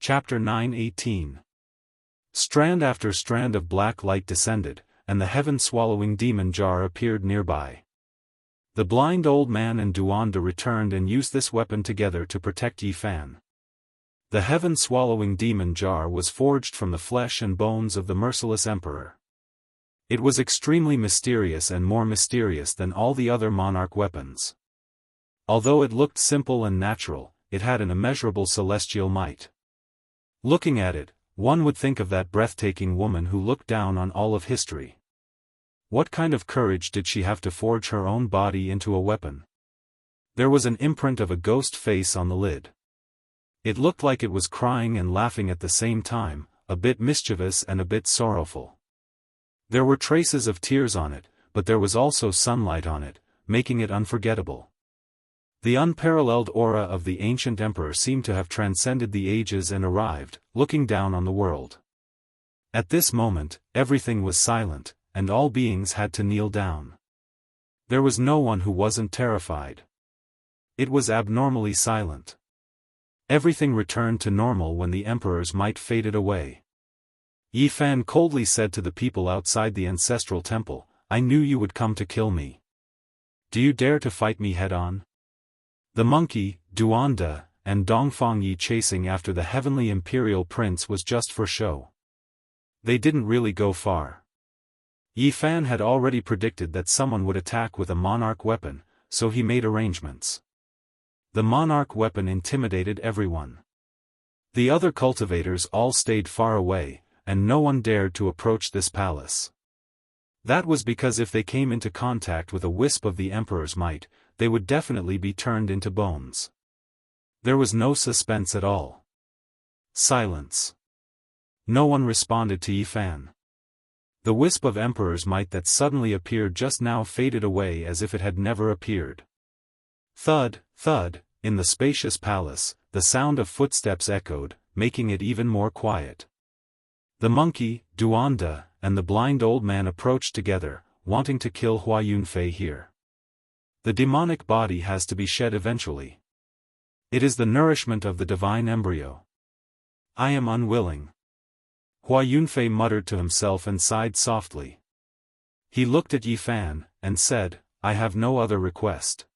Chapter 9:18. Strand after strand of black light descended, and the heaven-swallowing demon jar appeared nearby. The blind old man and Duanda returned and used this weapon together to protect Yi Fan. The heaven-swallowing demon jar was forged from the flesh and bones of the merciless emperor. It was extremely mysterious and more mysterious than all the other monarch weapons. Although it looked simple and natural, it had an immeasurable celestial might. Looking at it, one would think of that breathtaking woman who looked down on all of history. What kind of courage did she have to forge her own body into a weapon? There was an imprint of a ghost face on the lid. It looked like it was crying and laughing at the same time, a bit mischievous and a bit sorrowful. There were traces of tears on it, but there was also sunlight on it, making it unforgettable. The unparalleled aura of the ancient emperor seemed to have transcended the ages and arrived, looking down on the world. At this moment, everything was silent, and all beings had to kneel down. There was no one who wasn't terrified. It was abnormally silent. Everything returned to normal when the emperor's might faded away. Yi Fan coldly said to the people outside the ancestral temple, "I knew you would come to kill me. Do you dare to fight me head-on?" The monkey, Duanda, and Dongfang Yi chasing after the heavenly imperial prince was just for show. They didn't really go far. Yi Fan had already predicted that someone would attack with a monarch weapon, so he made arrangements. The monarch weapon intimidated everyone. The other cultivators all stayed far away, and no one dared to approach this palace. That was because if they came into contact with a wisp of the emperor's might, they would definitely be turned into bones. There was no suspense at all. Silence. No one responded to Yi Fan. The wisp of emperor's might that suddenly appeared just now faded away as if it had never appeared. Thud, thud, in the spacious palace, the sound of footsteps echoed, making it even more quiet. The monkey, Duanda, and the blind old man approached together, wanting to kill Hua Yunfei here. The demonic body has to be shed eventually. It is the nourishment of the divine embryo. I am unwilling. Hua Yunfei muttered to himself and sighed softly. He looked at Yi Fan, and said, "I have no other request.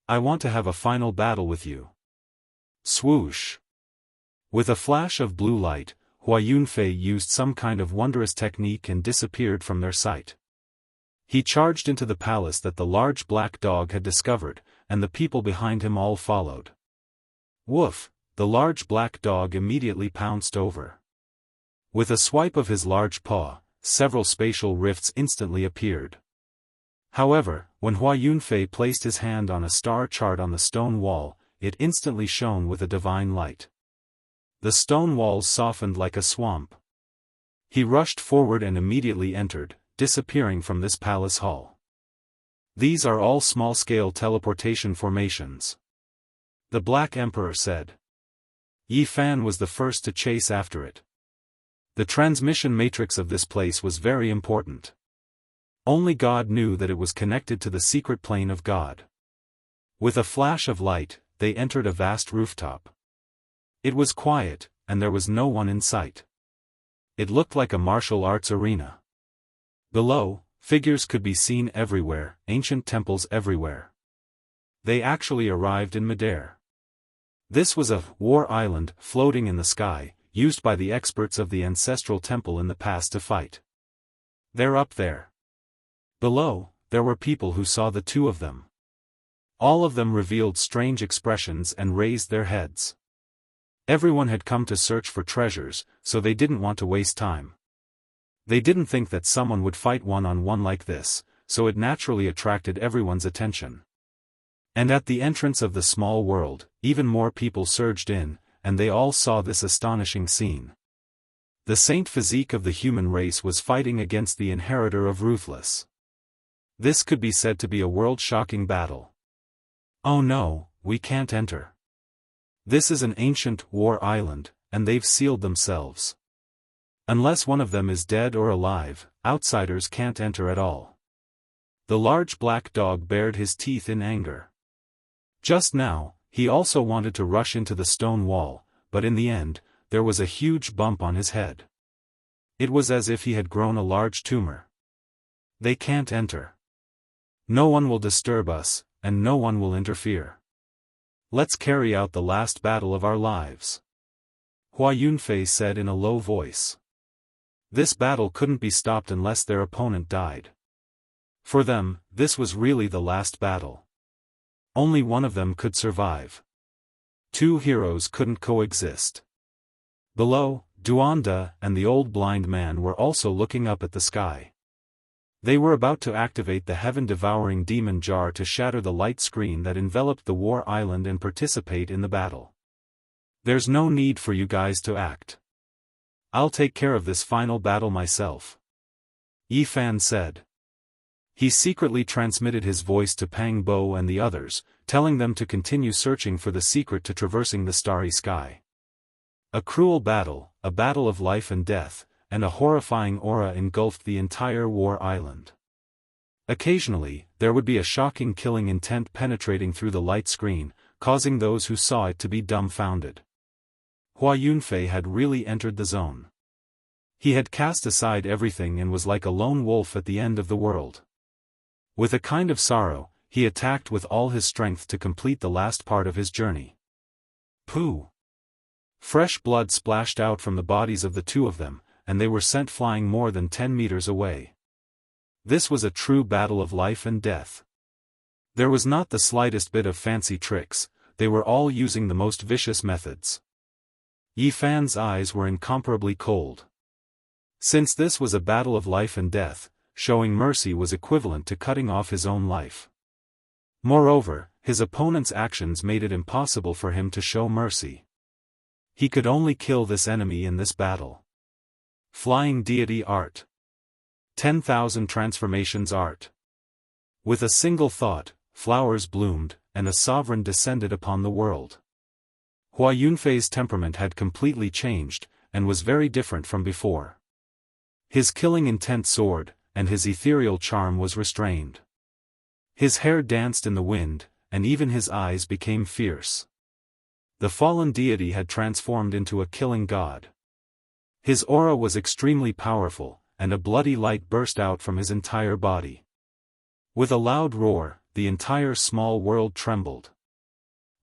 I want to have a final battle with you." Swoosh! With a flash of blue light, Hua Yunfei used some kind of wondrous technique and disappeared from their sight. He charged into the palace that the large black dog had discovered, and the people behind him all followed. Woof! The large black dog immediately pounced over. With a swipe of his large paw, several spatial rifts instantly appeared. However, when Hua Yunfei placed his hand on a star chart on the stone wall, it instantly shone with a divine light. The stone walls softened like a swamp. He rushed forward and immediately entered, disappearing from this palace hall. These are all small-scale teleportation formations, the Black Emperor said. Yi Fan was the first to chase after it. The transmission matrix of this place was very important. Only God knew that it was connected to the secret plane of God. With a flash of light, they entered a vast rooftop. It was quiet, and there was no one in sight. It looked like a martial arts arena. Below, figures could be seen everywhere, ancient temples everywhere. They actually arrived in midair. This was a war island floating in the sky, used by the experts of the ancestral temple in the past to fight. They're up there. Below, there were people who saw the two of them. All of them revealed strange expressions and raised their heads. Everyone had come to search for treasures, so they didn't want to waste time. They didn't think that someone would fight one-on-one like this, so it naturally attracted everyone's attention. And at the entrance of the small world, even more people surged in, and they all saw this astonishing scene. The saint physique of the human race was fighting against the inheritor of Ruthless. This could be said to be a world-shocking battle. Oh no, we can't enter. This is an ancient war island, and they've sealed themselves. Unless one of them is dead or alive, outsiders can't enter at all. The large black dog bared his teeth in anger. Just now, he also wanted to rush into the stone wall, but in the end, there was a huge bump on his head. It was as if he had grown a large tumor. They can't enter. No one will disturb us, and no one will interfere. Let's carry out the last battle of our lives. Hua Yunfei said in a low voice. This battle couldn't be stopped unless their opponent died. For them, this was really the last battle. Only one of them could survive. Two heroes couldn't coexist. Below, Duanda and the old blind man were also looking up at the sky. They were about to activate the heaven-devouring demon jar to shatter the light screen that enveloped the war island and participate in the battle. There's no need for you guys to act. I'll take care of this final battle myself. Yi Fan said. He secretly transmitted his voice to Pang Bo and the others, telling them to continue searching for the secret to traversing the starry sky. A cruel battle, a battle of life and death, and a horrifying aura engulfed the entire war island. Occasionally, there would be a shocking killing intent penetrating through the light screen, causing those who saw it to be dumbfounded. Hua Yunfei had really entered the zone. He had cast aside everything and was like a lone wolf at the end of the world. With a kind of sorrow, he attacked with all his strength to complete the last part of his journey. Pooh! Fresh blood splashed out from the bodies of the two of them, and they were sent flying more than 10 meters away. This was a true battle of life and death. There was not the slightest bit of fancy tricks, they were all using the most vicious methods. Yi Fan's eyes were incomparably cold. Since this was a battle of life and death, showing mercy was equivalent to cutting off his own life. Moreover, his opponent's actions made it impossible for him to show mercy. He could only kill this enemy in this battle. Flying Deity Art. 10,000 Transformations Art. With a single thought, flowers bloomed, and a sovereign descended upon the world. Hua Yunfei's temperament had completely changed, and was very different from before. His killing intent soared, and his ethereal charm was restrained. His hair danced in the wind, and even his eyes became fierce. The fallen deity had transformed into a killing god. His aura was extremely powerful, and a bloody light burst out from his entire body. With a loud roar, the entire small world trembled.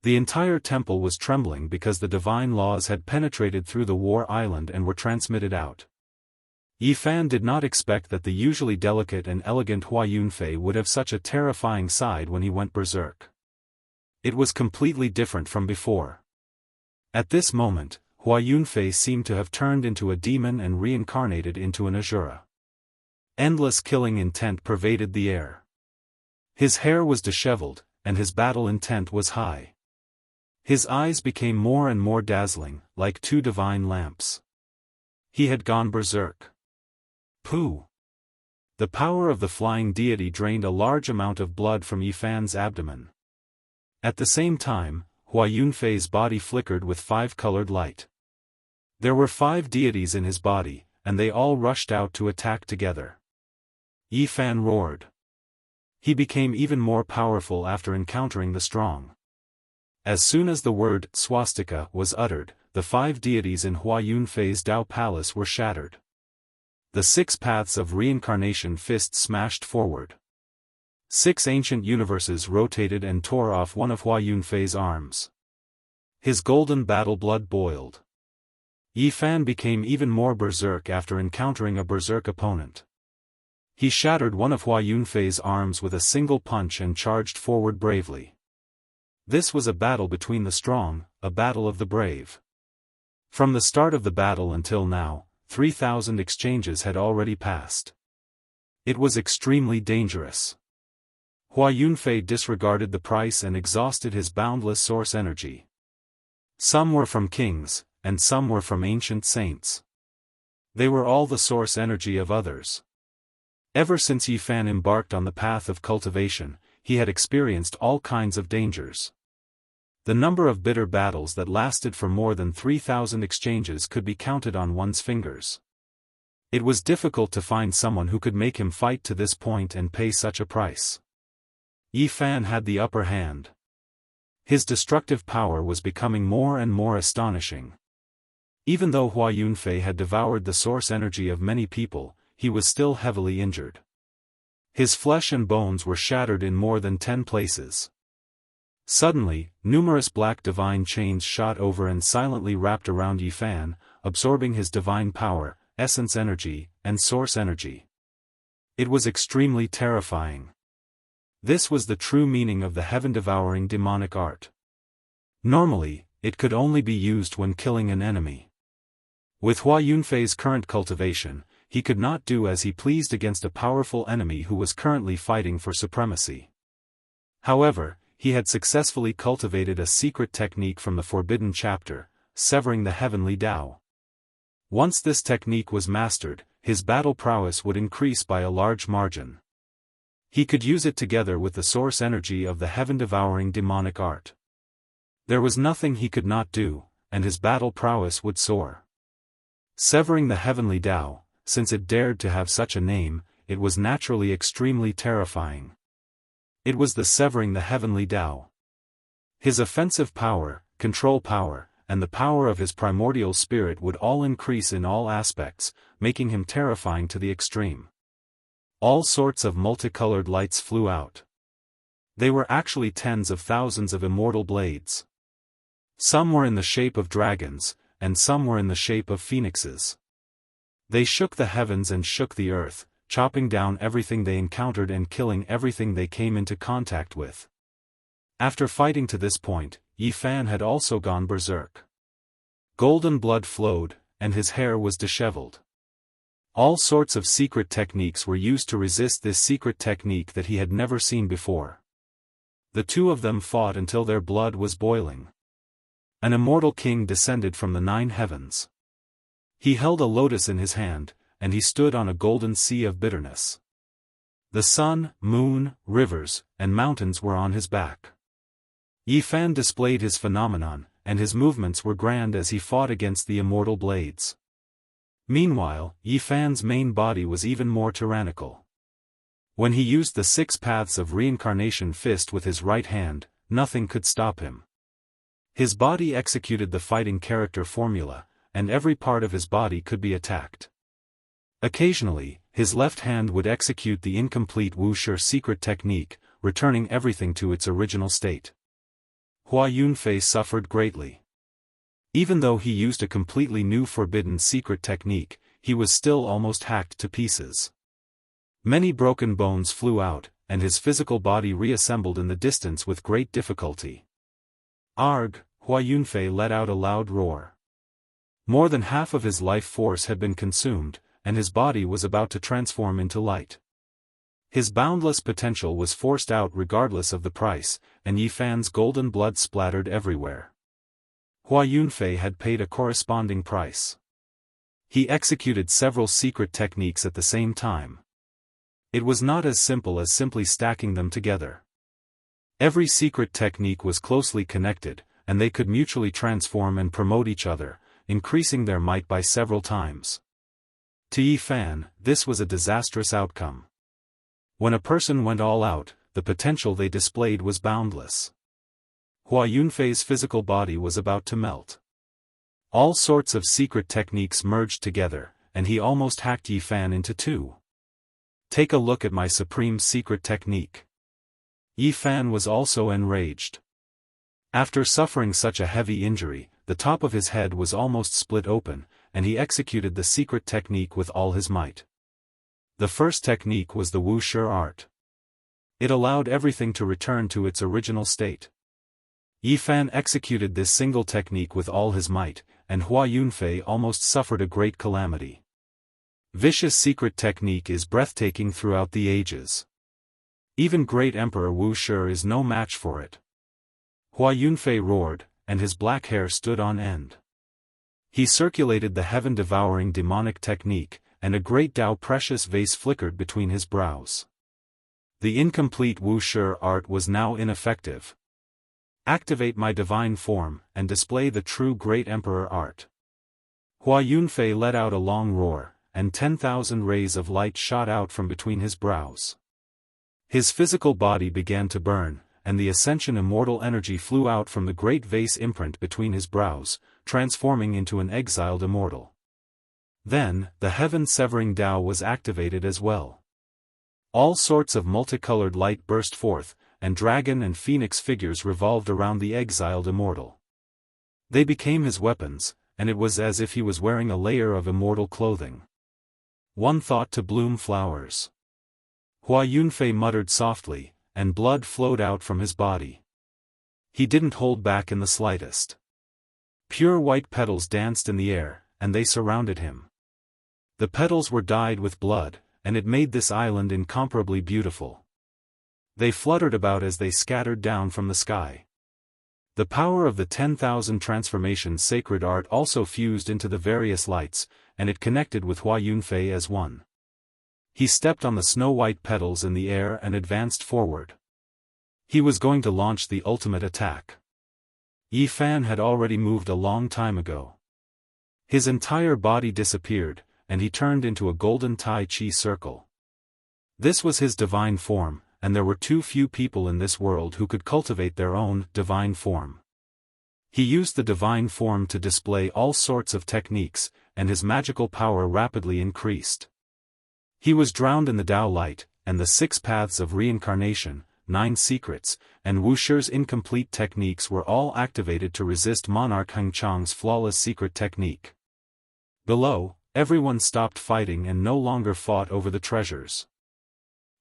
The entire temple was trembling because the divine laws had penetrated through the war island and were transmitted out. Yi Fan did not expect that the usually delicate and elegant Hua Yunfei would have such a terrifying side when he went berserk. It was completely different from before. At this moment, Hua Yunfei seemed to have turned into a demon and reincarnated into an Asura. Endless killing intent pervaded the air. His hair was disheveled, and his battle intent was high. His eyes became more and more dazzling, like two divine lamps. He had gone berserk. Pooh! The power of the flying deity drained a large amount of blood from Yi Fan's abdomen. At the same time, Hua Yunfei's body flickered with 5-colored light. There were 5 deities in his body, and they all rushed out to attack together. Yi Fan roared. He became even more powerful after encountering the strong. As soon as the word swastika was uttered, the 5 deities in Hua Yunfei's Dao Palace were shattered. The 6 paths of reincarnation fists smashed forward. 6 ancient universes rotated and tore off one of Hua Yunfei's arms. His golden battle blood boiled. Yi Fan became even more berserk after encountering a berserk opponent. He shattered one of Hua Yunfei's arms with a single punch and charged forward bravely. This was a battle between the strong, a battle of the brave. From the start of the battle until now, 3,000 exchanges had already passed. It was extremely dangerous. Hua Yunfei disregarded the price and exhausted his boundless source energy. Some were from kings, and some were from ancient saints. They were all the source energy of others. Ever since Yi Fan embarked on the path of cultivation, he had experienced all kinds of dangers. The number of bitter battles that lasted for more than 3,000 exchanges could be counted on one's fingers. It was difficult to find someone who could make him fight to this point and pay such a price. Yi Fan had the upper hand. His destructive power was becoming more and more astonishing. Even though Hua Yunfei had devoured the source energy of many people, he was still heavily injured. His flesh and bones were shattered in more than 10 places. Suddenly, numerous black divine chains shot over and silently wrapped around Yi Fan, absorbing his divine power, essence energy, and source energy. It was extremely terrifying. This was the true meaning of the heaven-devouring demonic art. Normally, it could only be used when killing an enemy. With Hua Yunfei's current cultivation, he could not do as he pleased against a powerful enemy who was currently fighting for supremacy. However, he had successfully cultivated a secret technique from the Forbidden Chapter, severing the heavenly Tao. Once this technique was mastered, his battle prowess would increase by a large margin. He could use it together with the source energy of the heaven-devouring demonic art. There was nothing he could not do, and his battle prowess would soar. Severing the heavenly Tao, since it dared to have such a name, it was naturally extremely terrifying. It was the severing the heavenly Tao. His offensive power, control power, and the power of his primordial spirit would all increase in all aspects, making him terrifying to the extreme. All sorts of multicolored lights flew out. They were actually tens of thousands of immortal blades. Some were in the shape of dragons, and some were in the shape of phoenixes. They shook the heavens and shook the earth, chopping down everything they encountered and killing everything they came into contact with. After fighting to this point, Yi Fan had also gone berserk. Golden blood flowed, and his hair was disheveled. All sorts of secret techniques were used to resist this secret technique that he had never seen before. The two of them fought until their blood was boiling. An immortal king descended from the 9 heavens. He held a lotus in his hand, and he stood on a golden sea of bitterness. The sun, moon, rivers, and mountains were on his back. Yi Fan displayed his phenomenon, and his movements were grand as he fought against the immortal blades. Meanwhile, Yi Fan's main body was even more tyrannical. When he used the 6 paths of reincarnation fist with his right hand, nothing could stop him. His body executed the fighting character formula, and every part of his body could be attacked. Occasionally, his left hand would execute the incomplete Wuxia secret technique, returning everything to its original state. Hua Yunfei suffered greatly. Even though he used a completely new forbidden secret technique, he was still almost hacked to pieces. Many broken bones flew out, and his physical body reassembled in the distance with great difficulty. Arg! Hua Yunfei let out a loud roar. More than half of his life force had been consumed, and his body was about to transform into light. His boundless potential was forced out regardless of the price, and Yi Fan's golden blood splattered everywhere. Hua Yunfei had paid a corresponding price. He executed several secret techniques at the same time. It was not as simple as simply stacking them together. Every secret technique was closely connected, and they could mutually transform and promote each other, increasing their might by several times. To Yi Fan, this was a disastrous outcome. When a person went all out, the potential they displayed was boundless. Hua Yunfei's physical body was about to melt. All sorts of secret techniques merged together, and he almost hacked Yi Fan into 2. Take a look at my supreme secret technique. Yi Fan was also enraged. After suffering such a heavy injury, the top of his head was almost split open, and he executed the secret technique with all his might. The first technique was the Wuxia art. It allowed everything to return to its original state. Yi Fan executed this single technique with all his might, and Hua Yunfei almost suffered a great calamity. Vicious secret technique is breathtaking throughout the ages. Even great Emperor Wuxia is no match for it. Hua Yunfei roared, and his black hair stood on end. He circulated the heaven-devouring demonic technique, and a great Tao precious vase flickered between his brows. The incomplete Wuxia art was now ineffective. Activate my divine form, and display the true great emperor art. Hua Yunfei let out a long roar, and 10,000 rays of light shot out from between his brows. His physical body began to burn, and the Ascension immortal energy flew out from the great vase imprint between his brows, transforming into an exiled immortal. Then, the heaven-severing Tao was activated as well. All sorts of multicolored light burst forth, and dragon and phoenix figures revolved around the exiled immortal. They became his weapons, and it was as if he was wearing a layer of immortal clothing. One thought to bloom flowers. Hua Yunfei muttered softly, and blood flowed out from his body. He didn't hold back in the slightest. Pure white petals danced in the air, and they surrounded him. The petals were dyed with blood, and it made this island incomparably beautiful. They fluttered about as they scattered down from the sky. The power of the 10,000 transformations sacred art also fused into the various lights, and it connected with Hua Yunfei as one. He stepped on the snow-white petals in the air and advanced forward. He was going to launch the ultimate attack. Yi Fan had already moved a long time ago. His entire body disappeared, and he turned into a golden Tai Chi circle. This was his divine form, and there were too few people in this world who could cultivate their own divine form. He used the divine form to display all sorts of techniques, and his magical power rapidly increased. He was drowned in the Tao light, and the 6 paths of reincarnation, 9 secrets, and Wuxia's incomplete techniques were all activated to resist Monarch Heng Chang's flawless secret technique. Below, everyone stopped fighting and no longer fought over the treasures.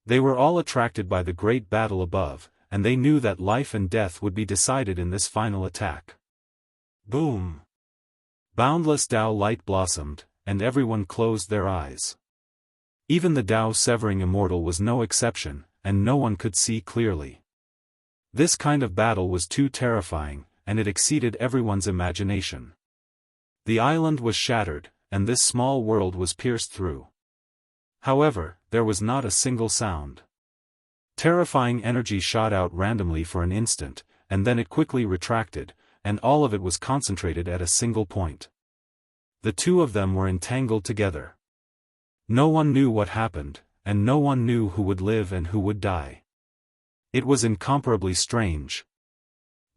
They were all attracted by the great battle above, and they knew that life and death would be decided in this final attack. Boom! Boundless Tao light blossomed, and everyone closed their eyes. Even the Tao-severing immortal was no exception, and no one could see clearly. This kind of battle was too terrifying, and it exceeded everyone's imagination. The island was shattered, and this small world was pierced through. However, there was not a single sound. Terrifying energy shot out randomly for an instant, and then it quickly retracted, and all of it was concentrated at a single point. The two of them were entangled together. No one knew what happened, and no one knew who would live and who would die. It was incomparably strange.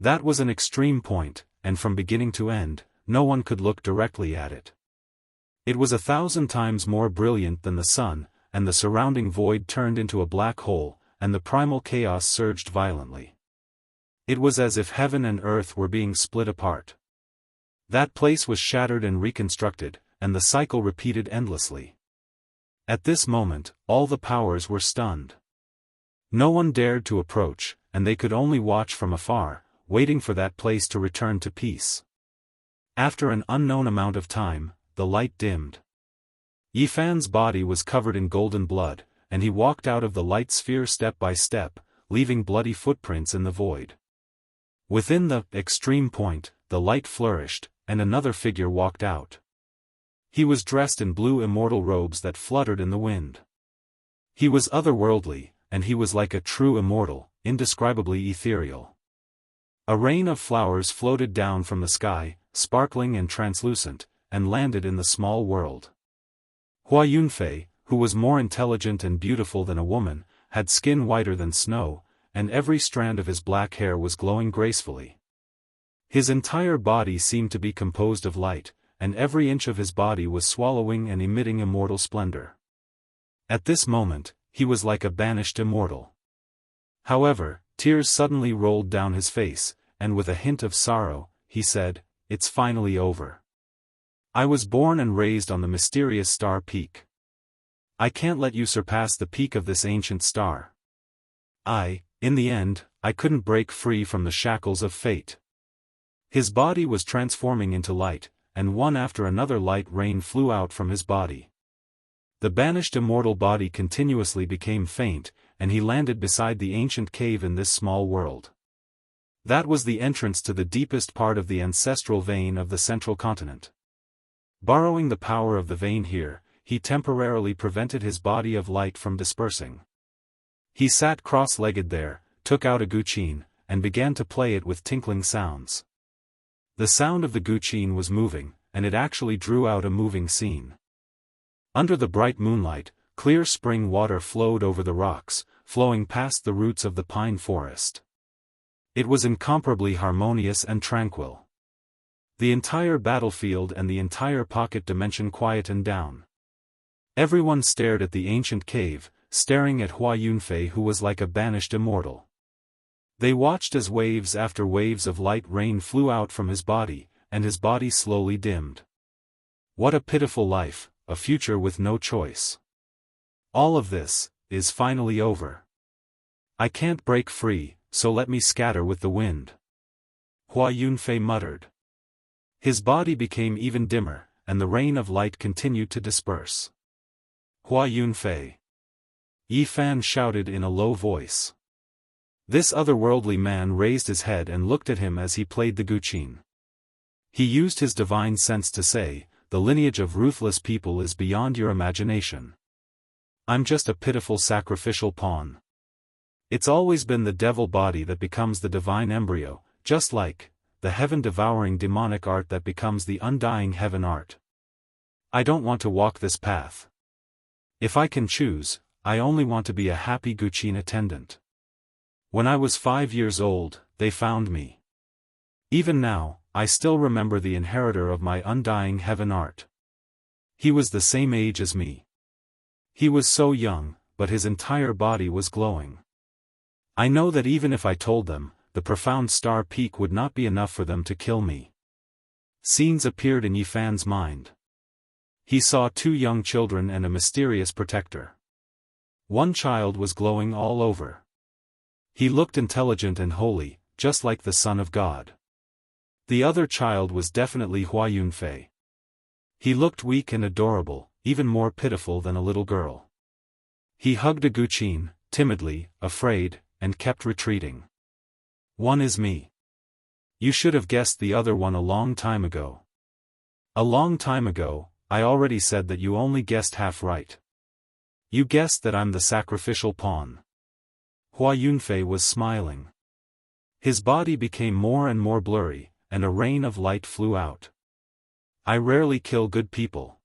That was an extreme point, and from beginning to end, no one could look directly at it. It was 1,000 times more brilliant than the sun, and the surrounding void turned into a black hole, and the primal chaos surged violently. It was as if heaven and earth were being split apart. That place was shattered and reconstructed, and the cycle repeated endlessly. At this moment, all the powers were stunned. No one dared to approach, and they could only watch from afar, waiting for that place to return to peace. After an unknown amount of time, the light dimmed. Yi Fan's body was covered in golden blood, and he walked out of the light sphere step by step, leaving bloody footprints in the void. Within the extreme point, the light flourished, and another figure walked out. He was dressed in blue immortal robes that fluttered in the wind. He was otherworldly, and he was like a true immortal, indescribably ethereal. A rain of flowers floated down from the sky, sparkling and translucent, and landed in the small world. Hua Yunfei, who was more intelligent and beautiful than a woman, had skin whiter than snow, and every strand of his black hair was glowing gracefully. His entire body seemed to be composed of light, and every inch of his body was swallowing and emitting immortal splendor. At this moment, he was like a banished immortal. However, tears suddenly rolled down his face, and with a hint of sorrow, he said, "It's finally over. I was born and raised on the mysterious star peak. I can't let you surpass the peak of this ancient star. In the end, I couldn't break free from the shackles of fate." His body was transforming into light, and one after another light rain flew out from his body. The banished immortal body continuously became faint, and he landed beside the ancient cave in this small world. That was the entrance to the deepest part of the ancestral vein of the central continent. Borrowing the power of the vein here, he temporarily prevented his body of light from dispersing. He sat cross-legged there, took out a guqin, and began to play it with tinkling sounds. The sound of the guqin was moving, and it actually drew out a moving scene. Under the bright moonlight, clear spring water flowed over the rocks, flowing past the roots of the pine forest. It was incomparably harmonious and tranquil. The entire battlefield and the entire pocket dimension quietened down. Everyone stared at the ancient cave, staring at Hua Yunfei, who was like a banished immortal. They watched as waves after waves of light rain flew out from his body, and his body slowly dimmed. What a pitiful life, a future with no choice. All of this is finally over. I can't break free, so let me scatter with the wind. Hua Yunfei muttered. His body became even dimmer, and the rain of light continued to disperse. Hua Yunfei. Yi Fan shouted in a low voice. This otherworldly man raised his head and looked at him as he played the guqin. He used his divine sense to say, "The lineage of ruthless people is beyond your imagination. I'm just a pitiful sacrificial pawn. It's always been the devil body that becomes the divine embryo, just like the heaven-devouring demonic art that becomes the undying heaven art. I don't want to walk this path. If I can choose, I only want to be a happy guqin attendant. When I was 5 years old, they found me. Even now, I still remember the inheritor of my undying heaven art. He was the same age as me. He was so young, but his entire body was glowing. I know that even if I told them, the profound star peak would not be enough for them to kill me." Scenes appeared in Yi Fan's mind. He saw 2 young children and a mysterious protector. One child was glowing all over. He looked intelligent and holy, just like the Son of God. The other child was definitely Hua Yunfei. He looked weak and adorable, even more pitiful than a little girl. He hugged a guqin, timidly, afraid, and kept retreating. "One is me. You should have guessed the other one a long time ago. A long time ago, I already said that you only guessed half right. You guessed that I'm the sacrificial pawn." Hua Yunfei was smiling. His body became more and more blurry, and a rain of light flew out. "I rarely kill good people.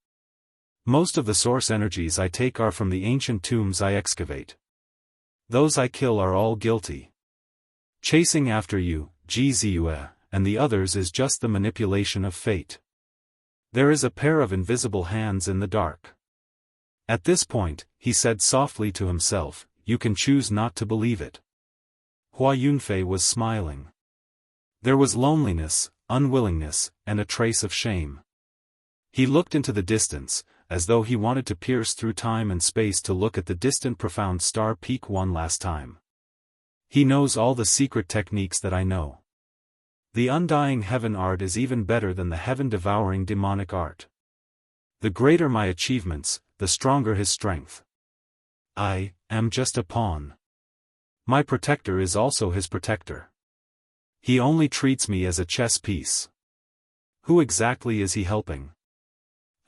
Most of the source energies I take are from the ancient tombs I excavate. Those I kill are all guilty. Chasing after you, Jizue, and the others is just the manipulation of fate. There is a pair of invisible hands in the dark." At this point, he said softly to himself, "You can choose not to believe it." Hua Yunfei was smiling. There was loneliness, unwillingness, and a trace of shame. He looked into the distance, as though he wanted to pierce through time and space to look at the distant profound star peak one last time. He knows all the secret techniques that I know. The undying heaven art is even better than the heaven-devouring demonic art. The greater my achievements, the stronger his strength. I am just a pawn. My protector is also his protector. He only treats me as a chess piece. Who exactly is he helping?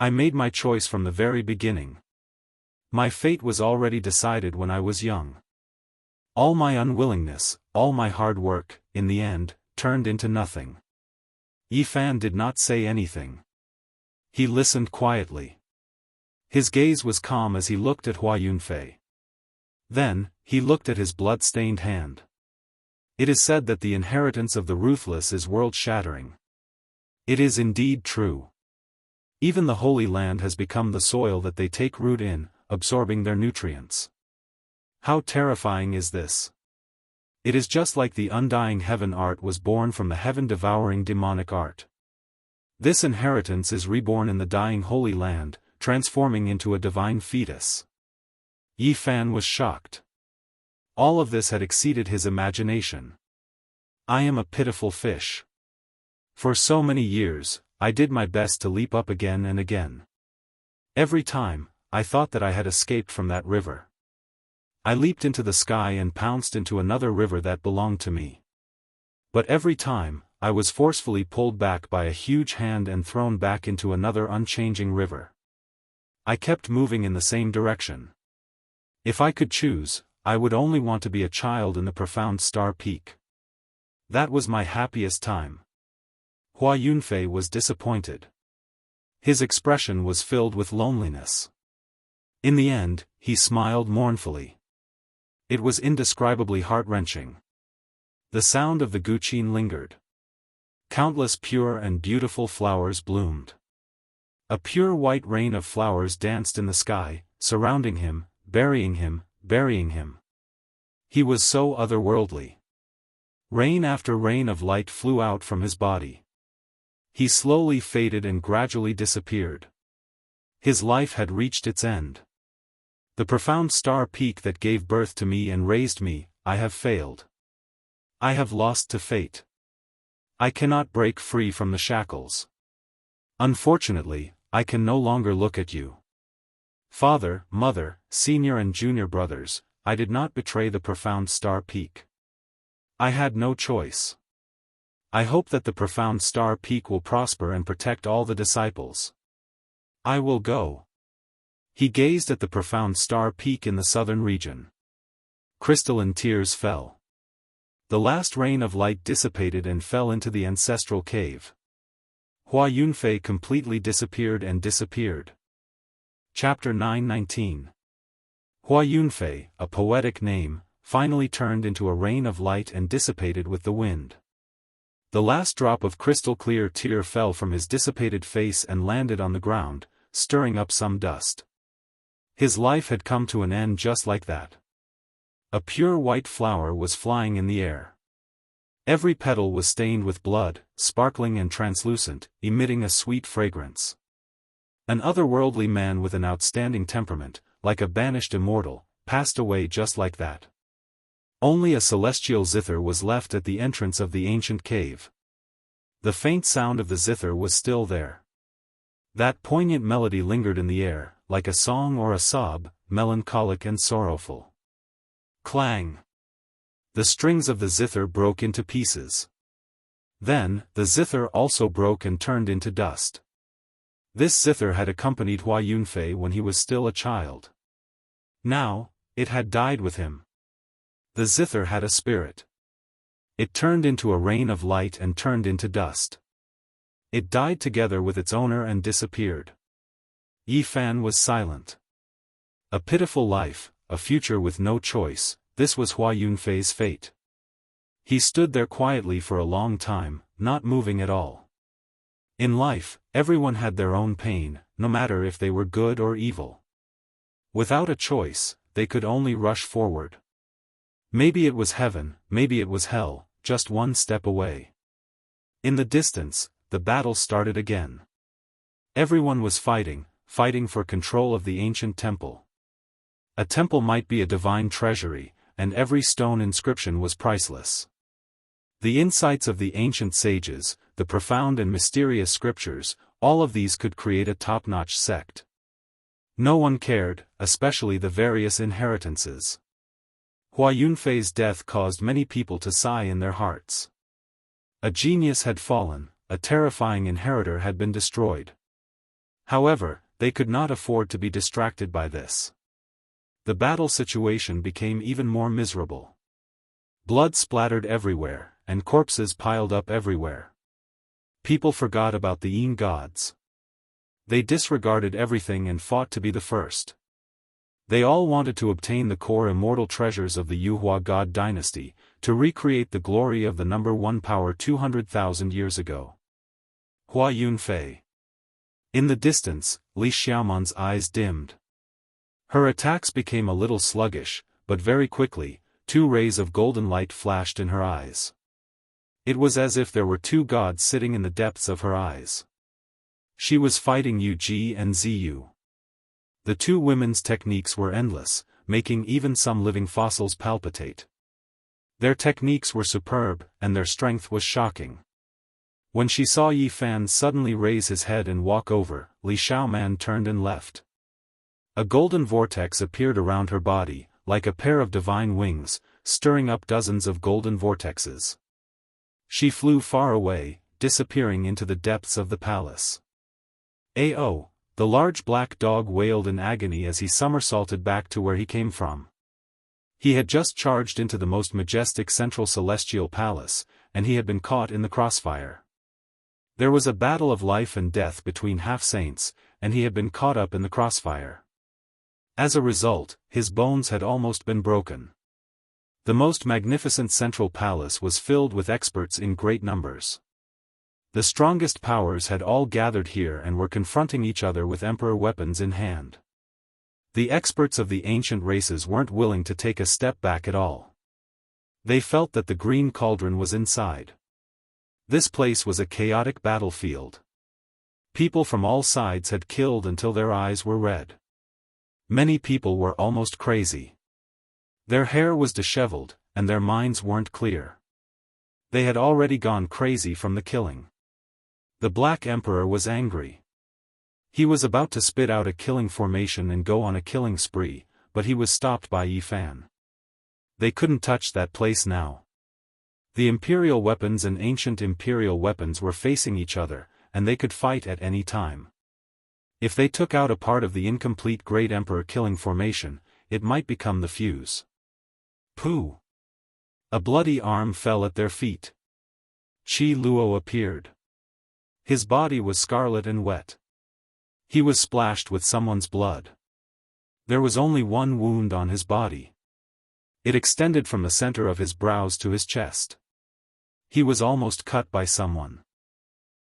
I made my choice from the very beginning. My fate was already decided when I was young. All my unwillingness, all my hard work, in the end, turned into nothing." Yi Fan did not say anything. He listened quietly. His gaze was calm as he looked at Hua Yunfei. Then, he looked at his blood-stained hand. It is said that the inheritance of the ruthless is world-shattering. It is indeed true. Even the Holy Land has become the soil that they take root in, absorbing their nutrients. How terrifying is this? It is just like the undying heaven art was born from the heaven-devouring demonic art. This inheritance is reborn in the dying Holy Land, transforming into a divine fetus. Yi Fan was shocked. All of this had exceeded his imagination. I am a pitiful fish. For so many years, I did my best to leap up again and again. Every time, I thought that I had escaped from that river. I leaped into the sky and pounced into another river that belonged to me. But every time, I was forcefully pulled back by a huge hand and thrown back into another unchanging river. I kept moving in the same direction. If I could choose, I would only want to be a child in the profound star peak. That was my happiest time. Hua Yunfei was disappointed. His expression was filled with loneliness. In the end, he smiled mournfully. It was indescribably heart-wrenching. The sound of the guqin lingered. Countless pure and beautiful flowers bloomed. A pure white rain of flowers danced in the sky, surrounding him, burying him, burying him. He was so otherworldly. Rain after rain of light flew out from his body. He slowly faded and gradually disappeared. His life had reached its end. The profound star peak that gave birth to me and raised me, I have failed. I have lost to fate. I cannot break free from the shackles. Unfortunately, I can no longer look at you. Father, mother, senior and junior brothers, I did not betray the profound star peak. I had no choice. I hope that the profound star peak will prosper and protect all the disciples. I will go. He gazed at the profound star peak in the southern region. Crystalline tears fell. The last rain of light dissipated and fell into the ancestral cave. Hua Yunfei completely disappeared and disappeared. Chapter 9:19. Hua Yunfei, a poetic name, finally turned into a rain of light and dissipated with the wind. The last drop of crystal-clear tear fell from his dissipated face and landed on the ground, stirring up some dust. His life had come to an end just like that. A pure white flower was flying in the air. Every petal was stained with blood, sparkling and translucent, emitting a sweet fragrance. An otherworldly man with an outstanding temperament, like a banished immortal, passed away just like that. Only a celestial zither was left at the entrance of the ancient cave. The faint sound of the zither was still there. That poignant melody lingered in the air, like a song or a sob, melancholic and sorrowful. Clang! The strings of the zither broke into pieces. Then, the zither also broke and turned into dust. This zither had accompanied Hua Yunfei when he was still a child. Now, it had died with him. The zither had a spirit. It turned into a rain of light and turned into dust. It died together with its owner and disappeared. Yi Fan was silent. A pitiful life, a future with no choice, this was Hua Yunfei's fate. He stood there quietly for a long time, not moving at all. In life, everyone had their own pain, no matter if they were good or evil. Without a choice, they could only rush forward. Maybe it was heaven, maybe it was hell, just one step away. In the distance, the battle started again. Everyone was fighting for control of the ancient temple. A temple might be a divine treasury, and every stone inscription was priceless. The insights of the ancient sages, the profound and mysterious scriptures, all of these could create a top-notch sect. No one cared, especially the various inheritances. Hua Yunfei's death caused many people to sigh in their hearts. A genius had fallen, a terrifying inheritor had been destroyed. However, they could not afford to be distracted by this. The battle situation became even more miserable. Blood splattered everywhere, and corpses piled up everywhere. People forgot about the Yin gods. They disregarded everything and fought to be the first. They all wanted to obtain the core immortal treasures of the Yuhua god dynasty, to recreate the glory of the number one power 200,000 years ago. Hua Yunfei. In the distance, Li Xiaoman's eyes dimmed. Her attacks became a little sluggish, but very quickly, 2 rays of golden light flashed in her eyes. It was as if there were 2 gods sitting in the depths of her eyes. She was fighting Yu Ji and Ziyu. The 2 women's techniques were endless, making even some living fossils palpitate. Their techniques were superb, and their strength was shocking. When she saw Yi Fan suddenly raise his head and walk over, Li Xiaoman turned and left. A golden vortex appeared around her body, like a pair of divine wings, stirring up dozens of golden vortexes. She flew far away, disappearing into the depths of the palace. "Ao!" The large black dog wailed in agony as he somersaulted back to where he came from. He had just charged into the most majestic central celestial palace, and he had been caught in the crossfire. There was a battle of life and death between half-saints, and he had been caught up in the crossfire. As a result, his bones had almost been broken. The most magnificent central palace was filled with experts in great numbers. The strongest powers had all gathered here and were confronting each other with emperor weapons in hand. The experts of the ancient races weren't willing to take a step back at all. They felt that the green cauldron was inside. This place was a chaotic battlefield. People from all sides had killed until their eyes were red. Many people were almost crazy. Their hair was disheveled, and their minds weren't clear. They had already gone crazy from the killing. The Black Emperor was angry. He was about to spit out a killing formation and go on a killing spree, but he was stopped by Yi Fan. They couldn't touch that place now. The imperial weapons and ancient imperial weapons were facing each other, and they could fight at any time. If they took out a part of the incomplete Great Emperor killing formation, it might become the fuse. Pooh! A bloody arm fell at their feet. Qi Luo appeared. His body was scarlet and wet. He was splashed with someone's blood. There was only one wound on his body. It extended from the center of his brows to his chest. He was almost cut by someone.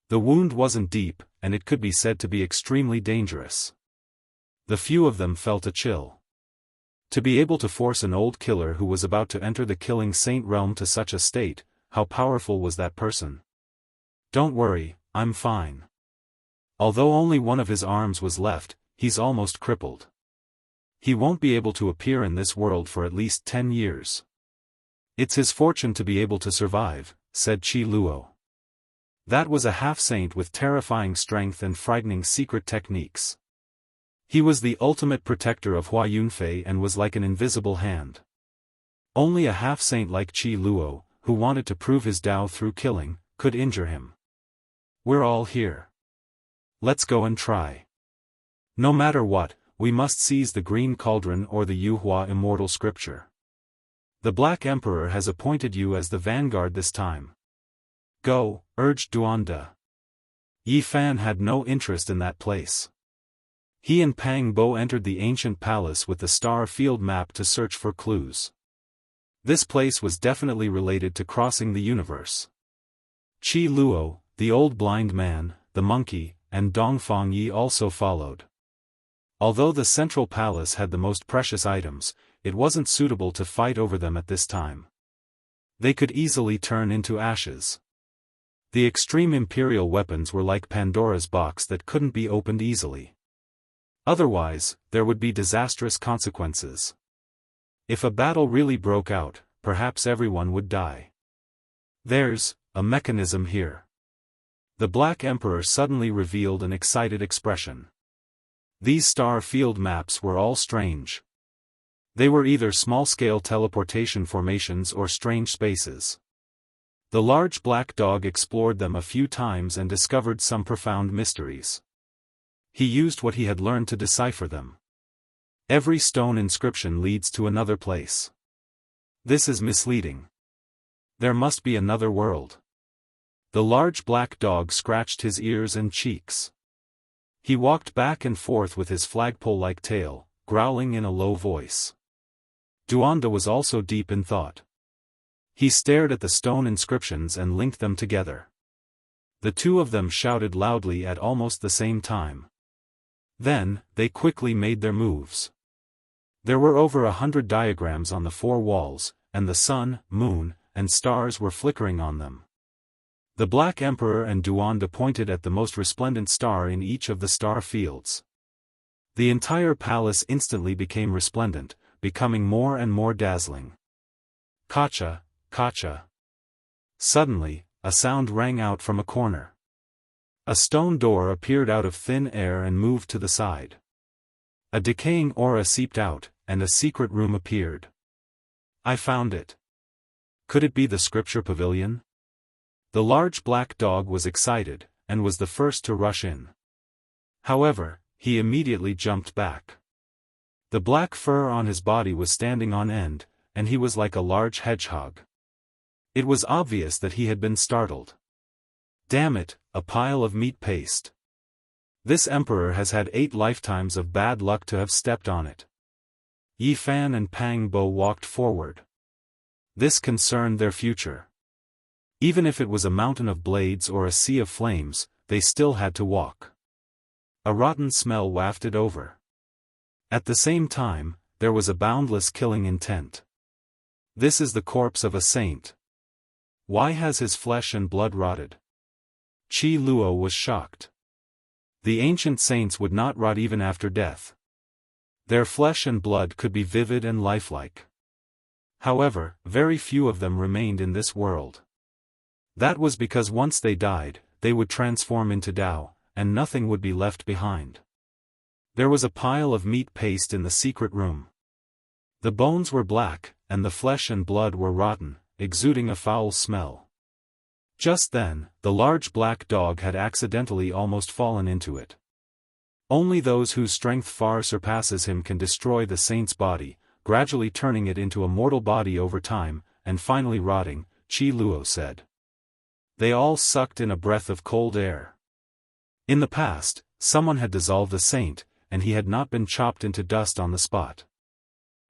The wound wasn't deep, and it could be said to be extremely dangerous. The few of them felt a chill. To be able to force an old killer who was about to enter the killing saint realm to such a state, how powerful was that person? Don't worry, I'm fine. Although only one of his arms was left, he's almost crippled. He won't be able to appear in this world for at least 10 years. It's his fortune to be able to survive, said Qi Luo. That was a half-saint with terrifying strength and frightening secret techniques. He was the ultimate protector of Hua Yunfei and was like an invisible hand. Only a half-saint like Qi Luo, who wanted to prove his Dao through killing, could injure him. We're all here. Let's go and try. No matter what, we must seize the Green Cauldron or the Yuhua Immortal Scripture. The Black Emperor has appointed you as the vanguard this time. Go, urged Duanda. Yi Fan had no interest in that place. He and Pang Bo entered the ancient palace with the star field map to search for clues. This place was definitely related to crossing the universe. Qi Luo, the old blind man, the monkey, and Dongfang Yi also followed. Although the central palace had the most precious items, it wasn't suitable to fight over them at this time. They could easily turn into ashes. The extreme imperial weapons were like Pandora's box that couldn't be opened easily. Otherwise, there would be disastrous consequences. If a battle really broke out, perhaps everyone would die. There's a mechanism here. The Black Emperor suddenly revealed an excited expression. These star field maps were all strange. They were either small-scale teleportation formations or strange spaces. The large black dog explored them a few times and discovered some profound mysteries. He used what he had learned to decipher them. Every stone inscription leads to another place. This is misleading. There must be another world. The large black dog scratched his ears and cheeks. He walked back and forth with his flagpole-like tail, growling in a low voice. Duanda was also deep in thought. He stared at the stone inscriptions and linked them together. The two of them shouted loudly at almost the same time. Then, they quickly made their moves. There were over 100 diagrams on the four walls, and the sun, moon, and stars were flickering on them. The Black Emperor and Duanda pointed at the most resplendent star in each of the star fields. The entire palace instantly became resplendent, becoming more and more dazzling. Kacha, kacha. Suddenly, a sound rang out from a corner. A stone door appeared out of thin air and moved to the side. A decaying aura seeped out, and a secret room appeared. I found it. Could it be the scripture pavilion? The large black dog was excited, and was the first to rush in. However, he immediately jumped back. The black fur on his body was standing on end, and he was like a large hedgehog. It was obvious that he had been startled. Damn it, a pile of meat paste. This emperor has had 8 lifetimes of bad luck to have stepped on it. Yi Fan and Pang Bo walked forward. This concerned their future. Even if it was a mountain of blades or a sea of flames, they still had to walk. A rotten smell wafted over. At the same time, there was a boundless killing intent. This is the corpse of a saint. Why has his flesh and blood rotted? Qi Luo was shocked. The ancient saints would not rot even after death. Their flesh and blood could be vivid and lifelike. However, very few of them remained in this world. That was because once they died, they would transform into Dao, and nothing would be left behind. There was a pile of meat paste in the secret room. The bones were black, and the flesh and blood were rotten, exuding a foul smell. Just then, the large black dog had accidentally almost fallen into it. Only those whose strength far surpasses him can destroy the saint's body, gradually turning it into a mortal body over time, and finally rotting, Qi Luo said. They all sucked in a breath of cold air. In the past, someone had dissolved a saint, and he had not been chopped into dust on the spot.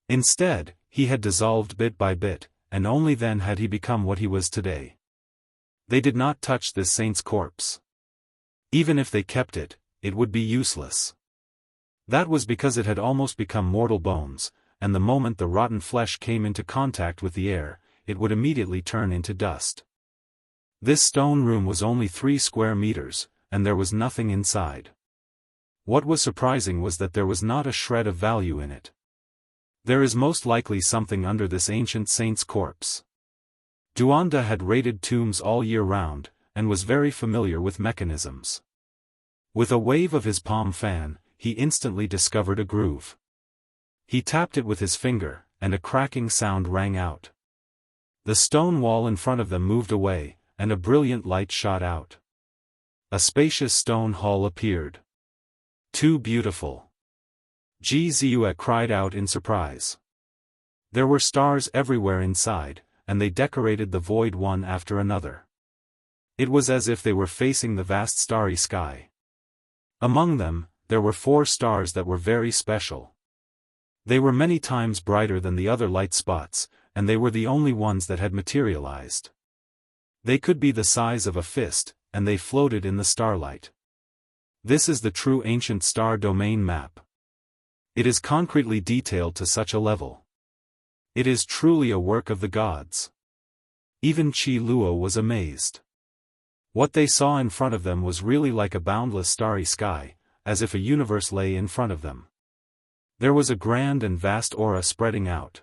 Instead, he had dissolved bit by bit, and only then had he become what he was today. They did not touch this saint's corpse. Even if they kept it, it would be useless. That was because it had almost become mortal bones, and the moment the rotten flesh came into contact with the air, it would immediately turn into dust. This stone room was only 3 square meters, and there was nothing inside. What was surprising was that there was not a shred of value in it. There is most likely something under this ancient saint's corpse. Duanda had raided tombs all year round, and was very familiar with mechanisms. With a wave of his palm fan, he instantly discovered a groove. He tapped it with his finger, and a cracking sound rang out. The stone wall in front of them moved away, and a brilliant light shot out. A spacious stone hall appeared. Too beautiful. Ji Ziyue cried out in surprise. There were stars everywhere inside, and they decorated the void one after another. It was as if they were facing the vast starry sky. Among them, there were 4 stars that were very special. They were many times brighter than the other light spots, and they were the only ones that had materialized. They could be the size of a fist, and they floated in the starlight. This is the true ancient star domain map. It is concretely detailed to such a level. It is truly a work of the gods. Even Qi Luo was amazed. What they saw in front of them was really like a boundless starry sky, as if a universe lay in front of them. There was a grand and vast aura spreading out.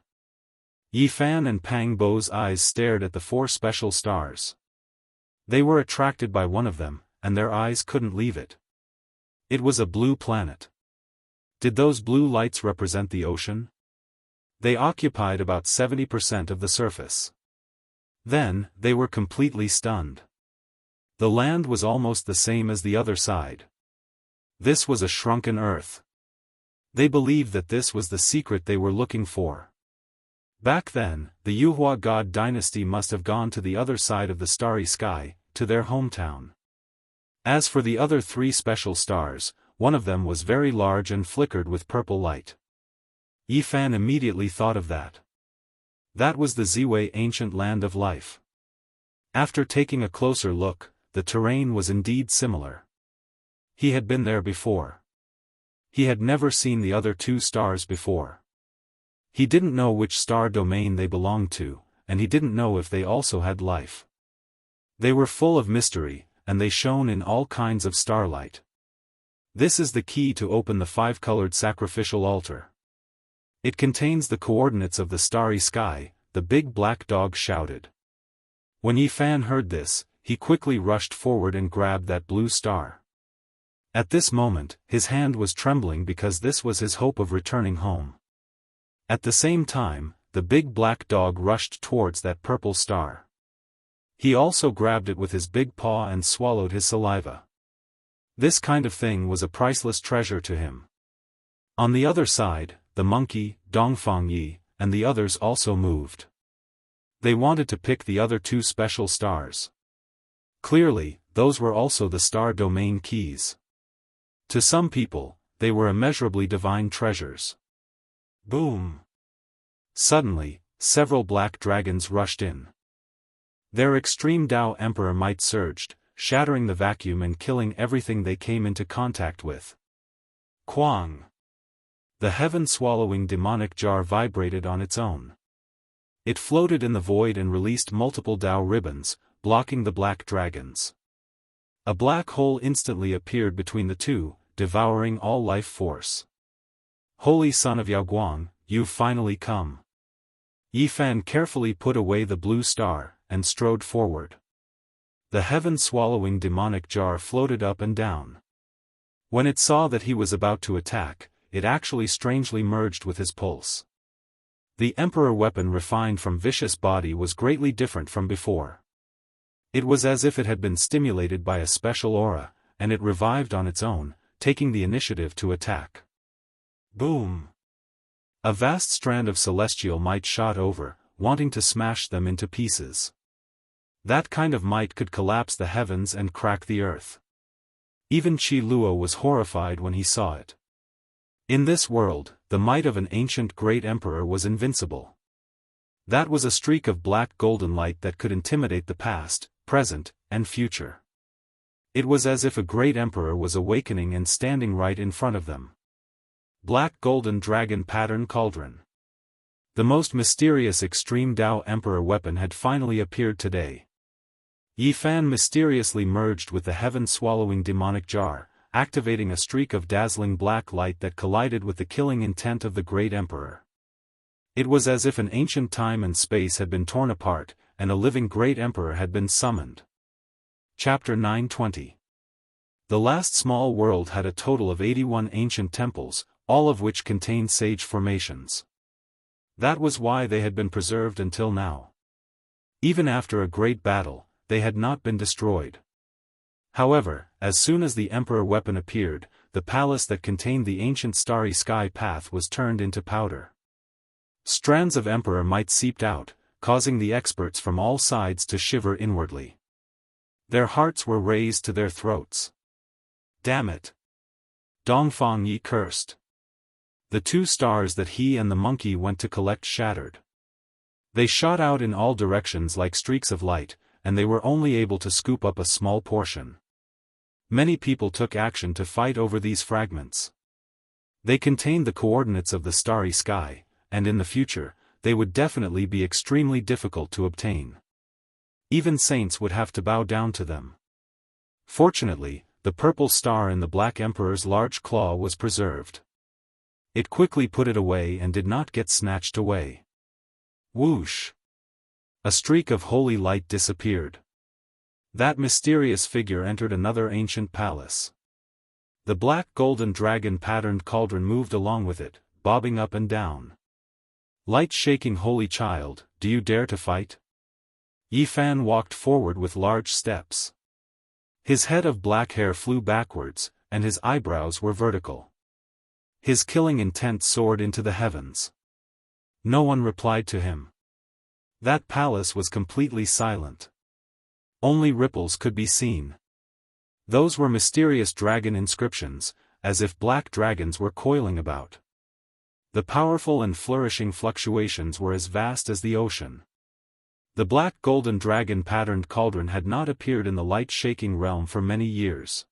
Yi Fan and Pang Bo's eyes stared at the 4 special stars. They were attracted by one of them, and their eyes couldn't leave it. It was a blue planet. Did those blue lights represent the ocean? They occupied about 70% of the surface. Then, they were completely stunned. The land was almost the same as the other side. This was a shrunken earth. They believed that this was the secret they were looking for. Back then, the Yuhua god dynasty must have gone to the other side of the starry sky, to their hometown. As for the other 3 special stars, one of them was very large and flickered with purple light. Yi Fan immediately thought of that. That was the Ziwei ancient land of life. After taking a closer look, the terrain was indeed similar. He had been there before. He had never seen the other 2 stars before. He didn't know which star domain they belonged to, and he didn't know if they also had life. They were full of mystery, and they shone in all kinds of starlight. This is the key to open the 5-colored sacrificial altar. It contains the coordinates of the starry sky, the big black dog shouted. When Yi Fan heard this, he quickly rushed forward and grabbed that blue star. At this moment, his hand was trembling because this was his hope of returning home. At the same time, the big black dog rushed towards that purple star. He also grabbed it with his big paw and swallowed his saliva. This kind of thing was a priceless treasure to him. On the other side, the monkey, Dongfang Yi, and the others also moved. They wanted to pick the other 2 special stars. Clearly, those were also the star domain keys. To some people, they were immeasurably divine treasures. Boom! Suddenly, several black dragons rushed in. Their extreme Tao Emperor might surged, shattering the vacuum and killing everything they came into contact with. Quang! The heaven-swallowing demonic jar vibrated on its own. It floated in the void and released multiple Tao ribbons, blocking the black dragons. A black hole instantly appeared between the two, devouring all life force. Holy Son of Yaoguang, you've finally come. Yi Fan carefully put away the blue star, and strode forward. The heaven-swallowing demonic jar floated up and down. When it saw that he was about to attack, it actually strangely merged with his pulse. The Emperor weapon refined from vicious body was greatly different from before. It was as if it had been stimulated by a special aura, and it revived on its own, taking the initiative to attack. Boom! A vast strand of celestial might shot over, wanting to smash them into pieces. That kind of might could collapse the heavens and crack the earth. Even Qi Luo was horrified when he saw it. In this world, the might of an ancient great emperor was invincible. That was a streak of black golden light that could intimidate the past, present, and future. It was as if a great emperor was awakening and standing right in front of them. Black golden dragon pattern cauldron. The most mysterious extreme Tao Emperor weapon had finally appeared today. Yi Fan mysteriously merged with the heaven-swallowing demonic jar, activating a streak of dazzling black light that collided with the killing intent of the great emperor. It was as if an ancient time and space had been torn apart, and a living great emperor had been summoned. Chapter 920. The last small world had a total of 81 ancient temples, all of which contained sage formations. That was why they had been preserved until now. Even after a great battle, they had not been destroyed. However, as soon as the Emperor weapon appeared, the palace that contained the ancient starry sky path was turned into powder. Strands of Emperor might seeped out, causing the experts from all sides to shiver inwardly. Their hearts were raised to their throats. Damn it! Dongfang Yi cursed. The 2 stars that he and the monkey went to collect shattered. They shot out in all directions like streaks of light, and they were only able to scoop up a small portion. Many people took action to fight over these fragments. They contained the coordinates of the starry sky, and in the future, they would definitely be extremely difficult to obtain. Even saints would have to bow down to them. Fortunately, the purple star in the Black Emperor's large claw was preserved. It quickly put it away and did not get snatched away. Whoosh! A streak of holy light disappeared. That mysterious figure entered another ancient palace. The black golden dragon-patterned cauldron moved along with it, bobbing up and down. Light-shaking holy child, do you dare to fight? Yi Fan walked forward with large steps. His head of black hair flew backwards, and his eyebrows were vertical. His killing intent soared into the heavens. No one replied to him. That palace was completely silent. Only ripples could be seen. Those were mysterious dragon inscriptions, as if black dragons were coiling about. The powerful and flourishing fluctuations were as vast as the ocean. The black golden dragon-patterned cauldron had not appeared in the light-shaking realm for many years.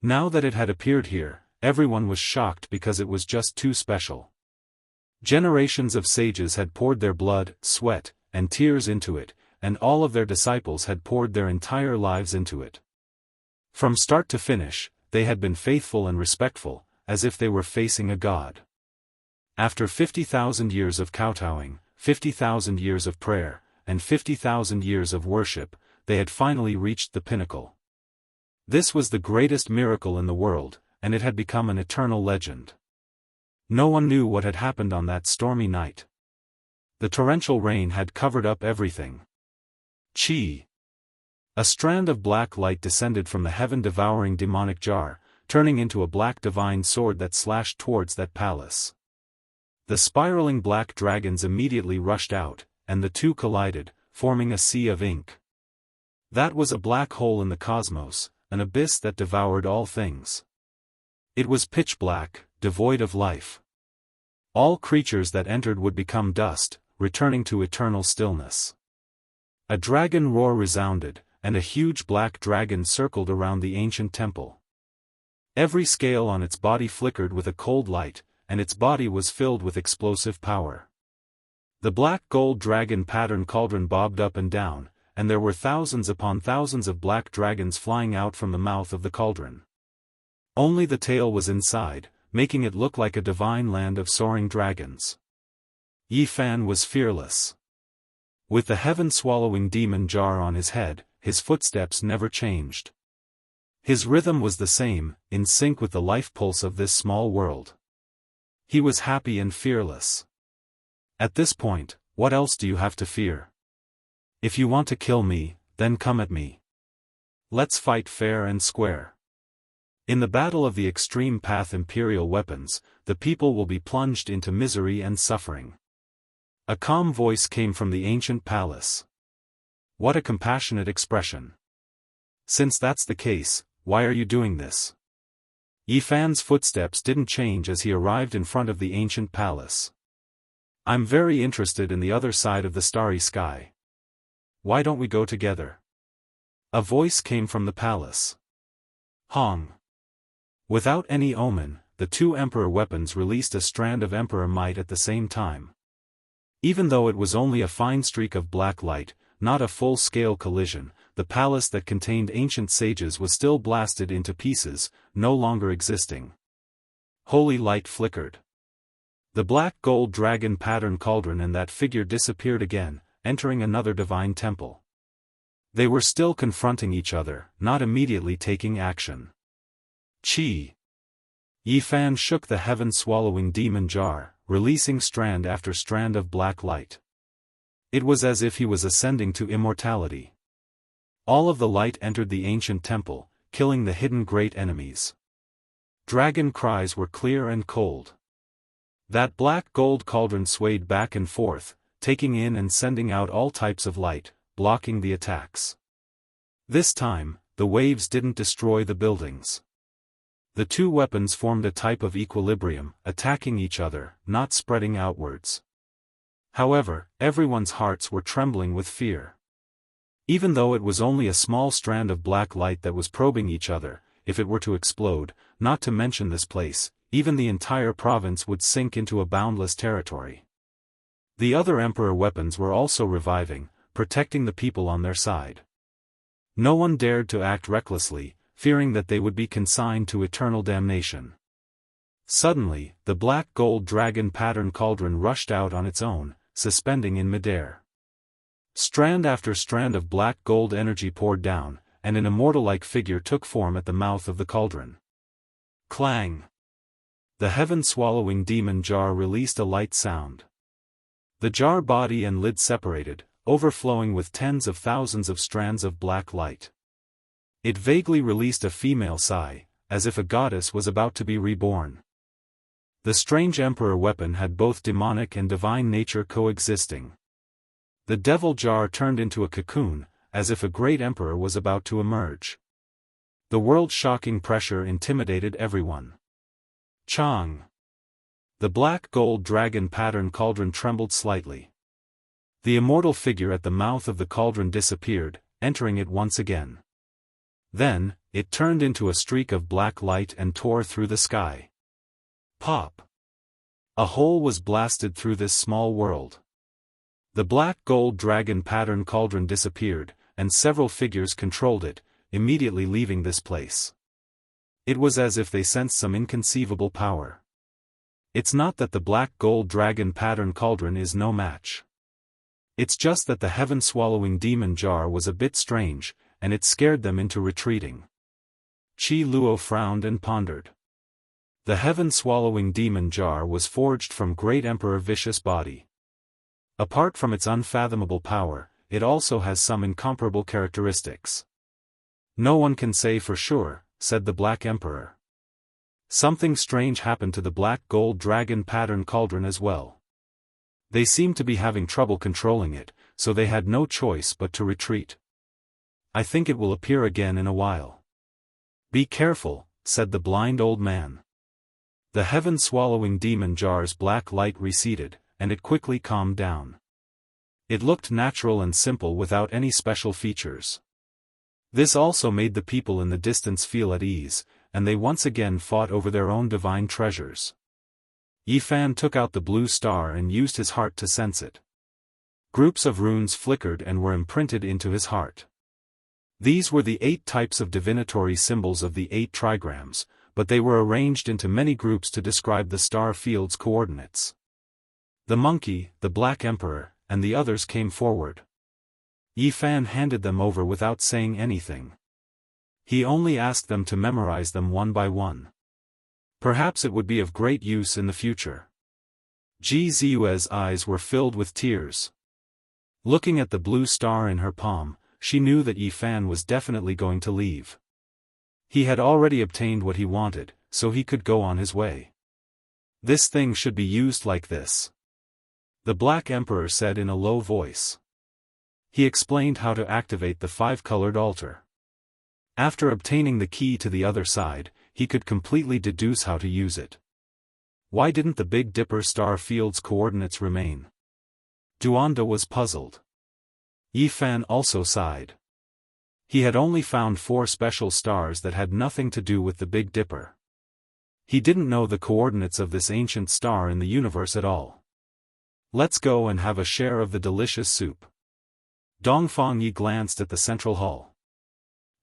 Now that it had appeared here, everyone was shocked because it was just too special. Generations of sages had poured their blood, sweat, and tears into it, and all of their disciples had poured their entire lives into it. From start to finish, they had been faithful and respectful, as if they were facing a god. After 50,000 years of kowtowing, 50,000 years of prayer, and 50,000 years of worship, they had finally reached the pinnacle. This was the greatest miracle in the world, and it had become an eternal legend. No one knew what had happened on that stormy night. The torrential rain had covered up everything. Chi! A strand of black light descended from the heaven-devouring demonic jar, turning into a black divine sword that slashed towards that palace. The spiraling black dragons immediately rushed out, and the two collided, forming a sea of ink. That was a black hole in the cosmos, an abyss that devoured all things. It was pitch black, devoid of life. All creatures that entered would become dust, returning to eternal stillness. A dragon roar resounded, and a huge black dragon circled around the ancient temple. Every scale on its body flickered with a cold light, and its body was filled with explosive power. The black gold dragon pattern cauldron bobbed up and down, and there were thousands upon thousands of black dragons flying out from the mouth of the cauldron. Only the tail was inside, making it look like a divine land of soaring dragons. Yi Fan was fearless. With the heaven-swallowing demon jar on his head, his footsteps never changed. His rhythm was the same, in sync with the life pulse of this small world. He was happy and fearless. At this point, what else do you have to fear? If you want to kill me, then come at me. Let's fight fair and square. In the battle of the extreme path imperial weapons, the people will be plunged into misery and suffering. A calm voice came from the ancient palace. What a compassionate expression. Since that's the case, why are you doing this? Yi Fan's footsteps didn't change as he arrived in front of the ancient palace. I'm very interested in the other side of the starry sky. Why don't we go together? A voice came from the palace. Hong. Without any omen, the two emperor weapons released a strand of emperor might at the same time. Even though it was only a fine streak of black light, not a full-scale collision, the palace that contained ancient sages was still blasted into pieces, no longer existing. Holy light flickered. The black gold dragon pattern cauldron and that figure disappeared again, entering another divine temple. They were still confronting each other, not immediately taking action. Chi. Yi Fan shook the heaven-swallowing demon jar, releasing strand after strand of black light. It was as if he was ascending to immortality. All of the light entered the ancient temple, killing the hidden great enemies. Dragon cries were clear and cold. That black gold cauldron swayed back and forth, taking in and sending out all types of light, blocking the attacks. This time, the waves didn't destroy the buildings. The two weapons formed a type of equilibrium, attacking each other, not spreading outwards. However, everyone's hearts were trembling with fear. Even though it was only a small strand of black light that was probing each other, if it were to explode, not to mention this place, even the entire province would sink into a boundless territory. The other emperor weapons were also reviving, protecting the people on their side. No one dared to act recklessly, fearing that they would be consigned to eternal damnation. Suddenly, the black gold dragon pattern cauldron rushed out on its own, suspending in midair. Strand after strand of black gold energy poured down, and an immortal-like figure took form at the mouth of the cauldron. Clang! The heaven-swallowing demon jar released a light sound. The jar body and lid separated, overflowing with tens of thousands of strands of black light. It vaguely released a female sigh, as if a goddess was about to be reborn. The strange emperor weapon had both demonic and divine nature coexisting. The devil jar turned into a cocoon, as if a great emperor was about to emerge. The world-shocking pressure intimidated everyone. Chang! The black gold dragon pattern cauldron trembled slightly. The immortal figure at the mouth of the cauldron disappeared, entering it once again. Then, it turned into a streak of black light and tore through the sky. Pop! A hole was blasted through this small world. The black gold dragon pattern cauldron disappeared, and several figures controlled it, immediately leaving this place. It was as if they sensed some inconceivable power. It's not that the black gold dragon pattern cauldron is no match. It's just that the heaven-swallowing demon jar was a bit strange, and it scared them into retreating. Qi Luo frowned and pondered. The heaven-swallowing demon jar was forged from Great Emperor Vicious Body. Apart from its unfathomable power, it also has some incomparable characteristics. No one can say for sure, said the Black Emperor. Something strange happened to the black gold dragon pattern cauldron as well. They seemed to be having trouble controlling it, so they had no choice but to retreat. I think it will appear again in a while. Be careful, said the blind old man. The heaven-swallowing demon jar's black light receded, and it quickly calmed down. It looked natural and simple without any special features. This also made the people in the distance feel at ease, and they once again fought over their own divine treasures. Yifan took out the blue star and used his heart to sense it. Groups of runes flickered and were imprinted into his heart. These were the 8 types of divinatory symbols of the 8 trigrams, but they were arranged into many groups to describe the star field's coordinates. The monkey, the Black Emperor, and the others came forward. Yifan handed them over without saying anything. He only asked them to memorize them one by one. Perhaps it would be of great use in the future. Ji Ziyue's eyes were filled with tears. Looking at the blue star in her palm, she knew that Yifan was definitely going to leave. He had already obtained what he wanted, so he could go on his way. This thing should be used like this, the Black Emperor said in a low voice. He explained how to activate the 5-colored altar. After obtaining the key to the other side, he could completely deduce how to use it. Why didn't the Big Dipper star field's coordinates remain? Duanda was puzzled. Yifan also sighed. He had only found 4 special stars that had nothing to do with the Big Dipper. He didn't know the coordinates of this ancient star in the universe at all. Let's go and have a share of the delicious soup. Dongfang Yi glanced at the central hall.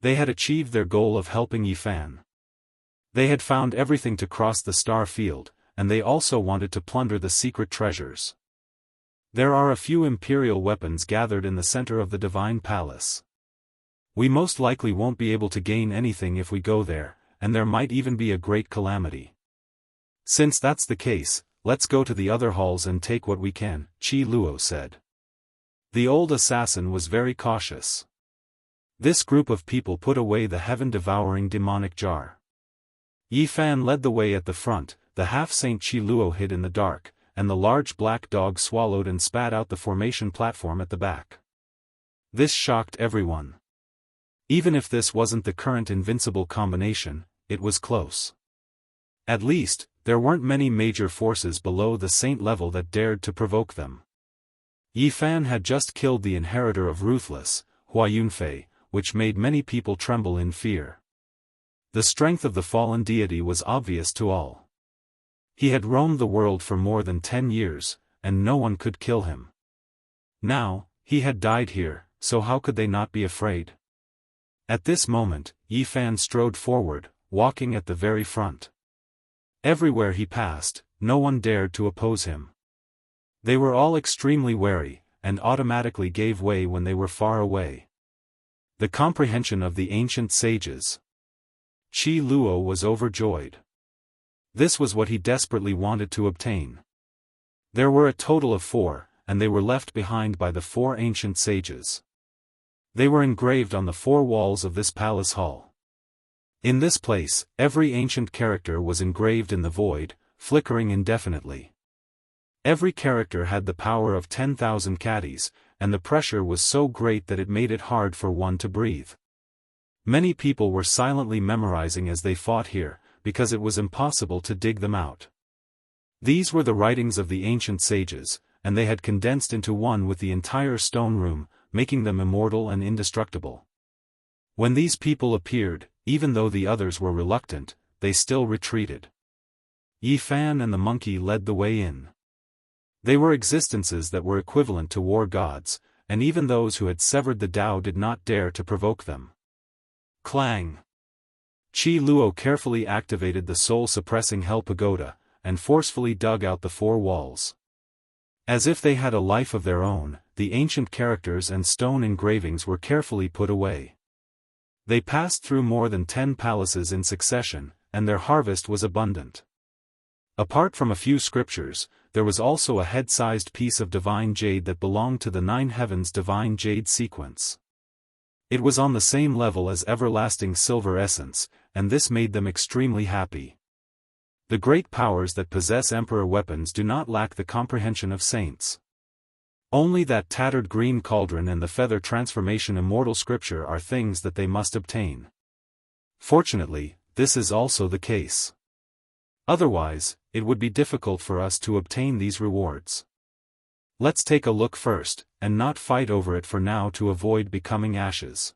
They had achieved their goal of helping Yifan. They had found everything to cross the star field, and they also wanted to plunder the secret treasures. There are a few imperial weapons gathered in the center of the divine palace. We most likely won't be able to gain anything if we go there, and there might even be a great calamity. Since that's the case, let's go to the other halls and take what we can, Qi Luo said. The old assassin was very cautious. This group of people put away the heaven-devouring demonic jar. Yifan led the way at the front, the half-saint Qi Luo hid in the dark, and the large black dog swallowed and spat out the formation platform at the back. This shocked everyone. Even if this wasn't the current invincible combination, it was close. At least, there weren't many major forces below the saint level that dared to provoke them. Yifan had just killed the inheritor of Ruthless, Hua Yunfei, which made many people tremble in fear. The strength of the fallen deity was obvious to all. He had roamed the world for more than 10 years, and no one could kill him. Now, he had died here, so how could they not be afraid? At this moment, Yifan strode forward, walking at the very front. Everywhere he passed, no one dared to oppose him. They were all extremely wary, and automatically gave way when they were far away. The comprehension of the ancient sages. Qi Luo was overjoyed. This was what he desperately wanted to obtain. There were a total of 4, and they were left behind by the 4 ancient sages. They were engraved on the 4 walls of this palace hall. In this place, every ancient character was engraved in the void, flickering indefinitely. Every character had the power of 10,000 caddies, and the pressure was so great that it made it hard for one to breathe. Many people were silently memorizing as they fought here, because it was impossible to dig them out. These were the writings of the ancient sages, and they had condensed into one with the entire stone room, making them immortal and indestructible. When these people appeared, even though the others were reluctant, they still retreated. Yifan and the monkey led the way in. They were existences that were equivalent to war gods, and even those who had severed the Tao did not dare to provoke them. Clang! Qi Luo carefully activated the soul-suppressing Hell Pagoda, and forcefully dug out the 4 walls. As if they had a life of their own, the ancient characters and stone engravings were carefully put away. They passed through more than 10 palaces in succession, and their harvest was abundant. Apart from a few scriptures, there was also a head-sized piece of divine jade that belonged to the 9 heavens divine jade sequence. It was on the same level as everlasting silver essence, and this made them extremely happy. The great powers that possess emperor weapons do not lack the comprehension of saints. Only that tattered green cauldron and the feather transformation immortal scripture are things that they must obtain. Fortunately, this is also the case. Otherwise, it would be difficult for us to obtain these rewards. Let's take a look first, and not fight over it for now to avoid becoming ashes.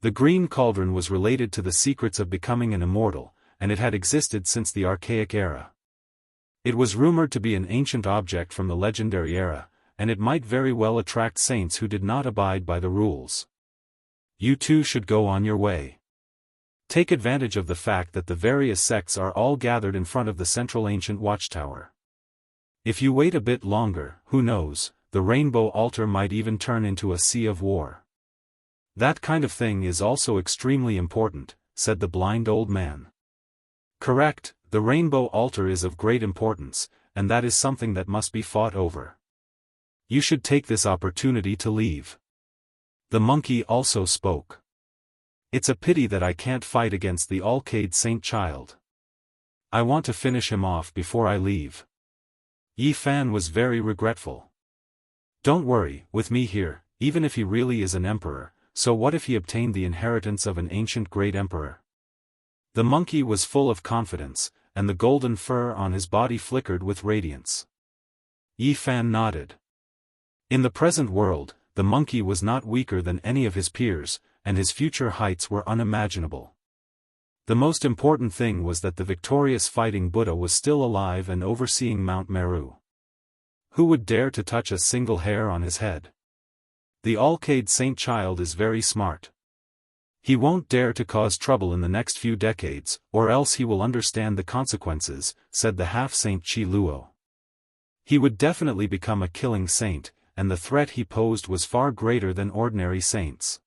The green cauldron was related to the secrets of becoming an immortal, and it had existed since the archaic era. It was rumored to be an ancient object from the legendary era, and it might very well attract saints who did not abide by the rules. You too should go on your way. Take advantage of the fact that the various sects are all gathered in front of the central ancient watchtower. If you wait a bit longer, who knows, the rainbow altar might even turn into a sea of war. That kind of thing is also extremely important, said the blind old man. Correct, the rainbow altar is of great importance, and that is something that must be fought over. You should take this opportunity to leave. The monkey also spoke. It's a pity that I can't fight against the Alcade Saint Child. I want to finish him off before I leave. Yi Fan was very regretful. Don't worry, with me here, even if he really is an emperor, so what if he obtained the inheritance of an ancient great emperor? The monkey was full of confidence, and the golden fur on his body flickered with radiance. Yi Fan nodded. In the present world, the monkey was not weaker than any of his peers, and his future heights were unimaginable. The most important thing was that the victorious fighting Buddha was still alive and overseeing Mount Meru. Who would dare to touch a single hair on his head? The Alcade Saint Child is very smart. He won't dare to cause trouble in the next few decades, or else he will understand the consequences, said the half-saint Chi Luo. He would definitely become a killing saint, and the threat he posed was far greater than ordinary saints.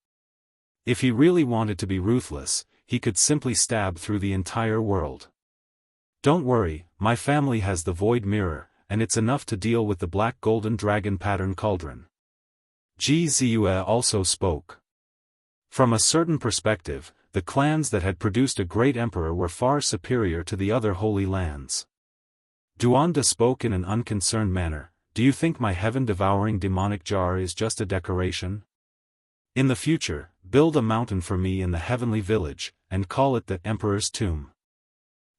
If he really wanted to be ruthless, he could simply stab through the entire world. Don't worry, my family has the void mirror, and it's enough to deal with the black golden dragon pattern cauldron. Ji Ziyue also spoke. From a certain perspective, the clans that had produced a great emperor were far superior to the other holy lands. Duanda spoke in an unconcerned manner. Do you think my heaven-devouring demonic jar is just a decoration? In the future, build a mountain for me in the heavenly village, and call it the Emperor's Tomb.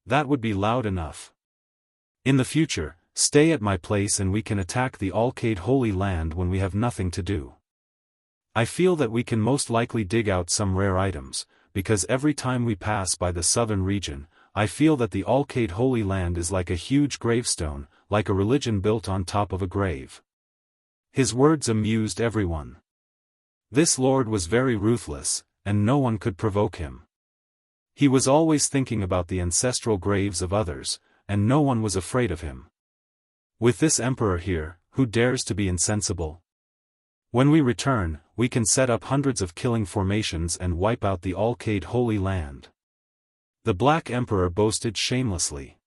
That would be loud enough. In the future, stay at my place and we can attack the Alcade Holy Land when we have nothing to do. I feel that we can most likely dig out some rare items, because every time we pass by the southern region, I feel that the Alcade Holy Land is like a huge gravestone, like a religion built on top of a grave. His words amused everyone. This lord was very ruthless, and no one could provoke him. He was always thinking about the ancestral graves of others, and no one was afraid of him. With this emperor here, who dares to be insensible? When we return, we can set up hundreds of killing formations and wipe out the Alcade Holy Land. The Black Emperor boasted shamelessly.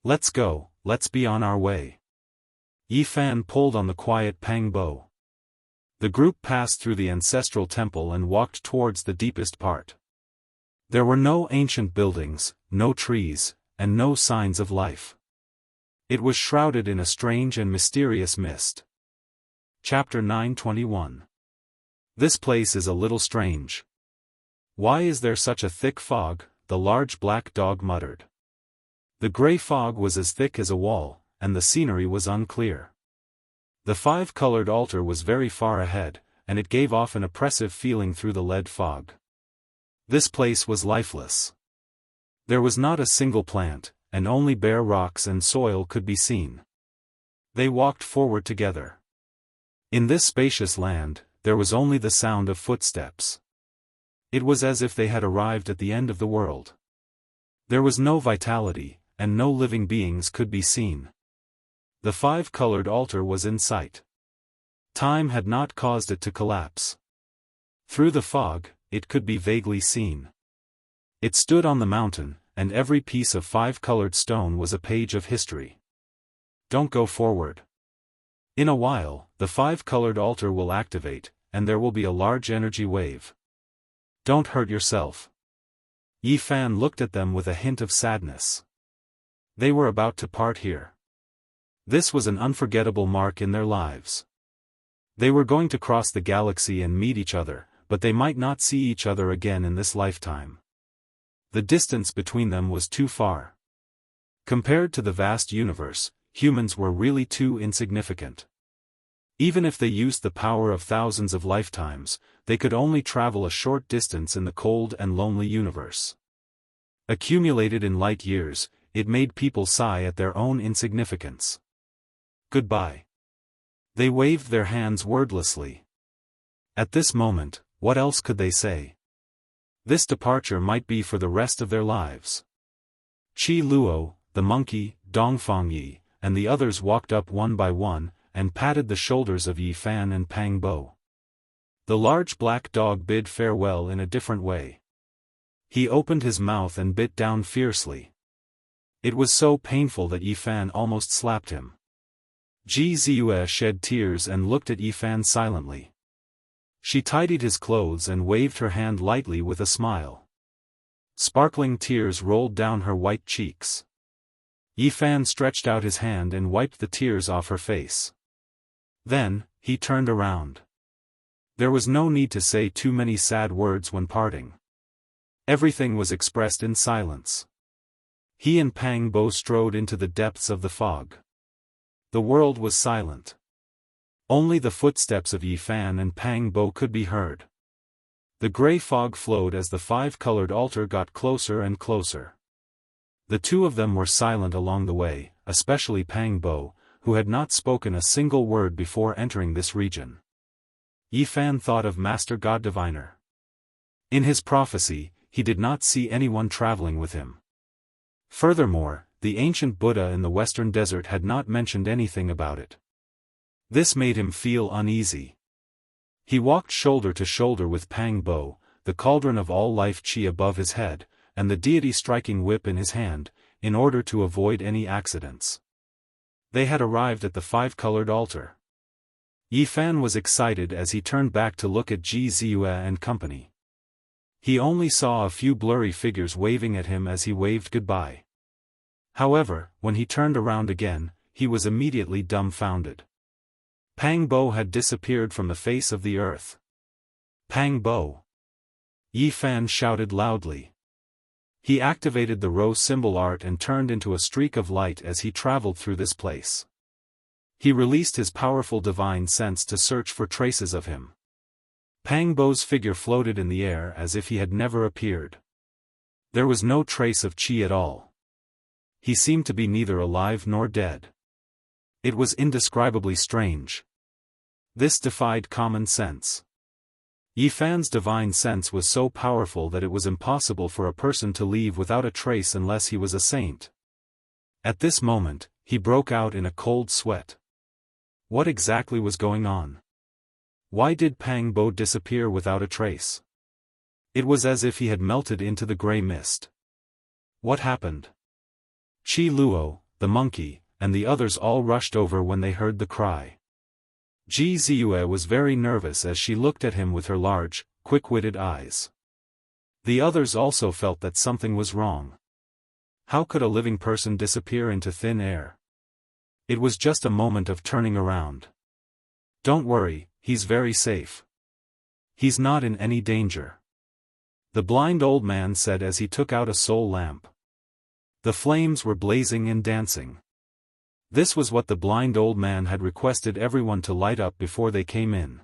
Let's go, let's be on our way. Yi Fan pulled on the quiet Pang bow. The group passed through the ancestral temple and walked towards the deepest part. There were no ancient buildings, no trees, and no signs of life. It was shrouded in a strange and mysterious mist. Chapter 921. This place is a little strange. Why is there such a thick fog? The large black dog muttered. The gray fog was as thick as a wall, and the scenery was unclear. The five-colored altar was very far ahead, and it gave off an oppressive feeling through the lead fog. This place was lifeless. There was not a single plant, and only bare rocks and soil could be seen. They walked forward together. In this spacious land, there was only the sound of footsteps. It was as if they had arrived at the end of the world. There was no vitality, and no living beings could be seen. The five-colored altar was in sight. Time had not caused it to collapse. Through the fog, it could be vaguely seen. It stood on the mountain, and every piece of five-colored stone was a page of history. Don't go forward. In a while, the five-colored altar will activate, and there will be a large energy wave. Don't hurt yourself. Yi Fan looked at them with a hint of sadness. They were about to part here. This was an unforgettable mark in their lives. They were going to cross the galaxy and meet each other, but they might not see each other again in this lifetime. The distance between them was too far. Compared to the vast universe, humans were really too insignificant. Even if they used the power of thousands of lifetimes, they could only travel a short distance in the cold and lonely universe. Accumulated in light years, it made people sigh at their own insignificance. Goodbye. They waved their hands wordlessly. At this moment, what else could they say? This departure might be for the rest of their lives. Qi Luo, the monkey, Dongfang Yi, and the others walked up one by one, and patted the shoulders of Yi Fan and Pang Bo. The large black dog bid farewell in a different way. He opened his mouth and bit down fiercely. It was so painful that Yi Fan almost slapped him. Ji Ziyue shed tears and looked at Yi Fan silently. She tidied his clothes and waved her hand lightly with a smile. Sparkling tears rolled down her white cheeks. Yi Fan stretched out his hand and wiped the tears off her face. Then, he turned around. There was no need to say too many sad words when parting. Everything was expressed in silence. He and Pang Bo strode into the depths of the fog. The world was silent. Only the footsteps of Yi Fan and Pang Bo could be heard. The gray fog flowed as the five-colored altar got closer and closer. The two of them were silent along the way, especially Pang Bo, who had not spoken a single word before entering this region. Yi Fan thought of Master God Diviner. In his prophecy, he did not see anyone traveling with him. Furthermore, the ancient Buddha in the western desert had not mentioned anything about it. This made him feel uneasy. He walked shoulder to shoulder with Pang Bo, the cauldron of all life chi above his head, and the deity striking whip in his hand, in order to avoid any accidents. They had arrived at the five-colored altar. Yi Fan was excited as he turned back to look at Ji Ziyue and company. He only saw a few blurry figures waving at him as he waved goodbye. However, when he turned around again, he was immediately dumbfounded. Pang Bo had disappeared from the face of the earth. Pang Bo! Yi Fan shouted loudly. He activated the rho symbol art and turned into a streak of light as he traveled through this place. He released his powerful divine sense to search for traces of him. Pang Bo's figure floated in the air as if he had never appeared. There was no trace of chi at all. He seemed to be neither alive nor dead. It was indescribably strange. This defied common sense. Yi Fan's divine sense was so powerful that it was impossible for a person to leave without a trace unless he was a saint. At this moment, he broke out in a cold sweat. What exactly was going on? Why did Pang Bo disappear without a trace? It was as if he had melted into the gray mist. What happened? Qi Luo, the monkey, and the others all rushed over when they heard the cry. Ji Ziyue was very nervous as she looked at him with her large, quick-witted eyes. The others also felt that something was wrong. How could a living person disappear into thin air? It was just a moment of turning around. Don't worry, he's very safe. He's not in any danger. The blind old man said as he took out a soul lamp. The flames were blazing and dancing. This was what the blind old man had requested everyone to light up before they came in.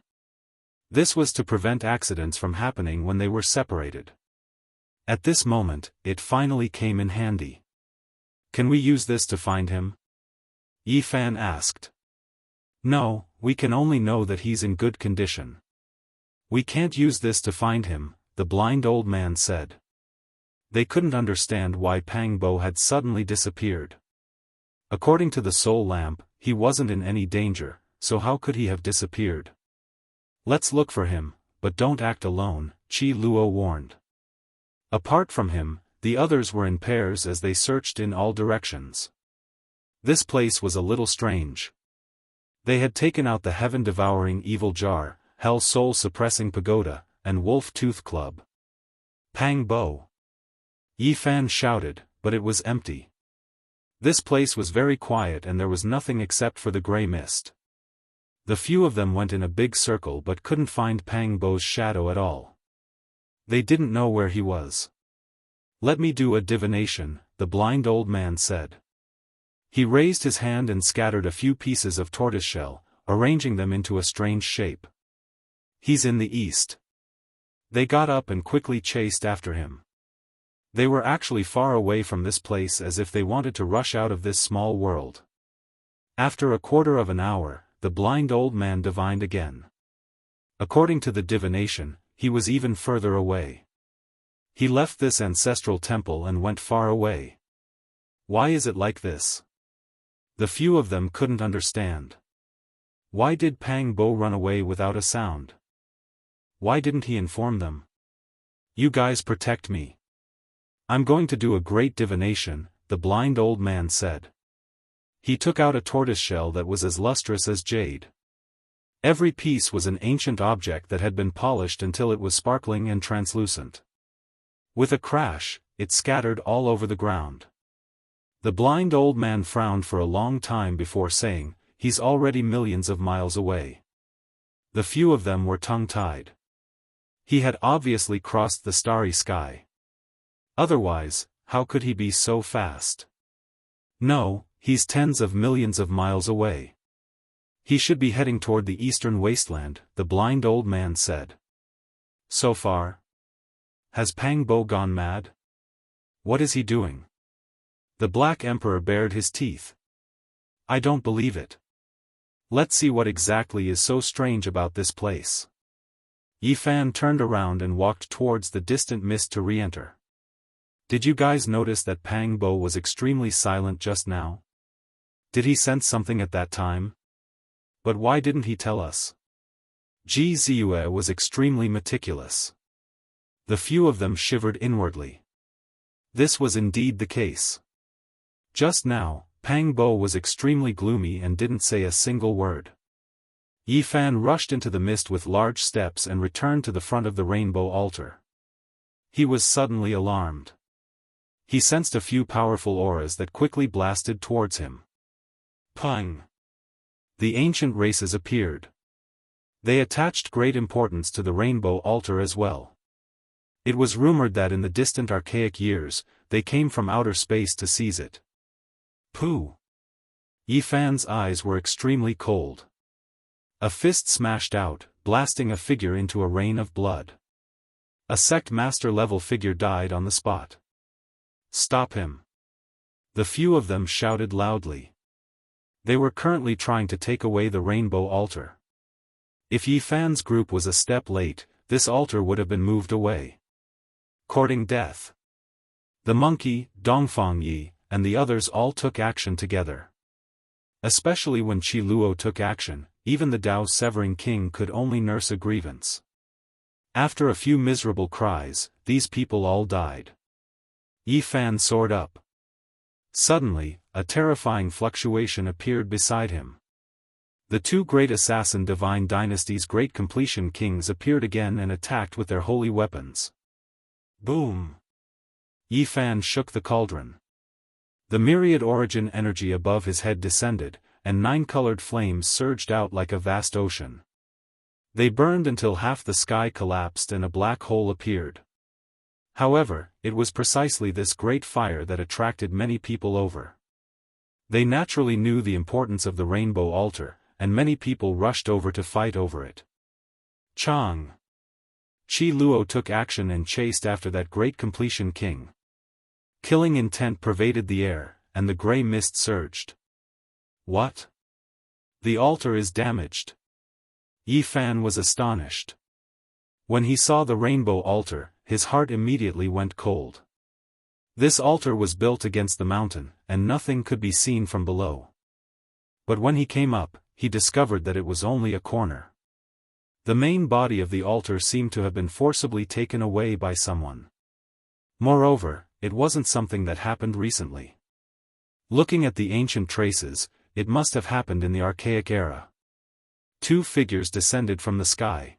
This was to prevent accidents from happening when they were separated. At this moment, it finally came in handy. Can we use this to find him? Yi Fan asked. No, we can only know that he's in good condition. We can't use this to find him, the blind old man said. They couldn't understand why Pang Bo had suddenly disappeared. According to the soul lamp, he wasn't in any danger, so how could he have disappeared? Let's look for him, but don't act alone, Qi Luo warned. Apart from him, the others were in pairs as they searched in all directions. This place was a little strange. They had taken out the heaven-devouring evil jar, hell soul-suppressing pagoda, and wolf-tooth club. Pang Bo! Yi Fan shouted, but it was empty. This place was very quiet and there was nothing except for the gray mist. The few of them went in a big circle but couldn't find Pang Bo's shadow at all. They didn't know where he was. Let me do a divination, the blind old man said. He raised his hand and scattered a few pieces of tortoiseshell, arranging them into a strange shape. "He's in the east." They got up and quickly chased after him. They were actually far away from this place, as if they wanted to rush out of this small world. After a quarter of an hour, the blind old man divined again. According to the divination, he was even further away. He left this ancestral temple and went far away. Why is it like this? The few of them couldn't understand. Why did Pang Bo run away without a sound? Why didn't he inform them? "You guys protect me. I'm going to do a great divination," the blind old man said. He took out a tortoiseshell that was as lustrous as jade. Every piece was an ancient object that had been polished until it was sparkling and translucent. With a crash, it scattered all over the ground. The blind old man frowned for a long time before saying, "He's already millions of miles away." The few of them were tongue-tied. He had obviously crossed the starry sky. Otherwise, how could he be so fast? No, he's tens of millions of miles away. He should be heading toward the eastern wasteland, the blind old man said. So far? Has Pang Bo gone mad? What is he doing? The Black Emperor bared his teeth. I don't believe it. Let's see what exactly is so strange about this place. Yi Fan turned around and walked towards the distant mist to re-enter. Did you guys notice that Pang Bo was extremely silent just now? Did he sense something at that time? But why didn't he tell us? Ji Ziyue was extremely meticulous. The few of them shivered inwardly. This was indeed the case. Just now, Pang Bo was extremely gloomy and didn't say a single word. Yi Fan rushed into the mist with large steps and returned to the front of the rainbow altar. He was suddenly alarmed. He sensed a few powerful auras that quickly blasted towards him. Pung! The ancient races appeared. They attached great importance to the rainbow altar as well. It was rumored that in the distant archaic years, they came from outer space to seize it. Pooh! Yi Fan's eyes were extremely cold. A fist smashed out, blasting a figure into a rain of blood. A sect master level figure died on the spot. Stop him! The few of them shouted loudly. They were currently trying to take away the rainbow altar. If Yi Fan's group was a step late, this altar would have been moved away. Courting death. The monkey, Dongfang Yi, and the others all took action together. Especially when Qi Luo took action, even the Dao Severing King could only nurse a grievance. After a few miserable cries, these people all died. Yi Fan soared up. Suddenly, a terrifying fluctuation appeared beside him. The two great assassin divine dynasty's great completion kings appeared again and attacked with their holy weapons. Boom! Yi Fan shook the cauldron. The myriad origin energy above his head descended, and 9 colored flames surged out like a vast ocean. They burned until half the sky collapsed and a black hole appeared. However, it was precisely this great fire that attracted many people over. They naturally knew the importance of the rainbow altar, and many people rushed over to fight over it. Chang! Qi Luo took action and chased after that great completion king. Killing intent pervaded the air, and the gray mist surged. What? The altar is damaged. Yi Fan was astonished. When he saw the rainbow altar, his heart immediately went cold. This altar was built against the mountain, and nothing could be seen from below. But when he came up, he discovered that it was only a corner. The main body of the altar seemed to have been forcibly taken away by someone. Moreover, it wasn't something that happened recently. Looking at the ancient traces, it must have happened in the archaic era. 2 figures descended from the sky.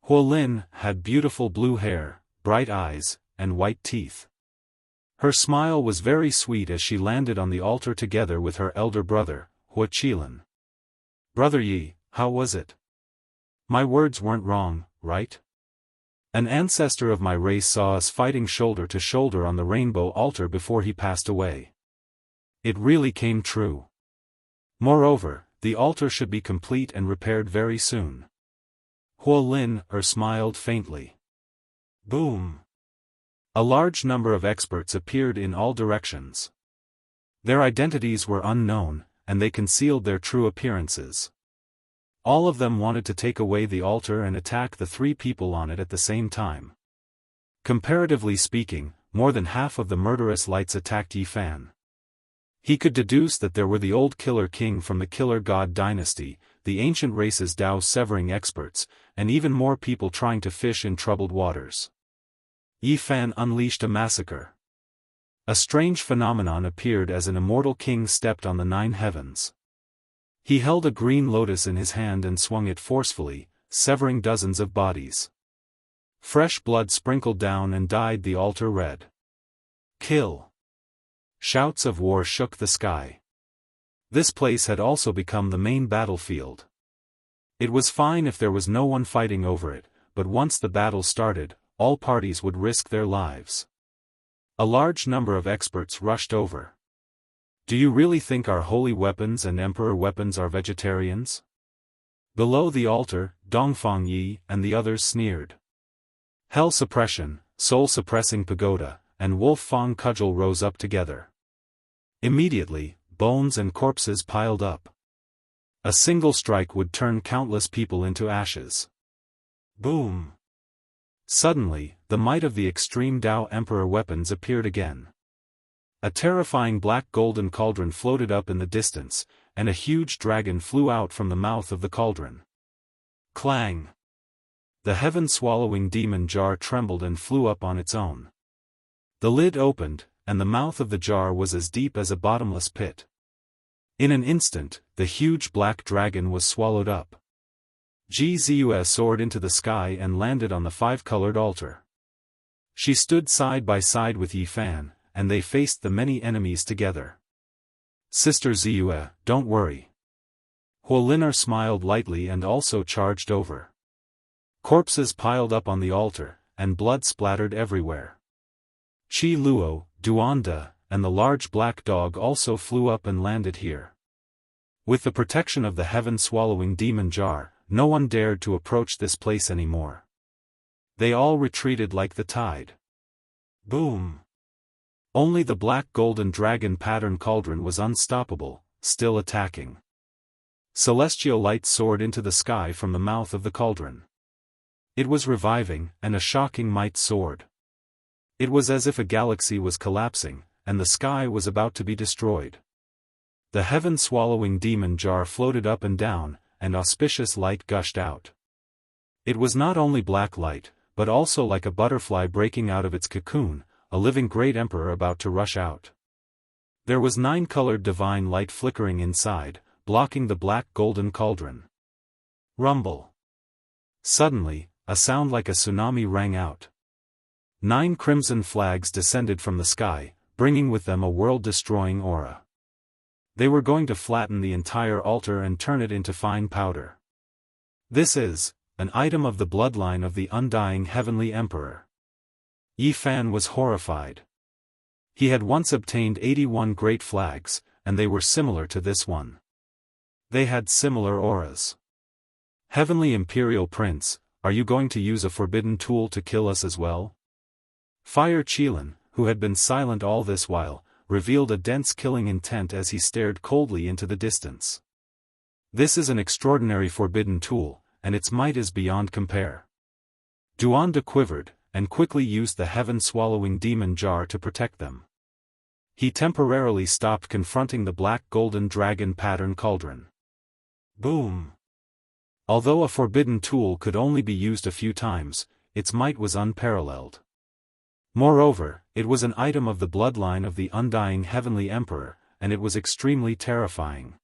Huolin had beautiful blue hair, bright eyes, and white teeth. Her smile was very sweet as she landed on the altar together with her elder brother, Huoqilan. Brother Yi, how was it? My words weren't wrong, right? An ancestor of my race saw us fighting shoulder to shoulder on the rainbow altar before he passed away. It really came true. Moreover, the altar should be complete and repaired very soon. Huolin smiled faintly. Boom! A large number of experts appeared in all directions. Their identities were unknown, and they concealed their true appearances. All of them wanted to take away the altar and attack the 3 people on it at the same time. Comparatively speaking, more than half of the murderous lights attacked Yi Fan. He could deduce that there were the old Killer King from the Killer God dynasty, the ancient race's Dao severing experts, and even more people trying to fish in troubled waters. Yi Fan unleashed a massacre. A strange phenomenon appeared as an immortal king stepped on the 9 heavens. He held a green lotus in his hand and swung it forcefully, severing dozens of bodies. Fresh blood sprinkled down and dyed the altar red. Kill! Shouts of war shook the sky. This place had also become the main battlefield. It was fine if there was no one fighting over it, but once the battle started, all parties would risk their lives. A large number of experts rushed over. Do you really think our holy weapons and emperor weapons are vegetarians? Below the altar, Dongfang Yi and the others sneered. Hell Suppression, Soul Suppressing Pagoda, and Wolf Fang Cudgel rose up together. Immediately, bones and corpses piled up. A single strike would turn countless people into ashes. Boom! Suddenly, the might of the extreme Dao Emperor weapons appeared again. A terrifying black golden cauldron floated up in the distance, and a huge dragon flew out from the mouth of the cauldron. Clang! The heaven-swallowing demon jar trembled and flew up on its own. The lid opened, and the mouth of the jar was as deep as a bottomless pit. In an instant, the huge black dragon was swallowed up. Ji Ziyue soared into the sky and landed on the 5-colored altar. She stood side by side with Yi Fan, and they faced the many enemies together. Sister Ziyue, don't worry. Huolin smiled lightly and also charged over. Corpses piled up on the altar, and blood splattered everywhere. Qi Luo, Duanda, and the large black dog also flew up and landed here. With the protection of the heaven-swallowing demon jar, no one dared to approach this place anymore. They all retreated like the tide. Boom! Only the black golden dragon pattern cauldron was unstoppable, still attacking. Celestial light soared into the sky from the mouth of the cauldron. It was reviving, and a shocking might soared. It was as if a galaxy was collapsing, and the sky was about to be destroyed. The heaven-swallowing demon jar floated up and down, and auspicious light gushed out. It was not only black light, but also like a butterfly breaking out of its cocoon, a living great emperor about to rush out. There was 9-colored divine light flickering inside, blocking the black golden cauldron. Rumble! Suddenly, a sound like a tsunami rang out. 9 crimson flags descended from the sky, bringing with them a world-destroying aura. They were going to flatten the entire altar and turn it into fine powder. This is an item of the bloodline of the undying heavenly emperor. Yi Fan was horrified. He had once obtained 81 great flags, and they were similar to this one. They had similar auras. Heavenly Imperial Prince, are you going to use a forbidden tool to kill us as well? Fire Qilin, who had been silent all this while, revealed a dense killing intent as he stared coldly into the distance. This is an extraordinary forbidden tool, and its might is beyond compare. Duanda quivered, and quickly used the heaven-swallowing demon jar to protect them. He temporarily stopped confronting the black golden dragon pattern cauldron. Boom! Although a forbidden tool could only be used a few times, its might was unparalleled. Moreover, it was an item of the bloodline of the undying heavenly emperor, and it was extremely terrifying.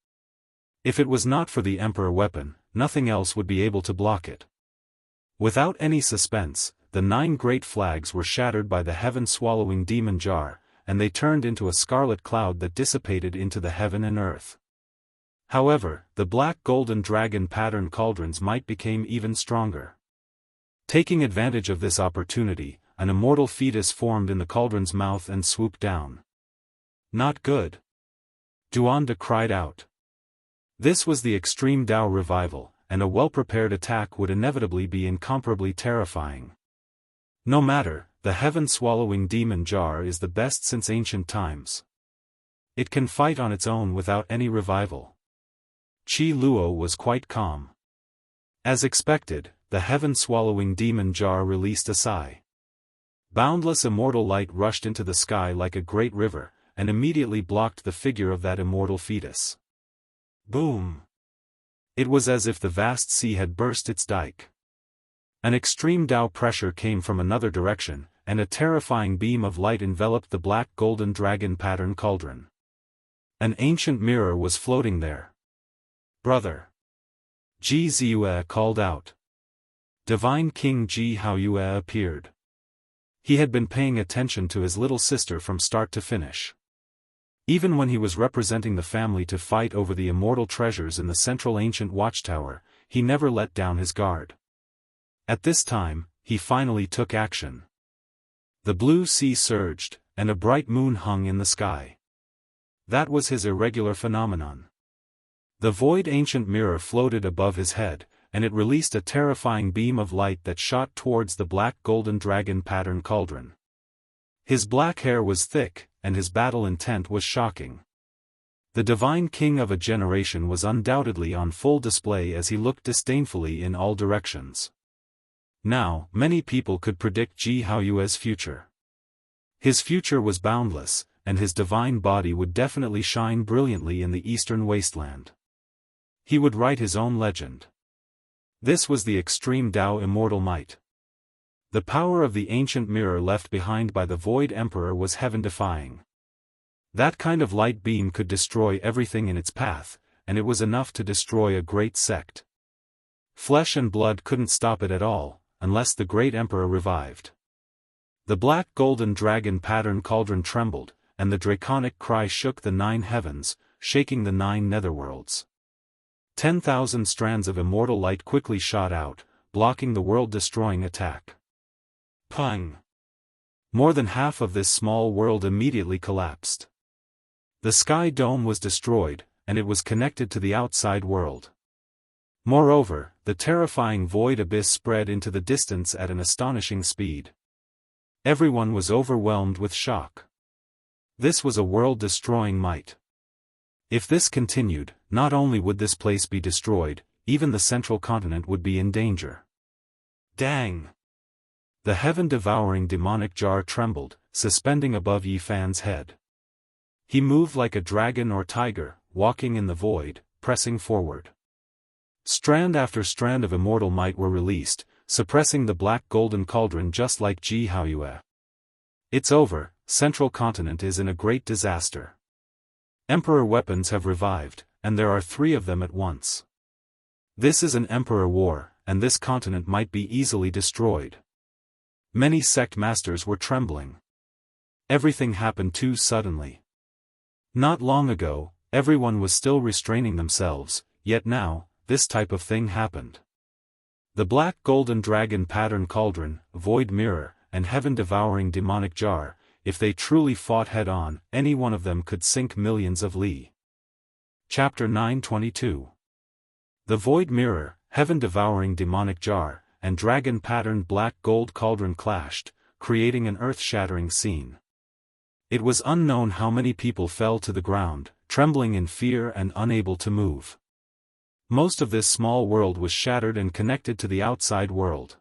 If it was not for the emperor weapon, nothing else would be able to block it. Without any suspense, the 9 great flags were shattered by the heaven-swallowing demon jar, and they turned into a scarlet cloud that dissipated into the heaven and earth. However, the black golden dragon pattern cauldron's might became even stronger. Taking advantage of this opportunity, an immortal fetus formed in the cauldron's mouth and swooped down. Not good. Duanda cried out. This was the extreme Dao revival, and a well-prepared attack would inevitably be incomparably terrifying. No matter, the heaven-swallowing demon jar is the best since ancient times. It can fight on its own without any revival. Qi Luo was quite calm. As expected, the heaven-swallowing demon jar released a sigh. Boundless immortal light rushed into the sky like a great river, and immediately blocked the figure of that immortal fetus. Boom! It was as if the vast sea had burst its dike. An extreme Dao pressure came from another direction, and a terrifying beam of light enveloped the black golden dragon pattern cauldron. An ancient mirror was floating there. Brother! Ji Ziyue called out. Divine King Ji Haoyue appeared. He had been paying attention to his little sister from start to finish. Even when he was representing the family to fight over the immortal treasures in the central ancient watchtower, he never let down his guard. At this time, he finally took action. The blue sea surged, and a bright moon hung in the sky. That was his irregular phenomenon. The void ancient mirror floated above his head, and it released a terrifying beam of light that shot towards the black golden dragon pattern cauldron. His black hair was thick, and his battle intent was shocking. The divine king of a generation was undoubtedly on full display as he looked disdainfully in all directions. Now, many people could predict Ji Haoyue's future. His future was boundless, and his divine body would definitely shine brilliantly in the eastern wasteland. He would write his own legend. This was the extreme Dao immortal might. The power of the ancient mirror left behind by the Void Emperor was heaven-defying. That kind of light beam could destroy everything in its path, and it was enough to destroy a great sect. Flesh and blood couldn't stop it at all, unless the great emperor revived. The black golden dragon pattern cauldron trembled, and the draconic cry shook the 9 heavens, shaking the 9 netherworlds. 10,000 strands of immortal light quickly shot out, blocking the world-destroying attack. Pang! More than half of this small world immediately collapsed. The sky dome was destroyed, and it was connected to the outside world. Moreover, the terrifying void abyss spread into the distance at an astonishing speed. Everyone was overwhelmed with shock. This was a world-destroying might. If this continued, not only would this place be destroyed, even the central continent would be in danger. Dang! The heaven-devouring demonic jar trembled, suspending above Yi Fan's head. He moved like a dragon or tiger, walking in the void, pressing forward. Strand after strand of immortal might were released, suppressing the black golden cauldron just like Ji Haoyue. It's over, central continent is in a great disaster. Emperor weapons have revived, and there are 3 of them at once. This is an emperor war, and this continent might be easily destroyed. Many sect masters were trembling. Everything happened too suddenly. Not long ago, everyone was still restraining themselves, yet now, this type of thing happened. The black golden dragon pattern cauldron, void mirror, and heaven-devouring demonic jar, if they truly fought head-on, any one of them could sink millions of li. Chapter 922. The void mirror, heaven-devouring demonic jar, and dragon-patterned black gold cauldron clashed, creating an earth-shattering scene. It was unknown how many people fell to the ground, trembling in fear and unable to move. Most of this small world was shattered and connected to the outside world.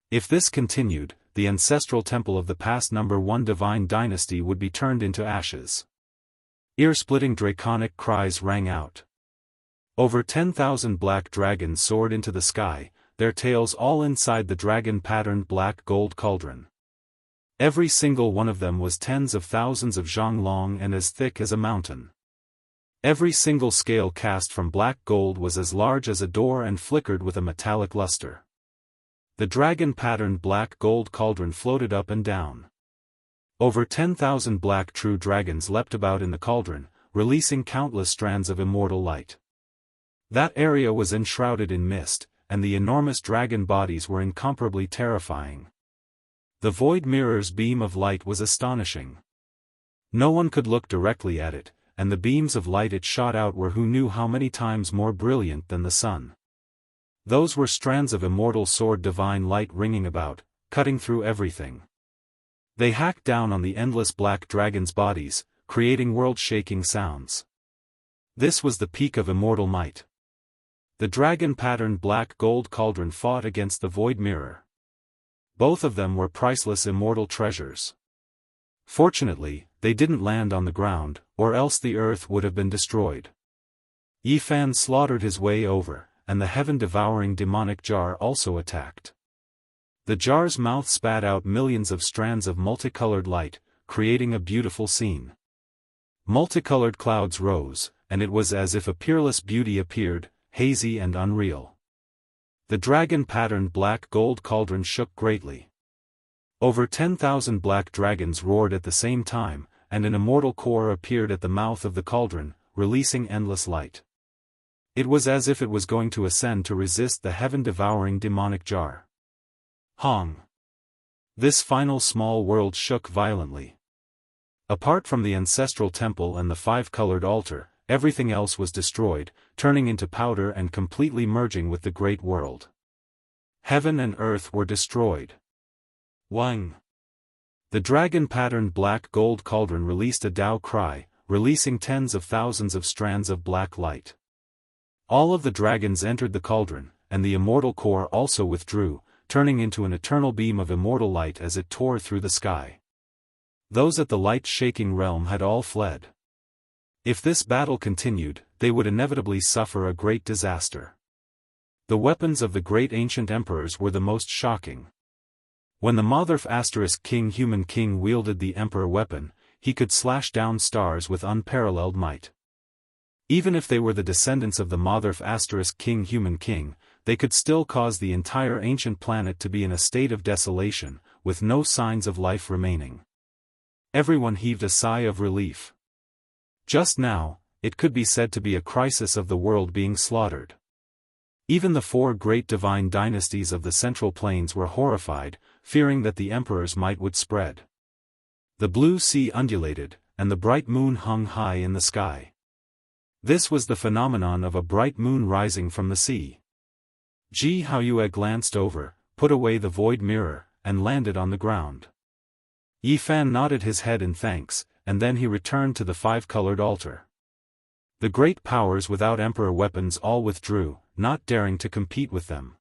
If this continued, the ancestral temple of the past number 1 divine dynasty would be turned into ashes. Ear-splitting draconic cries rang out. Over 10,000 black dragons soared into the sky, their tails all inside the dragon-patterned black gold cauldron. Every single one of them was tens of thousands of zhang long and as thick as a mountain. Every single scale cast from black gold was as large as a door and flickered with a metallic luster. The dragon-patterned black gold cauldron floated up and down. Over 10,000 black true dragons leapt about in the cauldron, releasing countless strands of immortal light. That area was enshrouded in mist, and the enormous dragon bodies were incomparably terrifying. The void mirror's beam of light was astonishing. No one could look directly at it, and the beams of light it shot out were who knew how many times more brilliant than the sun. Those were strands of immortal sword divine light ringing about, cutting through everything. They hacked down on the endless black dragons' bodies, creating world-shaking sounds. This was the peak of immortal might. The dragon-patterned black gold cauldron fought against the void mirror. Both of them were priceless immortal treasures. Fortunately, they didn't land on the ground, or else the earth would have been destroyed. Yifan slaughtered his way over, and the heaven-devouring demonic jar also attacked. The jar's mouth spat out millions of strands of multicolored light, creating a beautiful scene. Multicolored clouds rose, and it was as if a peerless beauty appeared, hazy and unreal. The dragon-patterned black gold cauldron shook greatly. Over 10,000 black dragons roared at the same time, and an immortal core appeared at the mouth of the cauldron, releasing endless light. It was as if it was going to ascend to resist the heaven-devouring demonic jar. Hong! This final small world shook violently. Apart from the ancestral temple and the five-colored altar, everything else was destroyed, turning into powder and completely merging with the great world. Heaven and earth were destroyed. Wang! The dragon-patterned black gold cauldron released a Dao cry, releasing tens of thousands of strands of black light. All of the dragons entered the cauldron, and the immortal core also withdrew, turning into an eternal beam of immortal light as it tore through the sky. Those at the light-shaking realm had all fled. If this battle continued, they would inevitably suffer a great disaster. The weapons of the great ancient emperors were the most shocking. When the Motherf King Human King wielded the emperor weapon, he could slash down stars with unparalleled might. Even if they were the descendants of the Motherf King Human King, they could still cause the entire ancient planet to be in a state of desolation, with no signs of life remaining. Everyone heaved a sigh of relief. Just now, it could be said to be a crisis of the world being slaughtered. Even the four great divine dynasties of the Central Plains were horrified, fearing that the emperor's might would spread. The blue sea undulated, and the bright moon hung high in the sky. This was the phenomenon of a bright moon rising from the sea. Ji Haoyue glanced over, put away the void mirror, and landed on the ground. Yifan nodded his head in thanks, and then he returned to the five-colored altar. The great powers without emperor weapons all withdrew, not daring to compete with them.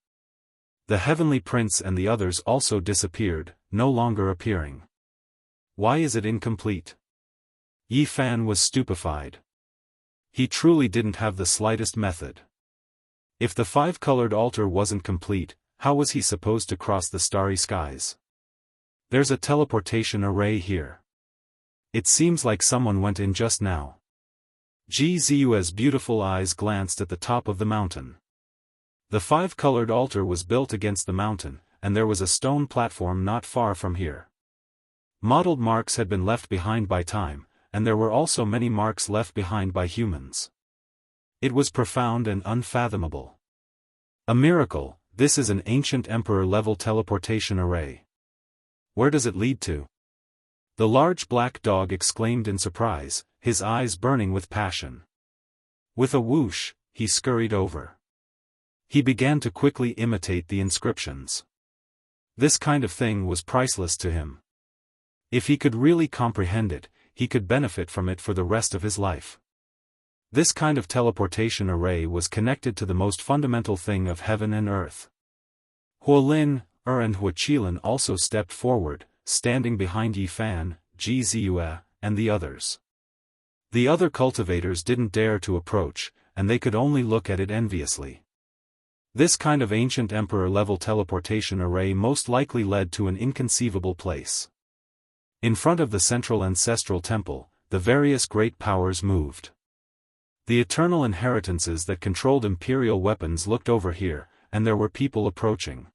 The heavenly prince and the others also disappeared, no longer appearing. Why is it incomplete? Yifan was stupefied. He truly didn't have the slightest method. If the five-colored altar wasn't complete, how was he supposed to cross the starry skies? There's a teleportation array here. It seems like someone went in just now. Ji Ziyue's beautiful eyes glanced at the top of the mountain. The five-colored altar was built against the mountain, and there was a stone platform not far from here. Mottled marks had been left behind by time, and there were also many marks left behind by humans. It was profound and unfathomable. A miracle, this is an ancient emperor-level teleportation array. Where does it lead to? The large black dog exclaimed in surprise, his eyes burning with passion. With a whoosh, he scurried over. He began to quickly imitate the inscriptions. This kind of thing was priceless to him. If he could really comprehend it, he could benefit from it for the rest of his life. This kind of teleportation array was connected to the most fundamental thing of heaven and earth. Huolin, and Huaqilin also stepped forward, standing behind Yifan, Ji Ziyue, and the others. The other cultivators didn't dare to approach, and they could only look at it enviously. This kind of ancient emperor-level teleportation array most likely led to an inconceivable place. In front of the central ancestral temple, the various great powers moved. The eternal inheritances that controlled imperial weapons looked over here, and there were people approaching.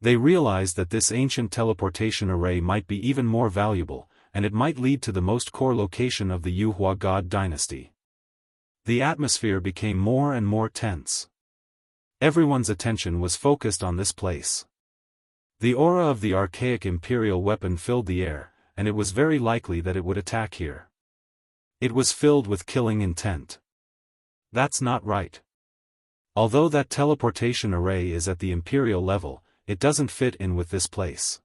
They realized that this ancient teleportation array might be even more valuable, and it might lead to the most core location of the Yuhua God dynasty. The atmosphere became more and more tense. Everyone's attention was focused on this place. The aura of the archaic imperial weapon filled the air, and it was very likely that it would attack here. It was filled with killing intent. That's not right. Although that teleportation array is at the Imperial level, it doesn't fit in with this place.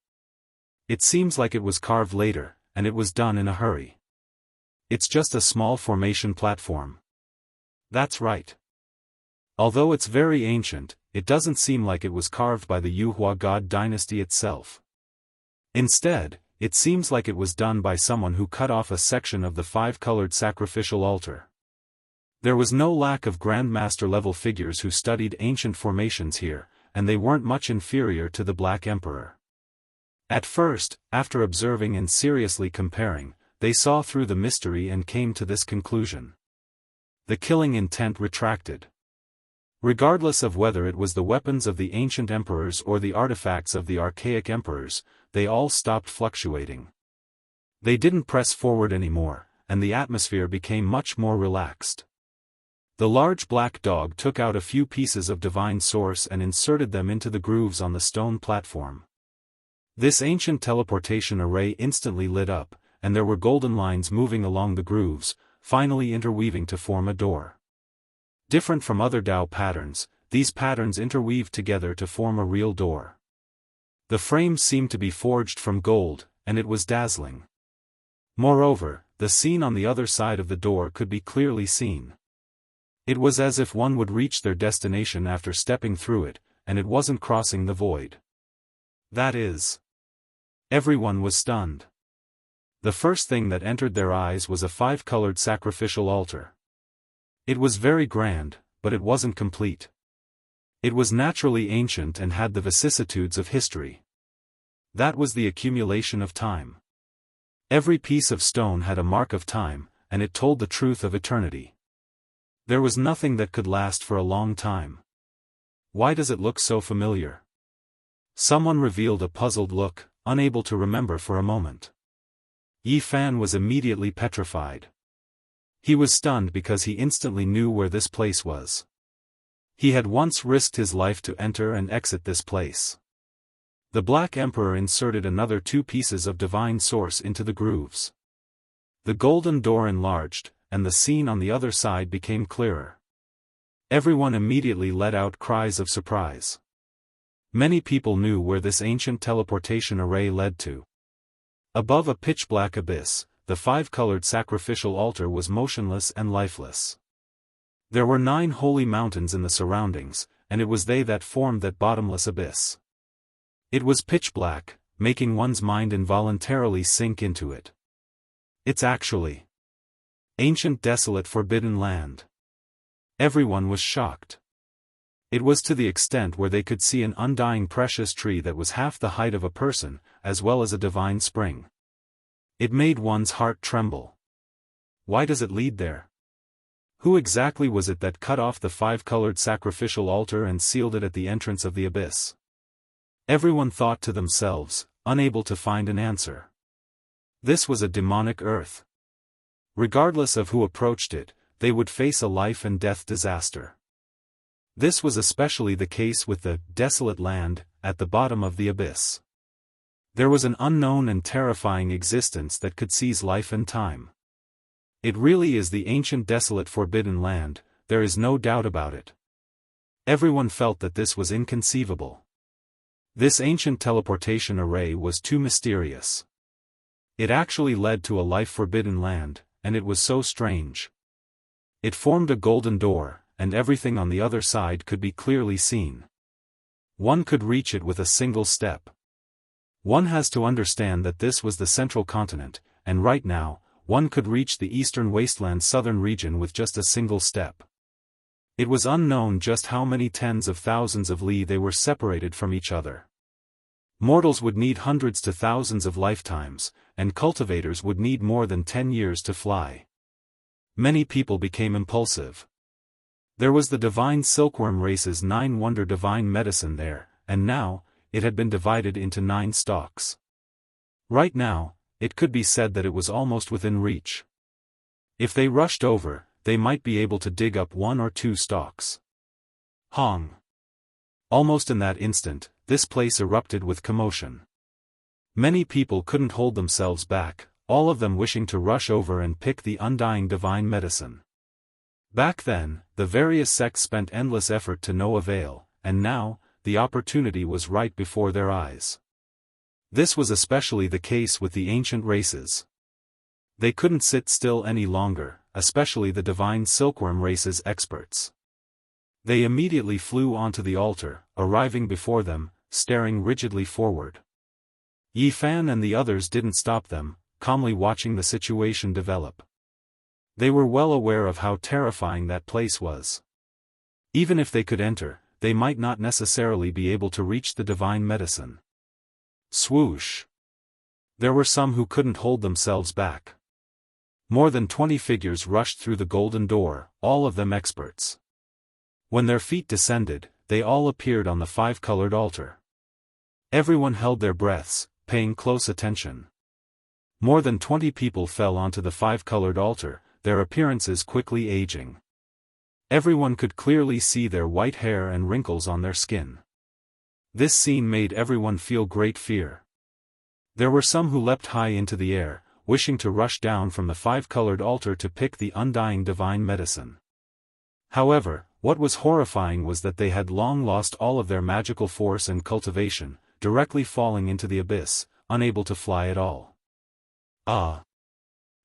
It seems like it was carved later, and it was done in a hurry. It's just a small formation platform. That's right. Although it's very ancient, it doesn't seem like it was carved by the Yuhua God dynasty itself. Instead, it seems like it was done by someone who cut off a section of the five-colored sacrificial altar. There was no lack of Grandmaster-level figures who studied ancient formations here, and they weren't much inferior to the Black Emperor. At first, after observing and seriously comparing, they saw through the mystery and came to this conclusion. The killing intent retracted. Regardless of whether it was the weapons of the ancient emperors or the artifacts of the archaic emperors, they all stopped fluctuating. They didn't press forward anymore, and the atmosphere became much more relaxed. The large black dog took out a few pieces of divine source and inserted them into the grooves on the stone platform. This ancient teleportation array instantly lit up, and there were golden lines moving along the grooves, finally interweaving to form a door. Different from other Dao patterns, these patterns interweaved together to form a real door. The frame seemed to be forged from gold, and it was dazzling. Moreover, the scene on the other side of the door could be clearly seen. It was as if one would reach their destination after stepping through it, and it wasn't crossing the void. That is. Everyone was stunned. The first thing that entered their eyes was a five-colored sacrificial altar. It was very grand, but it wasn't complete. It was naturally ancient and had the vicissitudes of history. That was the accumulation of time. Every piece of stone had a mark of time, and it told the truth of eternity. There was nothing that could last for a long time. Why does it look so familiar? Someone revealed a puzzled look, unable to remember for a moment. Yi Fan was immediately petrified. He was stunned because he instantly knew where this place was. He had once risked his life to enter and exit this place. The Black Emperor inserted another two pieces of divine source into the grooves. The golden door enlarged, and the scene on the other side became clearer. Everyone immediately let out cries of surprise. Many people knew where this ancient teleportation array led to. Above a pitch-black abyss, the five-colored sacrificial altar was motionless and lifeless. There were 9 holy mountains in the surroundings, and it was they that formed that bottomless abyss. It was pitch-black, making one's mind involuntarily sink into it. It's actually ancient desolate forbidden land. Everyone was shocked. It was to the extent where they could see an undying precious tree that was half the height of a person, as well as a divine spring. It made one's heart tremble. Why does it lead there? Who exactly was it that cut off the five-colored sacrificial altar and sealed it at the entrance of the abyss? Everyone thought to themselves, unable to find an answer. This was a demonic earth. Regardless of who approached it, they would face a life-and-death disaster. This was especially the case with the desolate land at the bottom of the abyss. There was an unknown and terrifying existence that could seize life and time. It really is the ancient desolate forbidden land, there is no doubt about it. Everyone felt that this was inconceivable. This ancient teleportation array was too mysterious. It actually led to a life-forbidden land, and it was so strange. It formed a golden door, and everything on the other side could be clearly seen. One could reach it with a single step. One has to understand that this was the central continent, and right now, one could reach the eastern wasteland southern region with just a single step. It was unknown just how many tens of thousands of li they were separated from each other. Mortals would need hundreds to thousands of lifetimes, and cultivators would need more than 10 years to fly. Many people became impulsive. There was the divine silkworm race's 9-wonder divine medicine there, and now, it had been divided into 9 stalks. Right now, it could be said that it was almost within reach. If they rushed over, they might be able to dig up 1 or 2 stalks. Hong! Almost in that instant, this place erupted with commotion. Many people couldn't hold themselves back, all of them wishing to rush over and pick the undying divine medicine. Back then, the various sects spent endless effort to no avail, and now, the opportunity was right before their eyes. This was especially the case with the ancient races. They couldn't sit still any longer, especially the divine silkworm race's experts. They immediately flew onto the altar, arriving before them, staring rigidly forward. Yi Fan and the others didn't stop them, calmly watching the situation develop. They were well aware of how terrifying that place was. Even if they could enter, they might not necessarily be able to reach the divine medicine. Swoosh! There were some who couldn't hold themselves back. More than 20 figures rushed through the golden door, all of them experts. When their feet descended, they all appeared on the five-colored altar. Everyone held their breaths, paying close attention. More than 20 people fell onto the five-colored altar, their appearances quickly aging. Everyone could clearly see their white hair and wrinkles on their skin. This scene made everyone feel great fear. There were some who leapt high into the air, wishing to rush down from the five-colored altar to pick the undying divine medicine. However, what was horrifying was that they had long lost all of their magical force and cultivation, directly falling into the abyss, unable to fly at all.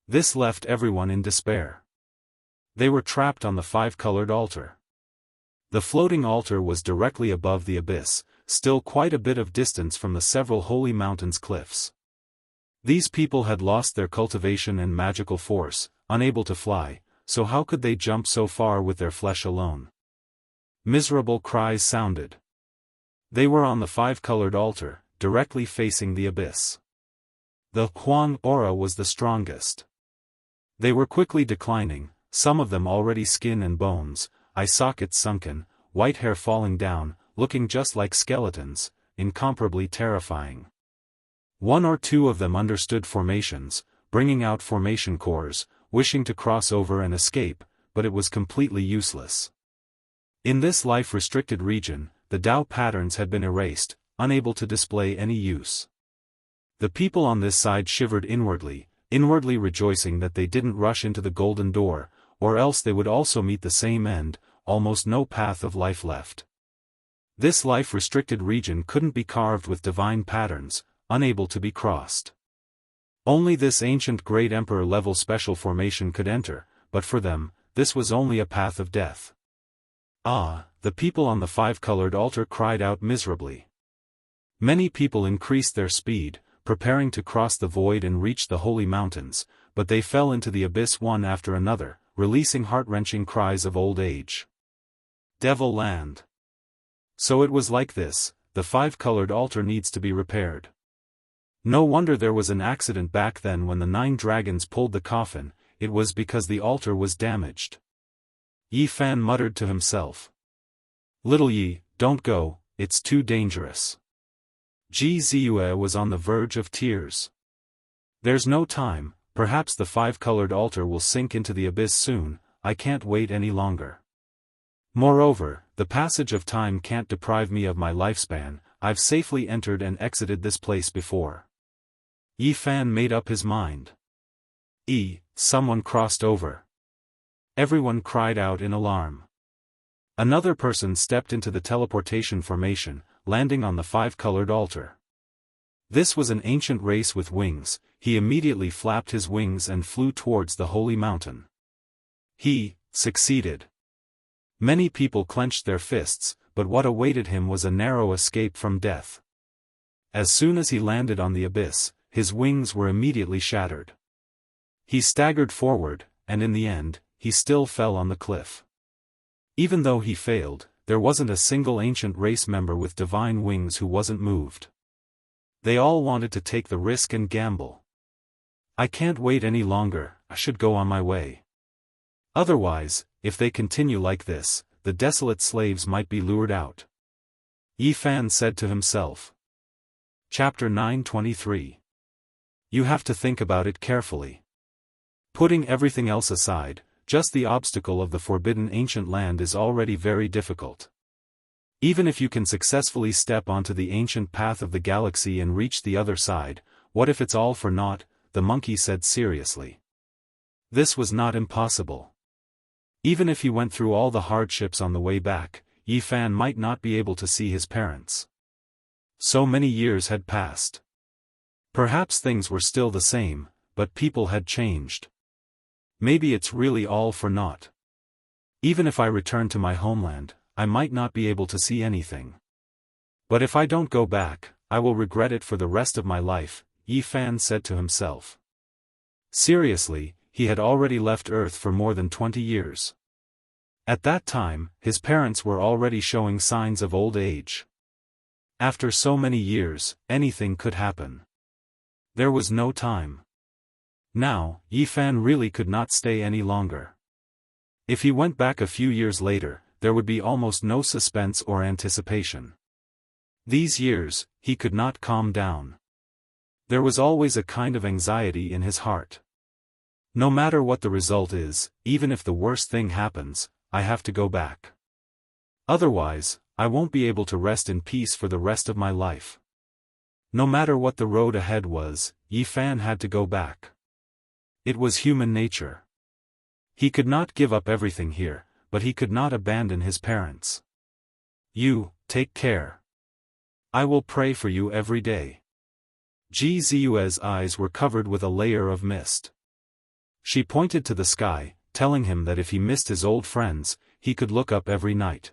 This left everyone in despair. They were trapped on the five-colored altar. The floating altar was directly above the abyss, still quite a bit of distance from the several holy mountains' cliffs. These people had lost their cultivation and magical force, unable to fly, so how could they jump so far with their flesh alone? Miserable cries sounded. They were on the five-colored altar, directly facing the abyss. The Huang aura was the strongest. They were quickly declining, some of them already skin and bones, eye sockets sunken, white hair falling down, looking just like skeletons, incomparably terrifying. One or two of them understood formations, bringing out formation cores, wishing to cross over and escape, but it was completely useless. In this life-restricted region, the Dao patterns had been erased, unable to display any use. The people on this side shivered inwardly rejoicing that they didn't rush into the golden door, or else they would also meet the same end, almost no path of life left. This life-restricted region couldn't be carved with divine patterns, unable to be crossed. Only this ancient great emperor-level special formation could enter, but for them, this was only a path of death. The people on the five-colored altar cried out miserably. Many people increased their speed, preparing to cross the void and reach the holy mountains, but they fell into the abyss one after another, releasing heart-wrenching cries of old age. Devil land. So it was like this, the five-colored altar needs to be repaired. No wonder there was an accident back then when the 9 dragons pulled the coffin, it was because the altar was damaged. Yi Fan muttered to himself. Little Yi, don't go, it's too dangerous. Ji Ziyue was on the verge of tears. There's no time, perhaps the five-colored altar will sink into the abyss soon, I can't wait any longer. Moreover, the passage of time can't deprive me of my lifespan, I've safely entered and exited this place before. Yi Fan made up his mind. Someone crossed over. Everyone cried out in alarm. Another person stepped into the teleportation formation, landing on the five-colored altar. This was an ancient race with wings, he immediately flapped his wings and flew towards the holy mountain. He succeeded. Many people clenched their fists, but what awaited him was a narrow escape from death. As soon as he landed on the abyss, his wings were immediately shattered. He staggered forward, and in the end, he still fell on the cliff. Even though he failed, there wasn't a single ancient race member with divine wings who wasn't moved. They all wanted to take the risk and gamble. I can't wait any longer, I should go on my way. Otherwise, if they continue like this, the desolate slaves might be lured out. Yi Fan said to himself. Chapter 923. You have to think about it carefully. Putting everything else aside, just the obstacle of the forbidden ancient land is already very difficult. Even if you can successfully step onto the ancient path of the galaxy and reach the other side, what if it's all for naught? the monkey said seriously. This was not impossible. Even if he went through all the hardships on the way back, Yi Fan might not be able to see his parents. So many years had passed. Perhaps things were still the same, but people had changed. Maybe it's really all for naught. Even if I return to my homeland, I might not be able to see anything. But if I don't go back, I will regret it for the rest of my life, Yi Fan said to himself. Seriously, he had already left Earth for more than 20 years. At that time, his parents were already showing signs of old age. After so many years, anything could happen. There was no time. Now, Yi Fan really could not stay any longer. If he went back a few years later, there would be almost no suspense or anticipation. These years, he could not calm down. There was always a kind of anxiety in his heart. No matter what the result is, even if the worst thing happens, I have to go back. Otherwise, I won't be able to rest in peace for the rest of my life. No matter what the road ahead was, Yi Fan had to go back. It was human nature. He could not give up everything here, but he could not abandon his parents. You, take care. I will pray for you every day. Ji Ziyue's eyes were covered with a layer of mist. She pointed to the sky, telling him that if he missed his old friends, he could look up every night.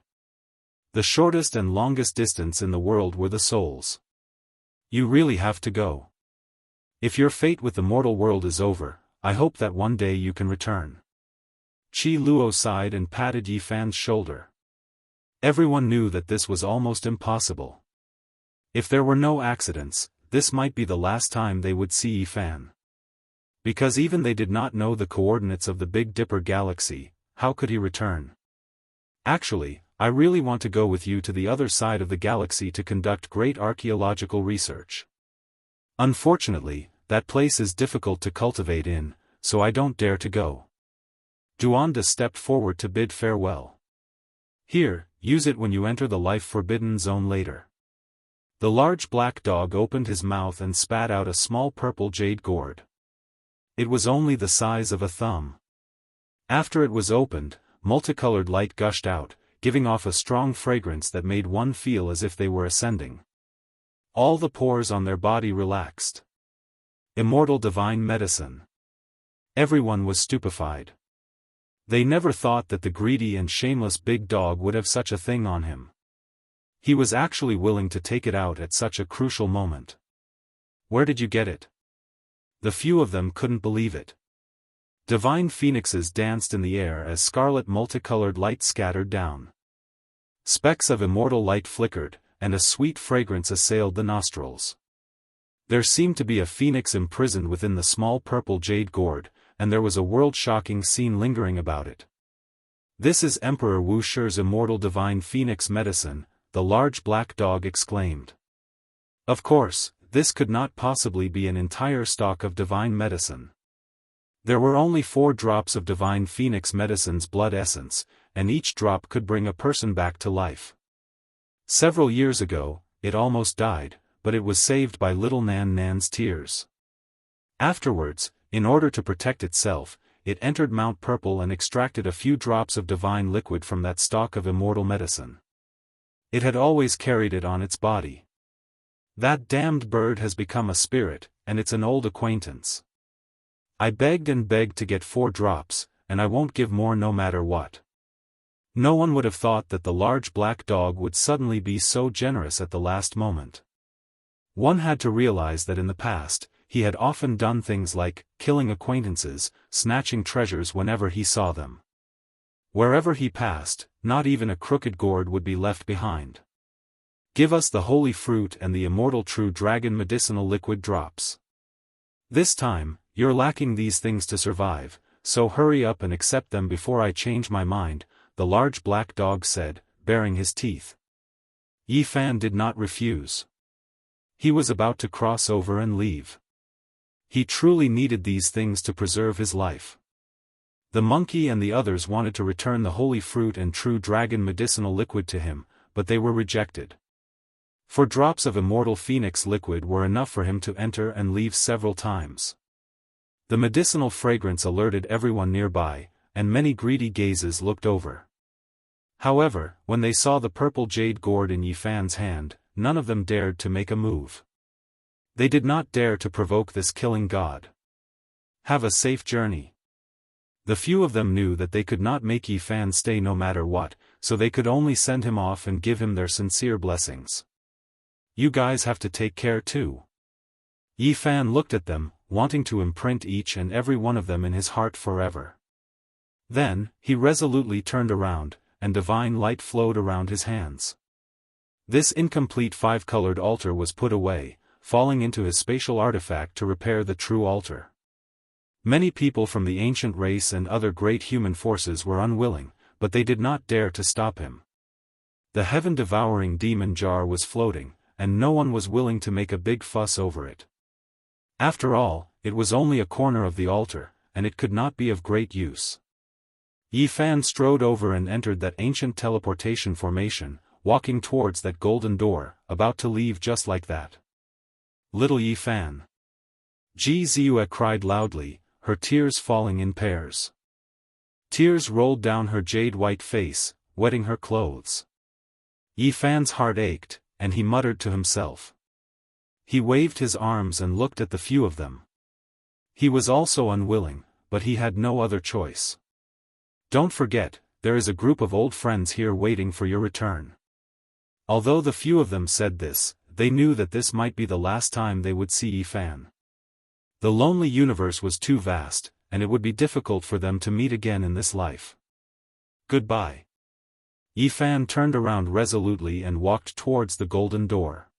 The shortest and longest distance in the world were the souls. You really have to go. If your fate with the mortal world is over, I hope that one day you can return. Qi Luo sighed and patted Yi Fan's shoulder. Everyone knew that this was almost impossible. If there were no accidents, this might be the last time they would see Yi Fan. Because even they did not know the coordinates of the Big Dipper galaxy, how could he return? Actually, I really want to go with you to the other side of the galaxy to conduct great archaeological research. Unfortunately, that place is difficult to cultivate in, so I don't dare to go. Duanda stepped forward to bid farewell. Here, use it when you enter the life-forbidden zone later. The large black dog opened his mouth and spat out a small purple jade gourd. It was only the size of a thumb. After it was opened, multicolored light gushed out, giving off a strong fragrance that made one feel as if they were ascending. All the pores on their body relaxed. Immortal divine medicine. Everyone was stupefied. They never thought that the greedy and shameless big dog would have such a thing on him. He was actually willing to take it out at such a crucial moment. Where did you get it? The few of them couldn't believe it. Divine phoenixes danced in the air as scarlet multicolored light scattered down. Specks of immortal light flickered, and a sweet fragrance assailed the nostrils. There seemed to be a phoenix imprisoned within the small purple jade gourd, and there was a world-shocking scene lingering about it. This is Emperor Wu Shi's immortal divine phoenix medicine, the large black dog exclaimed. Of course, this could not possibly be an entire stock of divine medicine. There were only 4 drops of divine phoenix medicine's blood essence, and each drop could bring a person back to life. Several years ago, it almost died, but it was saved by little Nan Nan's tears. Afterwards, in order to protect itself, it entered Mount Purple and extracted a few drops of divine liquid from that stock of immortal medicine. It had always carried it on its body. That damned bird has become a spirit, and it's an old acquaintance. I begged and begged to get 4 drops, and I won't give more no matter what. No one would have thought that the large black dog would suddenly be so generous at the last moment. One had to realize that in the past, he had often done things like killing acquaintances, snatching treasures whenever he saw them. Wherever he passed, not even a crooked gourd would be left behind. Give us the holy fruit and the immortal true dragon medicinal liquid drops. This time, you're lacking these things to survive, so hurry up and accept them before I change my mind, the large black dog said, baring his teeth. Yi Fan did not refuse. He was about to cross over and leave. He truly needed these things to preserve his life. The monkey and the others wanted to return the holy fruit and true dragon medicinal liquid to him, but they were rejected. 4 drops of immortal phoenix liquid were enough for him to enter and leave several times. The medicinal fragrance alerted everyone nearby, and many greedy gazes looked over. However, when they saw the purple jade gourd in Yi Fan's hand, none of them dared to make a move. They did not dare to provoke this killing god. Have a safe journey. The few of them knew that they could not make Yi Fan stay no matter what, so they could only send him off and give him their sincere blessings. You guys have to take care too. Yi Fan looked at them, wanting to imprint each and every one of them in his heart forever. Then, he resolutely turned around, and divine light flowed around his hands. This incomplete five-colored altar was put away, falling into his spatial artifact to repair the true altar. Many people from the ancient race and other great human forces were unwilling, but they did not dare to stop him. The heaven-devouring demon jar was floating, and no one was willing to make a big fuss over it. After all, it was only a corner of the altar, and it could not be of great use. Yi Fan strode over and entered that ancient teleportation formation, walking towards that golden door, about to leave just like that. Little Yi Fan. Ji Ziyue cried loudly, her tears falling in pairs. Tears rolled down her jade-white face, wetting her clothes. Yi Fan's heart ached, and he muttered to himself. He waved his arms and looked at the few of them. He was also unwilling, but he had no other choice. Don't forget, there is a group of old friends here waiting for your return. Although the few of them said this, they knew that this might be the last time they would see Yi Fan. The lonely universe was too vast, and it would be difficult for them to meet again in this life. Goodbye. Yi Fan turned around resolutely and walked towards the golden door.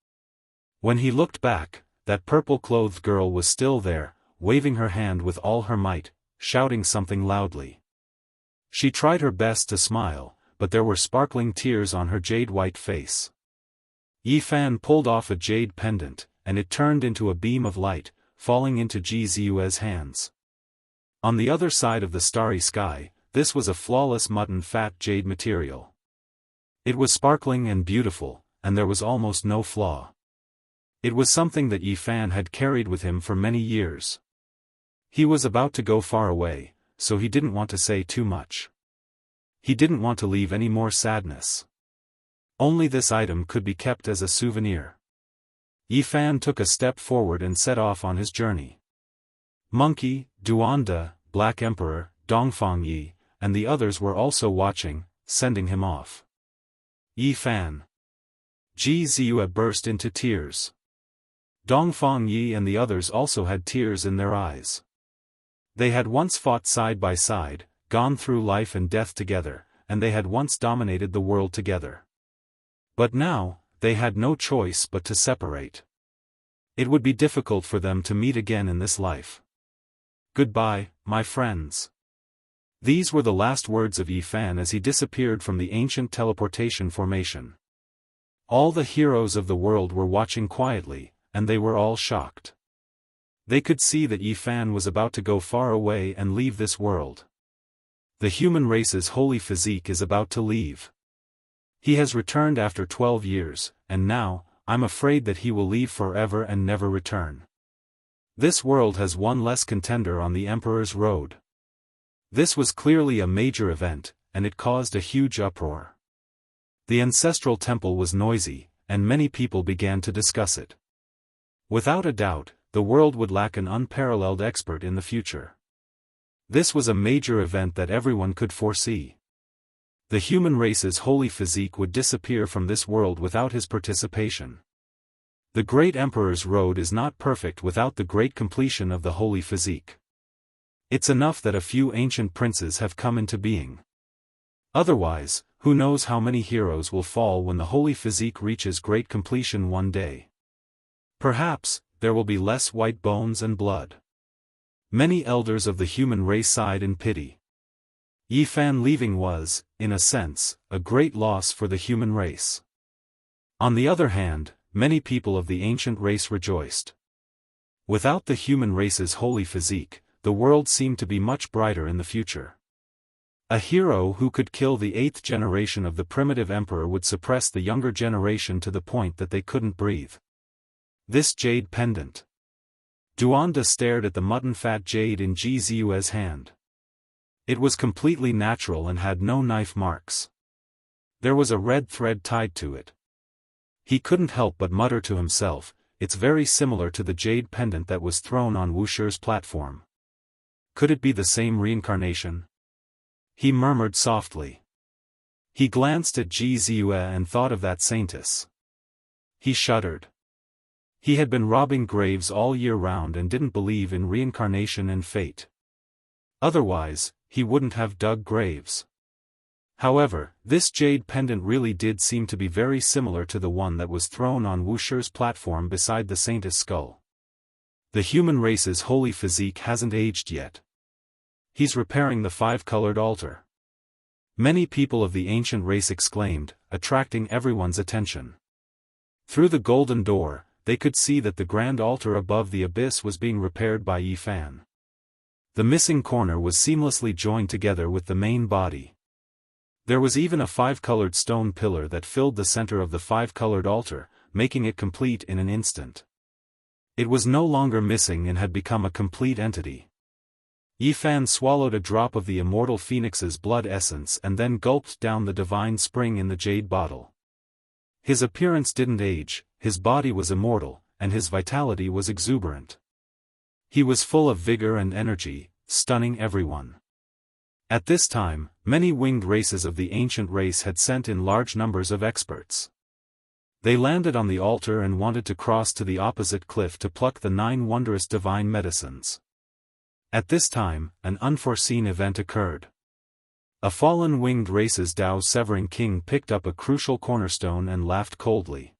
When he looked back, that purple-clothed girl was still there, waving her hand with all her might, shouting something loudly. She tried her best to smile, but there were sparkling tears on her jade-white face. Yi Fan pulled off a jade pendant, and it turned into a beam of light, falling into Ji Ziyue's hands. On the other side of the starry sky, this was a flawless mutton-fat jade material. It was sparkling and beautiful, and there was almost no flaw. It was something that Yi Fan had carried with him for many years. He was about to go far away, so he didn't want to say too much. He didn't want to leave any more sadness. Only this item could be kept as a souvenir. Yi Fan took a step forward and set off on his journey. Monkey, Duanda, Black Emperor, Dongfang Yi, and the others were also watching, sending him off. Yi Fan. Ji Ziyue burst into tears. Dongfang Yi and the others also had tears in their eyes. They had once fought side by side, gone through life and death together, and they had once dominated the world together. But now, they had no choice but to separate. It would be difficult for them to meet again in this life. Goodbye, my friends. These were the last words of Yi Fan as he disappeared from the ancient teleportation formation. All the heroes of the world were watching quietly, and they were all shocked. They could see that Yi Fan was about to go far away and leave this world. The human race's holy physique is about to leave. He has returned after 12 years, and now, I'm afraid that he will leave forever and never return. This world has one less contender on the Emperor's road. This was clearly a major event, and it caused a huge uproar. The ancestral temple was noisy, and many people began to discuss it. Without a doubt, the world would lack an unparalleled expert in the future. This was a major event that everyone could foresee. The human race's holy physique would disappear from this world without his participation. The great Emperor's road is not perfect without the great completion of the holy physique. It's enough that a few ancient princes have come into being. Otherwise, who knows how many heroes will fall when the holy physique reaches great completion one day. Perhaps, there will be less white bones and blood. Many elders of the human race sighed in pity. Yi Fan leaving was, in a sense, a great loss for the human race. On the other hand, many people of the ancient race rejoiced. Without the human race's holy physique, the world seemed to be much brighter in the future. A hero who could kill the 8th generation of the primitive emperor would suppress the younger generation to the point that they couldn't breathe. This jade pendant. Duanda stared at the mutton-fat jade in Ji Ziyue's hand. It was completely natural and had no knife marks. There was a red thread tied to it. He couldn't help but mutter to himself, "It's very similar to the jade pendant that was thrown on Wuxia's platform. Could it be the same reincarnation?" He murmured softly. He glanced at Ji Ziyue and thought of that saintess. He shuddered. He had been robbing graves all year round and didn't believe in reincarnation and fate. Otherwise, he wouldn't have dug graves. However, this jade pendant really did seem to be very similar to the one that was thrown on Wuxia's platform beside the saintess' skull. The human race's holy physique hasn't aged yet. He's repairing the five-colored altar. Many people of the ancient race exclaimed, attracting everyone's attention. Through the golden door, they could see that the grand altar above the abyss was being repaired by Yi Fan. The missing corner was seamlessly joined together with the main body. There was even a five-colored stone pillar that filled the center of the five-colored altar, making it complete in an instant. It was no longer missing and had become a complete entity. Yi Fan swallowed a drop of the immortal phoenix's blood essence and then gulped down the divine spring in the jade bottle. His appearance didn't age, his body was immortal, and his vitality was exuberant. He was full of vigor and energy, stunning everyone. At this time, many winged races of the ancient race had sent in large numbers of experts. They landed on the altar and wanted to cross to the opposite cliff to pluck the 9 wondrous divine medicines. At this time, an unforeseen event occurred. A fallen winged race's Daoist severing king picked up a crucial cornerstone and laughed coldly.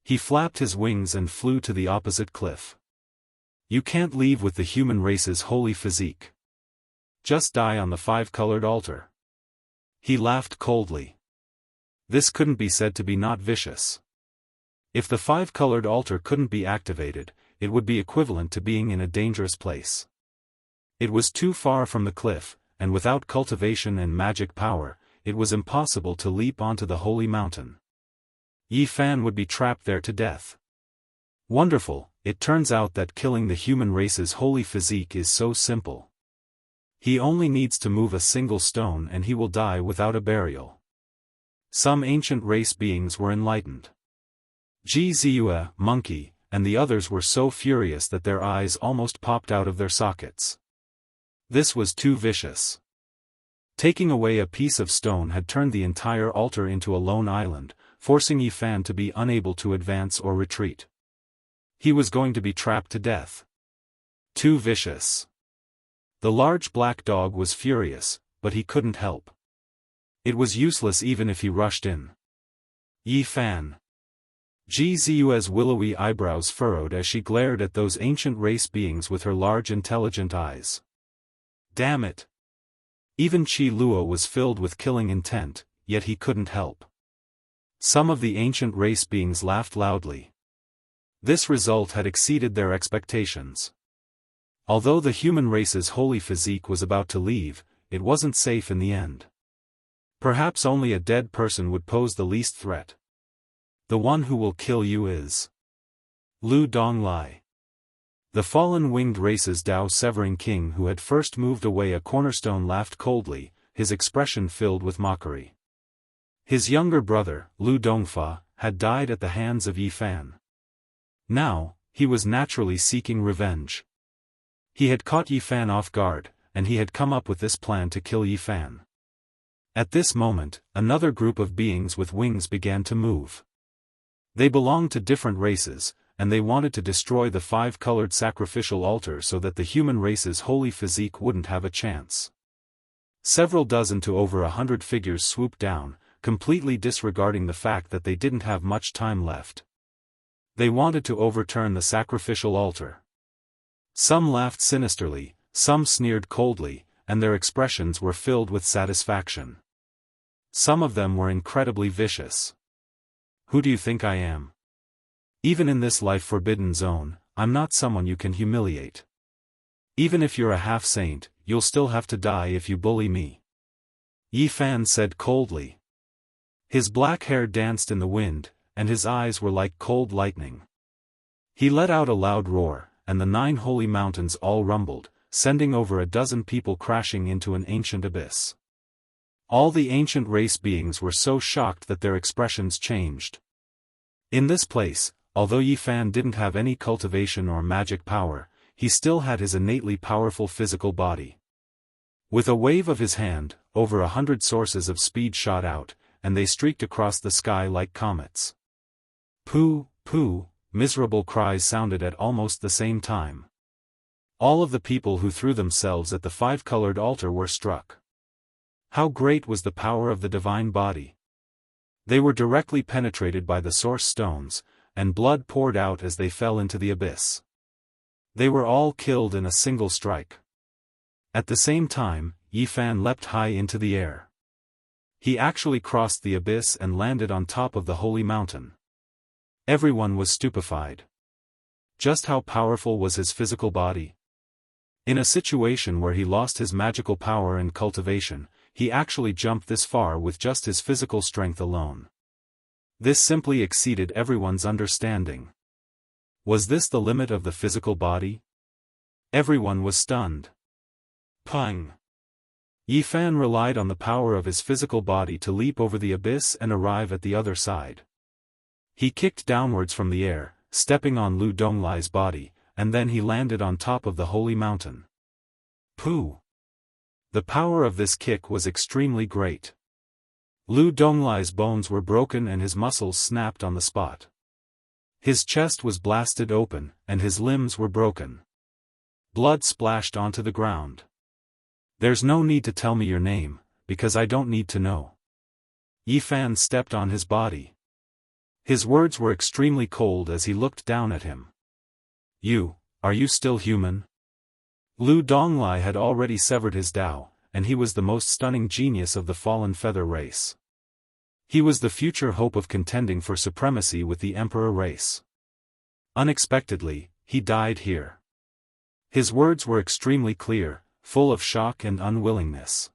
He flapped his wings and flew to the opposite cliff. "You can't leave with the human race's holy physique. Just die on the five-colored altar." He laughed coldly. This couldn't be said to be not vicious. If the five-colored altar couldn't be activated, it would be equivalent to being in a dangerous place. It was too far from the cliff, and without cultivation and magic power, it was impossible to leap onto the holy mountain. Yi Fan would be trapped there to death. Wonderful, it turns out that killing the human race's holy physique is so simple. He only needs to move a single stone and he will die without a burial. Some ancient race beings were enlightened. Ji Ziyue, Monkey, and the others were so furious that their eyes almost popped out of their sockets. This was too vicious. Taking away a piece of stone had turned the entire altar into a lone island, forcing Yi Fan to be unable to advance or retreat. He was going to be trapped to death. Too vicious. The large black dog was furious, but he couldn't help. It was useless even if he rushed in. Yi Fan. Ji Ziyue's willowy eyebrows furrowed as she glared at those ancient race beings with her large intelligent eyes. Damn it! Even Qi Luo was filled with killing intent, yet he couldn't help. Some of the ancient race beings laughed loudly. This result had exceeded their expectations. Although the human race's holy physique was about to leave, it wasn't safe in the end. Perhaps only a dead person would pose the least threat. The one who will kill you is Lu Donglai. The fallen winged race's Daoist severing king who had first moved away a cornerstone laughed coldly, his expression filled with mockery. His younger brother, Lu Dongfa, had died at the hands of Yi Fan. Now, he was naturally seeking revenge. He had caught Yi Fan off guard, and he had come up with this plan to kill Yi Fan. At this moment, another group of beings with wings began to move. They belonged to different races, and they wanted to destroy the five-colored sacrificial altar so that the human race's holy physique wouldn't have a chance. Several dozen to over 100 figures swooped down, completely disregarding the fact that they didn't have much time left. They wanted to overturn the sacrificial altar. Some laughed sinisterly, some sneered coldly, and their expressions were filled with satisfaction. Some of them were incredibly vicious. Who do you think I am? Even in this life-forbidden zone, I'm not someone you can humiliate. Even if you're a half-saint, you'll still have to die if you bully me. Yi Fan said coldly. His black hair danced in the wind, and his eyes were like cold lightning. He let out a loud roar, and the 9 holy mountains all rumbled, sending over a dozen people crashing into an ancient abyss. All the ancient race beings were so shocked that their expressions changed. In this place, although Yi Fan didn't have any cultivation or magic power, he still had his innately powerful physical body. With a wave of his hand, over 100 sources of speed shot out, and they streaked across the sky like comets. Pooh, pooh, miserable cries sounded at almost the same time. All of the people who threw themselves at the 5-colored altar were struck. How great was the power of the divine body! They were directly penetrated by the source stones, and blood poured out as they fell into the abyss. They were all killed in a single strike. At the same time, Yi Fan leapt high into the air. He actually crossed the abyss and landed on top of the holy mountain. Everyone was stupefied. Just how powerful was his physical body? In a situation where he lost his magical power and cultivation, he actually jumped this far with just his physical strength alone. This simply exceeded everyone's understanding. Was this the limit of the physical body? Everyone was stunned. Pang! Yi Fan relied on the power of his physical body to leap over the abyss and arrive at the other side. He kicked downwards from the air, stepping on Lu Donglai's body, and then he landed on top of the holy mountain. Pooh! The power of this kick was extremely great. Lu Donglai's bones were broken and his muscles snapped on the spot. His chest was blasted open, and his limbs were broken. Blood splashed onto the ground. There's no need to tell me your name, because I don't need to know. Yi Fan stepped on his body. His words were extremely cold as he looked down at him. Are you still human? Lu Donglai had already severed his Dao, and he was the most stunning genius of the fallen feather race. He was the future hope of contending for supremacy with the emperor race. Unexpectedly, he died here. His words were extremely clear, full of shock and unwillingness.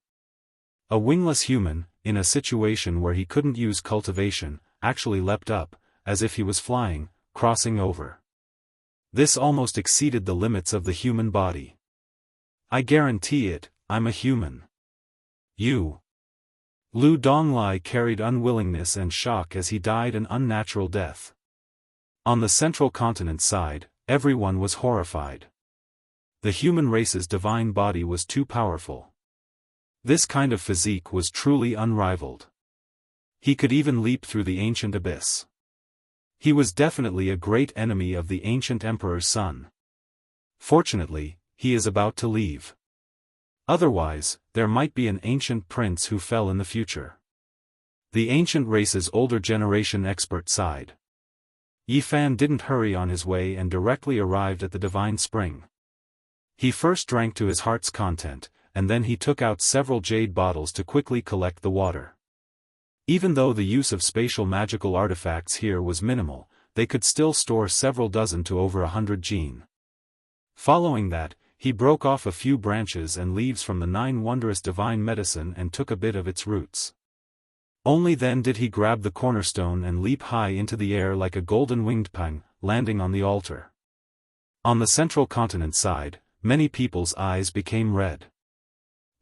A wingless human, in a situation where he couldn't use cultivation, actually leapt up, as if he was flying, crossing over. This almost exceeded the limits of the human body. I guarantee it, I'm a human. Lu Donglai carried unwillingness and shock as he died an unnatural death. On the central continent side, everyone was horrified. The human race's divine body was too powerful. This kind of physique was truly unrivaled. He could even leap through the ancient abyss. He was definitely a great enemy of the ancient emperor's son. Fortunately, he is about to leave. Otherwise, there might be an ancient prince who fell in the future. The ancient race's older generation expert sighed. Yi Fan didn't hurry on his way and directly arrived at the divine spring. He first drank to his heart's content, and then he took out several jade bottles to quickly collect the water. Even though the use of spatial magical artifacts here was minimal, they could still store several dozen to over 100 jin. Following that, he broke off a few branches and leaves from the 9 wondrous divine medicine and took a bit of its roots. Only then did he grab the cornerstone and leap high into the air like a golden-winged pang, landing on the altar. On the central continent side, many people's eyes became red.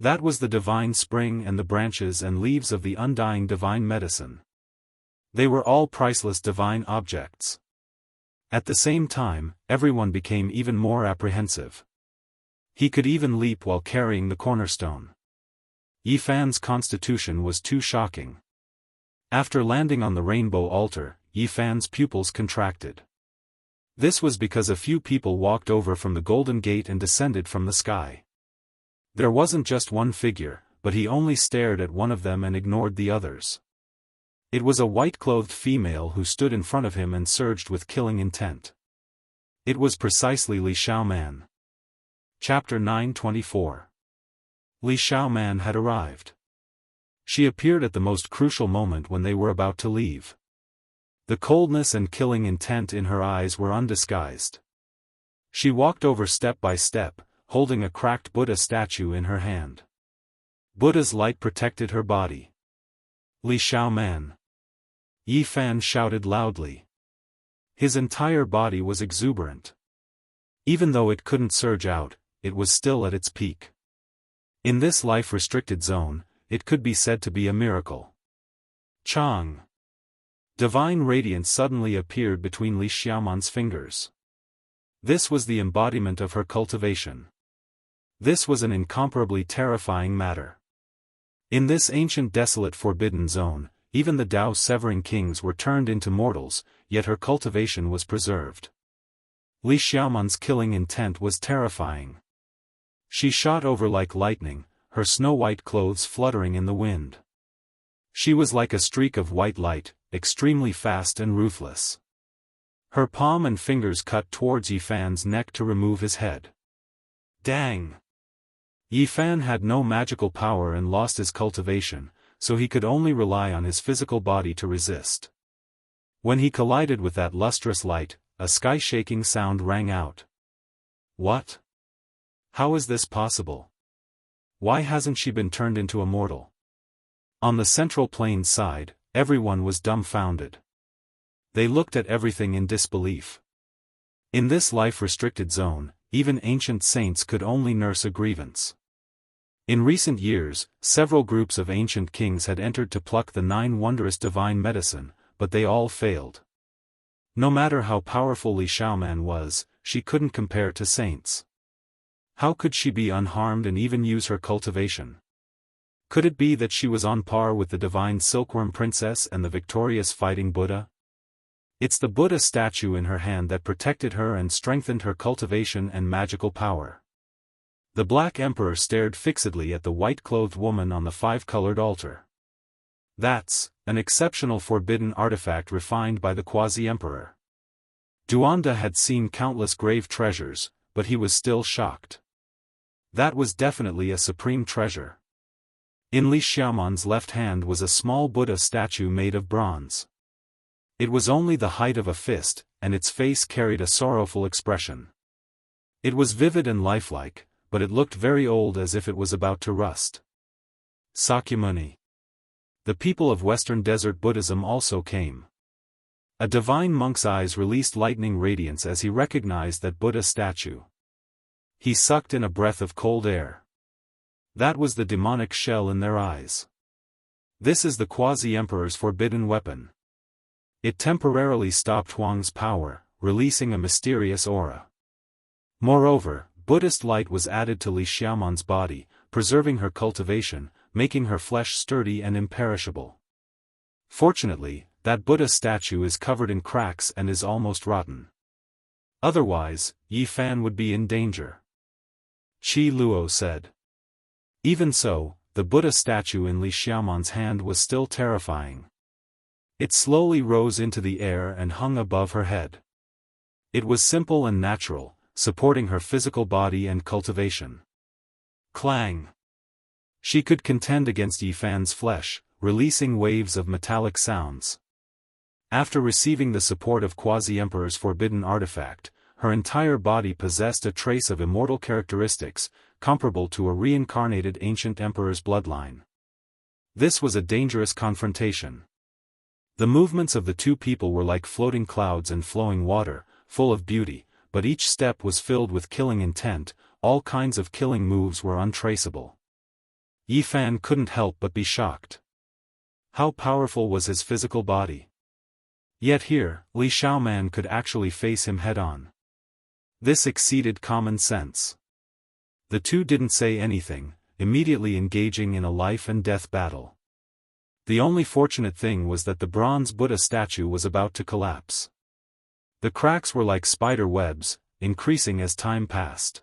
That was the divine spring and the branches and leaves of the undying divine medicine. They were all priceless divine objects. At the same time, everyone became even more apprehensive. He could even leap while carrying the cornerstone. Yi Fan's constitution was too shocking. After landing on the rainbow altar, Yi Fan's pupils contracted. This was because a few people walked over from the Golden Gate and descended from the sky. There wasn't just one figure, but he only stared at one of them and ignored the others. It was a white-clothed female who stood in front of him and surged with killing intent. It was precisely Li Xiaoman. Chapter 924. Li Xiaoman had arrived. She appeared at the most crucial moment when they were about to leave. The coldness and killing intent in her eyes were undisguised. She walked over step by step, holding a cracked Buddha statue in her hand. Buddha's light protected her body. Li Xiaoman. Yi Fan shouted loudly. His entire body was exuberant. Even though it couldn't surge out, it was still at its peak. In this life-restricted zone, it could be said to be a miracle. Chang. Divine radiance suddenly appeared between Li Xiaoman's fingers. This was the embodiment of her cultivation. This was an incomparably terrifying matter. In this ancient desolate forbidden zone, even the Dao severing kings were turned into mortals, yet her cultivation was preserved. Li Xiaoman's killing intent was terrifying. She shot over like lightning, her snow-white clothes fluttering in the wind. She was like a streak of white light, extremely fast and ruthless. Her palm and fingers cut towards Yifan's neck to remove his head. Dang! Yifan had no magical power and lost his cultivation, so he could only rely on his physical body to resist. When he collided with that lustrous light, a sky-shaking sound rang out. What? How is this possible? Why hasn't she been turned into a mortal? On the central plains side, everyone was dumbfounded. They looked at everything in disbelief. In this life-restricted zone, even ancient saints could only nurse a grievance. In recent years, several groups of ancient kings had entered to pluck the 9 wondrous divine medicine, but they all failed. No matter how powerful Li Xiaoman was, she couldn't compare to saints. How could she be unharmed and even use her cultivation? Could it be that she was on par with the divine silkworm princess and the victorious fighting Buddha? It's the Buddha statue in her hand that protected her and strengthened her cultivation and magical power. The Black Emperor stared fixedly at the white-clothed woman on the 5-colored altar. That's an exceptional forbidden artifact refined by the quasi-emperor. Duanda had seen countless grave treasures, but he was still shocked. That was definitely a supreme treasure. In Li Xiaoman's left hand was a small Buddha statue made of bronze. It was only the height of a fist, and its face carried a sorrowful expression. It was vivid and lifelike, but it looked very old, as if it was about to rust. Sakyamuni. The people of Western Desert Buddhism also came. A divine monk's eyes released lightning radiance as he recognized that Buddha statue. He sucked in a breath of cold air. That was the demonic shell in their eyes. This is the quasi-emperor's forbidden weapon. It temporarily stopped Huang's power, releasing a mysterious aura. Moreover, Buddhist light was added to Li Xiaoman's body, preserving her cultivation, making her flesh sturdy and imperishable. Fortunately, that Buddha statue is covered in cracks and is almost rotten. Otherwise, Yifan would be in danger. Qi Luo said. Even so, the Buddha statue in Li Xiaoman's hand was still terrifying. It slowly rose into the air and hung above her head. It was simple and natural, supporting her physical body and cultivation. Clang! She could contend against Yifan's flesh, releasing waves of metallic sounds. After receiving the support of Quasi-Emperor's forbidden artifact, her entire body possessed a trace of immortal characteristics, comparable to a reincarnated ancient emperor's bloodline. This was a dangerous confrontation. The movements of the two people were like floating clouds and flowing water, full of beauty, but each step was filled with killing intent. All kinds of killing moves were untraceable. Yifan couldn't help but be shocked. How powerful was his physical body? Yet here, Li Xiaoman could actually face him head-on. This exceeded common sense. The two didn't say anything, immediately engaging in a life-and-death battle. The only fortunate thing was that the bronze Buddha statue was about to collapse. The cracks were like spider webs, increasing as time passed.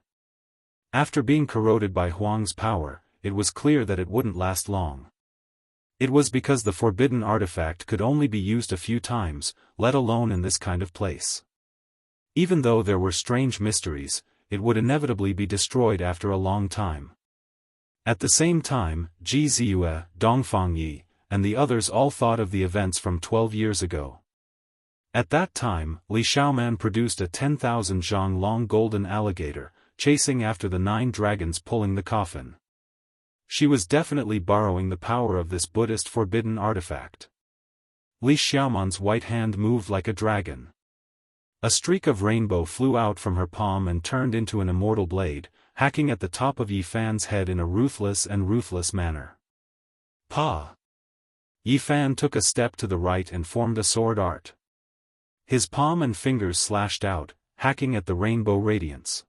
After being corroded by Huang's power, it was clear that it wouldn't last long. It was because the forbidden artifact could only be used a few times, let alone in this kind of place. Even though there were strange mysteries, it would inevitably be destroyed after a long time. At the same time, Ji Ziyue, Dongfang Yi, and the others all thought of the events from 12 years ago. At that time, Li Xiaoman produced a 10,000 zhang long golden alligator, chasing after the 9 dragons pulling the coffin. She was definitely borrowing the power of this Buddhist forbidden artifact. Li Xiaoman's white hand moved like a dragon. A streak of rainbow flew out from her palm and turned into an immortal blade, hacking at the top of Yi Fan's head in a ruthless manner. Pa! Yi Fan took a step to the right and formed a sword art. His palm and fingers slashed out, hacking at the rainbow radiance.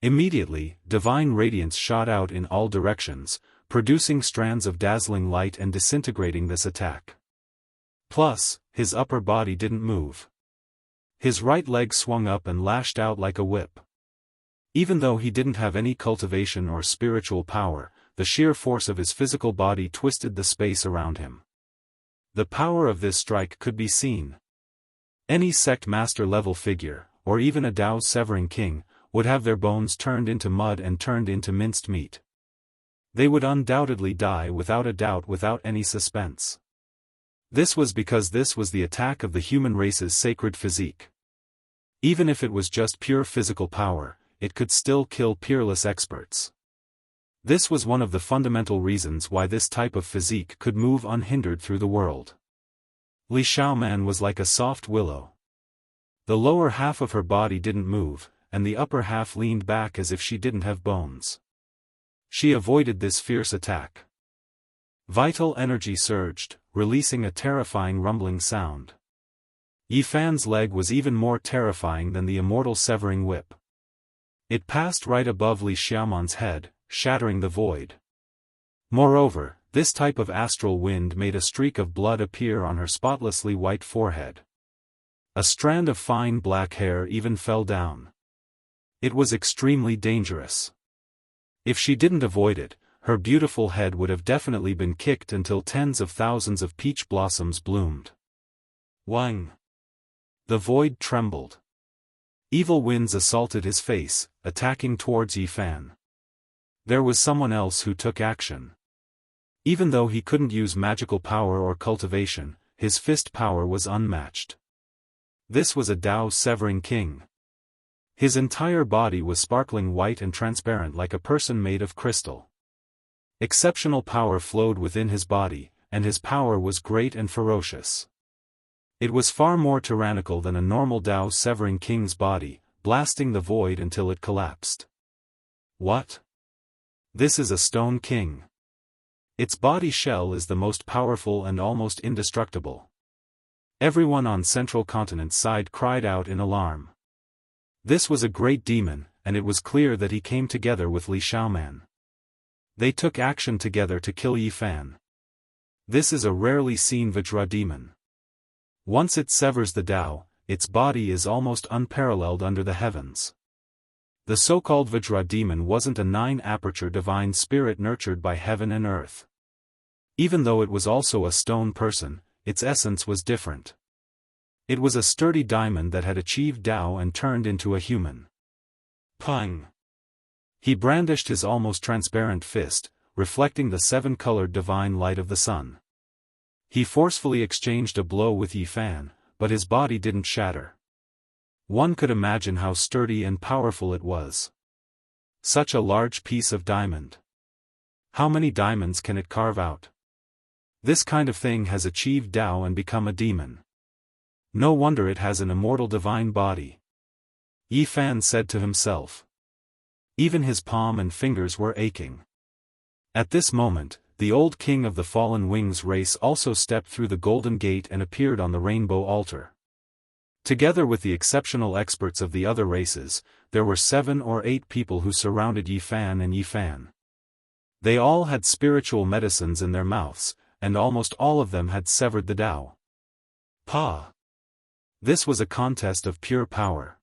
Immediately, divine radiance shot out in all directions, producing strands of dazzling light and disintegrating this attack. Plus, his upper body didn't move. His right leg swung up and lashed out like a whip. Even though he didn't have any cultivation or spiritual power, the sheer force of his physical body twisted the space around him. The power of this strike could be seen. Any sect master level figure, or even a Dao severing king, would have their bones turned into mud and turned into minced meat. They would undoubtedly die without a doubt, without any suspense. This was because this was the attack of the human race's sacred physique. Even if it was just pure physical power, it could still kill peerless experts. This was one of the fundamental reasons why this type of physique could move unhindered through the world. Li Xiaoman was like a soft willow. The lower half of her body didn't move, and the upper half leaned back as if she didn't have bones. She avoided this fierce attack. Vital energy surged, releasing a terrifying rumbling sound. Yi Fan's leg was even more terrifying than the immortal severing whip. It passed right above Li Xiaoman's head, shattering the void. Moreover, this type of astral wind made a streak of blood appear on her spotlessly white forehead. A strand of fine black hair even fell down. It was extremely dangerous. If she didn't avoid it, her beautiful head would have definitely been kicked until tens of thousands of peach blossoms bloomed. Wang! The void trembled. Evil winds assaulted his face, attacking towards Yi Fan. There was someone else who took action. Even though he couldn't use magical power or cultivation, his fist power was unmatched. This was a Dao severing king. His entire body was sparkling white and transparent like a person made of crystal. Exceptional power flowed within his body, and his power was great and ferocious. It was far more tyrannical than a normal Dao severing king's body, blasting the void until it collapsed. What? This is a stone king. Its body shell is the most powerful and almost indestructible. Everyone on Central Continent's side cried out in alarm. This was a great demon, and it was clear that he came together with Li Xiaoman. They took action together to kill Yi Fan. This is a rarely seen Vajra demon. Once it severs the Dao, its body is almost unparalleled under the heavens. The so-called Vajra demon wasn't a nine-aperture divine spirit nurtured by heaven and earth. Even though it was also a stone person, its essence was different. It was a sturdy diamond that had achieved Dao and turned into a human. Pang! He brandished his almost transparent fist, reflecting the seven-colored divine light of the sun. He forcefully exchanged a blow with Yi Fan, but his body didn't shatter. One could imagine how sturdy and powerful it was. Such a large piece of diamond. How many diamonds can it carve out? This kind of thing has achieved Dao and become a demon. No wonder it has an immortal divine body. Yi Fan said to himself. Even his palm and fingers were aching. At this moment, the old king of the Fallen Wings race also stepped through the Golden Gate and appeared on the Rainbow Altar. Together with the exceptional experts of the other races, there were 7 or 8 people who surrounded Yi Fan and Yi Fan. They all had spiritual medicines in their mouths, and almost all of them had severed the Dao. Pa! This was a contest of pure power.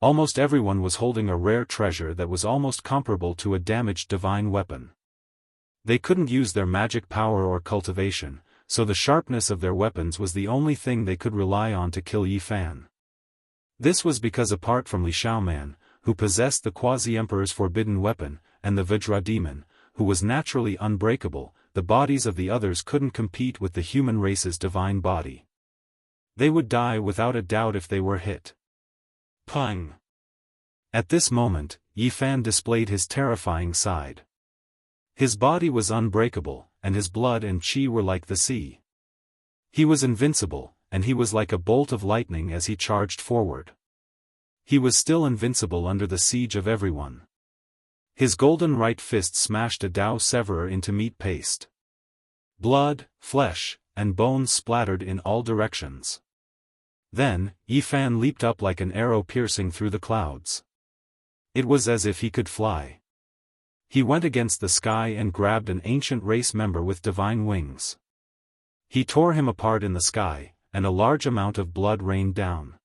Almost everyone was holding a rare treasure that was almost comparable to a damaged divine weapon. They couldn't use their magic power or cultivation, so the sharpness of their weapons was the only thing they could rely on to kill Yi Fan. This was because apart from Li Xiaoman, who possessed the Quasi-Emperor's forbidden weapon, and the Vajra demon, who was naturally unbreakable, the bodies of the others couldn't compete with the human race's divine body. They would die without a doubt if they were hit. Pang! At this moment, Yi Fan displayed his terrifying side. His body was unbreakable, and his blood and qi were like the sea. He was invincible, and he was like a bolt of lightning as he charged forward. He was still invincible under the siege of everyone. His golden right fist smashed a Dao Severer into meat paste. Blood, flesh, and bones splattered in all directions. Then, Yifan leaped up like an arrow piercing through the clouds. It was as if he could fly. He went against the sky and grabbed an ancient race member with divine wings. He tore him apart in the sky, and a large amount of blood rained down.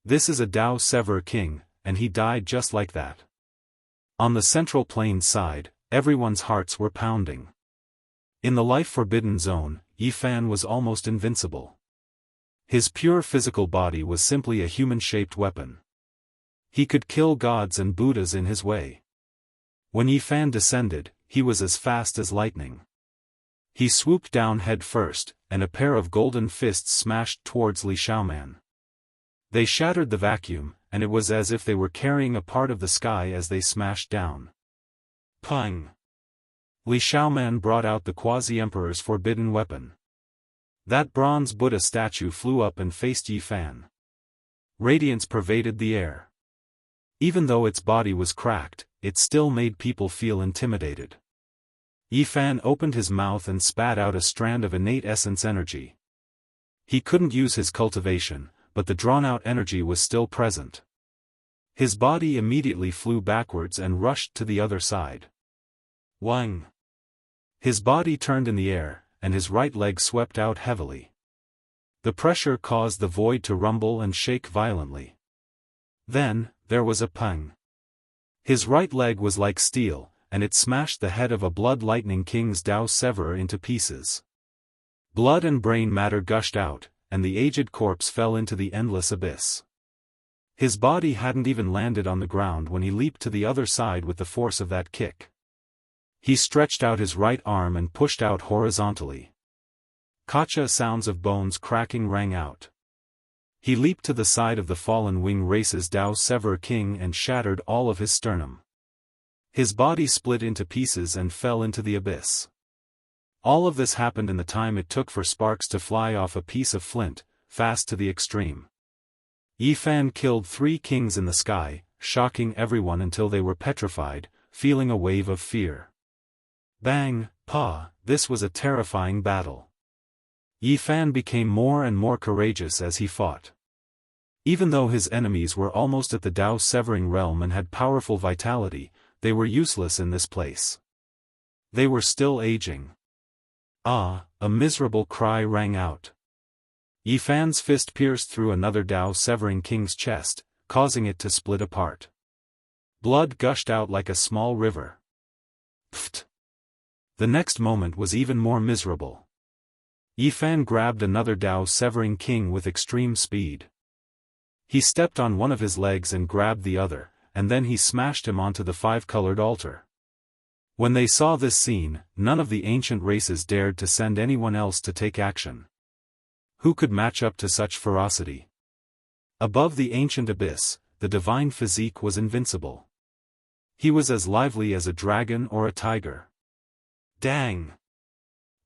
This is a Dao Severer king, and he died just like that. On the central plains side, everyone's hearts were pounding. In the life-forbidden zone, Yifan was almost invincible. His pure physical body was simply a human-shaped weapon. He could kill gods and Buddhas in his way. When Yifan descended, he was as fast as lightning. He swooped down head first, and a pair of golden fists smashed towards Li Xiaoman. They shattered the vacuum, and it was as if they were carrying a part of the sky as they smashed down. Pang! Li Xiaoman brought out the Quasi-Emperor's forbidden weapon. That bronze Buddha statue flew up and faced Yifan. Radiance pervaded the air. Even though its body was cracked, it still made people feel intimidated. Yifan opened his mouth and spat out a strand of innate essence energy. He couldn't use his cultivation, but the drawn-out energy was still present. His body immediately flew backwards and rushed to the other side. Wang! His body turned in the air, and his right leg swept out heavily. The pressure caused the void to rumble and shake violently. Then, there was a pang. His right leg was like steel, and it smashed the head of a Blood Lightning King's Dao Severer into pieces. Blood and brain matter gushed out, and the aged corpse fell into the endless abyss. His body hadn't even landed on the ground when he leaped to the other side with the force of that kick. He stretched out his right arm and pushed out horizontally. Kacha sounds of bones cracking rang out. He leaped to the side of the fallen wing race's Dao Severer king and shattered all of his sternum. His body split into pieces and fell into the abyss. All of this happened in the time it took for sparks to fly off a piece of flint, fast to the extreme. Yifan killed 3 kings in the sky, shocking everyone until they were petrified, feeling a wave of fear. Bang, pa, this was a terrifying battle. Yifan became more and more courageous as he fought. Even though his enemies were almost at the Dao Severing realm and had powerful vitality, they were useless in this place. They were still aging. Ah, a miserable cry rang out. Yifan's fist pierced through another Dao Severing king's chest, causing it to split apart. Blood gushed out like a small river. Pfft! The next moment was even more miserable. Yifan grabbed another Dao Severing king with extreme speed. He stepped on one of his legs and grabbed the other, and then he smashed him onto the 5-colored altar. When they saw this scene, none of the ancient races dared to send anyone else to take action. Who could match up to such ferocity? Above the ancient abyss, the divine physique was invincible. He was as lively as a dragon or a tiger. Dang!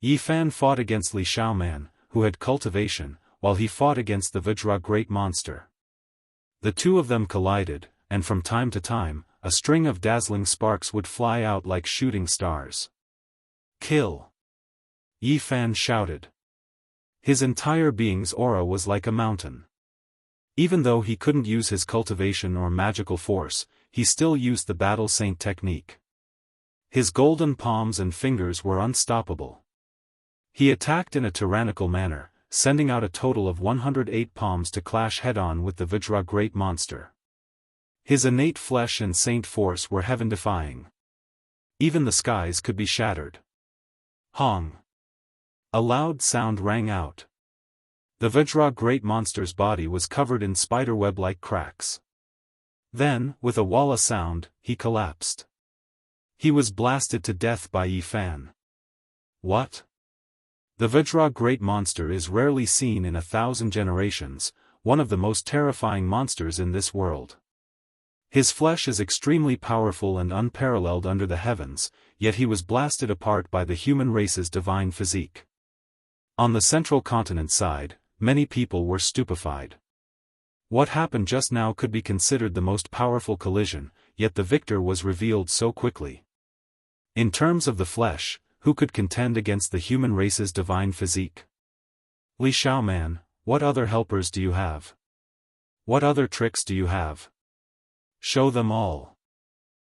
Yifan fought against Li Xiaoman, who had cultivation, while he fought against the Vajra great monster. The two of them collided, and from time to time, a string of dazzling sparks would fly out like shooting stars. Kill! Yifan shouted. His entire being's aura was like a mountain. Even though he couldn't use his cultivation or magical force, he still used the battle saint technique. His golden palms and fingers were unstoppable. He attacked in a tyrannical manner, sending out a total of 108 palms to clash head-on with the Vajra great monster. His innate flesh and saint force were heaven-defying. Even the skies could be shattered. Hong! A loud sound rang out. The Vajra great monster's body was covered in spiderweb-like cracks. Then, with a walla sound, he collapsed. He was blasted to death by Yifan. What? The Vajra great monster is rarely seen in 1,000 generations, one of the most terrifying monsters in this world. His flesh is extremely powerful and unparalleled under the heavens, yet he was blasted apart by the human race's divine physique. On the central continent side, Many people were stupefied. What happened just now could be considered the most powerful collision, yet the victor was revealed so quickly. In terms of the flesh, who could contend against the human race's divine physique? Li Xiaoman, what other helpers do you have? What other tricks do you have? Show them all.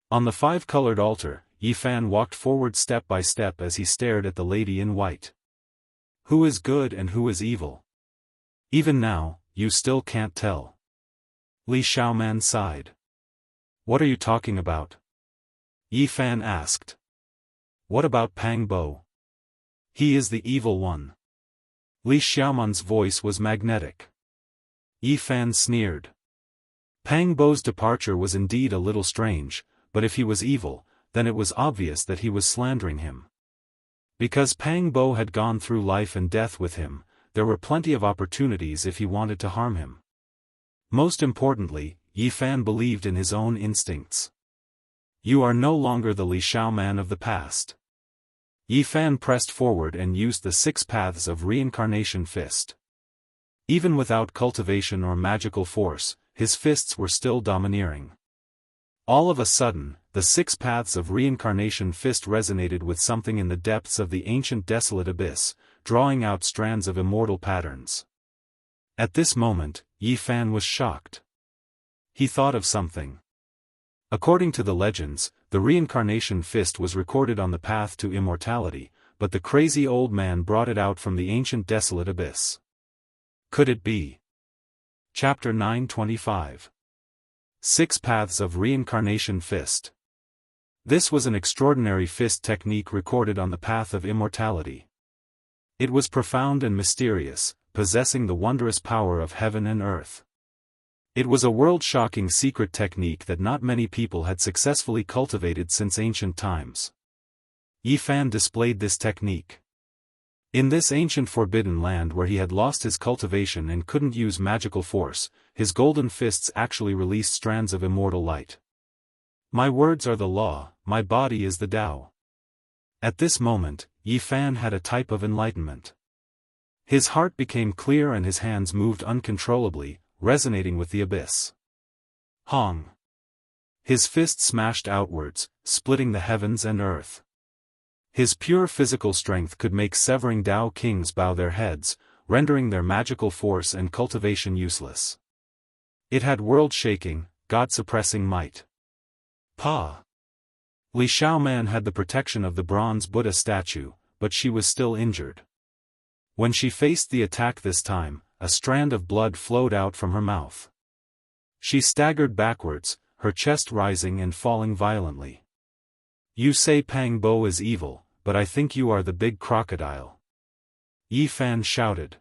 On the five-colored altar, Yi Fan walked forward step by step as he stared at the lady in white. Who is good and who is evil? Even now, you still can't tell. Li Xiaoman sighed. What are you talking about? Yi Fan asked. What about Pang Bo? He is the evil one. Li Xiaoman's voice was magnetic. Yi Fan sneered. Pang Bo's departure was indeed a little strange, but if he was evil, then it was obvious that he was slandering him. Because Pang Bo had gone through life and death with him, there were plenty of opportunities if he wanted to harm him. Most importantly, Yi Fan believed in his own instincts. You are no longer the Li Xiaoman of the past. Yi Fan pressed forward and used the 6 paths of reincarnation fist. Even without cultivation or magical force, his fists were still domineering. All of a sudden, the 6 paths of reincarnation fist resonated with something in the depths of the ancient desolate abyss, drawing out strands of immortal patterns. At this moment, Yi Fan was shocked. He thought of something. According to the legends, the reincarnation fist was recorded on the path to immortality, but the crazy old man brought it out from the ancient desolate abyss. Could it be? Chapter 925. 6 Paths of Reincarnation Fist. This was an extraordinary fist technique recorded on the path of immortality. It was profound and mysterious, possessing the wondrous power of heaven and earth. It was a world-shocking secret technique that not many people had successfully cultivated since ancient times. Yi Fan displayed this technique. In this ancient forbidden land where he had lost his cultivation and couldn't use magical force, his golden fists actually released strands of immortal light. My words are the law, my body is the Tao. At this moment, Yi Fan had a type of enlightenment. His heart became clear and his hands moved uncontrollably, resonating with the abyss. Hong! His fist smashed outwards, splitting the heavens and earth. His pure physical strength could make severing Tao kings bow their heads, rendering their magical force and cultivation useless. It had world-shaking, God-suppressing might. Pa! Li Xiaoman had the protection of the bronze Buddha statue, but she was still injured. When she faced the attack this time, a strand of blood flowed out from her mouth. She staggered backwards, her chest rising and falling violently. You say Pang Bo is evil, but I think you are the big crocodile. Yi Fan shouted.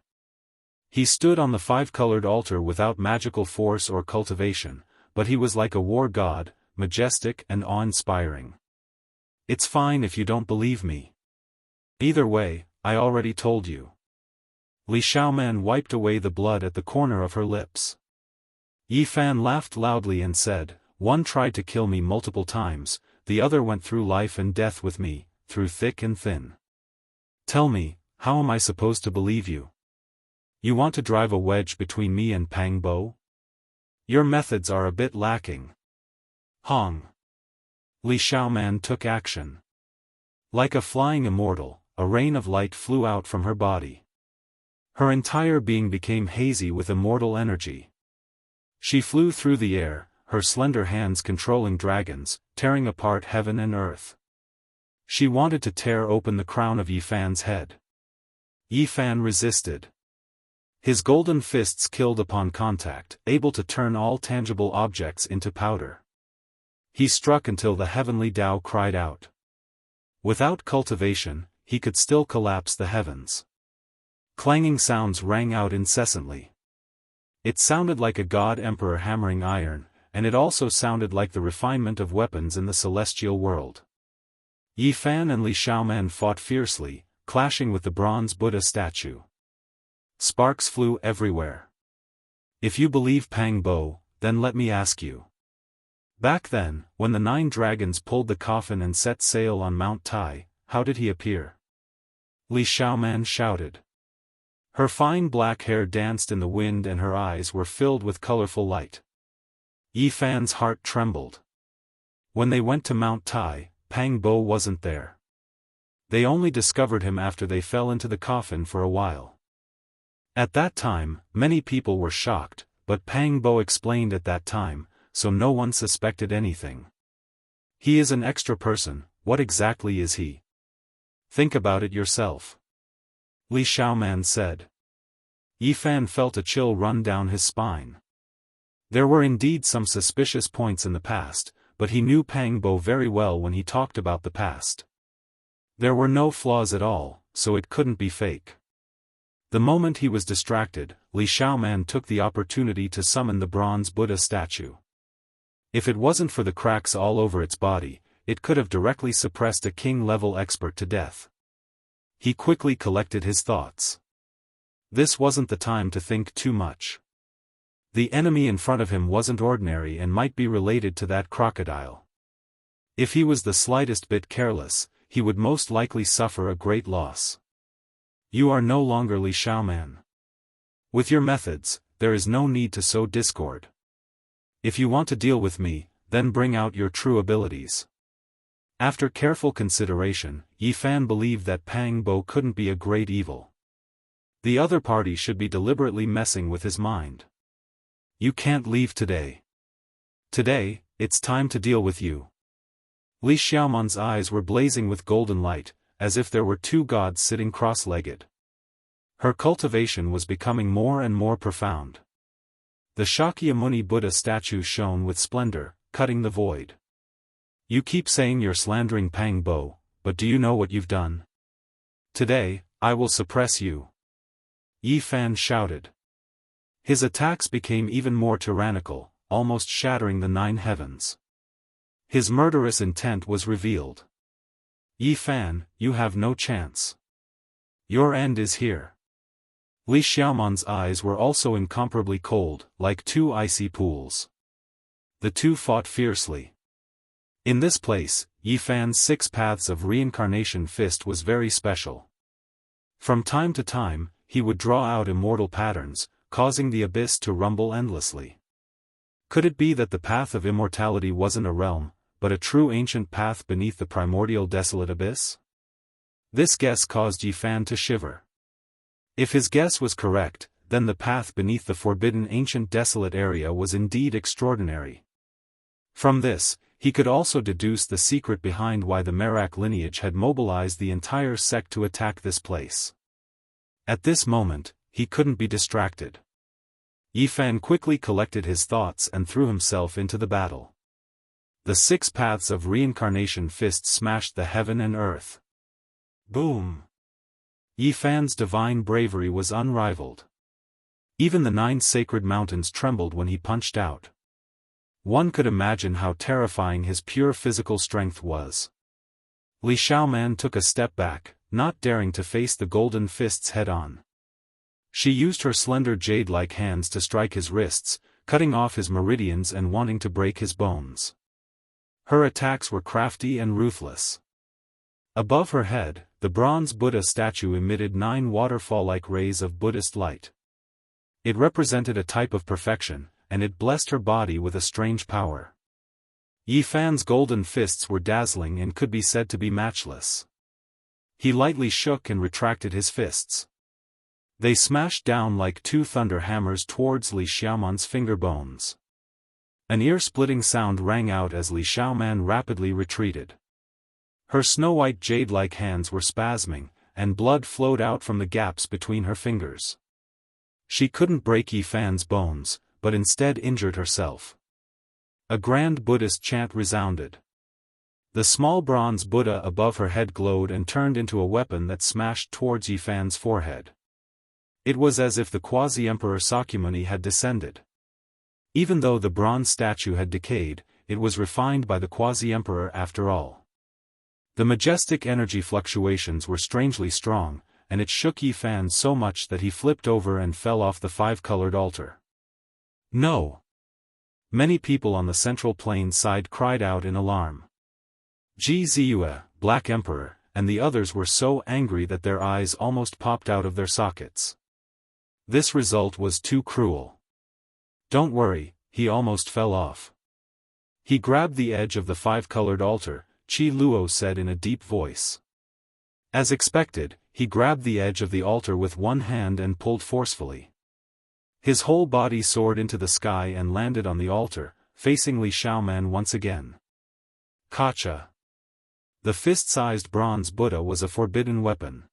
He stood on the 5-colored altar without magical force or cultivation, but he was like a war god, majestic and awe-inspiring. It's fine if you don't believe me. Either way, I already told you. Li Xiaoman wiped away the blood at the corner of her lips. Yi Fan laughed loudly and said, one tried to kill me multiple times, the other went through life and death with me, through thick and thin. Tell me, how am I supposed to believe you? You want to drive a wedge between me and Pang Bo? Your methods are a bit lacking. Hong! Li Xiaoman took action. Like a flying immortal, a rain of light flew out from her body. Her entire being became hazy with immortal energy. She flew through the air, her slender hands controlling dragons, tearing apart heaven and earth. She wanted to tear open the crown of Yi Fan's head. Yi Fan resisted. His golden fists killed upon contact, able to turn all tangible objects into powder. He struck until the heavenly Tao cried out. Without cultivation, he could still collapse the heavens. Clanging sounds rang out incessantly. It sounded like a god-emperor hammering iron, and it also sounded like the refinement of weapons in the celestial world. Yi Fan and Li Xiaoman fought fiercely, clashing with the bronze Buddha statue. Sparks flew everywhere. If you believe Pang Bo, then let me ask you. Back then, when the 9 dragons pulled the coffin and set sail on Mount Tai, how did he appear? Li Xiaoman shouted. Her fine black hair danced in the wind and her eyes were filled with colorful light. Yi Fan's heart trembled. When they went to Mount Tai, Pang Bo wasn't there. They only discovered him after they fell into the coffin for a while. At that time, many people were shocked, but Pang Bo explained at that time, so no one suspected anything. He is an extra person. What exactly is he? Think about it yourself. Li Xiaoman said. Yi Fan felt a chill run down his spine. There were indeed some suspicious points in the past, but he knew Pang Bo very well when he talked about the past. There were no flaws at all, so it couldn't be fake. The moment he was distracted, Li Xiaoman took the opportunity to summon the bronze Buddha statue. If it wasn't for the cracks all over its body, it could have directly suppressed a king-level expert to death. He quickly collected his thoughts. This wasn't the time to think too much. The enemy in front of him wasn't ordinary and might be related to that crocodile. If he was the slightest bit careless, he would most likely suffer a great loss. You are no longer Li Xiaoman. With your methods, there is no need to sow discord. If you want to deal with me, then bring out your true abilities. After careful consideration, Yi Fan believed that Pang Bo couldn't be a great evil. The other party should be deliberately messing with his mind. You can't leave today. Today, it's time to deal with you. Li Xiaoman's eyes were blazing with golden light, as if there were two gods sitting cross-legged. Her cultivation was becoming more and more profound. The Shakyamuni Buddha statue shone with splendor, cutting the void. You keep saying you're slandering Pang Bo, but do you know what you've done? Today, I will suppress you. Yi Fan shouted. His attacks became even more tyrannical, almost shattering the 9 heavens. His murderous intent was revealed. Yi Fan, you have no chance. Your end is here. Li Xiaoman's eyes were also incomparably cold, like 2 icy pools. The two fought fiercely. In this place, Yi Fan's 6 paths of reincarnation fist was very special. From time to time, he would draw out immortal patterns, causing the abyss to rumble endlessly. Could it be that the path of immortality wasn't a realm, but a true ancient path beneath the primordial desolate abyss? This guess caused Yi Fan to shiver. If his guess was correct, then the path beneath the forbidden ancient desolate area was indeed extraordinary. From this, he could also deduce the secret behind why the Merak lineage had mobilized the entire sect to attack this place. At this moment, he couldn't be distracted. Yi Fan quickly collected his thoughts and threw himself into the battle. The 6 paths of reincarnation fist smashed the heaven and earth. Boom! Yi Fan's divine bravery was unrivaled. Even the 9 sacred mountains trembled when he punched out. One could imagine how terrifying his pure physical strength was. Li Xiaoman took a step back, not daring to face the golden fists head-on. She used her slender jade-like hands to strike his wrists, cutting off his meridians and wanting to break his bones. Her attacks were crafty and ruthless. Above her head, the bronze Buddha statue emitted 9 waterfall-like rays of Buddhist light. It represented a type of perfection, and it blessed her body with a strange power. Yi Fan's golden fists were dazzling and could be said to be matchless. He lightly shook and retracted his fists. They smashed down like 2 thunder hammers towards Li Xiaoman's finger bones. An ear-splitting sound rang out as Li Xiaoman rapidly retreated. Her snow-white jade-like hands were spasming, and blood flowed out from the gaps between her fingers. She couldn't break Yi Fan's bones, but instead injured herself. A grand Buddhist chant resounded. The small bronze Buddha above her head glowed and turned into a weapon that smashed towards Yi Fan's forehead. It was as if the quasi-emperor Sakyamuni had descended. Even though the bronze statue had decayed, it was refined by the quasi-emperor after all. The majestic energy fluctuations were strangely strong, and it shook Yi Fan so much that he flipped over and fell off the 5-colored altar. No! Many people on the central plain side cried out in alarm. Ji Ziyue, Black Emperor, and the others were so angry that their eyes almost popped out of their sockets. This result was too cruel. Don't worry, he almost fell off. He grabbed the edge of the five-colored altar, Qi Luo said in a deep voice. As expected, he grabbed the edge of the altar with one hand and pulled forcefully. His whole body soared into the sky and landed on the altar, facing Li Xiaoman once again. Kacha. The fist-sized bronze Buddha was a forbidden weapon.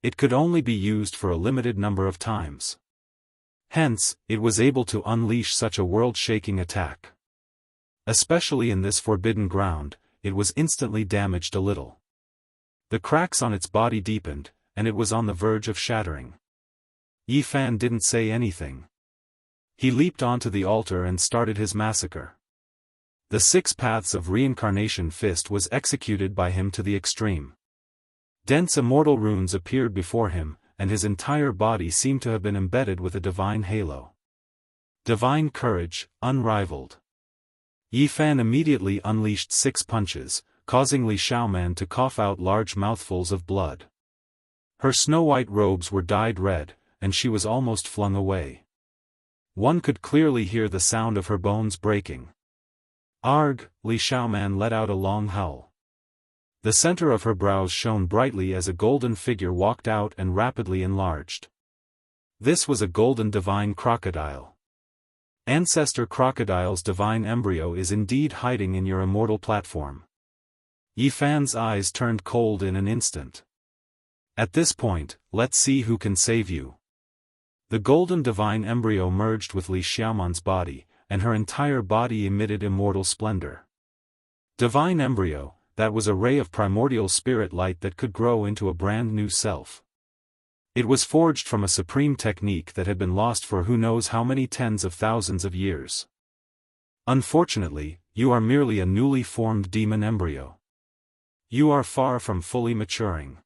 It could only be used for a limited number of times. Hence, it was able to unleash such a world-shaking attack. Especially in this forbidden ground, it was instantly damaged a little. The cracks on its body deepened, and it was on the verge of shattering. Yi Fan didn't say anything. He leaped onto the altar and started his massacre. The 6 paths of reincarnation fist was executed by him to the extreme. Dense immortal runes appeared before him, and his entire body seemed to have been embedded with a divine halo. Divine courage, unrivaled. Yi Fan immediately unleashed 6 punches, causing Li Xiaoman to cough out large mouthfuls of blood. Her snow-white robes were dyed red, and she was almost flung away. One could clearly hear the sound of her bones breaking. Arg! Li Xiaoman let out a long howl. The center of her brows shone brightly as a golden figure walked out and rapidly enlarged. This was a golden divine crocodile. Ancestor Crocodile's divine embryo is indeed hiding in your immortal platform. Yi Fan's eyes turned cold in an instant. At this point, let's see who can save you. The golden divine embryo merged with Li Xiaoman's body, and her entire body emitted immortal splendor. Divine embryo, that was a ray of primordial spirit light that could grow into a brand new self. It was forged from a supreme technique that had been lost for who knows how many tens of thousands of years. Unfortunately, you are merely a newly formed demon embryo. You are far from fully maturing.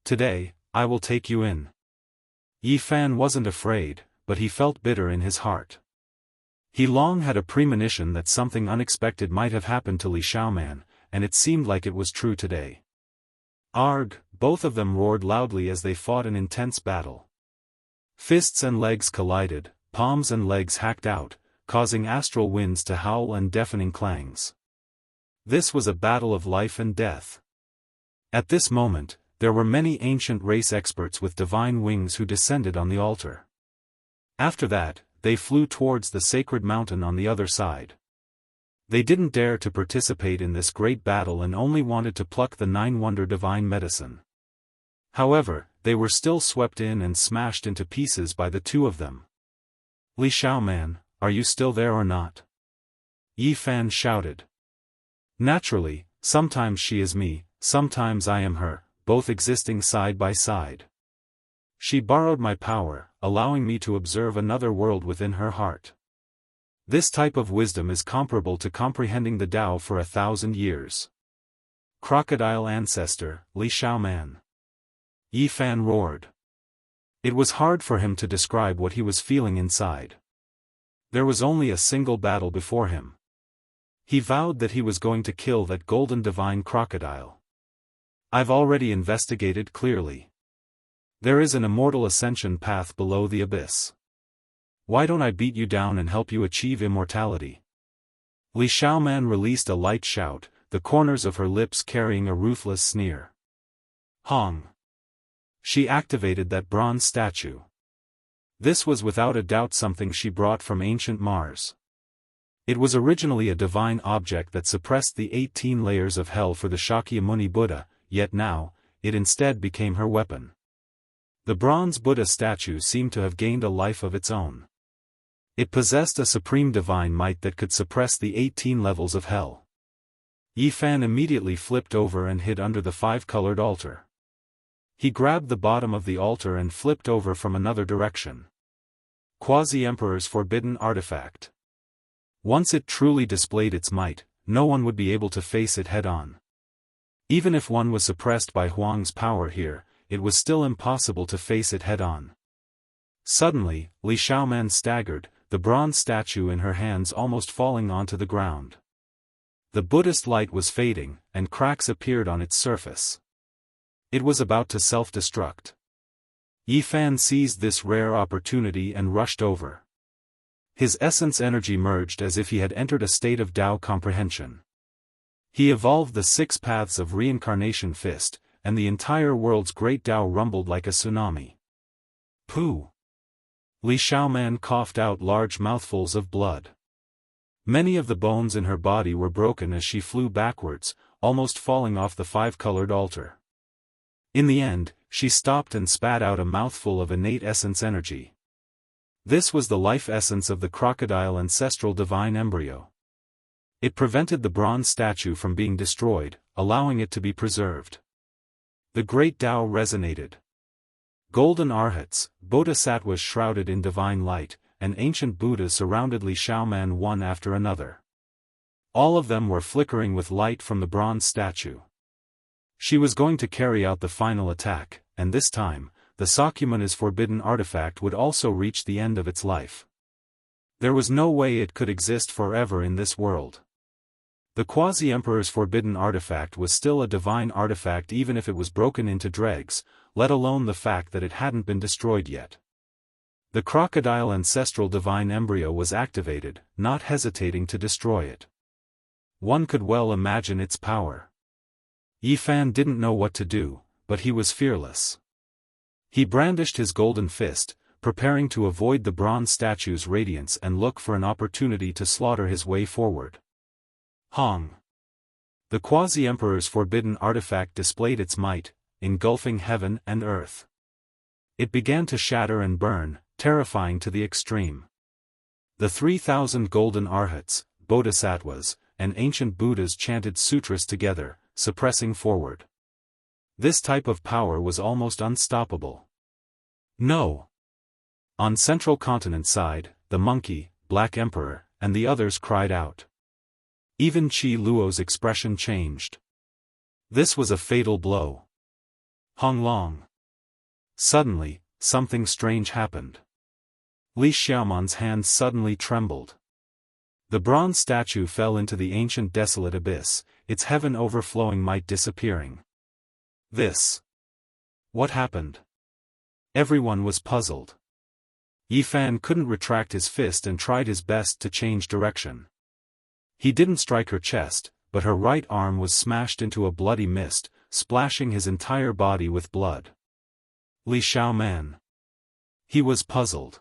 Today, I will take you in. Yi Fan wasn't afraid, but he felt bitter in his heart. He long had a premonition that something unexpected might have happened to Li Xiaoman, and it seemed like it was true today. Arg! Both of them roared loudly as they fought an intense battle. Fists and legs collided, palms and legs hacked out, causing astral winds to howl and deafening clangs. This was a battle of life and death. At this moment, there were many ancient race experts with divine wings who descended on the altar. After that, they flew towards the sacred mountain on the other side. They didn't dare to participate in this great battle and only wanted to pluck the 9-wonder divine medicine. However, they were still swept in and smashed into pieces by the 2 of them. Li Xiaoman, are you still there or not? Yi Fan shouted. Naturally, sometimes she is me, sometimes I am her, both existing side by side. She borrowed my power, allowing me to observe another world within her heart. This type of wisdom is comparable to comprehending the Tao for 1,000 years. Crocodile ancestor, Li Xiaoman. Yi Fan roared. It was hard for him to describe what he was feeling inside. There was only a single battle before him. He vowed that he was going to kill that golden divine crocodile. I've already investigated clearly. There is an immortal ascension path below the abyss. Why don't I beat you down and help you achieve immortality? Li Xiaoman released a light shout, the corners of her lips carrying a ruthless sneer. Hong. She activated that bronze statue. This was without a doubt something she brought from ancient Mars. It was originally a divine object that suppressed the 18 layers of hell for the Shakyamuni Buddha, yet now, it instead became her weapon. The bronze Buddha statue seemed to have gained a life of its own. It possessed a supreme divine might that could suppress the 18 levels of hell. Yi Fan immediately flipped over and hid under the 5-colored altar. He grabbed the bottom of the altar and flipped over from another direction. Quasi-Emperor's forbidden artifact. Once it truly displayed its might, no one would be able to face it head-on. Even if one was suppressed by Huang's power here, it was still impossible to face it head-on. Suddenly, Li Xiaoman staggered, the bronze statue in her hands almost falling onto the ground. The Buddhist light was fading, and cracks appeared on its surface. It was about to self-destruct. Yi Fan seized this rare opportunity and rushed over. His essence energy merged as if he had entered a state of Tao comprehension. He evolved the 6 paths of reincarnation fist, and the entire world's great Tao rumbled like a tsunami. Pooh! Li Xiaoman coughed out large mouthfuls of blood. Many of the bones in her body were broken as she flew backwards, almost falling off the 5-colored altar. In the end, she stopped and spat out a mouthful of innate essence energy. This was the life essence of the crocodile ancestral divine embryo. It prevented the bronze statue from being destroyed, allowing it to be preserved. The great Tao resonated. Golden arhats, bodhisattvas shrouded in divine light, and ancient Buddhas surrounded Li Xiaoman one after another. All of them were flickering with light from the bronze statue. She was going to carry out the final attack, and this time, the Sakyamuni's forbidden artifact would also reach the end of its life. There was no way it could exist forever in this world. The Quasi-Emperor's forbidden artifact was still a divine artifact even if it was broken into dregs, let alone the fact that it hadn't been destroyed yet. The crocodile ancestral divine embryo was activated, not hesitating to destroy it. One could well imagine its power. Yi Fan didn't know what to do, but he was fearless. He brandished his golden fist, preparing to avoid the bronze statue's radiance and look for an opportunity to slaughter his way forward. Hong! The Quasi-Emperor's forbidden artifact displayed its might, engulfing heaven and earth. It began to shatter and burn, terrifying to the extreme. The 3,000 golden arhats, bodhisattvas, and ancient Buddhas chanted sutras together, suppressing forward. This type of power was almost unstoppable. No! On Central Continent side, the monkey, Black Emperor, and the others cried out. Even Qi Luo's expression changed. This was a fatal blow. Hong Long. Suddenly, something strange happened. Li Xiaoman's hands suddenly trembled. The bronze statue fell into the ancient desolate abyss, its heaven overflowing might disappearing. This. What happened? Everyone was puzzled. Yi Fan couldn't retract his fist and tried his best to change direction. He didn't strike her chest, but her right arm was smashed into a bloody mist, splashing his entire body with blood. Li Xiaoman. He was puzzled.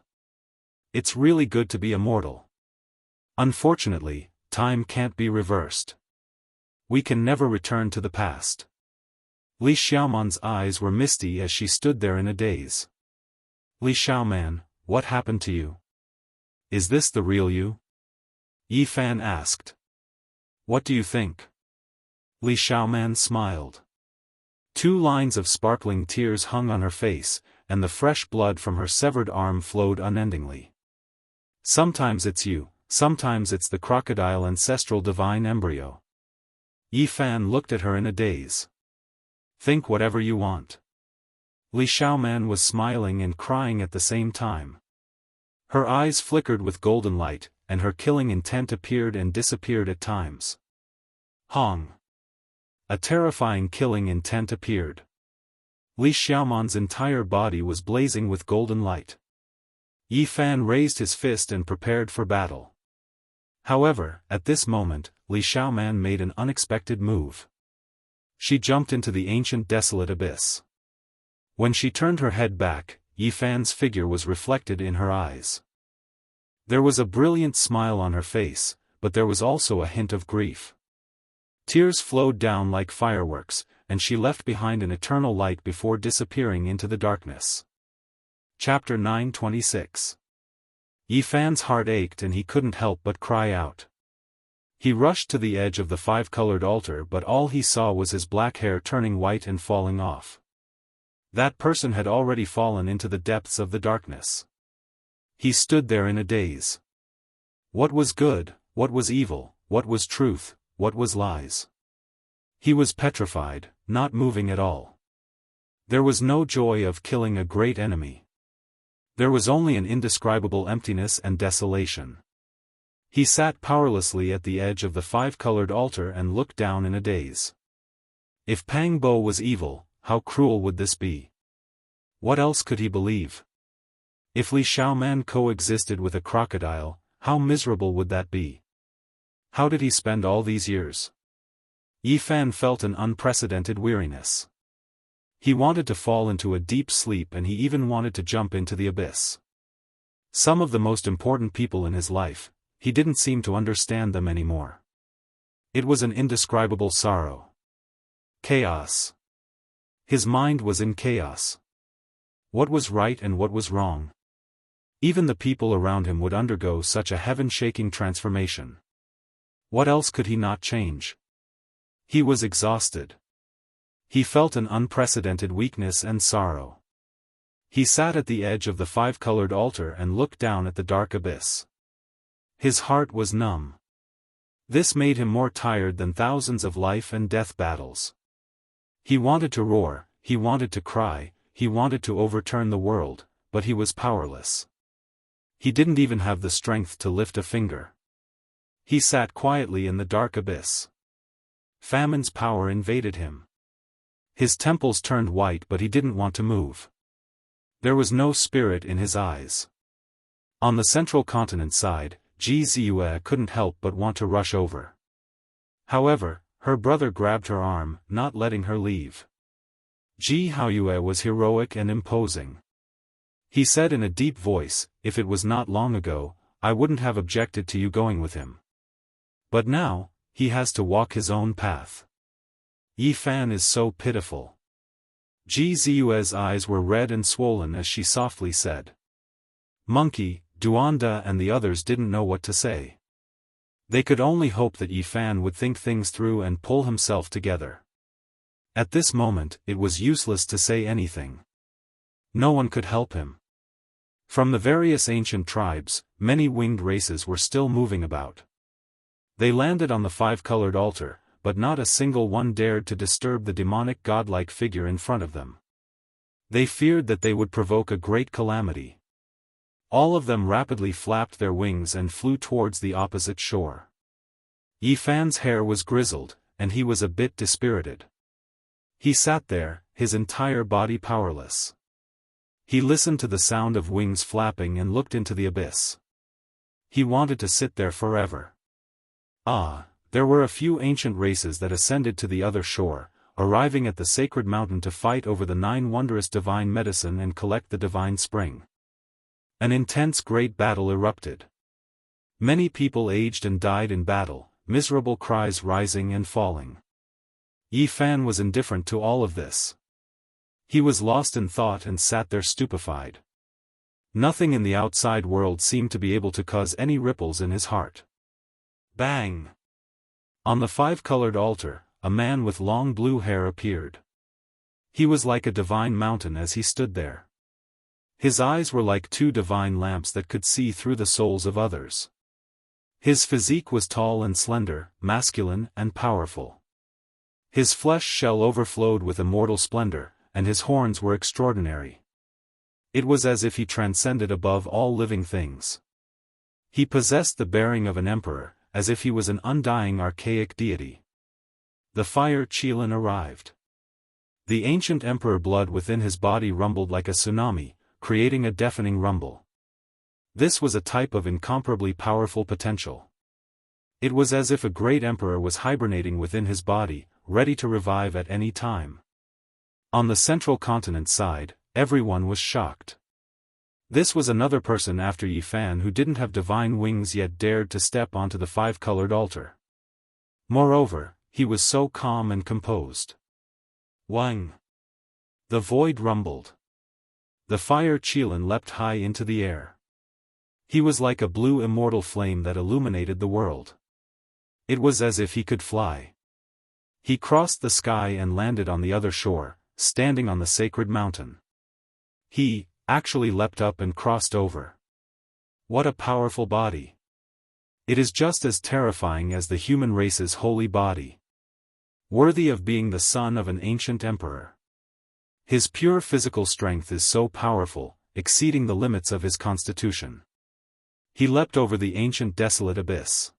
It's really good to be immortal. Unfortunately, time can't be reversed. We can never return to the past. Li Xiaoman's eyes were misty as she stood there in a daze. Li Xiaoman, what happened to you? Is this the real you? Yi Fan asked. What do you think? Li Xiaoman smiled. 2 lines of sparkling tears hung on her face, and the fresh blood from her severed arm flowed unendingly. Sometimes it's you, sometimes it's the crocodile ancestral divine embryo. Yi Fan looked at her in a daze. Think whatever you want. Li Xiaoman was smiling and crying at the same time. Her eyes flickered with golden light, and her killing intent appeared and disappeared at times. Hong! A terrifying killing intent appeared. Li Xiaoman's entire body was blazing with golden light. Yi Fan raised his fist and prepared for battle. However, at this moment, Li Xiaoman made an unexpected move. She jumped into the ancient desolate abyss. When she turned her head back, Yi Fan's figure was reflected in her eyes. There was a brilliant smile on her face, but there was also a hint of grief. Tears flowed down like fireworks, and she left behind an eternal light before disappearing into the darkness. Chapter 926. Yi Fan's heart ached and he couldn't help but cry out. He rushed to the edge of the 5-colored altar, but all he saw was his black hair turning white and falling off. That person had already fallen into the depths of the darkness. He stood there in a daze. What was good, what was evil, what was truth, what was lies? He was petrified, not moving at all. There was no joy of killing a great enemy. There was only an indescribable emptiness and desolation. He sat powerlessly at the edge of the 5-colored altar and looked down in a daze. If Pang Bo was evil, how cruel would this be? What else could he believe? If Li Xiaoman coexisted with a crocodile, how miserable would that be? How did he spend all these years? Yi Fan felt an unprecedented weariness. He wanted to fall into a deep sleep, and he even wanted to jump into the abyss. Some of the most important people in his life, he didn't seem to understand them anymore. It was an indescribable sorrow. Chaos. His mind was in chaos. What was right and what was wrong? Even the people around him would undergo such a heaven-shaking transformation. What else could he not change? He was exhausted. He felt an unprecedented weakness and sorrow. He sat at the edge of the five-colored altar and looked down at the dark abyss. His heart was numb. This made him more tired than thousands of life and death battles. He wanted to roar, he wanted to cry, he wanted to overturn the world, but he was powerless. He didn't even have the strength to lift a finger. He sat quietly in the dark abyss. Famine's power invaded him. His temples turned white, but he didn't want to move. There was no spirit in his eyes. On the central continent side, Ji Ziyue couldn't help but want to rush over. However, her brother grabbed her arm, not letting her leave. Ji Haoyue was heroic and imposing. He said in a deep voice, "If it was not long ago, I wouldn't have objected to you going with him. But now, he has to walk his own path. Yi Fan is so pitiful." Ji Ziyue's eyes were red and swollen as she softly said. Monkey, Duanda and the others didn't know what to say. They could only hope that Yi Fan would think things through and pull himself together. At this moment, it was useless to say anything. No one could help him. From the various ancient tribes, many winged races were still moving about. They landed on the five-colored altar, but not a single one dared to disturb the demonic godlike figure in front of them. They feared that they would provoke a great calamity. All of them rapidly flapped their wings and flew towards the opposite shore. Yi Fan's hair was grizzled, and he was a bit dispirited. He sat there, his entire body powerless. He listened to the sound of wings flapping and looked into the abyss. He wanted to sit there forever. There were a few ancient races that ascended to the other shore, arriving at the sacred mountain to fight over the 9 wondrous divine medicine and collect the divine spring. An intense great battle erupted. Many people aged and died in battle, miserable cries rising and falling. Yi Fan was indifferent to all of this. He was lost in thought and sat there stupefied. Nothing in the outside world seemed to be able to cause any ripples in his heart. Bang! On the five-colored altar, a man with long blue hair appeared. He was like a divine mountain as he stood there. His eyes were like 2 divine lamps that could see through the souls of others. His physique was tall and slender, masculine and powerful. His flesh shell overflowed with immortal splendor, and his horns were extraordinary. It was as if he transcended above all living things. He possessed the bearing of an emperor, as if he was an undying archaic deity. The fire Qilin arrived. The ancient emperor blood within his body rumbled like a tsunami, creating a deafening rumble. This was a type of incomparably powerful potential. It was as if a great emperor was hibernating within his body, ready to revive at any time. On the central continent side, everyone was shocked. This was another person after Yi Fan who didn't have divine wings yet dared to step onto the five-colored altar. Moreover, he was so calm and composed. Wang! The void rumbled. The fire Qilin leapt high into the air. He was like a blue immortal flame that illuminated the world. It was as if he could fly. He crossed the sky and landed on the other shore, standing on the sacred mountain. He actually leapt up and crossed over. What a powerful body! It is just as terrifying as the human race's holy body. Worthy of being the son of an ancient emperor. His pure physical strength is so powerful, exceeding the limits of his constitution. He leapt over the ancient desolate abyss.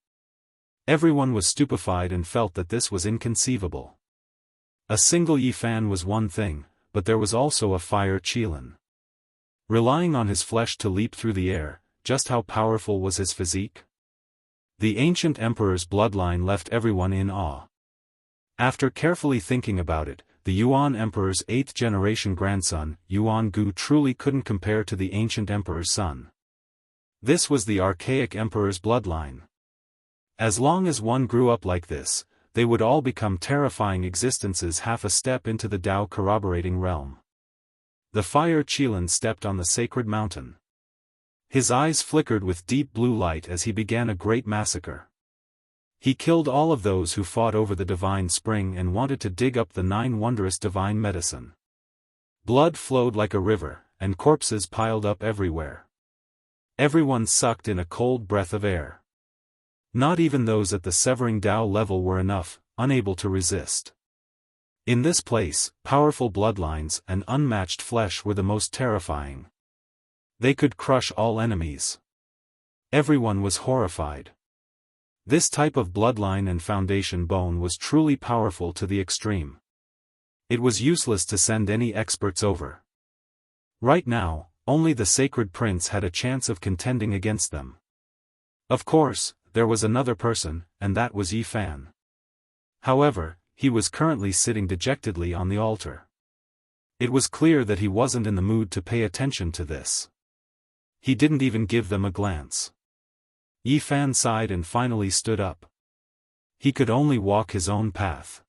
Everyone was stupefied and felt that this was inconceivable. A single Yi Fan was one thing, but there was also a fire qilin. Relying on his flesh to leap through the air, just how powerful was his physique? The ancient emperor's bloodline left everyone in awe. After carefully thinking about it, the Yuan emperor's 8th-generation grandson, Yuan Gu, truly couldn't compare to the ancient emperor's son. This was the archaic emperor's bloodline. As long as one grew up like this, they would all become terrifying existences half a step into the Tao corroborating realm. The fire qilin stepped on the sacred mountain. His eyes flickered with deep blue light as he began a great massacre. He killed all of those who fought over the divine spring and wanted to dig up the 9 wondrous divine medicine. Blood flowed like a river, and corpses piled up everywhere. Everyone sucked in a cold breath of air. Not even those at the severing Tao level were enough, unable to resist. In this place, powerful bloodlines and unmatched flesh were the most terrifying. They could crush all enemies. Everyone was horrified. This type of bloodline and foundation bone was truly powerful to the extreme. It was useless to send any experts over. Right now, only the sacred prince had a chance of contending against them. Of course, there was another person, and that was Yi Fan. However, he was currently sitting dejectedly on the altar. It was clear that he wasn't in the mood to pay attention to this. He didn't even give them a glance. Yi Fan sighed and finally stood up. He could only walk his own path.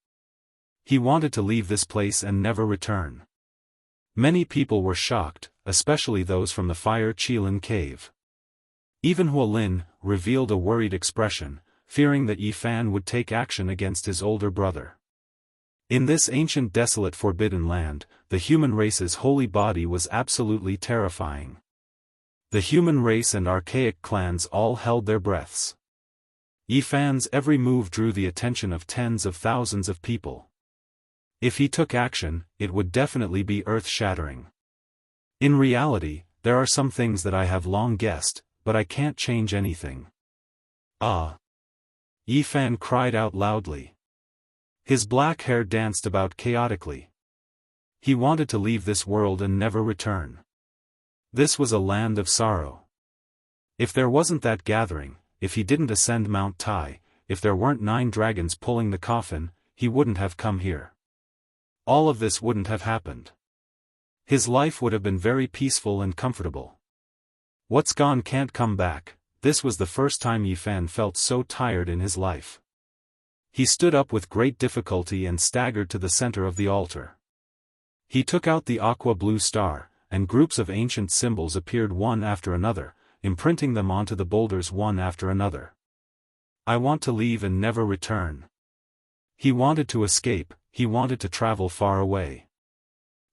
He wanted to leave this place and never return. Many people were shocked, especially those from the fire qilin cave. Even Huolin revealed a worried expression, fearing that Yi Fan would take action against his older brother. In this ancient desolate forbidden land, the human race's holy body was absolutely terrifying. The human race and archaic clans all held their breaths. Yi Fan's every move drew the attention of tens of thousands of people. If he took action, it would definitely be earth-shattering. In reality, there are some things that I have long guessed, but I can't change anything. Ah! Yi Fan cried out loudly. His black hair danced about chaotically. He wanted to leave this world and never return. This was a land of sorrow. If there wasn't that gathering, if he didn't ascend Mount Tai, if there weren't 9 dragons pulling the coffin, he wouldn't have come here. All of this wouldn't have happened. His life would have been very peaceful and comfortable. What's gone can't come back. This was the first time Yi Fan felt so tired in his life. He stood up with great difficulty and staggered to the center of the altar. He took out the aqua blue star, and groups of ancient symbols appeared one after another, imprinting them onto the boulders one after another. I want to leave and never return. He wanted to escape, he wanted to travel far away.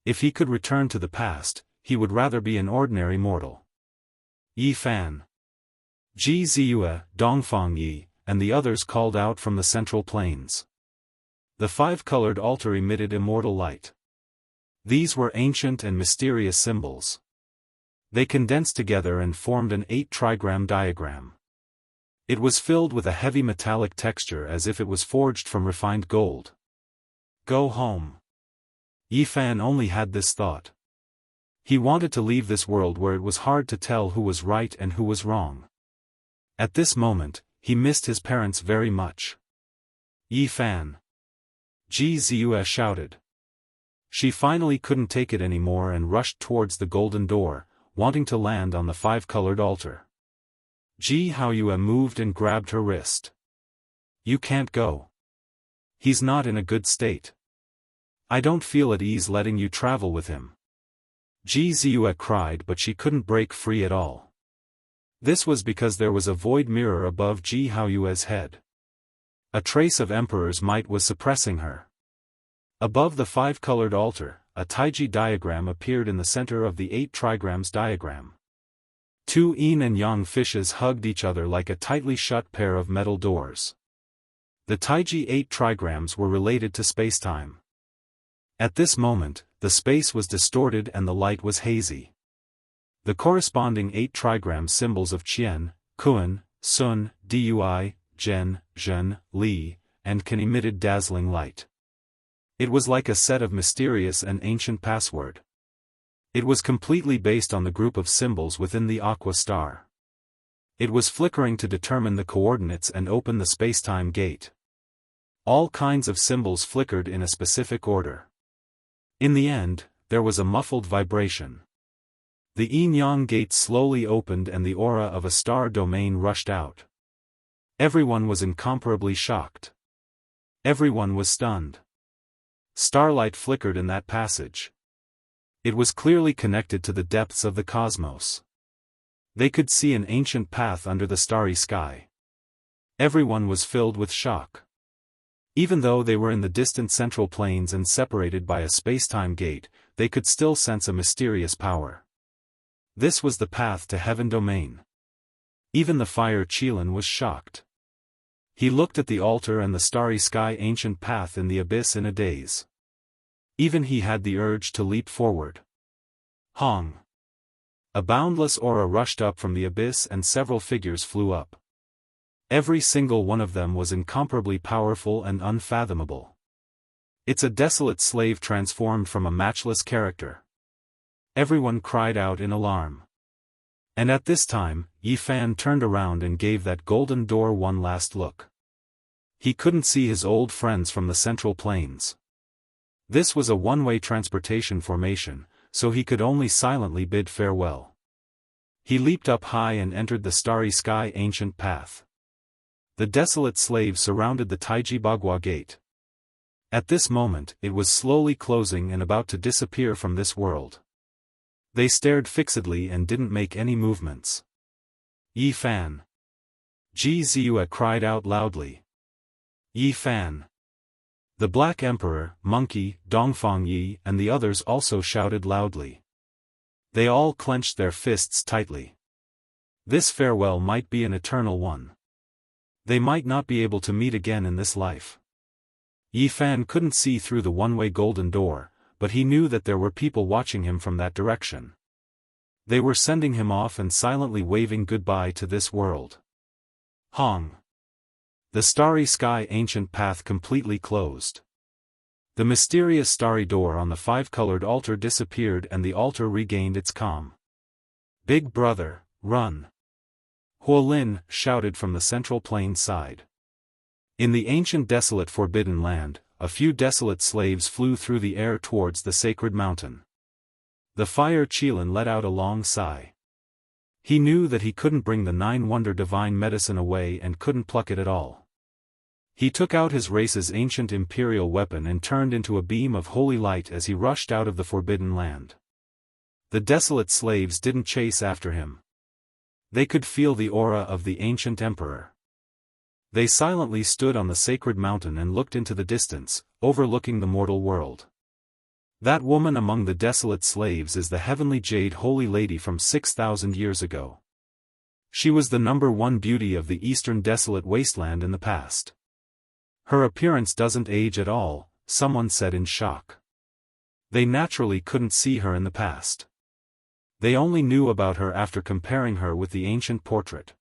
If he could return to the past, he would rather be an ordinary mortal. Yi Fan, Ji Ziyue, Dongfang Yi, and the others called out from the central plains. The 5-colored altar emitted immortal light. These were ancient and mysterious symbols. They condensed together and formed an 8-trigram diagram. It was filled with a heavy metallic texture as if it was forged from refined gold. Go home. Yi Fan only had this thought. He wanted to leave this world where it was hard to tell who was right and who was wrong. At this moment, he missed his parents very much. Yi Fan! Ji Ziyue shouted. She finally couldn't take it anymore and rushed towards the golden door, wanting to land on the 5-colored altar. Ji Haoyue moved and grabbed her wrist. You can't go. He's not in a good state. I don't feel at ease letting you travel with him. Ji Ziyue cried, but she couldn't break free at all. This was because there was a void mirror above Ji Haoyue's head. A trace of emperor's might was suppressing her. Above the 5-colored altar, a Taiji diagram appeared in the center of the 8 trigrams diagram. 2 yin and yang fishes hugged each other like a tightly shut pair of metal doors. The Taiji 8 trigrams were related to spacetime. At this moment, the space was distorted and the light was hazy. The corresponding 8 trigram symbols of Qian, Kun, Sun, Dui, Zhen, Zhen, Li, and Kan emitted dazzling light. It was like a set of mysterious and ancient password. It was completely based on the group of symbols within the Aqua Star. It was flickering to determine the coordinates and open the spacetime gate. All kinds of symbols flickered in a specific order. In the end, there was a muffled vibration. The yin-yang gate slowly opened and the aura of a star domain rushed out. Everyone was incomparably shocked. Everyone was stunned. Starlight flickered in that passage. It was clearly connected to the depths of the cosmos. They could see an ancient path under the starry sky. Everyone was filled with shock. Even though they were in the distant central plains and separated by a spacetime gate, they could still sense a mysterious power. This was the path to Heaven Domain. Even the Fire Qilin was shocked. He looked at the altar and the starry sky ancient path in the abyss in a daze. Even he had the urge to leap forward. Hong! A boundless aura rushed up from the abyss and several figures flew up. Every single one of them was incomparably powerful and unfathomable. It's a desolate slave transformed from a matchless character. Everyone cried out in alarm. And at this time, Yi Fan turned around and gave that golden door one last look. He couldn't see his old friends from the central plains. This was a one-way transportation formation, so he could only silently bid farewell. He leaped up high and entered the starry sky ancient path. The desolate slaves surrounded the Taiji Bagua gate. At this moment, it was slowly closing and about to disappear from this world. They stared fixedly and didn't make any movements. Yi Fan! Ji Ziyue cried out loudly. Yi Fan! The Black Emperor, Monkey, Dongfang Yi and the others also shouted loudly. They all clenched their fists tightly. This farewell might be an eternal one. They might not be able to meet again in this life. Yi Fan couldn't see through the one-way golden door, but he knew that there were people watching him from that direction. They were sending him off and silently waving goodbye to this world. Hong! The starry sky ancient path completely closed. The mysterious starry door on the five-colored altar disappeared and the altar regained its calm. Big brother, run! Huolin shouted from the central plain side. In the ancient desolate forbidden land, a few desolate slaves flew through the air towards the sacred mountain. The Fire Qilin let out a long sigh. He knew that he couldn't bring the nine-wonder divine medicine away and couldn't pluck it at all. He took out his race's ancient imperial weapon and turned into a beam of holy light as he rushed out of the forbidden land. The desolate slaves didn't chase after him. They could feel the aura of the ancient emperor. They silently stood on the sacred mountain and looked into the distance, overlooking the mortal world. That woman among the desolate slaves is the heavenly jade holy lady from 6,000 years ago. She was the #1 beauty of the eastern desolate wasteland in the past. Her appearance doesn't age at all, someone said in shock. They naturally couldn't see her in the past. They only knew about her after comparing her with the ancient portrait.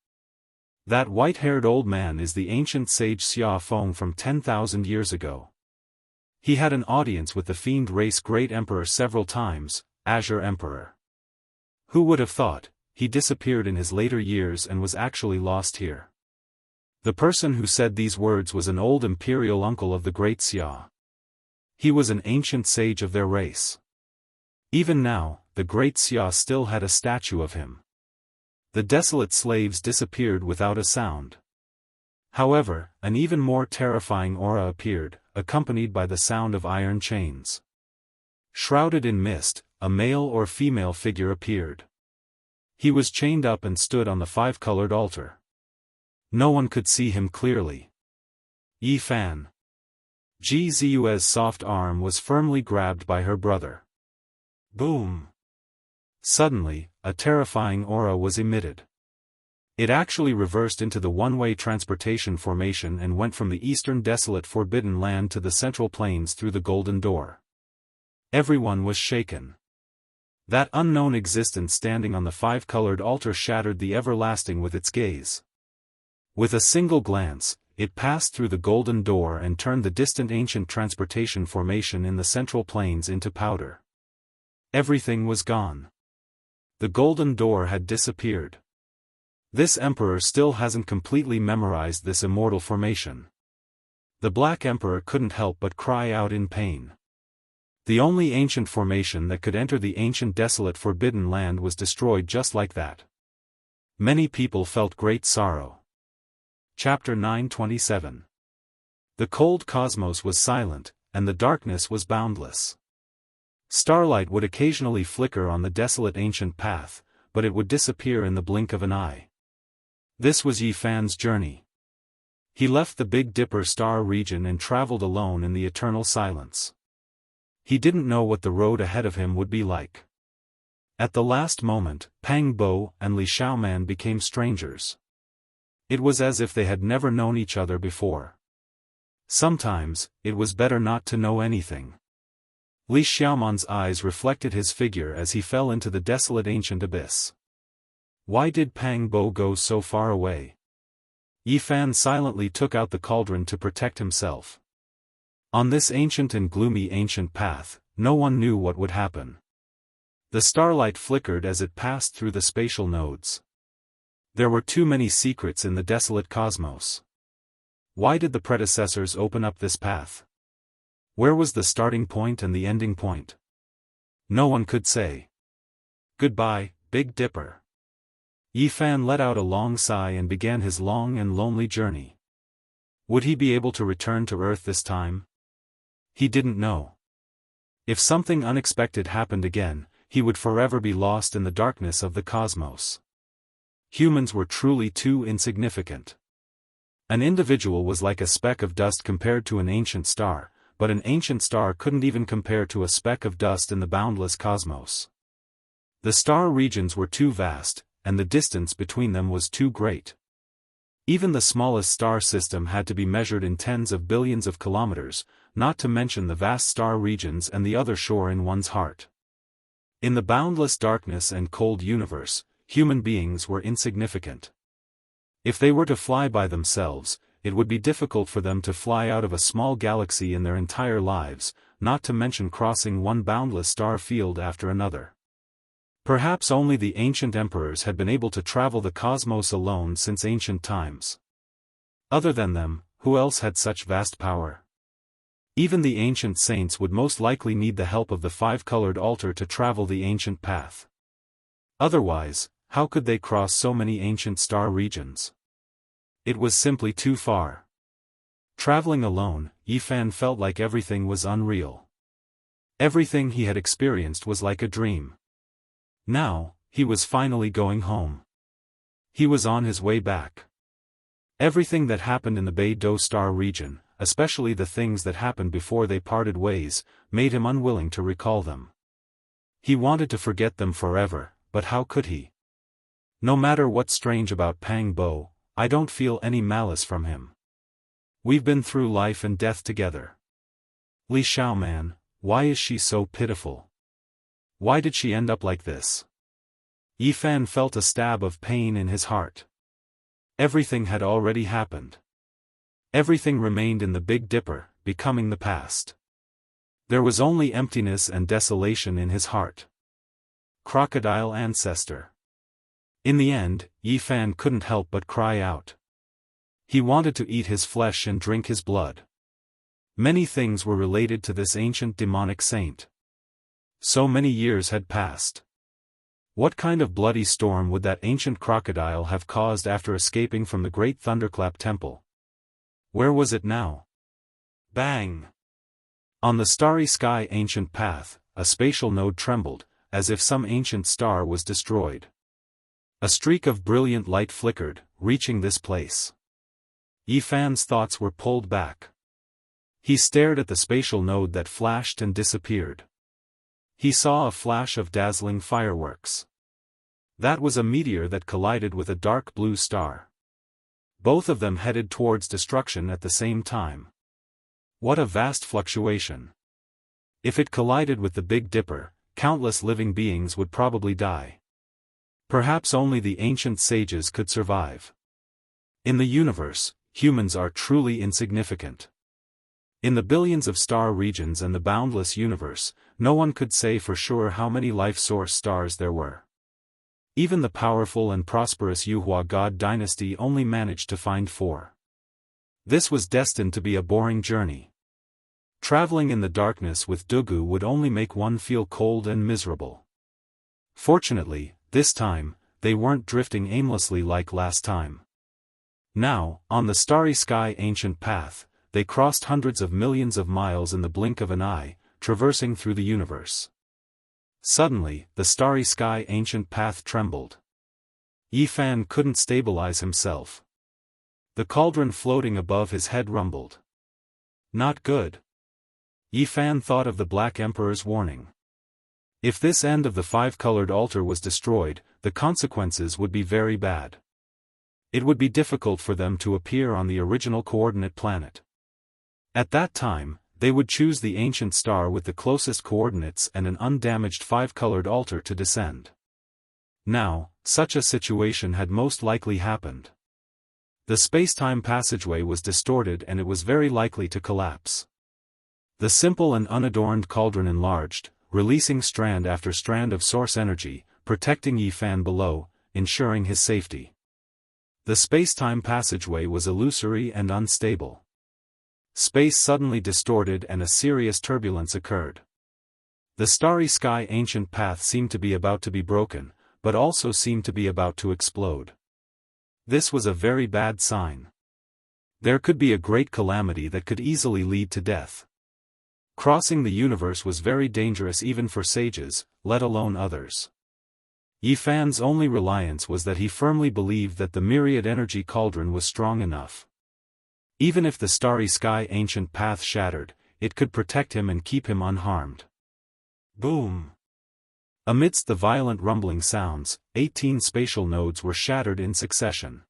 That white-haired old man is the ancient sage Xia Feng from 10,000 years ago. He had an audience with the fiend race great emperor several times, Azure Emperor. Who would have thought, he disappeared in his later years and was actually lost here. The person who said these words was an old imperial uncle of the great Xia. He was an ancient sage of their race. Even now, the great Xia still had a statue of him. The desolate slaves disappeared without a sound. However, an even more terrifying aura appeared, accompanied by the sound of iron chains. Shrouded in mist, a male or female figure appeared. He was chained up and stood on the five-colored altar. No one could see him clearly. Yi Fan. Ji Ziyue's soft arm was firmly grabbed by her brother. Boom! Suddenly, a terrifying aura was emitted. It actually reversed into the one-way transportation formation and went from the eastern desolate forbidden land to the central plains through the golden door. Everyone was shaken. That unknown existence standing on the five-colored altar shattered the everlasting with its gaze. With a single glance, it passed through the golden door and turned the distant ancient transportation formation in the central plains into powder. Everything was gone. The golden door had disappeared. This emperor still hasn't completely memorized this immortal formation. The Black Emperor couldn't help but cry out in pain. The only ancient formation that could enter the ancient desolate forbidden land was destroyed just like that. Many people felt great sorrow. Chapter 927. The cold cosmos was silent, and the darkness was boundless. Starlight would occasionally flicker on the desolate ancient path, but it would disappear in the blink of an eye. This was Yi Fan's journey. He left the Big Dipper star region and traveled alone in the eternal silence. He didn't know what the road ahead of him would be like. At the last moment, Pang Bo and Li Xiaoman became strangers. It was as if they had never known each other before. Sometimes, it was better not to know anything. Li Xiaoman's eyes reflected his figure as he fell into the desolate ancient abyss. Why did Pang Bo go so far away? Yi Fan silently took out the cauldron to protect himself. On this ancient and gloomy ancient path, no one knew what would happen. The starlight flickered as it passed through the spatial nodes. There were too many secrets in the desolate cosmos. Why did the predecessors open up this path? Where was the starting point and the ending point? No one could say. Goodbye, Big Dipper. Yi Fan let out a long sigh and began his long and lonely journey. Would he be able to return to Earth this time? He didn't know. If something unexpected happened again, he would forever be lost in the darkness of the cosmos. Humans were truly too insignificant. An individual was like a speck of dust compared to an ancient star, but an ancient star couldn't even compare to a speck of dust in the boundless cosmos. The star regions were too vast, and the distance between them was too great. Even the smallest star system had to be measured in tens of billions of kilometers, not to mention the vast star regions and the other shore in one's heart. In the boundless darkness and cold universe, human beings were insignificant. If they were to fly by themselves, it would be difficult for them to fly out of a small galaxy in their entire lives, not to mention crossing one boundless star field after another. Perhaps only the ancient emperors had been able to travel the cosmos alone since ancient times. Other than them, who else had such vast power? Even the ancient saints would most likely need the help of the five-colored altar to travel the ancient path. Otherwise, how could they cross so many ancient star regions? It was simply too far. Traveling alone, Yi Fan felt like everything was unreal. Everything he had experienced was like a dream. Now, he was finally going home. He was on his way back. Everything that happened in the Beidou star region, especially the things that happened before they parted ways, made him unwilling to recall them. He wanted to forget them forever, but how could he? No matter what's strange about Pang Bo, I don't feel any malice from him. We've been through life and death together. Li Xiaoman, why is she so pitiful? Why did she end up like this? Yi Fan felt a stab of pain in his heart. Everything had already happened. Everything remained in the Big Dipper, becoming the past. There was only emptiness and desolation in his heart. Crocodile ancestor. In the end, Yi Fan couldn't help but cry out. He wanted to eat his flesh and drink his blood. Many things were related to this ancient demonic saint. So many years had passed. What kind of bloody storm would that ancient crocodile have caused after escaping from the great Thunderclap Temple? Where was it now? Bang! On the starry sky ancient path, a spatial node trembled, as if some ancient star was destroyed. A streak of brilliant light flickered, reaching this place. Yi Fan's thoughts were pulled back. He stared at the spatial node that flashed and disappeared. He saw a flash of dazzling fireworks. That was a meteor that collided with a dark blue star. Both of them headed towards destruction at the same time. What a vast fluctuation. If it collided with the Big Dipper, countless living beings would probably die. Perhaps only the ancient sages could survive. In the universe, humans are truly insignificant. In the billions of star regions and the boundless universe, no one could say for sure how many life source stars there were. Even the powerful and prosperous Yuhua God dynasty only managed to find 4. This was destined to be a boring journey. Traveling in the darkness with Dugu would only make one feel cold and miserable. Fortunately, this time, they weren't drifting aimlessly like last time. Now, on the starry sky ancient path, they crossed hundreds of millions of miles in the blink of an eye, traversing through the universe. Suddenly, the starry sky ancient path trembled. Yi Fan couldn't stabilize himself. The cauldron floating above his head rumbled. Not good. Yi Fan thought of the Black Emperor's warning. If this end of the 5-colored altar was destroyed, the consequences would be very bad. It would be difficult for them to appear on the original coordinate planet. At that time, they would choose the ancient star with the closest coordinates and an undamaged 5-colored altar to descend. Now, such a situation had most likely happened. The space-time passageway was distorted and it was very likely to collapse. The simple and unadorned cauldron enlarged, releasing strand after strand of source energy, protecting Yi Fan below, ensuring his safety. The space-time passageway was illusory and unstable. Space suddenly distorted and a serious turbulence occurred. The starry sky ancient path seemed to be about to be broken, but also seemed to be about to explode. This was a very bad sign. There could be a great calamity that could easily lead to death. Crossing the universe was very dangerous even for sages, let alone others. Yi Fan's only reliance was that he firmly believed that the myriad energy cauldron was strong enough. Even if the starry sky ancient path shattered, it could protect him and keep him unharmed. Boom! Amidst the violent rumbling sounds, 18 spatial nodes were shattered in succession.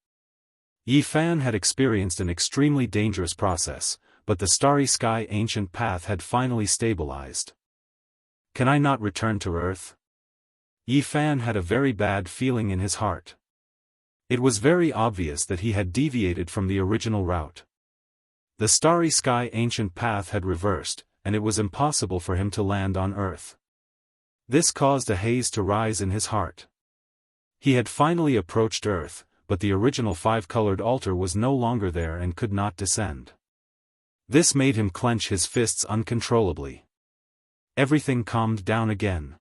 Yi Fan had experienced an extremely dangerous process, but the starry sky ancient path had finally stabilized. Can I not return to Earth? Yi Fan had a very bad feeling in his heart. It was very obvious that he had deviated from the original route. The starry sky ancient path had reversed, and it was impossible for him to land on Earth. This caused a haze to rise in his heart. He had finally approached Earth, but the original 5-colored altar was no longer there and could not descend. This made him clench his fists uncontrollably. Everything calmed down again.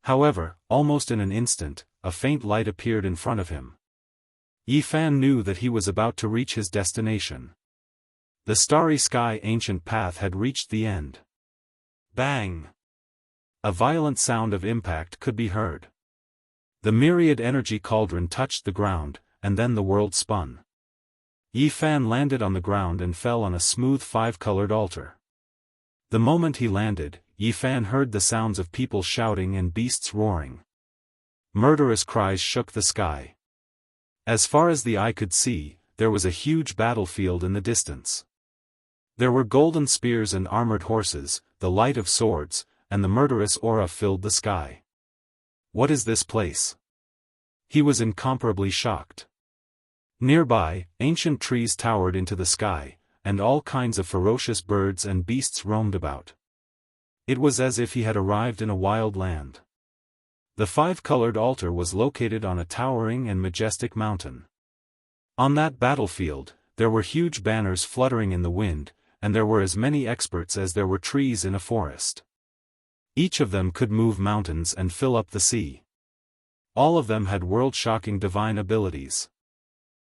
However, almost in an instant, a faint light appeared in front of him. Yi Fan knew that he was about to reach his destination. The starry sky ancient path had reached the end. Bang! A violent sound of impact could be heard. The myriad energy cauldron touched the ground, and then the world spun. Yi Fan landed on the ground and fell on a smooth 5-colored altar. The moment he landed, Yi Fan heard the sounds of people shouting and beasts roaring. Murderous cries shook the sky. As far as the eye could see, there was a huge battlefield in the distance. There were golden spears and armored horses, the light of swords, and the murderous aura filled the sky. What is this place? He was incomparably shocked. Nearby, ancient trees towered into the sky, and all kinds of ferocious birds and beasts roamed about. It was as if he had arrived in a wild land. The 5-colored altar was located on a towering and majestic mountain. On that battlefield, there were huge banners fluttering in the wind, and there were as many experts as there were trees in a forest. Each of them could move mountains and fill up the sea. All of them had world-shocking divine abilities.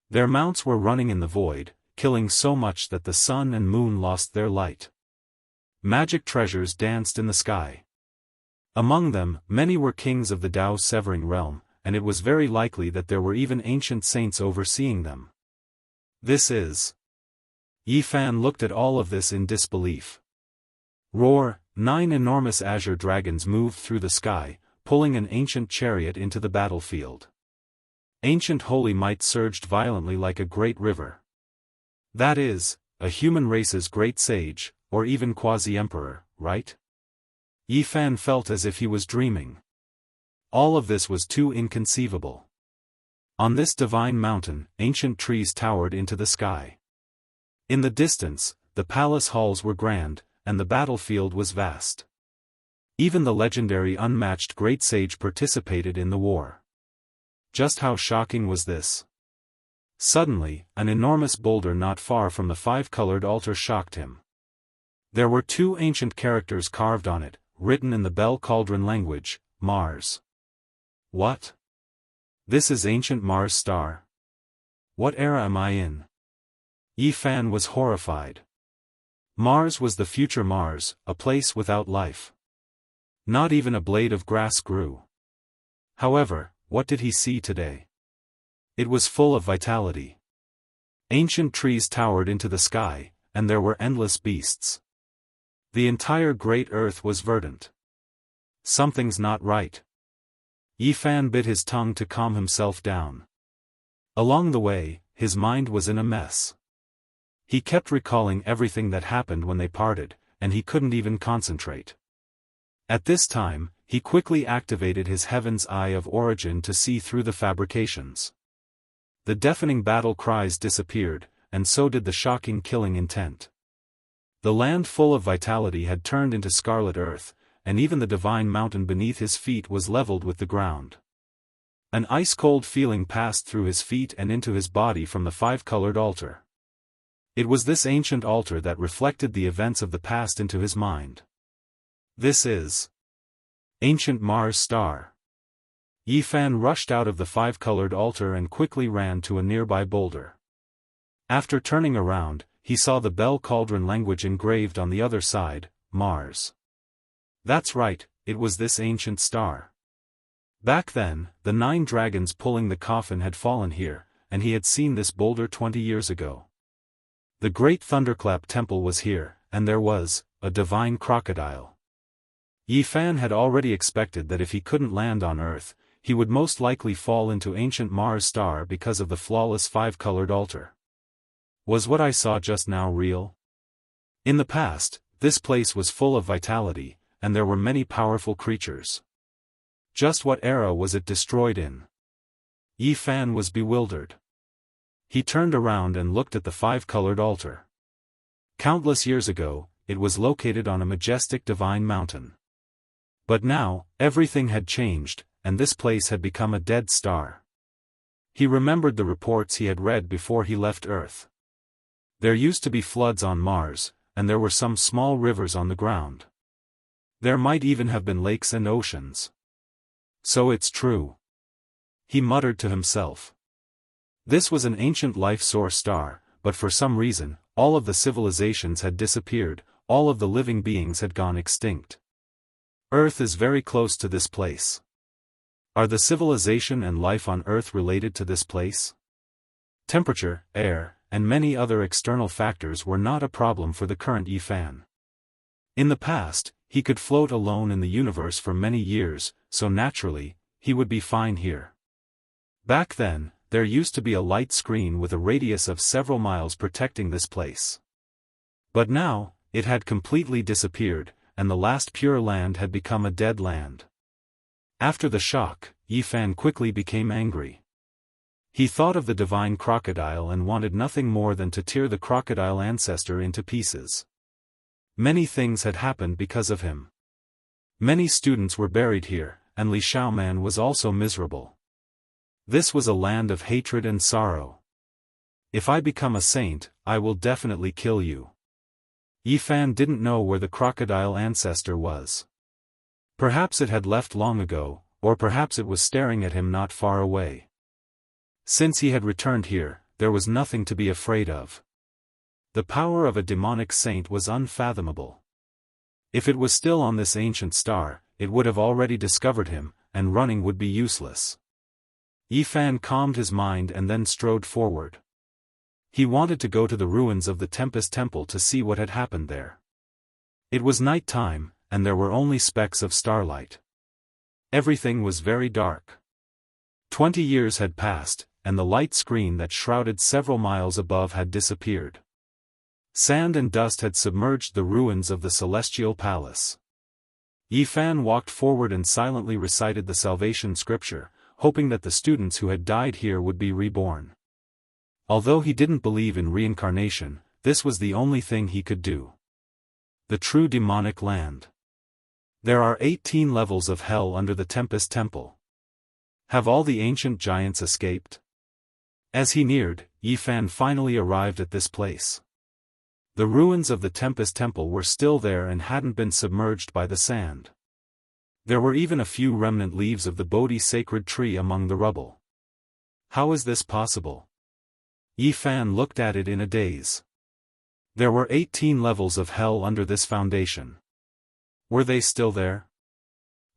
Their mounts were running in the void, killing so much that the sun and moon lost their light. Magic treasures danced in the sky. Among them, many were kings of the Dao severing realm, and it was very likely that there were even ancient saints overseeing them. This is... Yi Fan looked at all of this in disbelief. Roar! 9 enormous azure dragons moved through the sky, pulling an ancient chariot into the battlefield. Ancient holy might surged violently like a great river. That is, a human race's great sage, or even quasi-emperor, right? Yi Fan felt as if he was dreaming. All of this was too inconceivable. On this divine mountain, ancient trees towered into the sky. In the distance, the palace halls were grand, and the battlefield was vast. Even the legendary unmatched great sage participated in the war. Just how shocking was this? Suddenly, an enormous boulder not far from the five-colored altar shocked him. There were two ancient characters carved on it, written in the Bell Cauldron language, Mars. What? This is ancient Mars star? What era am I in? Yi Fan was horrified. Mars was the future Mars, a place without life. Not even a blade of grass grew. However, what did he see today? It was full of vitality. Ancient trees towered into the sky, and there were endless beasts. The entire great earth was verdant. Something's not right. Yi Fan bit his tongue to calm himself down. Along the way, his mind was in a mess. He kept recalling everything that happened when they parted, and he couldn't even concentrate. At this time, he quickly activated his Heaven's Eye of Origin to see through the fabrications. The deafening battle cries disappeared, and so did the shocking killing intent. The land full of vitality had turned into scarlet earth, and even the divine mountain beneath his feet was leveled with the ground. An ice-cold feeling passed through his feet and into his body from the five-colored altar. It was this ancient altar that reflected the events of the past into his mind. This is ancient Mars star. Yi Fan rushed out of the five-colored altar and quickly ran to a nearby boulder. After turning around, he saw the Bell Cauldron language engraved on the other side, Mars. That's right, it was this ancient star. Back then, the 9 dragons pulling the coffin had fallen here, and he had seen this boulder 20 years ago. The great thunderclap temple was here, and there was a divine crocodile. Yi Fan had already expected that if he couldn't land on Earth, he would most likely fall into ancient Mars star because of the flawless five-colored altar. Was what I saw just now real? In the past, this place was full of vitality, and there were many powerful creatures. Just what era was it destroyed in? Yi Fan was bewildered. He turned around and looked at the five-colored altar. Countless years ago, it was located on a majestic divine mountain. But now, everything had changed, and this place had become a dead star. He remembered the reports he had read before he left Earth. There used to be floods on Mars, and there were some small rivers on the ground. There might even have been lakes and oceans. So it's true. He muttered to himself. This was an ancient life source star, but for some reason, all of the civilizations had disappeared, all of the living beings had gone extinct. Earth is very close to this place. Are the civilization and life on Earth related to this place? Temperature, air, and many other external factors were not a problem for the current Yi Fan. In the past, he could float alone in the universe for many years, so naturally, he would be fine here. Back then, there used to be a light screen with a radius of several miles protecting this place. But now, it had completely disappeared, and the last pure land had become a dead land. After the shock, Yi Fan quickly became angry. He thought of the divine crocodile and wanted nothing more than to tear the crocodile ancestor into pieces. Many things had happened because of him. Many students were buried here, and Li Xiaoman was also miserable. This was a land of hatred and sorrow. If I become a saint, I will definitely kill you. Yi Fan didn't know where the crocodile ancestor was. Perhaps it had left long ago, or perhaps it was staring at him not far away. Since he had returned here, there was nothing to be afraid of. The power of a demonic saint was unfathomable. If it was still on this ancient star, it would have already discovered him, and running would be useless. Yi Fan calmed his mind and then strode forward. He wanted to go to the ruins of the Tempest Temple to see what had happened there. It was night time, and there were only specks of starlight. Everything was very dark. 20 years had passed, and the light screen that shrouded several miles above had disappeared. Sand and dust had submerged the ruins of the celestial palace. Yi Fan walked forward and silently recited the salvation scripture, hoping that the students who had died here would be reborn. Although he didn't believe in reincarnation, this was the only thing he could do. The true demonic land. There are 18 levels of hell under the Tempest Temple. Have all the ancient giants escaped? As he neared, Yifan finally arrived at this place. The ruins of the Tempest Temple were still there and hadn't been submerged by the sand. There were even a few remnant leaves of the Bodhi sacred tree among the rubble. How is this possible? Yifan looked at it in a daze. There were 18 levels of hell under this foundation. Were they still there?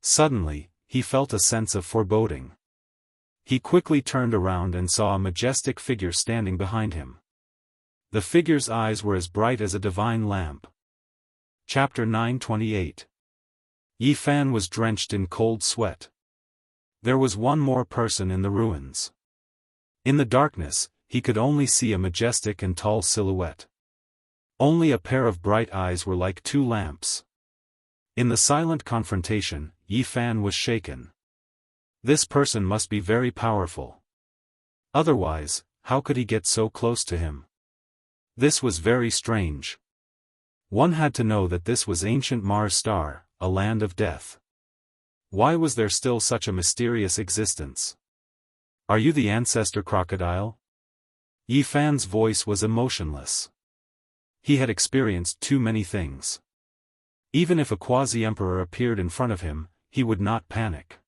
Suddenly, he felt a sense of foreboding. He quickly turned around and saw a majestic figure standing behind him. The figure's eyes were as bright as a divine lamp. Chapter 928. Yifan was drenched in cold sweat. There was one more person in the ruins. In the darkness, he could only see a majestic and tall silhouette. Only a pair of bright eyes were like two lamps. In the silent confrontation, Yifan was shaken. This person must be very powerful. Otherwise, how could he get so close to him? This was very strange. One had to know that this was ancient Mars Star, a land of death. Why was there still such a mysterious existence? Are you the ancestor crocodile? Yifan's voice was emotionless. He had experienced too many things. Even if a quasi-emperor appeared in front of him, he would not panic.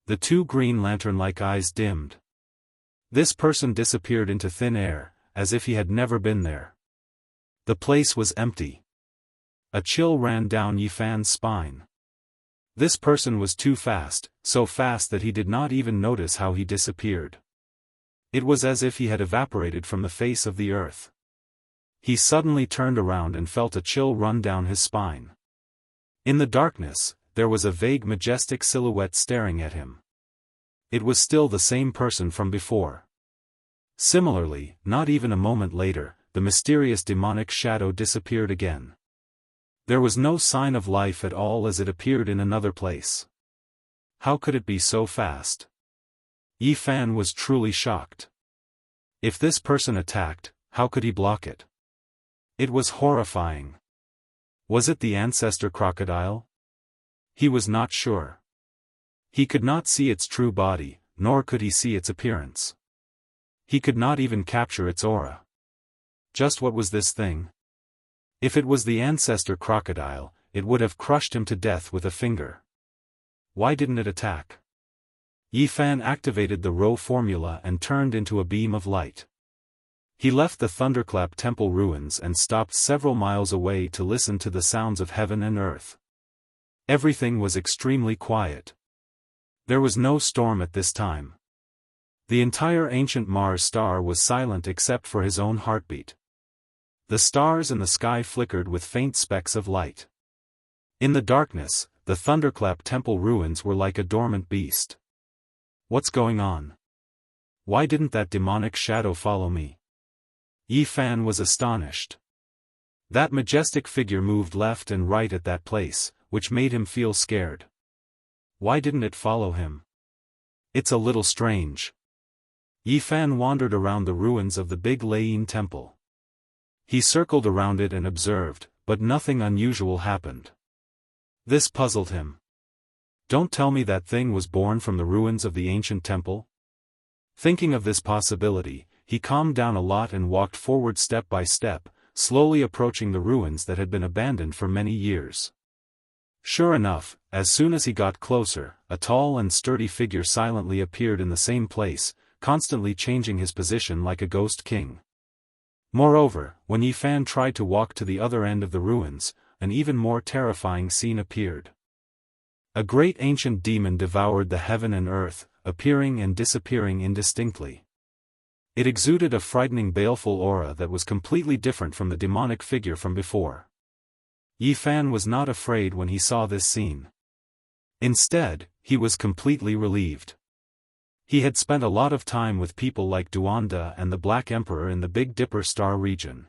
The two green lantern-like eyes dimmed. This person disappeared into thin air, as if he had never been there. The place was empty. A chill ran down Yifan's spine. This person was too fast, so fast that he did not even notice how he disappeared. It was as if he had evaporated from the face of the earth. He suddenly turned around and felt a chill run down his spine. In the darkness, there was a vague majestic silhouette staring at him. It was still the same person from before. Similarly, not even a moment later, the mysterious demonic shadow disappeared again. There was no sign of life at all as it appeared in another place. How could it be so fast? Yifan was truly shocked. If this person attacked, how could he block it? It was horrifying. Was it the ancestor crocodile? He was not sure. He could not see its true body, nor could he see its appearance. He could not even capture its aura. Just what was this thing? If it was the ancestor crocodile, it would have crushed him to death with a finger. Why didn't it attack? Yifan activated the Rho formula and turned into a beam of light. He left the Thunderclap Temple ruins and stopped several miles away to listen to the sounds of heaven and earth. Everything was extremely quiet. There was no storm at this time. The entire ancient Mars star was silent except for his own heartbeat. The stars and the sky flickered with faint specks of light. In the darkness, the Thunderclap Temple ruins were like a dormant beast. What's going on? Why didn't that demonic shadow follow me? Yifan was astonished. That majestic figure moved left and right at that place, which made him feel scared. Why didn't it follow him? It's a little strange. Yifan wandered around the ruins of the Big Layin Temple. He circled around it and observed, but nothing unusual happened. This puzzled him. Don't tell me that thing was born from the ruins of the ancient temple? Thinking of this possibility, he calmed down a lot and walked forward step by step, slowly approaching the ruins that had been abandoned for many years. Sure enough, as soon as he got closer, a tall and sturdy figure silently appeared in the same place, constantly changing his position like a ghost king. Moreover, when Yifan tried to walk to the other end of the ruins, an even more terrifying scene appeared. A great ancient demon devoured the heaven and earth, appearing and disappearing indistinctly. It exuded a frightening baleful aura that was completely different from the demonic figure from before. Yifan was not afraid when he saw this scene. Instead, he was completely relieved. He had spent a lot of time with people like Duanda and the Black Emperor in the Big Dipper Star region.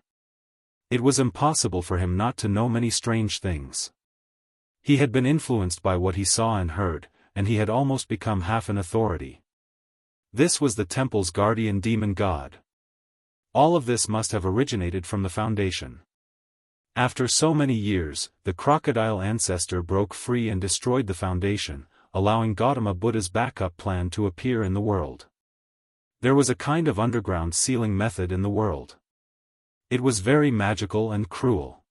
It was impossible for him not to know many strange things. He had been influenced by what he saw and heard, and he had almost become half an authority. This was the temple's guardian demon god. All of this must have originated from the foundation. After so many years, the crocodile ancestor broke free and destroyed the foundation, allowing Gautama Buddha's backup plan to appear in the world. There was a kind of underground sealing method in the world. It was very magical and cruel.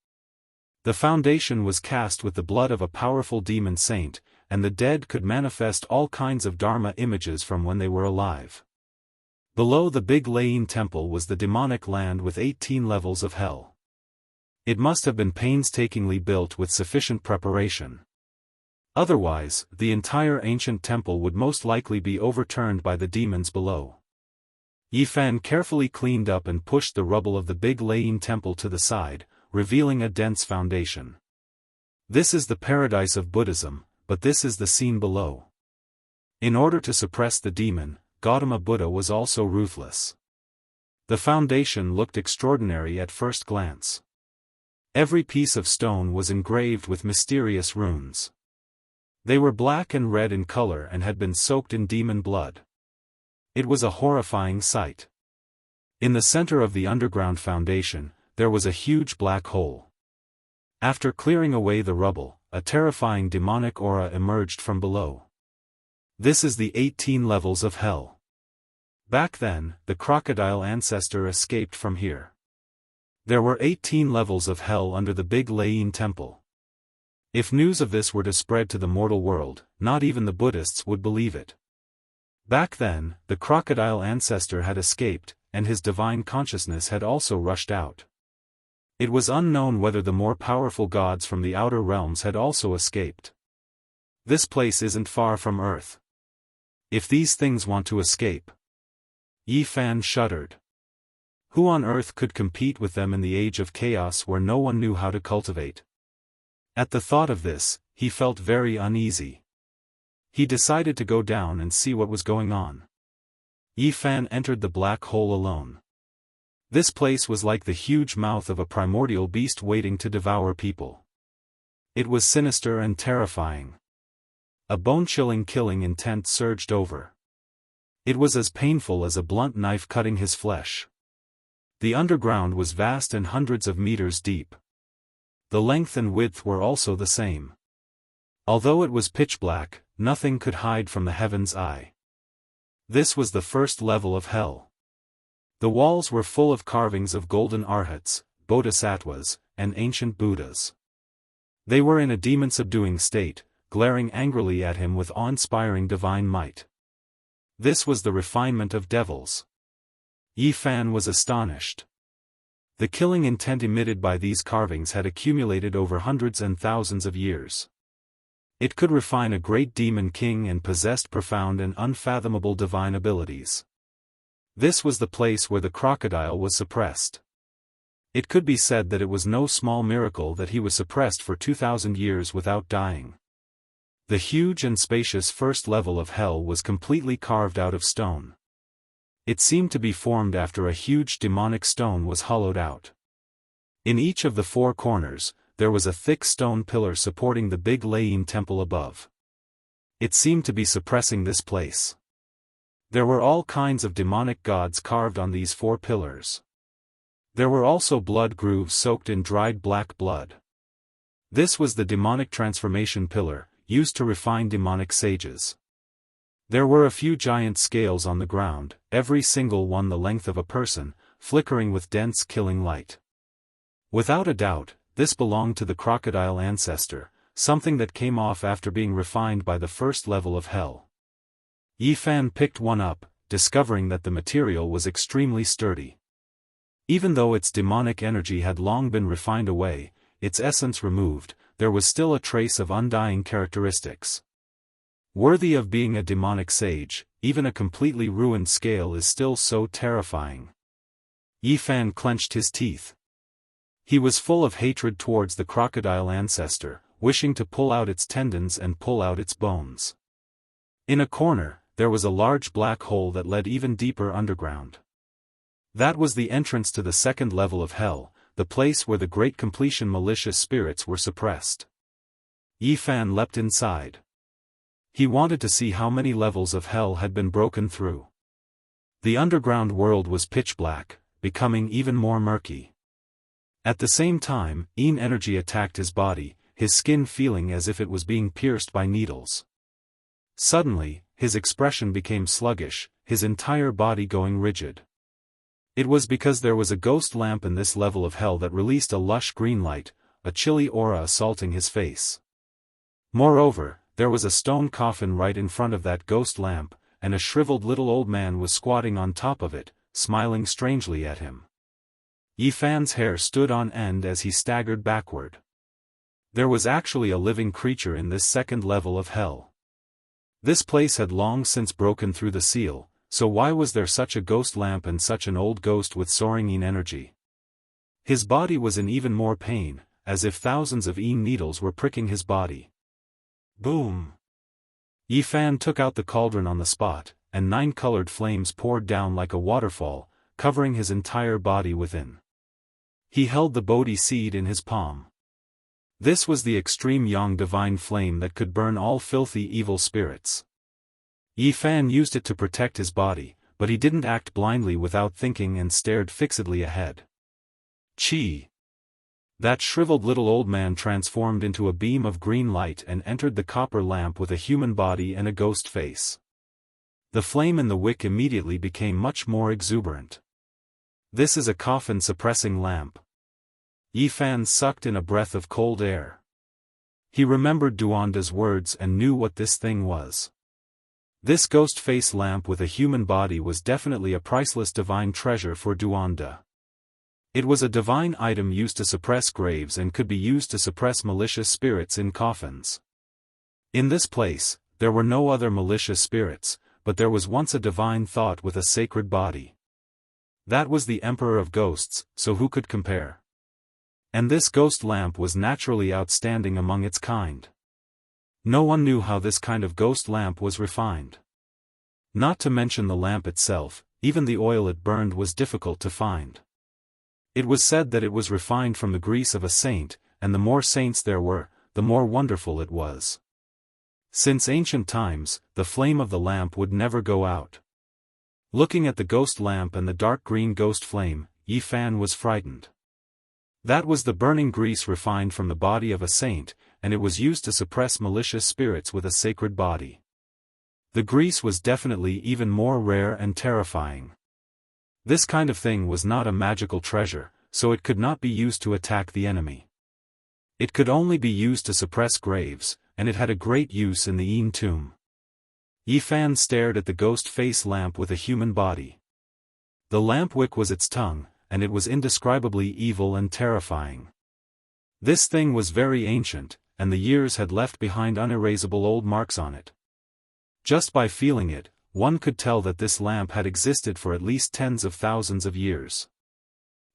The foundation was cast with the blood of a powerful demon saint, and the dead could manifest all kinds of Dharma images from when they were alive. Below the big Lain temple was the demonic land with 18 levels of hell. It must have been painstakingly built with sufficient preparation. Otherwise, the entire ancient temple would most likely be overturned by the demons below. Yifan carefully cleaned up and pushed the rubble of the big Lain temple to the side, revealing a dense foundation. This is the paradise of Buddhism, but this is the scene below. In order to suppress the demon, Gautama Buddha was also ruthless. The foundation looked extraordinary at first glance. Every piece of stone was engraved with mysterious runes. They were black and red in color and had been soaked in demon blood. It was a horrifying sight. In the center of the underground foundation, there was a huge black hole. After clearing away the rubble, a terrifying demonic aura emerged from below. This is the 18 levels of hell. Back then, the crocodile ancestor escaped from here. There were 18 levels of hell under the big Lain temple. If news of this were to spread to the mortal world, not even the Buddhists would believe it. Back then, the crocodile ancestor had escaped, and his divine consciousness had also rushed out. It was unknown whether the more powerful gods from the outer realms had also escaped. This place isn't far from Earth. If these things want to escape. Yifan shuddered. Who on earth could compete with them in the age of chaos where no one knew how to cultivate? At the thought of this, he felt very uneasy. He decided to go down and see what was going on. Yifan entered the black hole alone. This place was like the huge mouth of a primordial beast waiting to devour people. It was sinister and terrifying. A bone-chilling killing intent surged over. It was as painful as a blunt knife cutting his flesh. The underground was vast and hundreds of meters deep. The length and width were also the same. Although it was pitch black, nothing could hide from the heaven's eye. This was the first level of hell. The walls were full of carvings of golden arhats, bodhisattvas, and ancient Buddhas. They were in a demon-subduing state, glaring angrily at him with awe-inspiring divine might. This was the refinement of devils. Yifan was astonished. The killing intent emitted by these carvings had accumulated over hundreds and thousands of years. It could refine a great demon king and possessed profound and unfathomable divine abilities. This was the place where the crocodile was suppressed. It could be said that it was no small miracle that he was suppressed for 2,000 years without dying. The huge and spacious first level of hell was completely carved out of stone. It seemed to be formed after a huge demonic stone was hollowed out. In each of the four corners, there was a thick stone pillar supporting the big Lain temple above. It seemed to be suppressing this place. There were all kinds of demonic gods carved on these four pillars. There were also blood grooves soaked in dried black blood. This was the demonic transformation pillar, used to refine demonic sages. There were a few giant scales on the ground, every single one the length of a person, flickering with dense killing light. Without a doubt, this belonged to the crocodile ancestor, something that came off after being refined by the first level of hell. Yifan picked one up, discovering that the material was extremely sturdy. Even though its demonic energy had long been refined away, its essence removed, there was still a trace of undying characteristics. Worthy of being a demonic sage, even a completely ruined scale is still so terrifying. Yifan clenched his teeth. He was full of hatred towards the crocodile ancestor, wishing to pull out its tendons and pull out its bones. In a corner, there was a large black hole that led even deeper underground. That was the entrance to the second level of hell, the place where the great completion malicious spirits were suppressed. Yifan leapt inside. He wanted to see how many levels of hell had been broken through. The underground world was pitch black, becoming even more murky. At the same time, Yin energy attacked his body, his skin feeling as if it was being pierced by needles. Suddenly, his expression became sluggish, his entire body going rigid. It was because there was a ghost lamp in this level of hell that released a lush green light, a chilly aura assaulting his face. Moreover, there was a stone coffin right in front of that ghost lamp, and a shriveled little old man was squatting on top of it, smiling strangely at him. Yi Fan's hair stood on end as he staggered backward. There was actually a living creature in this second level of hell. This place had long since broken through the seal, so why was there such a ghost lamp and such an old ghost with soaring Yin energy? His body was in even more pain, as if thousands of Yin needles were pricking his body. Boom! Yi Fan took out the cauldron on the spot, and 9 colored flames poured down like a waterfall, covering his entire body within. He held the Bodhi seed in his palm. This was the extreme Yang divine flame that could burn all filthy evil spirits. Yi Fan used it to protect his body, but he didn't act blindly without thinking and stared fixedly ahead. Chi! That shriveled little old man transformed into a beam of green light and entered the copper lamp with a human body and a ghost face. The flame in the wick immediately became much more exuberant. This is a coffin-suppressing lamp. Yi Fan sucked in a breath of cold air. He remembered Duanda's words and knew what this thing was. This ghost face lamp with a human body was definitely a priceless divine treasure for Duanda. It was a divine item used to suppress graves and could be used to suppress malicious spirits in coffins. In this place, there were no other malicious spirits, but there was once a divine thought with a sacred body. That was the Emperor of Ghosts, so who could compare? And this ghost lamp was naturally outstanding among its kind. No one knew how this kind of ghost lamp was refined. Not to mention the lamp itself, even the oil it burned was difficult to find. It was said that it was refined from the grease of a saint, and the more saints there were, the more wonderful it was. Since ancient times, the flame of the lamp would never go out. Looking at the ghost lamp and the dark green ghost flame, Yi Fan was frightened. That was the burning grease refined from the body of a saint, and it was used to suppress malicious spirits with a sacred body. The grease was definitely even more rare and terrifying. This kind of thing was not a magical treasure, so it could not be used to attack the enemy. It could only be used to suppress graves, and it had a great use in the Yin tomb. Yi Fan stared at the ghost face lamp with a human body. The lamp wick was its tongue, and it was indescribably evil and terrifying. This thing was very ancient, and the years had left behind unerasable old marks on it. Just by feeling it, one could tell that this lamp had existed for at least tens of thousands of years.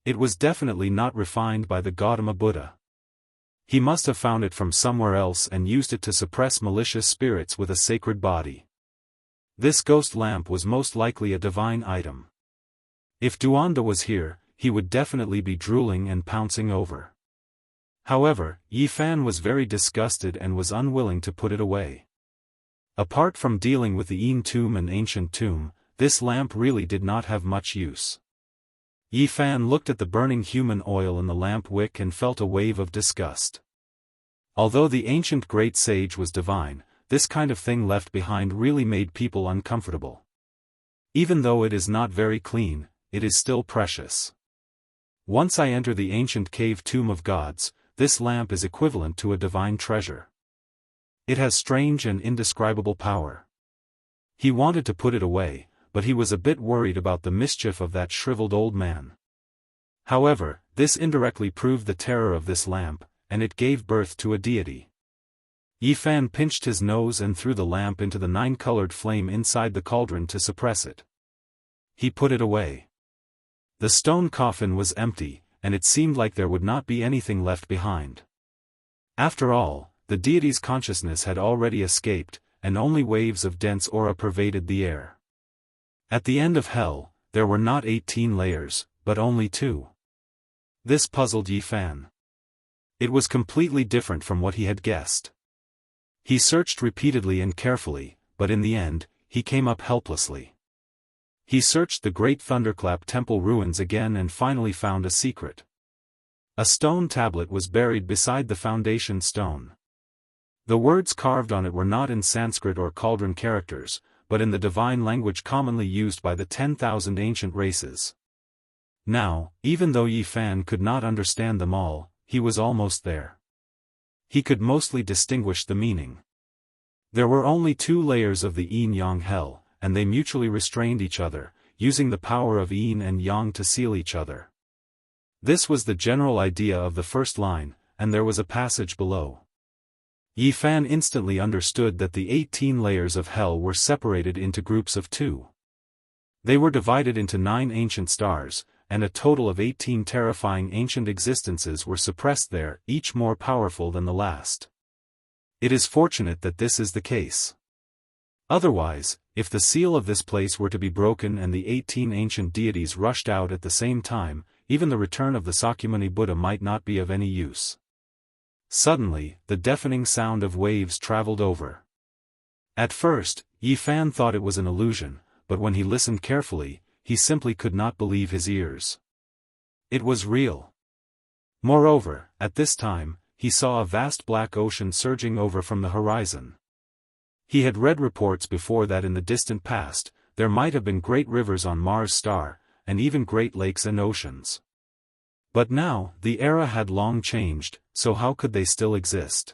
It was definitely not refined by the Gautama Buddha. He must have found it from somewhere else and used it to suppress malicious spirits with a sacred body. This ghost lamp was most likely a divine item. If Duanda was here, he would definitely be drooling and pouncing over. However, Yi Fan was very disgusted and was unwilling to put it away. Apart from dealing with the Yin tomb and ancient tomb, this lamp really did not have much use. Yi Fan looked at the burning human oil in the lamp wick and felt a wave of disgust. Although the ancient great sage was divine, this kind of thing left behind really made people uncomfortable. Even though it is not very clean, it is still precious. Once I enter the ancient cave tomb of gods, this lamp is equivalent to a divine treasure. It has strange and indescribable power. He wanted to put it away, but he was a bit worried about the mischief of that shriveled old man. However, this indirectly proved the terror of this lamp, and it gave birth to a deity. Yi Fan pinched his nose and threw the lamp into the 9-colored flame inside the cauldron to suppress it. He put it away. The stone coffin was empty, and it seemed like there would not be anything left behind. After all, the deity's consciousness had already escaped, and only waves of dense aura pervaded the air. At the end of hell, there were not 18 layers, but only 2. This puzzled Yi Fan. It was completely different from what he had guessed. He searched repeatedly and carefully, but in the end, he came up helplessly. He searched the great thunderclap temple ruins again and finally found a secret. A stone tablet was buried beside the foundation stone. The words carved on it were not in Sanskrit or cauldron characters, but in the divine language commonly used by the 10,000 ancient races. Now, even though Yi Fan could not understand them all, he was almost there. He could mostly distinguish the meaning. There were only 2 layers of the yin-yang hell, and they mutually restrained each other, using the power of yin and yang to seal each other. This was the general idea of the first line, and there was a passage below. Yi Fan instantly understood that the 18 layers of hell were separated into groups of 2. They were divided into 9 ancient stars, and a total of 18 terrifying ancient existences were suppressed there, each more powerful than the last. It is fortunate that this is the case. Otherwise, if the seal of this place were to be broken and the 18 ancient deities rushed out at the same time, even the return of the Sakyamuni Buddha might not be of any use. Suddenly, the deafening sound of waves traveled over. At first, Yi Fan thought it was an illusion, but when he listened carefully, he simply could not believe his ears. It was real. Moreover, at this time, he saw a vast black ocean surging over from the horizon. He had read reports before that in the distant past, there might have been great rivers on Mars' star, and even great lakes and oceans. But now, the era had long changed, so how could they still exist?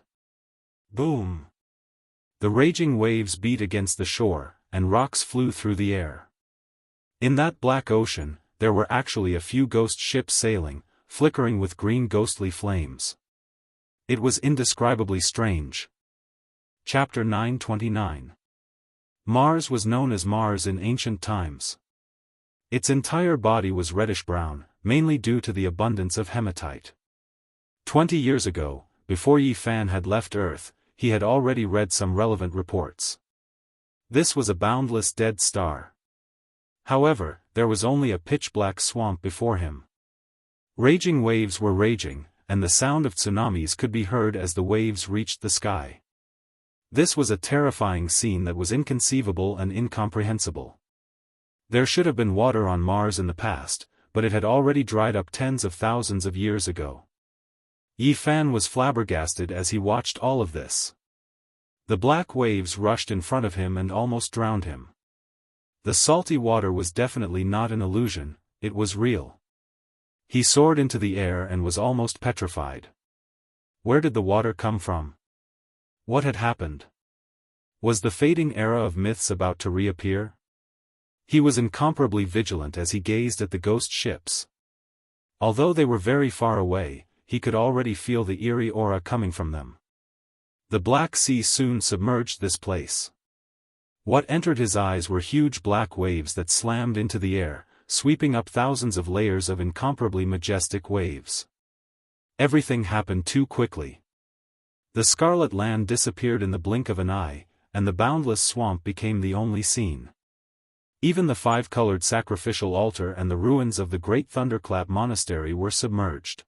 Boom! The raging waves beat against the shore, and rocks flew through the air. In that black ocean, there were actually a few ghost ships sailing, flickering with green ghostly flames. It was indescribably strange. Chapter 929. Mars was known as Mars in ancient times. Its entire body was reddish-brown, mainly due to the abundance of hematite. 20 years ago, before Yi Fan had left Earth, he had already read some relevant reports. This was a boundless dead star. However, there was only a pitch-black swamp before him. Raging waves were raging, and the sound of tsunamis could be heard as the waves reached the sky. This was a terrifying scene that was inconceivable and incomprehensible. There should have been water on Mars in the past, but it had already dried up tens of thousands of years ago. Yi Fan was flabbergasted as he watched all of this. The black waves rushed in front of him and almost drowned him. The salty water was definitely not an illusion, it was real. He soared into the air and was almost petrified. Where did the water come from? What had happened? Was the fading era of myths about to reappear? He was incomparably vigilant as he gazed at the ghost ships. Although they were very far away, he could already feel the eerie aura coming from them. The Black Sea soon submerged this place. What entered his eyes were huge black waves that slammed into the air, sweeping up thousands of layers of incomparably majestic waves. Everything happened too quickly. The scarlet land disappeared in the blink of an eye, and the boundless swamp became the only scene. Even the 5-colored sacrificial altar and the ruins of the great thunderclap monastery were submerged.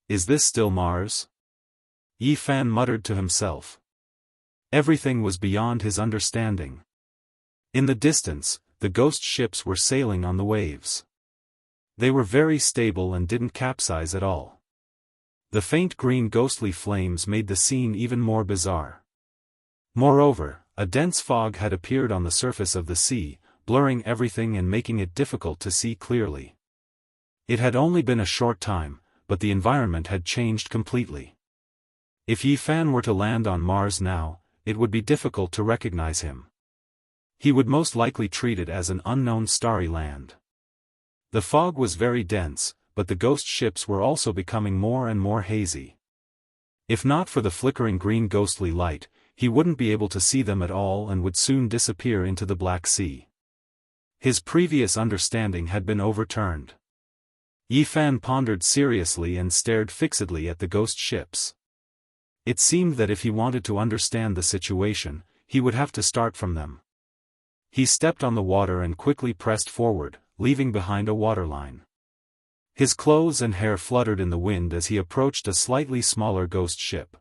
Is this still Mars? Yi Fan muttered to himself. Everything was beyond his understanding. In the distance, the ghost ships were sailing on the waves. They were very stable and didn't capsize at all. The faint green ghostly flames made the scene even more bizarre. Moreover, a dense fog had appeared on the surface of the sea, blurring everything and making it difficult to see clearly. It had only been a short time, but the environment had changed completely. If Yi Fan were to land on Mars now, it would be difficult to recognize him. He would most likely treat it as an unknown starry land. The fog was very dense, but the ghost ships were also becoming more and more hazy. If not for the flickering green ghostly light, he wouldn't be able to see them at all and would soon disappear into the Black Sea. His previous understanding had been overturned. Yi Fan pondered seriously and stared fixedly at the ghost ships. It seemed that if he wanted to understand the situation, he would have to start from them. He stepped on the water and quickly pressed forward, leaving behind a waterline. His clothes and hair fluttered in the wind as he approached a slightly smaller ghost ship.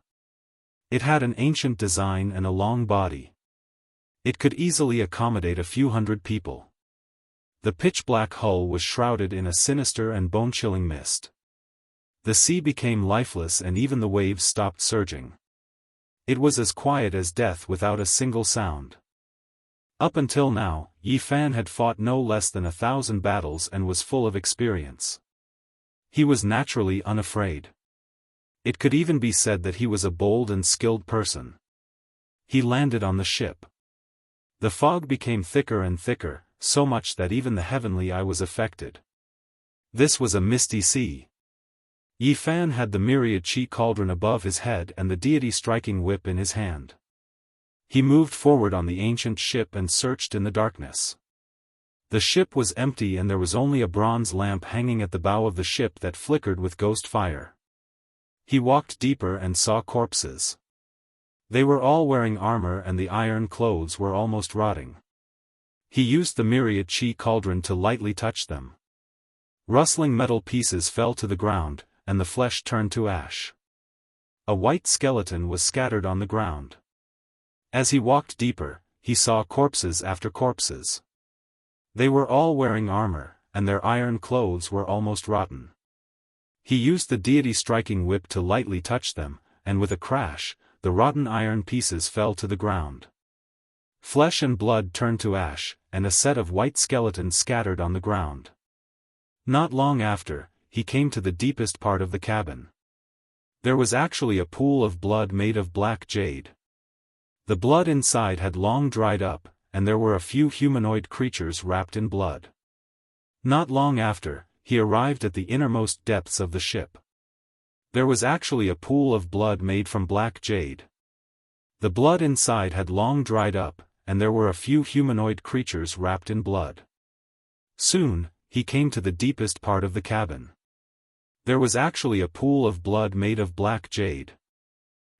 It had an ancient design and a long body. It could easily accommodate a few hundred people. The pitch-black hull was shrouded in a sinister and bone-chilling mist. The sea became lifeless and even the waves stopped surging. It was as quiet as death without a single sound. Up until now, Yi Fan had fought no less than 1,000 battles and was full of experience. He was naturally unafraid. It could even be said that he was a bold and skilled person. He landed on the ship. The fog became thicker and thicker, so much that even the heavenly eye was affected. This was a misty sea. Yi Fan had the myriad chi cauldron above his head and the deity striking whip in his hand. He moved forward on the ancient ship and searched in the darkness. The ship was empty and there was only a bronze lamp hanging at the bow of the ship that flickered with ghost fire. He walked deeper and saw corpses. They were all wearing armor and the iron clothes were almost rotting. He used the myriad chi cauldron to lightly touch them. Rustling metal pieces fell to the ground, and the flesh turned to ash. A white skeleton was scattered on the ground. As he walked deeper, he saw corpses after corpses. They were all wearing armor, and their iron clothes were almost rotten. He used the deity striking whip to lightly touch them, and with a crash, the rotten iron pieces fell to the ground. Flesh and blood turned to ash, and a set of white skeletons scattered on the ground. Not long after, he came to the deepest part of the cabin. There was actually a pool of blood made of black jade. The blood inside had long dried up, and there were a few humanoid creatures wrapped in blood. Not long after, he arrived at the innermost depths of the ship. There was actually a pool of blood made from black jade. The blood inside had long dried up, and there were a few humanoid creatures wrapped in blood. Soon, he came to the deepest part of the cabin. There was actually a pool of blood made of black jade.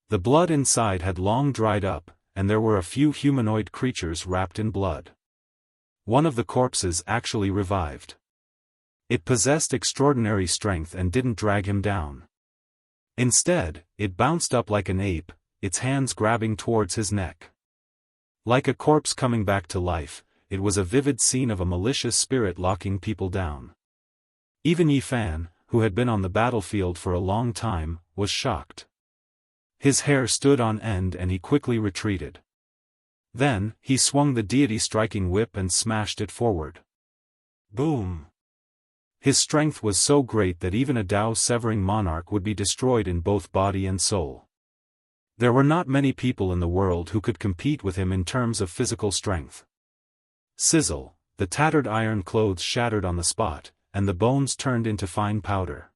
The blood inside had long dried up, and there were a few humanoid creatures wrapped in blood. One of the corpses actually revived. It possessed extraordinary strength and didn't drag him down. Instead, it bounced up like an ape, its hands grabbing towards his neck. Like a corpse coming back to life, it was a vivid scene of a malicious spirit locking people down. Even Yi Fan, who had been on the battlefield for a long time, was shocked. His hair stood on end and he quickly retreated. Then, he swung the deity striking whip and smashed it forward. Boom! His strength was so great that even a Dao-severing monarch would be destroyed in both body and soul. There were not many people in the world who could compete with him in terms of physical strength. Sizzle, the tattered iron clothes shattered on the spot, and the bones turned into fine powder.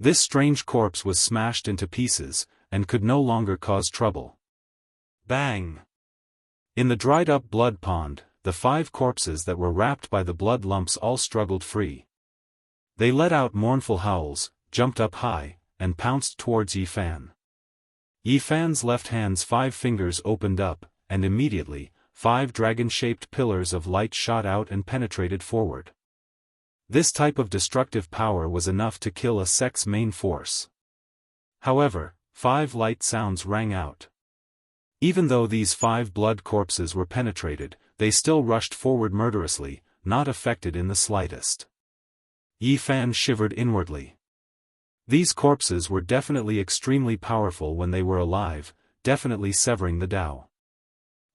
This strange corpse was smashed into pieces, and could no longer cause trouble. Bang! In the dried-up blood pond, the 5 corpses that were wrapped by the blood lumps all struggled free. They let out mournful howls, jumped up high, and pounced towards Yi Fan. Yi Fan's left hand's 5 fingers opened up, and immediately, 5 dragon-shaped pillars of light shot out and penetrated forward. This type of destructive power was enough to kill a sect's main force. However, 5 light sounds rang out. Even though these 5 blood corpses were penetrated, they still rushed forward murderously, not affected in the slightest. Yi Fan shivered inwardly. These corpses were definitely extremely powerful when they were alive, definitely severing the Tao.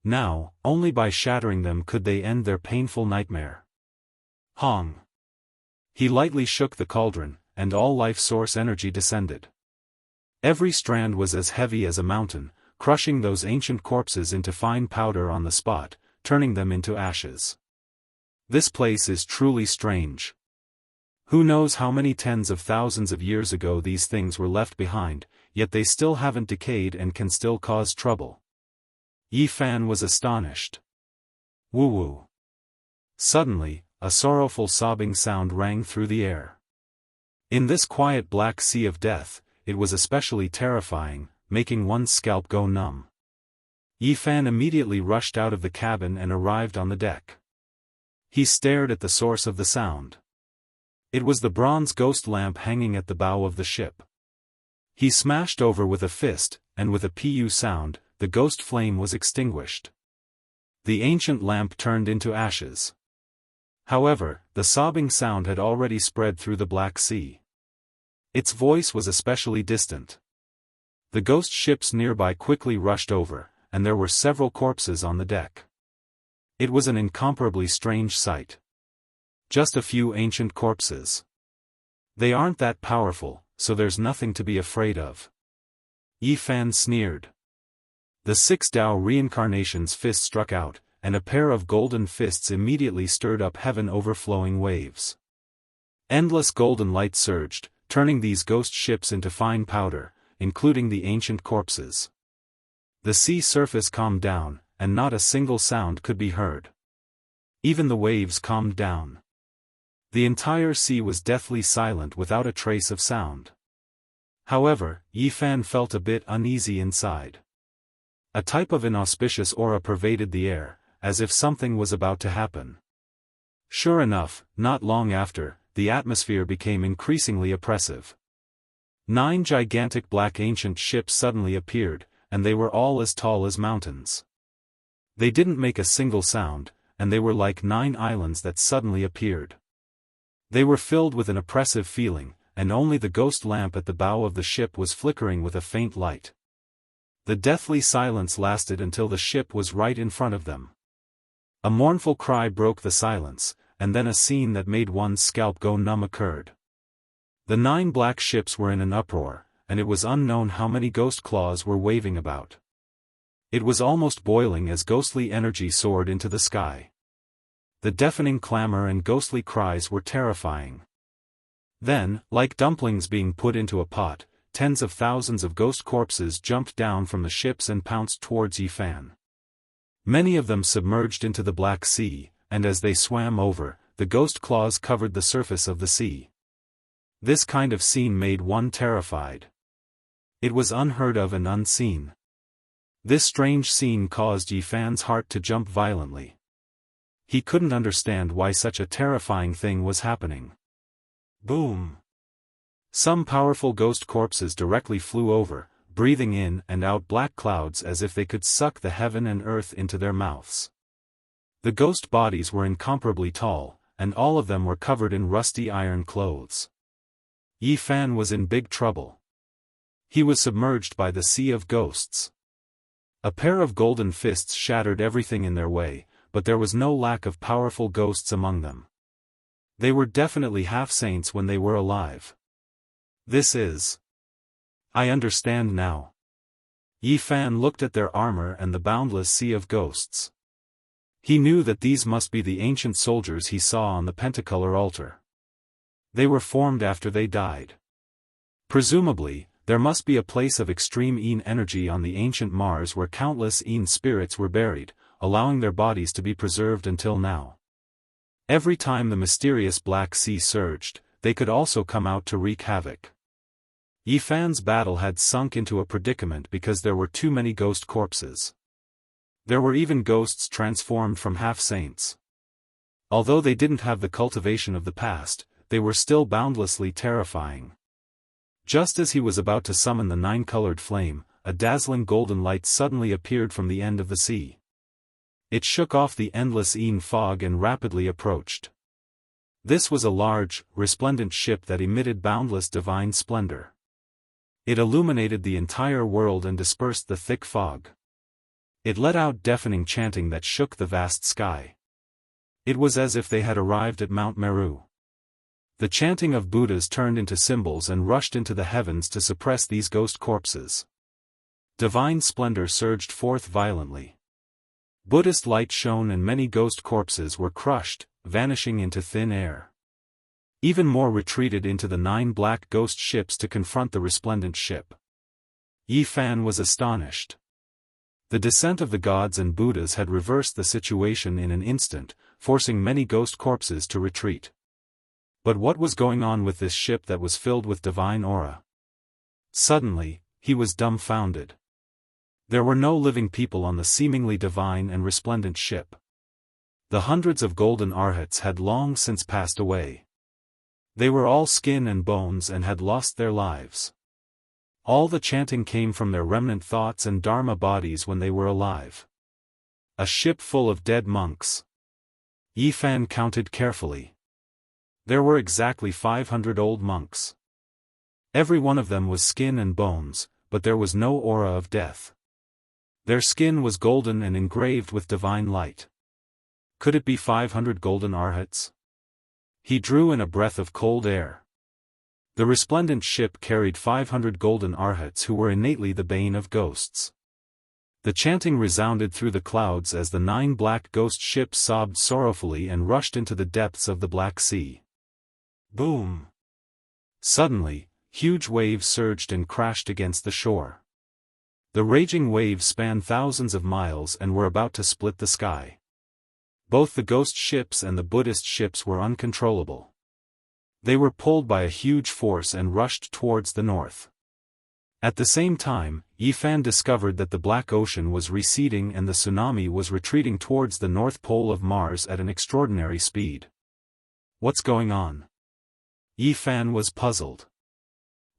Now, only by shattering them could they end their painful nightmare. Hong! He lightly shook the cauldron, and all life source energy descended. Every strand was as heavy as a mountain, crushing those ancient corpses into fine powder on the spot, turning them into ashes. This place is truly strange. Who knows how many tens of thousands of years ago these things were left behind, yet they still haven't decayed and can still cause trouble. Yi Fan was astonished. Woo-woo. Suddenly, a sorrowful sobbing sound rang through the air. In this quiet black sea of death, it was especially terrifying, making one's scalp go numb. Yi Fan immediately rushed out of the cabin and arrived on the deck. He stared at the source of the sound. It was the bronze ghost lamp hanging at the bow of the ship. He smashed over with a fist, and with a pu sound, the ghost flame was extinguished. The ancient lamp turned into ashes. However, the sobbing sound had already spread through the Black Sea. Its voice was especially distant. The ghost ships nearby quickly rushed over, and there were several corpses on the deck. It was an incomparably strange sight. Just a few ancient corpses. They aren't that powerful, so there's nothing to be afraid of. Yi Fan sneered. The 6 Tao reincarnation's fist struck out, and a pair of golden fists immediately stirred up heaven overflowing waves. Endless golden light surged, turning these ghost ships into fine powder, including the ancient corpses. The sea surface calmed down, and not a single sound could be heard. Even the waves calmed down. The entire sea was deathly silent without a trace of sound. However, Yi Fan felt a bit uneasy inside. A type of inauspicious aura pervaded the air, as if something was about to happen. Sure enough, not long after, the atmosphere became increasingly oppressive. 9 gigantic black ancient ships suddenly appeared, and they were all as tall as mountains. They didn't make a single sound, and they were like 9 islands that suddenly appeared. They were filled with an oppressive feeling, and only the ghost lamp at the bow of the ship was flickering with a faint light. The deathly silence lasted until the ship was right in front of them. A mournful cry broke the silence, and then a scene that made one's scalp go numb occurred. The 9 black ships were in an uproar, and it was unknown how many ghost claws were waving about. It was almost boiling as ghostly energy soared into the sky. The deafening clamor and ghostly cries were terrifying. Then, like dumplings being put into a pot, tens of thousands of ghost corpses jumped down from the ships and pounced towards Yi Fan. Many of them submerged into the Black Sea, and as they swam over, the ghost claws covered the surface of the sea. This kind of scene made one terrified. It was unheard of and unseen. This strange scene caused Yi Fan's heart to jump violently. He couldn't understand why such a terrifying thing was happening. Boom! Some powerful ghost corpses directly flew over, breathing in and out black clouds as if they could suck the heaven and earth into their mouths. The ghost bodies were incomparably tall, and all of them were covered in rusty iron clothes. Yi Fan was in big trouble. He was submerged by the sea of ghosts. A pair of golden fists shattered everything in their way, but there was no lack of powerful ghosts among them. They were definitely half-saints when they were alive. I understand now. Yi Fan looked at their armor and the boundless sea of ghosts. He knew that these must be the ancient soldiers he saw on the pentacolor altar. They were formed after they died. Presumably, there must be a place of extreme Yin energy on the ancient Mars where countless Yin spirits were buried, allowing their bodies to be preserved until now. Every time the mysterious Black Sea surged, they could also come out to wreak havoc. Yi Fan's battle had sunk into a predicament because there were too many ghost corpses. There were even ghosts transformed from half-saints. Although they didn't have the cultivation of the past, they were still boundlessly terrifying. Just as he was about to summon the 9-colored flame, a dazzling golden light suddenly appeared from the end of the sea. It shook off the endless Yin fog and rapidly approached. This was a large, resplendent ship that emitted boundless divine splendor. It illuminated the entire world and dispersed the thick fog. It let out deafening chanting that shook the vast sky. It was as if they had arrived at Mount Meru. The chanting of Buddhas turned into symbols and rushed into the heavens to suppress these ghost corpses. Divine splendor surged forth violently. Buddhist light shone and many ghost corpses were crushed, vanishing into thin air. Even more retreated into the 9 black ghost ships to confront the resplendent ship. Yi Fan was astonished. The descent of the gods and Buddhas had reversed the situation in an instant, forcing many ghost corpses to retreat. But what was going on with this ship that was filled with divine aura? Suddenly, he was dumbfounded. There were no living people on the seemingly divine and resplendent ship. The hundreds of golden arhats had long since passed away. They were all skin and bones and had lost their lives. All the chanting came from their remnant thoughts and dharma bodies when they were alive. A ship full of dead monks. Yi Fan counted carefully. There were exactly 500 old monks. Every one of them was skin and bones, but there was no aura of death. Their skin was golden and engraved with divine light. Could it be 500 golden arhats? He drew in a breath of cold air. The resplendent ship carried 500 golden arhats who were innately the bane of ghosts. The chanting resounded through the clouds as the 9 black ghost ships sobbed sorrowfully and rushed into the depths of the Black Sea. Boom! Suddenly, huge waves surged and crashed against the shore. The raging waves spanned thousands of miles and were about to split the sky. Both the ghost ships and the Buddhist ships were uncontrollable. They were pulled by a huge force and rushed towards the north. At the same time, Yi Fan discovered that the Black Ocean was receding and the tsunami was retreating towards the North Pole of Mars at an extraordinary speed. What's going on? Yi Fan was puzzled.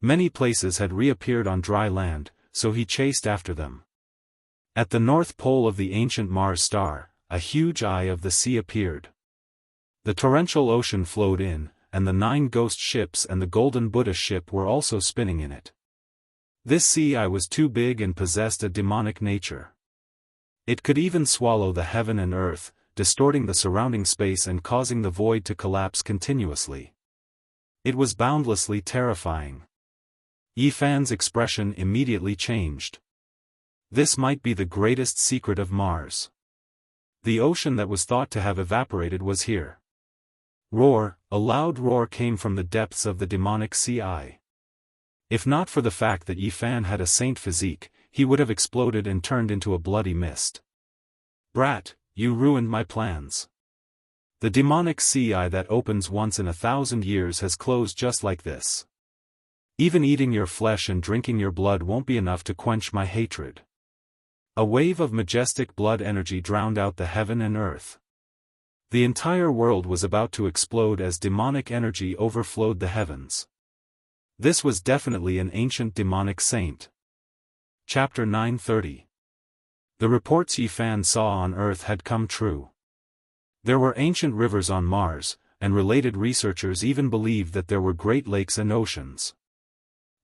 Many places had reappeared on dry land, so he chased after them. At the North Pole of the ancient Mars star, a huge eye of the sea appeared. The torrential ocean flowed in, and the 9 ghost ships and the golden Buddha ship were also spinning in it. This sea eye was too big and possessed a demonic nature. It could even swallow the heaven and earth, distorting the surrounding space and causing the void to collapse continuously. It was boundlessly terrifying. Yi Fan's expression immediately changed. This might be the greatest secret of Mars. The ocean that was thought to have evaporated was here. Roar, a loud roar came from the depths of the demonic sea eye. If not for the fact that Yi Fan had a saint physique, he would have exploded and turned into a bloody mist. Brat, you ruined my plans. The demonic sea eye that opens once in 1,000 years has closed just like this. Even eating your flesh and drinking your blood won't be enough to quench my hatred. A wave of majestic blood energy drowned out the heaven and earth. The entire world was about to explode as demonic energy overflowed the heavens. This was definitely an ancient demonic saint. Chapter 930. The reports Yi Fan saw on Earth had come true. There were ancient rivers on Mars, and related researchers even believed that there were great lakes and oceans.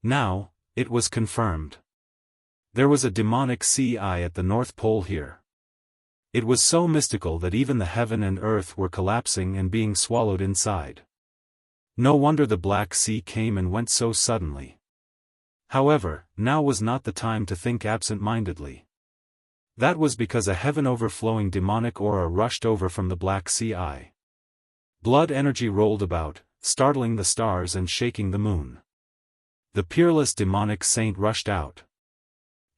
Now, it was confirmed. There was a demonic sea eye at the North Pole here. It was so mystical that even the heaven and earth were collapsing and being swallowed inside. No wonder the Black Sea came and went so suddenly. However, now was not the time to think absent-mindedly. That was because a heaven-overflowing demonic aura rushed over from the Black Sea eye. Blood energy rolled about, startling the stars and shaking the moon. The peerless demonic saint rushed out.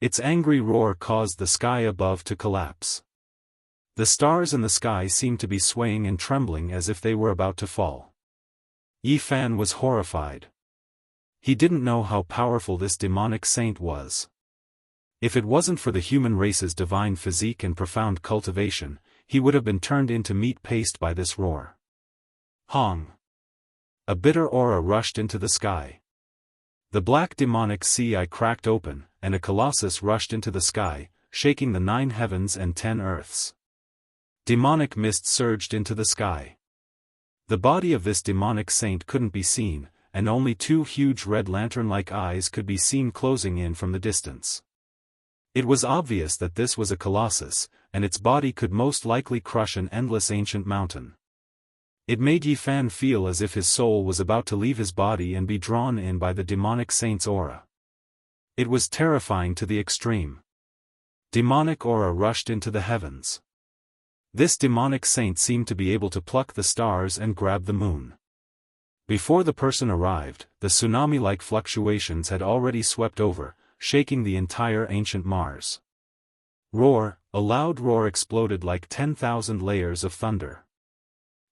Its angry roar caused the sky above to collapse. The stars in the sky seemed to be swaying and trembling as if they were about to fall. Yi Fan was horrified. He didn't know how powerful this demonic saint was. If it wasn't for the human race's divine physique and profound cultivation, he would have been turned into meat paste by this roar. Hong! A bitter aura rushed into the sky. The black demonic sea eye cracked open, and a colossus rushed into the sky, shaking the 9 heavens and 10 earths. Demonic mist surged into the sky. The body of this demonic saint couldn't be seen, and only 2 huge red lantern-like eyes could be seen closing in from the distance. It was obvious that this was a colossus, and its body could most likely crush an endless ancient mountain. It made Yi Fan feel as if his soul was about to leave his body and be drawn in by the demonic saint's aura. It was terrifying to the extreme. Demonic aura rushed into the heavens. This demonic saint seemed to be able to pluck the stars and grab the moon. Before the person arrived, the tsunami-like fluctuations had already swept over, shaking the entire ancient Mars. Roar, a loud roar exploded like 10,000 layers of thunder.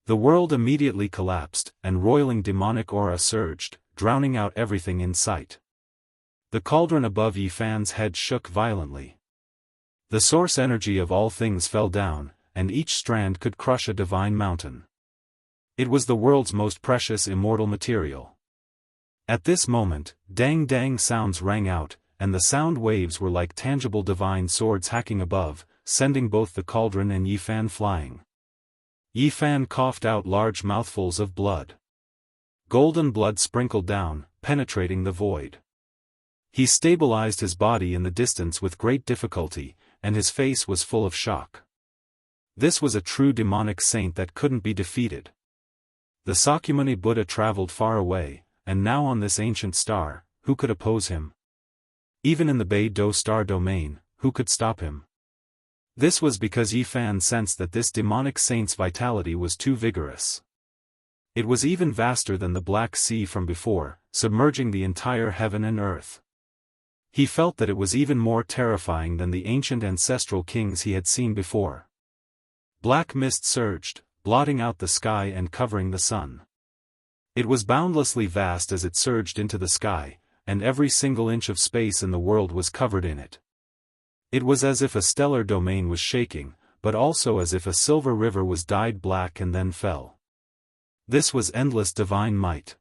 The world immediately collapsed, and roiling demonic aura surged, drowning out everything in sight. The cauldron above Yi Fan's head shook violently. The source energy of all things fell down, and each strand could crush a divine mountain. It was the world's most precious immortal material. At this moment, dang-dang sounds rang out, and the sound waves were like tangible divine swords hacking above, sending both the cauldron and Yi Fan flying. Yi Fan coughed out large mouthfuls of blood. Golden blood sprinkled down, penetrating the void. He stabilized his body in the distance with great difficulty, and his face was full of shock. This was a true demonic saint that couldn't be defeated. The Sakyamuni Buddha traveled far away, and now on this ancient star, who could oppose him? Even in the Beidou star domain, who could stop him? This was because Yi Fan sensed that this demonic saint's vitality was too vigorous. It was even vaster than the Black Sea from before, submerging the entire heaven and earth. He felt that it was even more terrifying than the ancient ancestral kings he had seen before. Black mist surged, blotting out the sky and covering the sun. It was boundlessly vast as it surged into the sky, and every single inch of space in the world was covered in it. It was as if a stellar domain was shaking, but also as if a silver river was dyed black and then fell. This was endless divine might.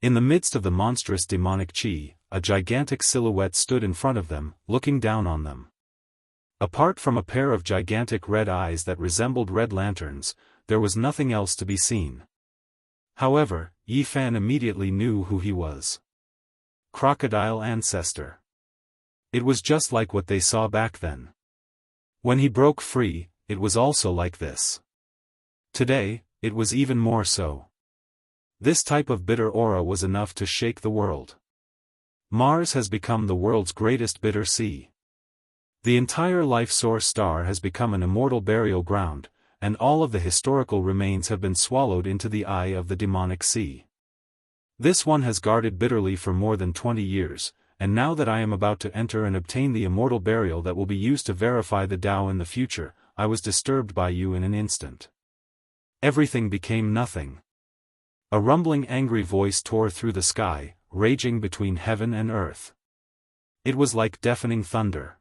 In the midst of the monstrous demonic chi, a gigantic silhouette stood in front of them, looking down on them. Apart from a pair of gigantic red eyes that resembled red lanterns, there was nothing else to be seen. However, Yi Fan immediately knew who he was. Crocodile Ancestor. It was just like what they saw back then. When he broke free, it was also like this. Today, it was even more so. This type of bitter aura was enough to shake the world. Mars has become the world's greatest bitter sea. The entire life source star has become an immortal burial ground, and all of the historical remains have been swallowed into the eye of the demonic sea. This one has guarded bitterly for more than 20 years, and now that I am about to enter and obtain the immortal burial that will be used to verify the Tao in the future, I was disturbed by you in an instant. Everything became nothing. A rumbling angry voice tore through the sky, raging between heaven and earth. It was like deafening thunder.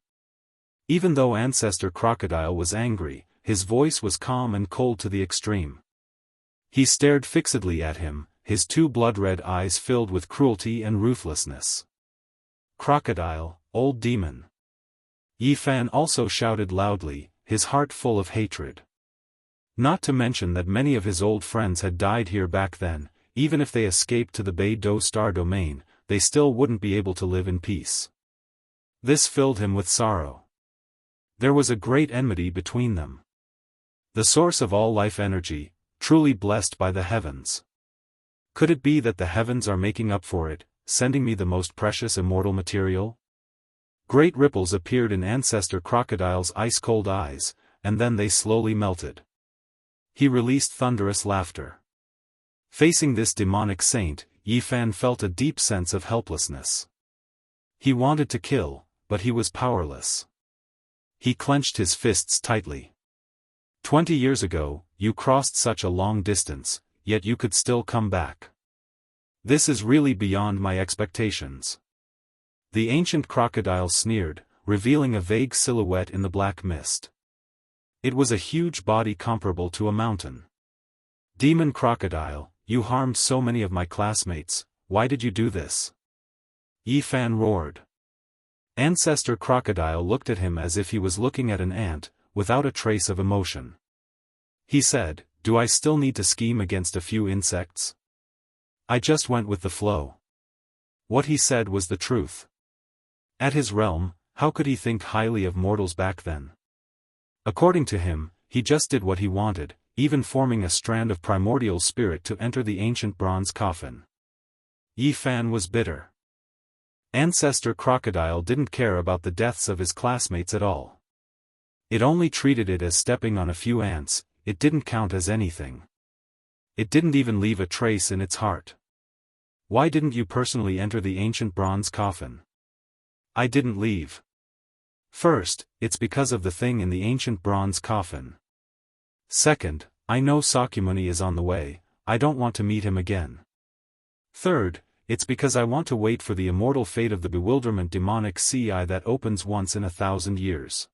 Even though Ancestor Crocodile was angry, his voice was calm and cold to the extreme. He stared fixedly at him, his two blood-red eyes filled with cruelty and ruthlessness. Crocodile, old demon. Yi Fan also shouted loudly, his heart full of hatred. Not to mention that many of his old friends had died here back then. Even if they escaped to the Beidou star domain, they still wouldn't be able to live in peace. This filled him with sorrow. There was a great enmity between them. The source of all life energy, truly blessed by the heavens. Could it be that the heavens are making up for it, sending me the most precious immortal material? Great ripples appeared in Ancestor Crocodile's ice-cold eyes, and then they slowly melted. He released thunderous laughter. Facing this demonic saint, Yi Fan felt a deep sense of helplessness. He wanted to kill, but he was powerless. He clenched his fists tightly. 20 years ago, you crossed such a long distance, yet you could still come back. This is really beyond my expectations. The ancient crocodile sneered, revealing a vague silhouette in the black mist. It was a huge body comparable to a mountain. Demon Crocodile, you harmed so many of my classmates, why did you do this? Yi Fan roared. Ancestor Crocodile looked at him as if he was looking at an ant, without a trace of emotion. He said, do I still need to scheme against a few insects? I just went with the flow. What he said was the truth. At his realm, how could he think highly of mortals back then? According to him, he just did what he wanted, even forming a strand of primordial spirit to enter the ancient bronze coffin. Yi Fan was bitter. Ancestor Crocodile didn't care about the deaths of his classmates at all. It only treated it as stepping on a few ants, it didn't count as anything. It didn't even leave a trace in its heart. Why didn't you personally enter the ancient bronze coffin? I didn't leave. First, it's because of the thing in the ancient bronze coffin. Second, I know Sakyamuni is on the way, I don't want to meet him again. Third, it's because I want to wait for the immortal fate of the bewilderment demonic sea eye that opens once in 1,000 years.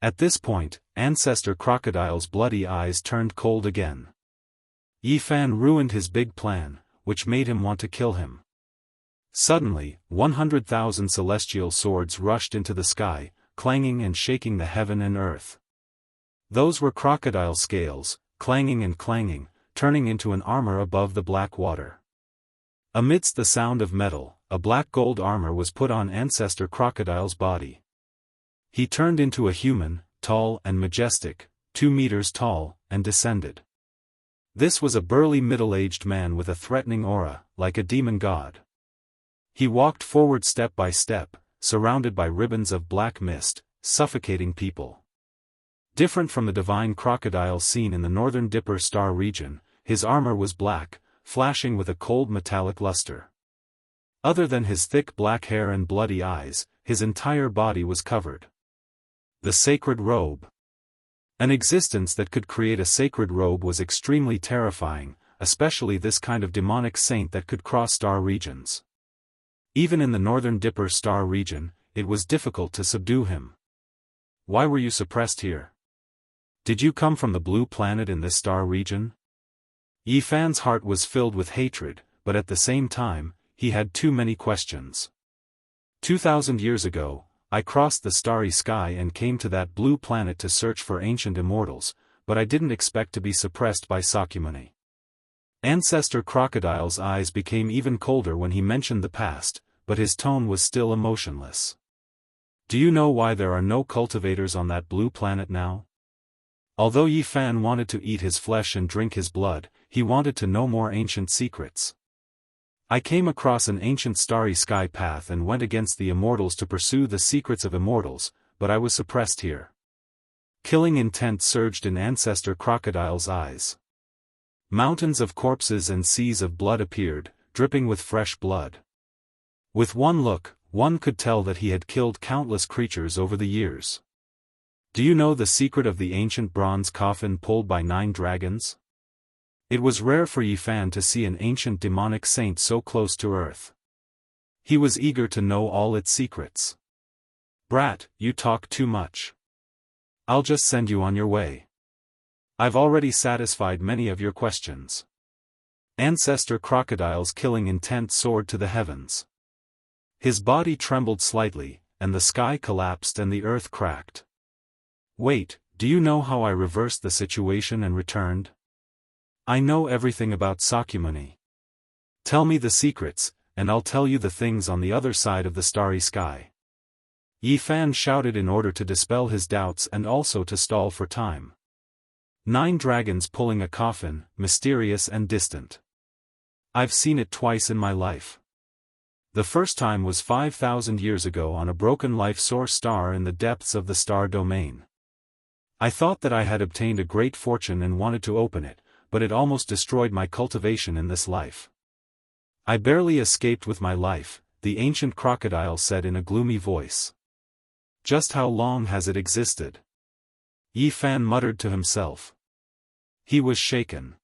At this point, Ancestor Crocodile's bloody eyes turned cold again. Yi Fan ruined his big plan, which made him want to kill him. Suddenly, 100,000 celestial swords rushed into the sky, clanging and shaking the heaven and earth. Those were crocodile scales, clanging and clanging, turning into an armor above the black water. Amidst the sound of metal, a black gold armor was put on Ancestor Crocodile's body. He turned into a human, tall and majestic, 2 meters tall, and descended. This was a burly middle-aged man with a threatening aura, like a demon god. He walked forward step by step, surrounded by ribbons of black mist, suffocating people. Different from the divine crocodile seen in the northern Dipper Star region, his armor was black, flashing with a cold metallic luster. Other than his thick black hair and bloody eyes, his entire body was covered. The sacred robe. An existence that could create a sacred robe was extremely terrifying, especially this kind of demonic saint that could cross star regions. Even in the northern Dipper Star region, it was difficult to subdue him. Why were you suppressed here? Did you come from the blue planet in this star region? Yi Fan's heart was filled with hatred, but at the same time, he had too many questions. 2,000 years ago, I crossed the starry sky and came to that blue planet to search for ancient immortals, but I didn't expect to be suppressed by Sakyamuni. Ancestor Crocodile's eyes became even colder when he mentioned the past, but his tone was still emotionless. Do you know why there are no cultivators on that blue planet now? Although Yi Fan wanted to eat his flesh and drink his blood, he wanted to know more ancient secrets. I came across an ancient starry sky path and went against the immortals to pursue the secrets of immortals, but I was suppressed here. Killing intent surged in Ancestor Crocodile's eyes. Mountains of corpses and seas of blood appeared, dripping with fresh blood. With one look, one could tell that he had killed countless creatures over the years. Do you know the secret of the ancient bronze coffin pulled by 9 dragons? It was rare for Yi Fan to see an ancient demonic saint so close to Earth. He was eager to know all its secrets. Brat, you talk too much. I'll just send you on your way. I've already satisfied many of your questions. Ancestor Crocodile's killing intent soared to the heavens. His body trembled slightly, and the sky collapsed and the earth cracked. Wait, do you know how I reversed the situation and returned? I know everything about Sakyamuni. Tell me the secrets, and I'll tell you the things on the other side of the starry sky. Yi Fan shouted in order to dispel his doubts and also to stall for time. 9 dragons pulling a coffin, mysterious and distant. I've seen it twice in my life. The first time was 5,000 years ago on a broken life source star in the depths of the star domain. I thought that I had obtained a great fortune and wanted to open it, but it almost destroyed my cultivation in this life. I barely escaped with my life, the ancient crocodile said in a gloomy voice. Just how long has it existed? Yi Fan muttered to himself. He was shaken.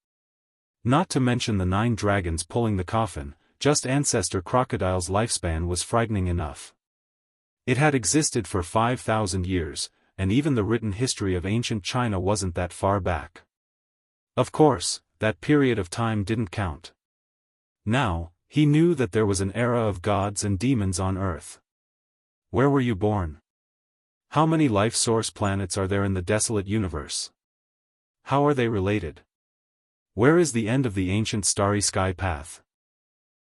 Not to mention the 9 dragons pulling the coffin, just Ancestor Crocodile's lifespan was frightening enough. It had existed for 5,000 years, and even the written history of ancient China wasn't that far back. Of course, that period of time didn't count. Now, he knew that there was an era of gods and demons on Earth. Where were you born? How many life source planets are there in the desolate universe? How are they related? Where is the end of the ancient starry sky path?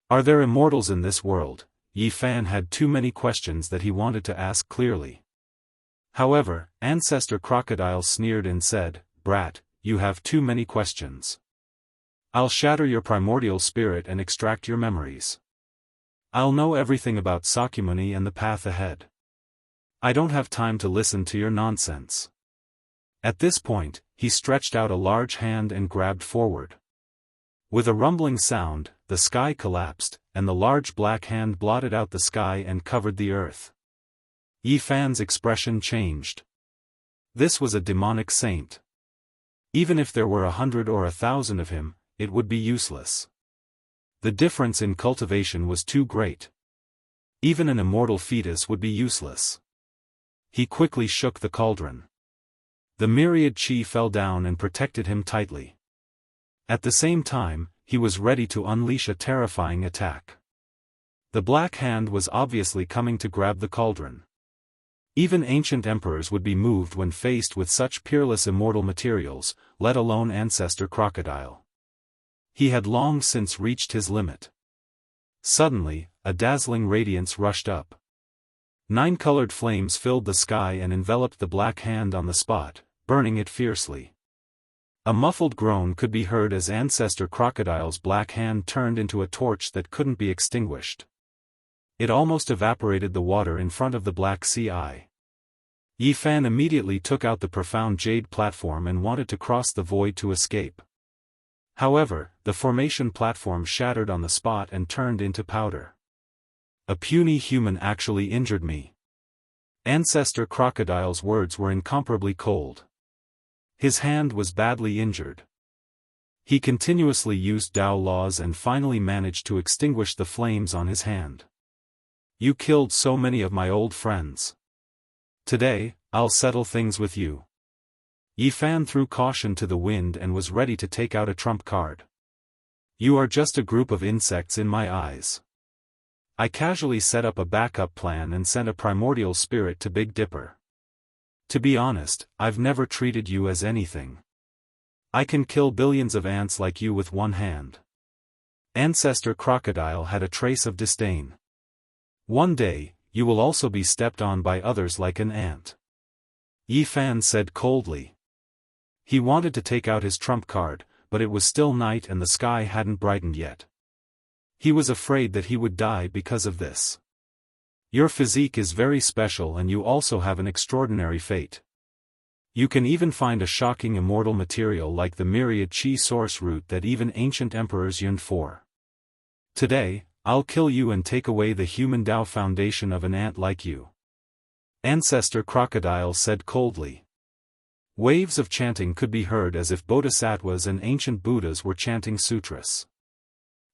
Are there immortals in this world? Yi Fan had too many questions that he wanted to ask clearly. However, Ancestor Crocodile sneered and said, Brat, you have too many questions. I'll shatter your primordial spirit and extract your memories. I'll know everything about Sakyamuni and the path ahead. I don't have time to listen to your nonsense. At this point, he stretched out a large hand and grabbed forward. With a rumbling sound, the sky collapsed, and the large black hand blotted out the sky and covered the earth. Yi Fan's expression changed. This was a demonic saint. Even if there were 100 or 1,000 of him, it would be useless. The difference in cultivation was too great. Even an immortal fetus would be useless. He quickly shook the cauldron. The myriad chi fell down and protected him tightly. At the same time, he was ready to unleash a terrifying attack. The black hand was obviously coming to grab the cauldron. Even ancient emperors would be moved when faced with such peerless immortal materials, let alone ancestor crocodile. He had long since reached his limit. Suddenly, a dazzling radiance rushed up. 9 colored flames filled the sky and enveloped the black hand on the spot, burning it fiercely. A muffled groan could be heard as ancestor crocodile's black hand turned into a torch that couldn't be extinguished. It almost evaporated the water in front of the black sea eye. Yi Fan immediately took out the profound jade platform and wanted to cross the void to escape. However, the formation platform shattered on the spot and turned into powder. A puny human actually injured me. Ancestor crocodile's words were incomparably cold. His hand was badly injured. He continuously used Dao laws and finally managed to extinguish the flames on his hand. You killed so many of my old friends. Today, I'll settle things with you. Yi Fan threw caution to the wind and was ready to take out a trump card. You are just a group of insects in my eyes. I casually set up a backup plan and sent a primordial spirit to Big Dipper. To be honest, I've never treated you as anything. I can kill billions of ants like you with one hand. Ancestor crocodile had a trace of disdain. One day, you will also be stepped on by others like an ant. Yi Fan said coldly. He wanted to take out his trump card, but it was still night and the sky hadn't brightened yet. He was afraid that he would die because of this. Your physique is very special and you also have an extraordinary fate. You can even find a shocking immortal material like the myriad chi source root that even ancient emperors yearned for. Today, I'll kill you and take away the human Dao foundation of an ant like you. Ancestor crocodile said coldly. Waves of chanting could be heard as if bodhisattvas and ancient Buddhas were chanting sutras.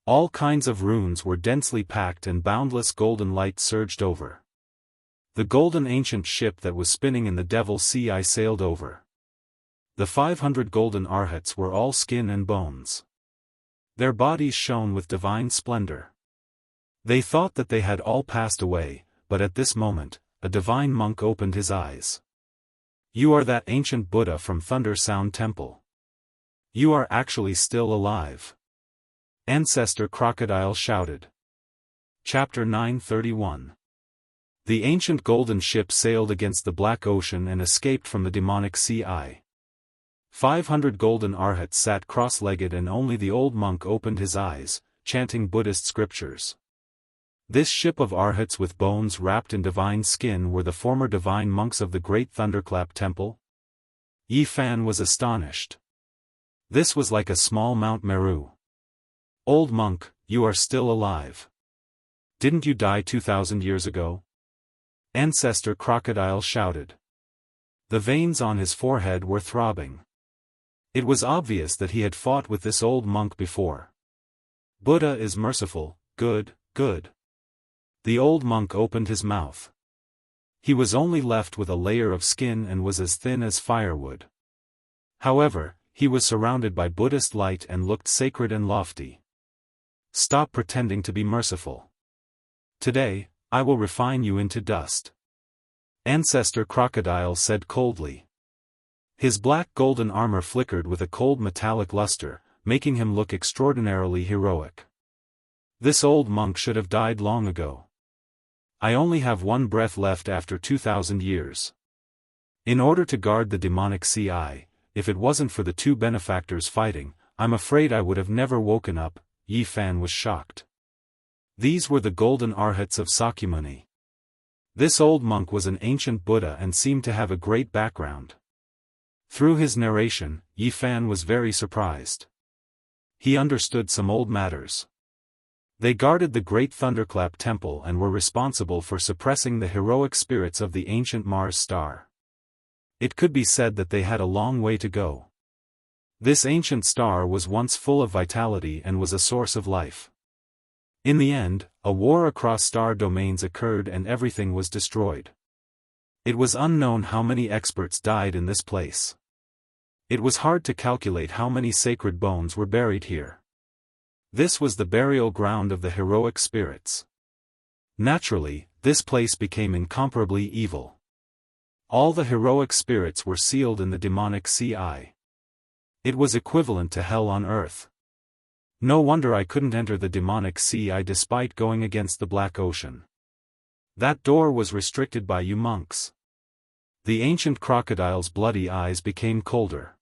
All kinds of runes were densely packed and boundless golden light surged over. The golden ancient ship that was spinning in the Devil's Sea I sailed over. The 500 golden arhats were all skin and bones. Their bodies shone with divine splendor. They thought that they had all passed away, but at this moment, a divine monk opened his eyes. You are that ancient Buddha from Thunder Sound Temple. You are actually still alive. Ancestor crocodile shouted. Chapter 931. The ancient golden ship sailed against the black ocean and escaped from the demonic sea eye. 500 golden arhats sat cross-legged and only the old monk opened his eyes, chanting Buddhist scriptures. This ship of arhats with bones wrapped in divine skin were the former divine monks of the Great Thunderclap Temple. Yi Fan was astonished. This was like a small Mount Meru. Old monk, you are still alive. Didn't you die 2,000 years ago? Ancestor crocodile shouted. The veins on his forehead were throbbing. It was obvious that he had fought with this old monk before. Buddha is merciful, good, good. The old monk opened his mouth. He was only left with a layer of skin and was as thin as firewood. However, he was surrounded by Buddhist light and looked sacred and lofty. Stop pretending to be merciful. Today, I will refine you into dust. Ancestor crocodile said coldly. His black golden armor flickered with a cold metallic luster, making him look extraordinarily heroic. This old monk should have died long ago. I only have one breath left after 2,000 years. In order to guard the demonic sea eye, if it wasn't for the two benefactors fighting, I'm afraid I would have never woken up. Yi Fan was shocked. These were the golden arhats of Sakyamuni. This old monk was an ancient Buddha and seemed to have a great background. Through his narration, Yi Fan was very surprised. He understood some old matters. They guarded the Great Thunderclap Temple and were responsible for suppressing the heroic spirits of the ancient Mars star. It could be said that they had a long way to go. This ancient star was once full of vitality and was a source of life. In the end, a war across star domains occurred and everything was destroyed. It was unknown how many experts died in this place. It was hard to calculate how many sacred bones were buried here. This was the burial ground of the heroic spirits. Naturally, this place became incomparably evil. All the heroic spirits were sealed in the demonic sea. It was equivalent to hell on earth. No wonder I couldn't enter the demonic sea despite going against the Black Ocean. That door was restricted by you monks. The ancient crocodile's bloody eyes became colder.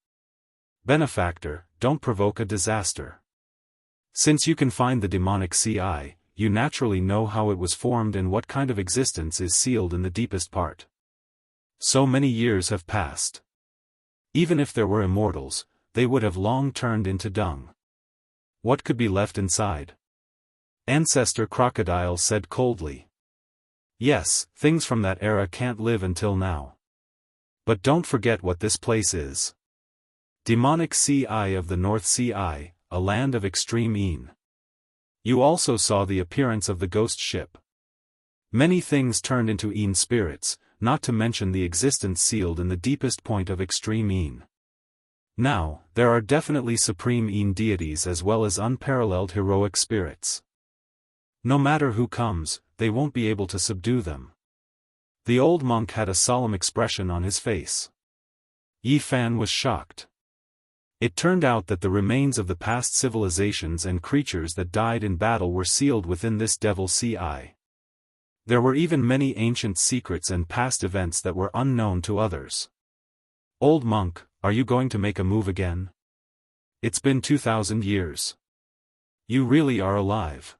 Benefactor, don't provoke a disaster. Since you can find the demonic sea, you naturally know how it was formed and what kind of existence is sealed in the deepest part. So many years have passed. Even if there were immortals, they would have long turned into dung. What could be left inside? Ancestor Crocodile said coldly. Yes, things from that era can't live until now. But don't forget what this place is. Demonic Sea of the North Sea, a land of extreme een. You also saw the appearance of the ghost ship. Many things turned into een spirits, not to mention the existence sealed in the deepest point of extreme een. Now, there are definitely supreme een deities as well as unparalleled heroic spirits. No matter who comes, they won't be able to subdue them. The old monk had a solemn expression on his face. Yi Fan was shocked. It turned out that the remains of the past civilizations and creatures that died in battle were sealed within this devil sea. There were even many ancient secrets and past events that were unknown to others. Old monk, are you going to make a move again? It's been 2,000 years. You really are alive.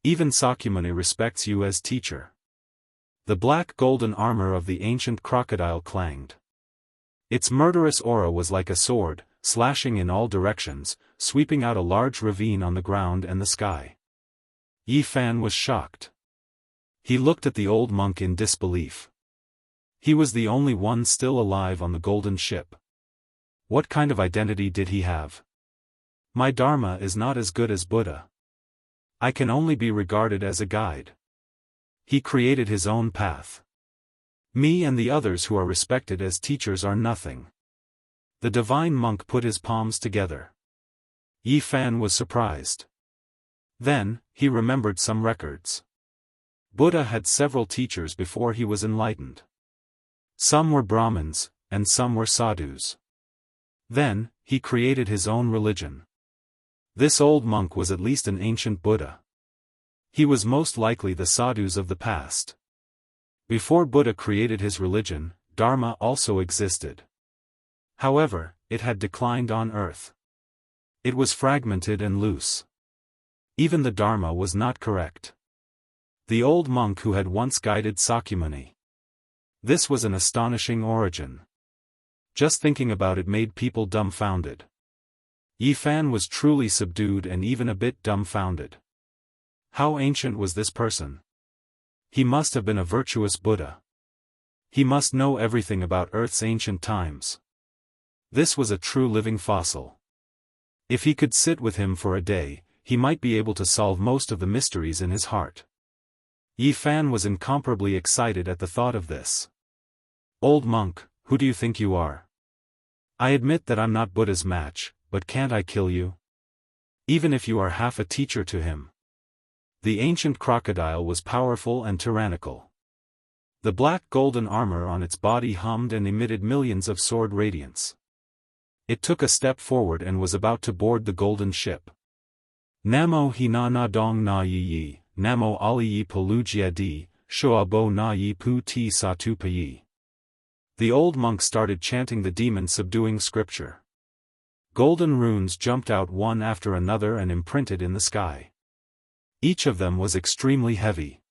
Even Sakyamuni respects you as teacher. The black golden armor of the ancient crocodile clanged. Its murderous aura was like a sword, slashing in all directions, sweeping out a large ravine on the ground and the sky. Yi Fan was shocked. He looked at the old monk in disbelief. He was the only one still alive on the golden ship. What kind of identity did he have? My Dharma is not as good as Buddha. I can only be regarded as a guide. He created his own path. Me and the others who are respected as teachers are nothing. The divine monk put his palms together. Yi Fan was surprised. Then, he remembered some records. Buddha had several teachers before he was enlightened. Some were Brahmins, and some were sadhus. Then, he created his own religion. This old monk was at least an ancient Buddha. He was most likely the sadhus of the past. Before Buddha created his religion, Dharma also existed. However, it had declined on earth. It was fragmented and loose. Even the Dharma was not correct. The old monk who had once guided Sakyamuni. This was an astonishing origin. Just thinking about it made people dumbfounded. Yi Fan was truly subdued and even a bit dumbfounded. How ancient was this person? He must have been a virtuous Buddha. He must know everything about Earth's ancient times. This was a true living fossil. If he could sit with him for a day, he might be able to solve most of the mysteries in his heart. Yi Fan was incomparably excited at the thought of this. Old monk, who do you think you are? I admit that I'm not Buddha's match, but can't I kill you? Even if you are half a teacher to him. The ancient crocodile was powerful and tyrannical. The black golden armor on its body hummed and emitted millions of sword radiance. It took a step forward and was about to board the golden ship. Namo hina na dong na yi yi, namo ali yi palujia di, shoabo na yi pu ti satu payi. The old monk started chanting the demon-subduing scripture. Golden runes jumped out one after another and imprinted in the sky. Each of them was extremely heavy.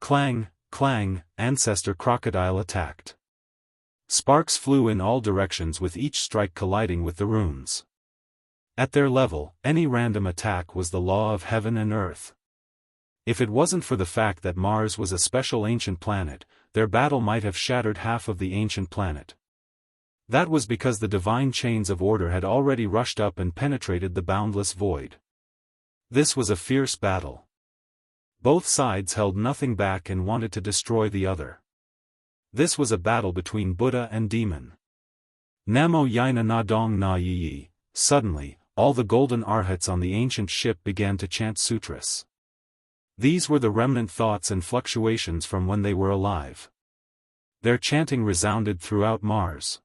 Clang, clang, ancestor crocodile attacked. Sparks flew in all directions with each strike colliding with the runes. At their level, any random attack was the law of heaven and earth. If it wasn't for the fact that Mars was a special ancient planet, their battle might have shattered half of the ancient planet. That was because the divine chains of order had already rushed up and penetrated the boundless void. This was a fierce battle. Both sides held nothing back and wanted to destroy the other. This was a battle between Buddha and demon. Namo Yaina na dong na yi yi. Suddenly, all the golden arhats on the ancient ship began to chant sutras. These were the remnant thoughts and fluctuations from when they were alive. Their chanting resounded throughout Mars.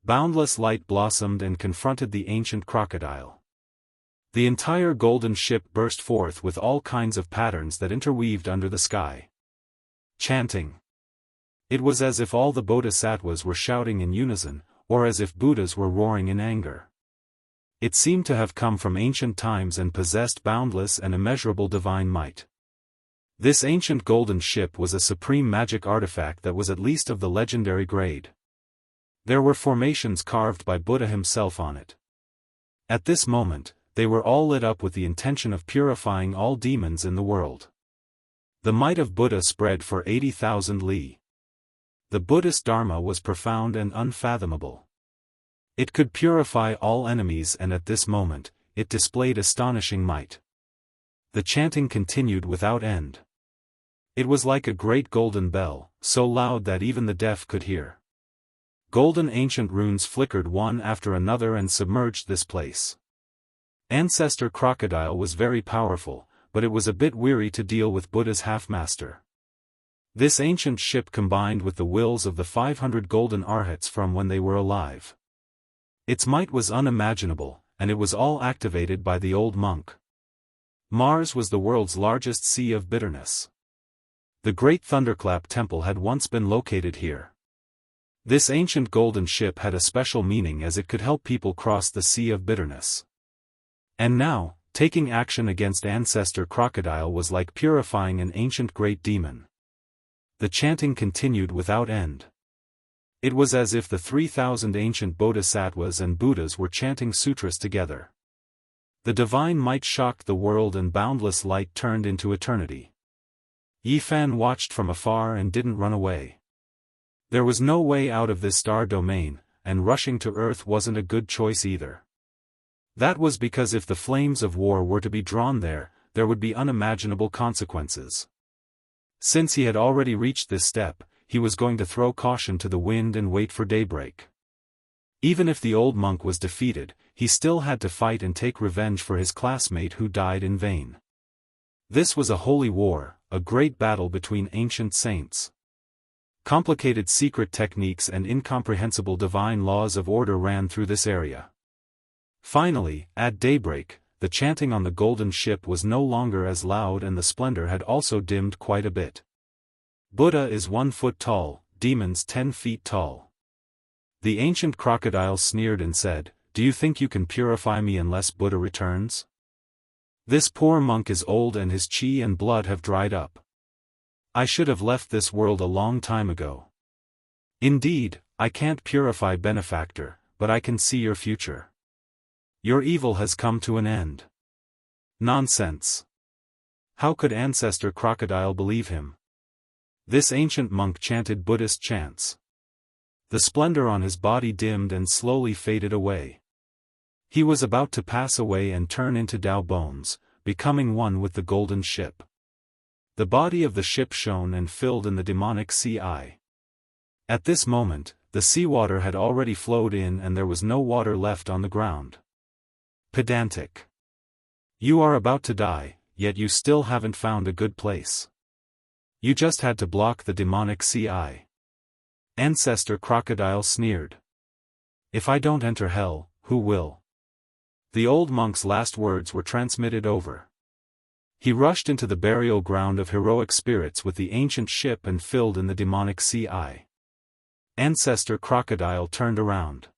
Boundless light blossomed and confronted the ancient crocodile. The entire golden ship burst forth with all kinds of patterns that interweaved under the sky. Chanting. It was as if all the bodhisattvas were shouting in unison, or as if Buddhas were roaring in anger. It seemed to have come from ancient times and possessed boundless and immeasurable divine might. This ancient golden ship was a supreme magic artifact that was at least of the legendary grade. There were formations carved by Buddha himself on it. At this moment, they were all lit up with the intention of purifying all demons in the world. The might of Buddha spread for 80,000 li. The Buddhist Dharma was profound and unfathomable. It could purify all enemies, and at this moment, it displayed astonishing might. The chanting continued without end. It was like a great golden bell, so loud that even the deaf could hear. Golden ancient runes flickered one after another and submerged this place. Ancestor Crocodile was very powerful, but it was a bit weary to deal with Buddha's half-master. This ancient ship combined with the wills of the 500 golden arhats from when they were alive. Its might was unimaginable, and it was all activated by the old monk. Mars was the world's largest sea of bitterness. The Great Thunderclap Temple had once been located here. This ancient golden ship had a special meaning as it could help people cross the sea of bitterness. And now, taking action against Ancestor Crocodile was like purifying an ancient great demon. The chanting continued without end. It was as if the 3,000 ancient bodhisattvas and Buddhas were chanting sutras together. The divine might shocked the world and boundless light turned into eternity. Yifan watched from afar and didn't run away. There was no way out of this star domain, and rushing to Earth wasn't a good choice either. That was because if the flames of war were to be drawn there would be unimaginable consequences. Since he had already reached this step, he was going to throw caution to the wind and wait for daybreak. Even if the old monk was defeated, he still had to fight and take revenge for his classmate who died in vain. This was a holy war, a great battle between ancient saints. Complicated secret techniques and incomprehensible divine laws of order ran through this area. Finally, at daybreak, the chanting on the golden ship was no longer as loud and the splendor had also dimmed quite a bit. Buddha is 1 foot tall, demons 10 feet tall. The ancient crocodile sneered and said, "Do you think you can purify me unless Buddha returns? This poor monk is old and his chi and blood have dried up. I should have left this world a long time ago. Indeed, I can't purify benefactor, but I can see your future. Your evil has come to an end." Nonsense. How could Ancestor Crocodile believe him? This ancient monk chanted Buddhist chants. The splendor on his body dimmed and slowly faded away. He was about to pass away and turn into Tao bones, becoming one with the golden ship. The body of the ship shone and filled in the demonic sea eye. At this moment, the seawater had already flowed in and there was no water left on the ground. Pedantic. You are about to die, yet you still haven't found a good place. You just had to block the demonic sea eye. Ancestor Crocodile sneered. If I don't enter hell, who will? The old monk's last words were transmitted over. He rushed into the burial ground of heroic spirits with the ancient ship and filled in the demonic sea eye. Ancestor Crocodile turned around.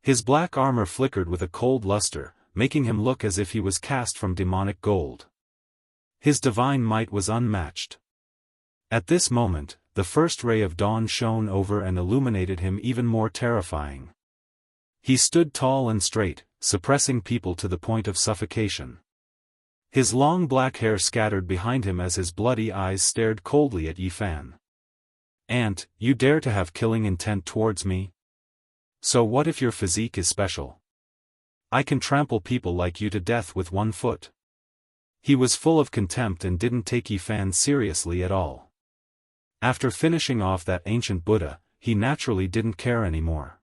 His black armor flickered with a cold luster, making him look as if he was cast from demonic gold. His divine might was unmatched. At this moment, the first ray of dawn shone over and illuminated him even more terrifying. He stood tall and straight, suppressing people to the point of suffocation. His long black hair scattered behind him as his bloody eyes stared coldly at Yifan. "Ant, you dare to have killing intent towards me? So what if your physique is special? I can trample people like you to death with 1 foot." He was full of contempt and didn't take Yifan seriously at all. After finishing off that ancient Buddha, he naturally didn't care anymore.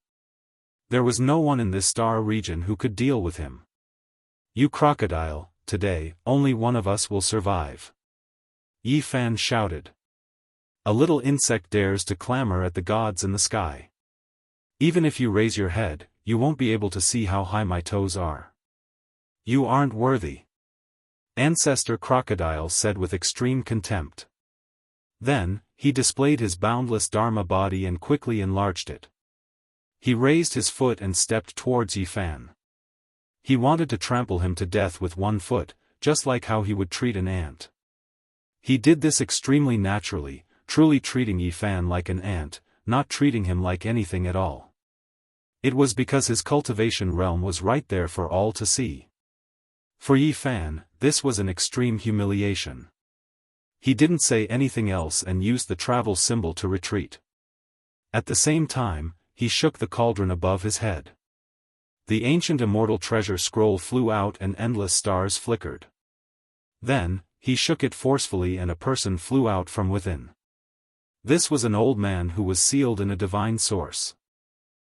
There was no one in this star region who could deal with him. "You crocodile, today, only one of us will survive," Yifan shouted. A little insect dares to clamor at the gods in the sky. Even if you raise your head, you won't be able to see how high my toes are. You aren't worthy. Ancestor Crocodile said with extreme contempt. Then, he displayed his boundless Dharma body and quickly enlarged it. He raised his foot and stepped towards Yifan. He wanted to trample him to death with one foot, just like how he would treat an ant. He did this extremely naturally, truly treating Yifan like an ant, not treating him like anything at all. It was because his cultivation realm was right there for all to see. For Yifan, this was an extreme humiliation. He didn't say anything else and used the travel symbol to retreat. At the same time, he shook the cauldron above his head. The ancient immortal treasure scroll flew out and endless stars flickered. Then, he shook it forcefully and a person flew out from within. This was an old man who was sealed in a divine source.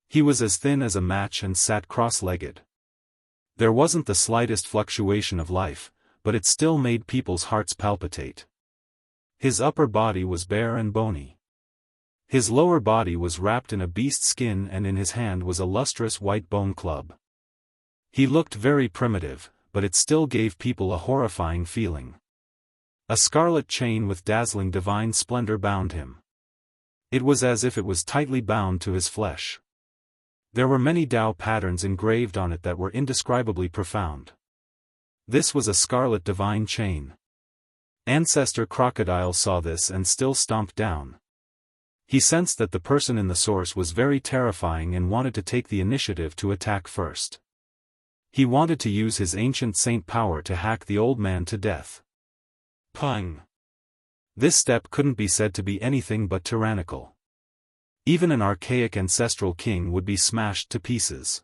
He was as thin as a match and sat cross-legged. There wasn't the slightest fluctuation of life, but it still made people's hearts palpitate. His upper body was bare and bony. His lower body was wrapped in a beast skin and in his hand was a lustrous white bone club. He looked very primitive, but it still gave people a horrifying feeling. A scarlet chain with dazzling divine splendor bound him. It was as if it was tightly bound to his flesh. There were many Tao patterns engraved on it that were indescribably profound. This was a scarlet divine chain. Ancestor Crocodile saw this and still stomped down. He sensed that the person in the source was very terrifying and wanted to take the initiative to attack first. He wanted to use his ancient saint power to hack the old man to death. Pung! This step couldn't be said to be anything but tyrannical. Even an archaic ancestral king would be smashed to pieces.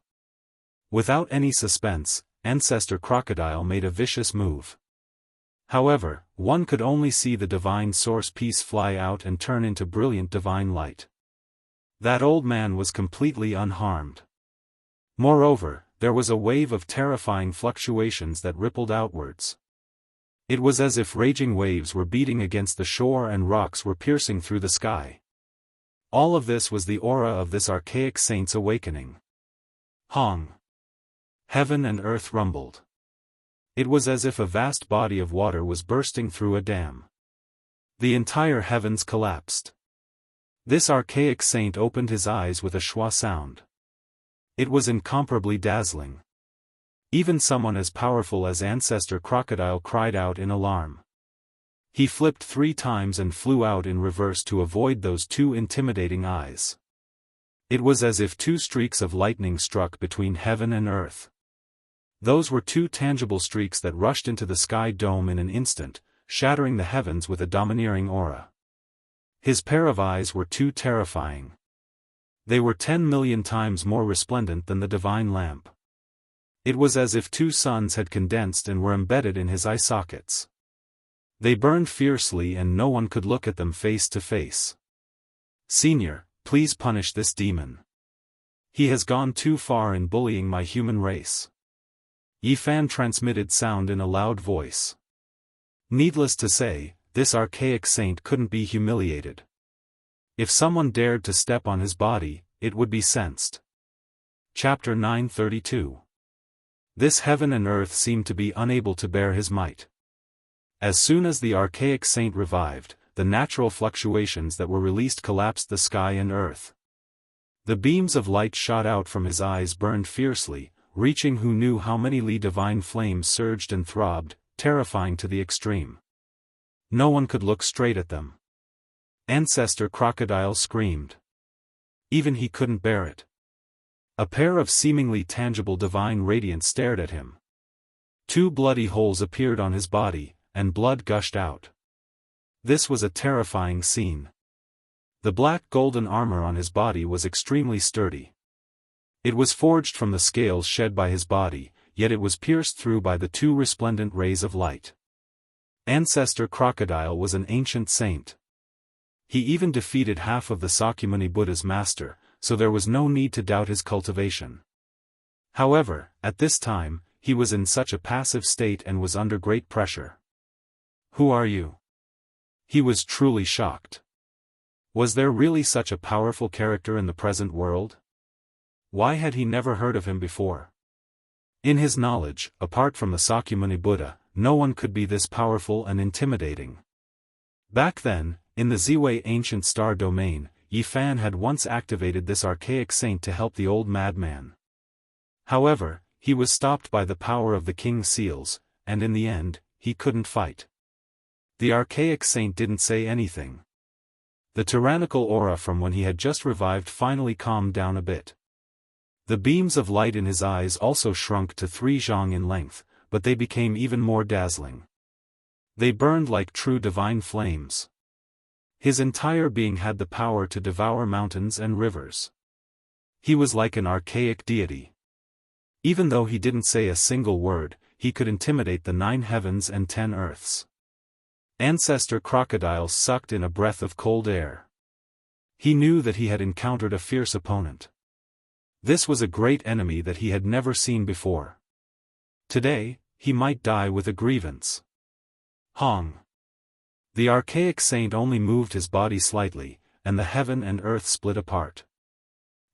Without any suspense, Ancestor Crocodile made a vicious move. However, one could only see the divine source piece fly out and turn into brilliant divine light. That old man was completely unharmed. Moreover, there was a wave of terrifying fluctuations that rippled outwards. It was as if raging waves were beating against the shore and rocks were piercing through the sky. All of this was the aura of this archaic saint's awakening. Hong! Heaven and earth rumbled. It was as if a vast body of water was bursting through a dam. The entire heavens collapsed. This archaic saint opened his eyes with a schwa sound. It was incomparably dazzling. Even someone as powerful as Ancestor Crocodile cried out in alarm. He flipped 3 times and flew out in reverse to avoid those 2 intimidating eyes. It was as if 2 streaks of lightning struck between heaven and earth. Those were 2 tangible streaks that rushed into the sky dome in an instant, shattering the heavens with a domineering aura. His pair of eyes were too terrifying. They were 10 million times more resplendent than the divine lamp. It was as if 2 suns had condensed and were embedded in his eye sockets. They burned fiercely and no one could look at them face to face. Senior, please punish this demon. He has gone too far in bullying my human race. Yifan transmitted sound in a loud voice. Needless to say, this archaic saint couldn't be humiliated. If someone dared to step on his body, it would be sensed. Chapter 932. This heaven and earth seemed to be unable to bear his might. As soon as the archaic saint revived, the natural fluctuations that were released collapsed the sky and earth. The beams of light shot out from his eyes burned fiercely, reaching who knew how many li divine flames surged and throbbed, terrifying to the extreme. No one could look straight at them. Ancestor Crocodile screamed. Even he couldn't bear it. A pair of seemingly tangible divine radiance stared at him. 2 bloody holes appeared on his body, and blood gushed out. This was a terrifying scene. The black golden armor on his body was extremely sturdy. It was forged from the scales shed by his body, yet it was pierced through by the 2 resplendent rays of light. Ancestor Crocodile was an ancient saint. He even defeated half of the Sakyamuni Buddha's master, so there was no need to doubt his cultivation. However, at this time, he was in such a passive state and was under great pressure. Who are you? He was truly shocked. Was there really such a powerful character in the present world? Why had he never heard of him before? In his knowledge, apart from the Sakyamuni Buddha, no one could be this powerful and intimidating. Back then, in the Ziwei ancient star domain, Yi Fan had once activated this archaic saint to help the old madman. However, he was stopped by the power of the king's seals, and in the end, he couldn't fight. The archaic saint didn't say anything. The tyrannical aura from when he had just revived finally calmed down a bit. The beams of light in his eyes also shrunk to 3 zhang in length, but they became even more dazzling. They burned like true divine flames. His entire being had the power to devour mountains and rivers. He was like an archaic deity. Even though he didn't say a single word, he could intimidate the 9 heavens and 10 earths. Ancestor Crocodile sucked in a breath of cold air. He knew that he had encountered a fierce opponent. This was a great enemy that he had never seen before. Today, he might die with a grievance. Hong. The archaic saint only moved his body slightly, and the heaven and earth split apart.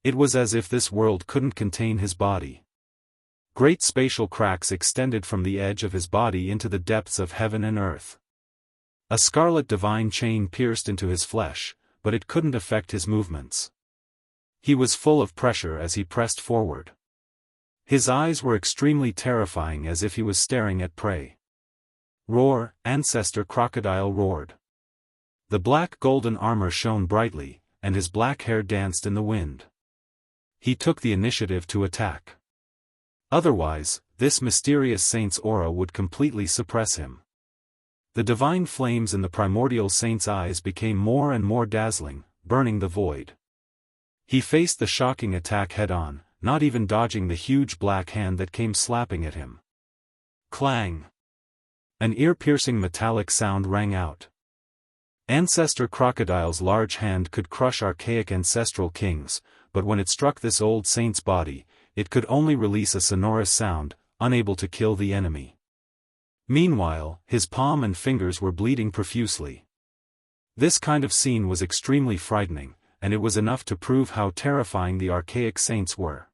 It was as if this world couldn't contain his body. Great spatial cracks extended from the edge of his body into the depths of heaven and earth. A scarlet divine chain pierced into his flesh, but it couldn't affect his movements. He was full of pressure as he pressed forward. His eyes were extremely terrifying, as if he was staring at prey. Roar! Ancestor Crocodile roared. The black golden armor shone brightly, and his black hair danced in the wind. He took the initiative to attack. Otherwise, this mysterious saint's aura would completely suppress him. The divine flames in the primordial saint's eyes became more and more dazzling, burning the void. He faced the shocking attack head-on, not even dodging the huge black hand that came slapping at him. Clang! An ear-piercing metallic sound rang out. Ancestor Crocodile's large hand could crush archaic ancestral kings, but when it struck this old saint's body, it could only release a sonorous sound, unable to kill the enemy. Meanwhile, his palm and fingers were bleeding profusely. This kind of scene was extremely frightening, and it was enough to prove how terrifying the archaic saints were.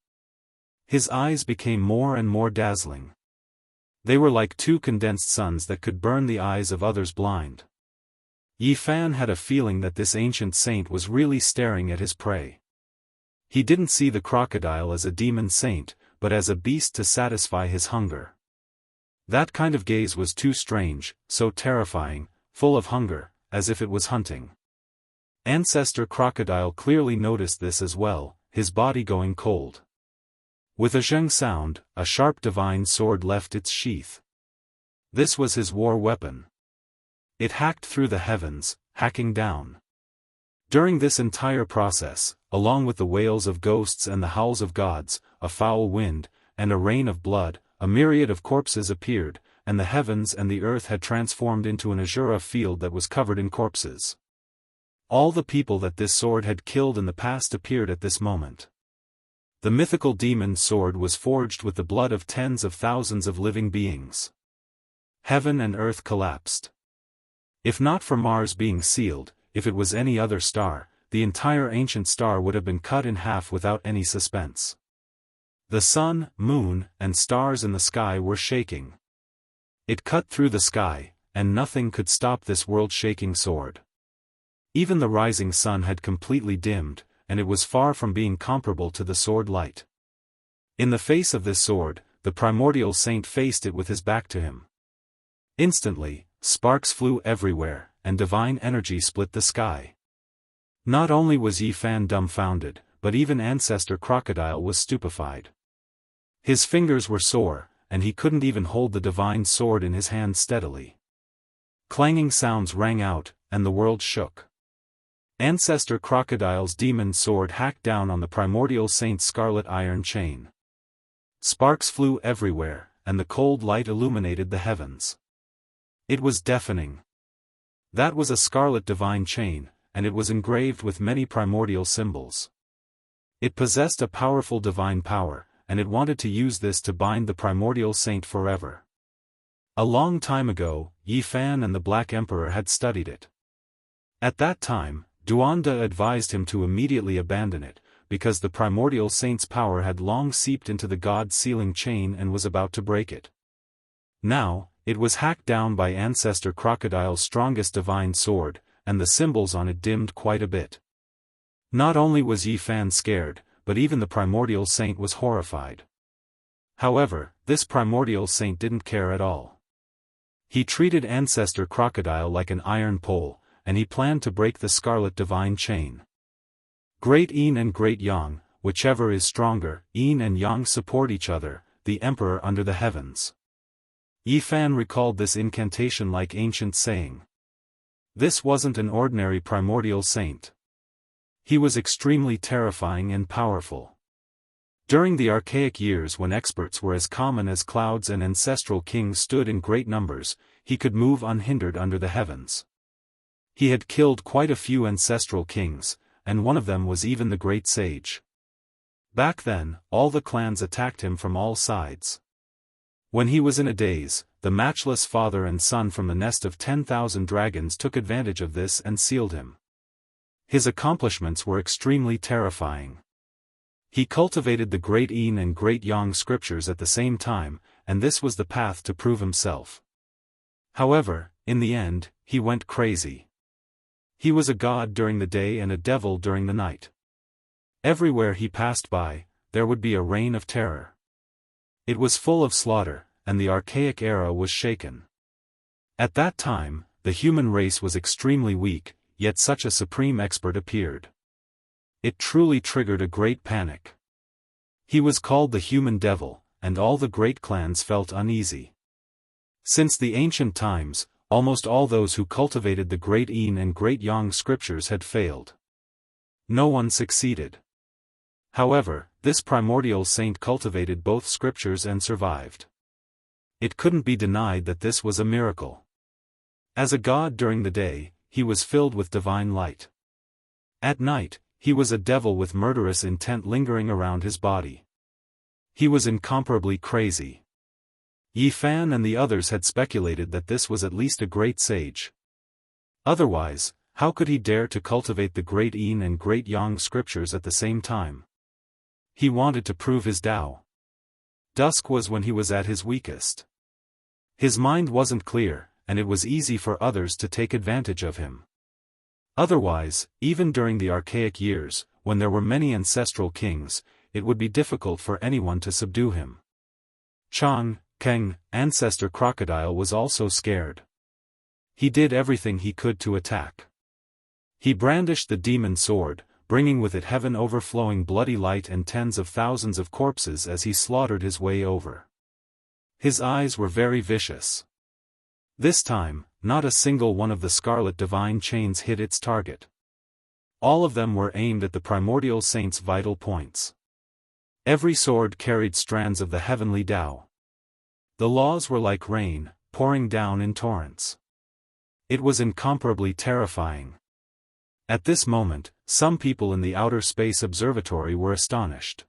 His eyes became more and more dazzling. They were like 2 condensed suns that could burn the eyes of others blind. Yi Fan had a feeling that this ancient saint was really staring at his prey. He didn't see the crocodile as a demon saint, but as a beast to satisfy his hunger. That kind of gaze was too strange, so terrifying, full of hunger, as if it was hunting. Ancestor Crocodile clearly noticed this as well, his body going cold. With a zheng sound, a sharp divine sword left its sheath. This was his war weapon. It hacked through the heavens, hacking down. During this entire process, along with the wails of ghosts and the howls of gods, a foul wind, and a rain of blood, a myriad of corpses appeared, and the heavens and the earth had transformed into an azure field that was covered in corpses. All the people that this sword had killed in the past appeared at this moment. The mythical demon's sword was forged with the blood of tens of thousands of living beings. Heaven and earth collapsed. If not for Mars being sealed, if it was any other star, the entire ancient star would have been cut in half without any suspense. The sun, moon, and stars in the sky were shaking. It cut through the sky, and nothing could stop this world-shaking sword. Even the rising sun had completely dimmed, and it was far from being comparable to the sword light. In the face of this sword, the primordial saint faced it with his back to him. Instantly, sparks flew everywhere, and divine energy split the sky. Not only was Yi Fan dumbfounded, but even Ancestor Crocodile was stupefied. His fingers were sore, and he couldn't even hold the divine sword in his hand steadily. Clanging sounds rang out, and the world shook. Ancestor Crocodile's demon sword hacked down on the primordial saint's scarlet iron chain. Sparks flew everywhere, and the cold light illuminated the heavens. It was deafening. That was a scarlet divine chain, and it was engraved with many primordial symbols. It possessed a powerful divine power, and it wanted to use this to bind the primordial saint forever. A long time ago, Yi Fan and the Black Emperor had studied it. At that time, Duanda advised him to immediately abandon it, because the primordial saint's power had long seeped into the god-sealing chain and was about to break it. Now, it was hacked down by Ancestor Crocodile's strongest divine sword, and the symbols on it dimmed quite a bit. Not only was Yi Fan scared, but even the primordial saint was horrified. However, this primordial saint didn't care at all. He treated Ancestor Crocodile like an iron pole, and he planned to break the scarlet divine chain. Great Yin and Great Yang, whichever is stronger, Yin and Yang support each other, the Emperor under the heavens. Yi Fan recalled this incantation like ancient saying. This wasn't an ordinary primordial saint. He was extremely terrifying and powerful. During the archaic years when experts were as common as clouds and ancestral kings stood in great numbers, he could move unhindered under the heavens. He had killed quite a few ancestral kings, and one of them was even the great sage. Back then, all the clans attacked him from all sides. When he was in a daze, the matchless father and son from the nest of 10,000 dragons took advantage of this and sealed him. His accomplishments were extremely terrifying. He cultivated the Great Yin and Great Yang scriptures at the same time, and this was the path to prove himself. However, in the end, he went crazy. He was a god during the day and a devil during the night. Everywhere he passed by, there would be a reign of terror. It was full of slaughter, and the archaic era was shaken. At that time, the human race was extremely weak, yet such a supreme expert appeared. It truly triggered a great panic. He was called the human devil, and all the great clans felt uneasy. Since the ancient times, almost all those who cultivated the Great Yin and Great Yang scriptures had failed. No one succeeded. However, this primordial saint cultivated both scriptures and survived. It couldn't be denied that this was a miracle. As a god during the day, he was filled with divine light. At night, he was a devil with murderous intent lingering around his body. He was incomparably crazy. Yi Fan and the others had speculated that this was at least a great sage. Otherwise, how could he dare to cultivate the Great Yin and Great Yang scriptures at the same time? He wanted to prove his Tao. Dusk was when he was at his weakest. His mind wasn't clear, and it was easy for others to take advantage of him. Otherwise, even during the archaic years, when there were many ancestral kings, it would be difficult for anyone to subdue him. Chang, Keng, Ancestor Crocodile was also scared. He did everything he could to attack. He brandished the demon sword, bringing with it heaven overflowing bloody light and tens of thousands of corpses as he slaughtered his way over. His eyes were very vicious. This time, not a single one of the scarlet divine chains hit its target. All of them were aimed at the primordial saint's vital points. Every sword carried strands of the heavenly Tao. The laws were like rain, pouring down in torrents. It was incomparably terrifying. At this moment, some people in the outer space observatory were astonished.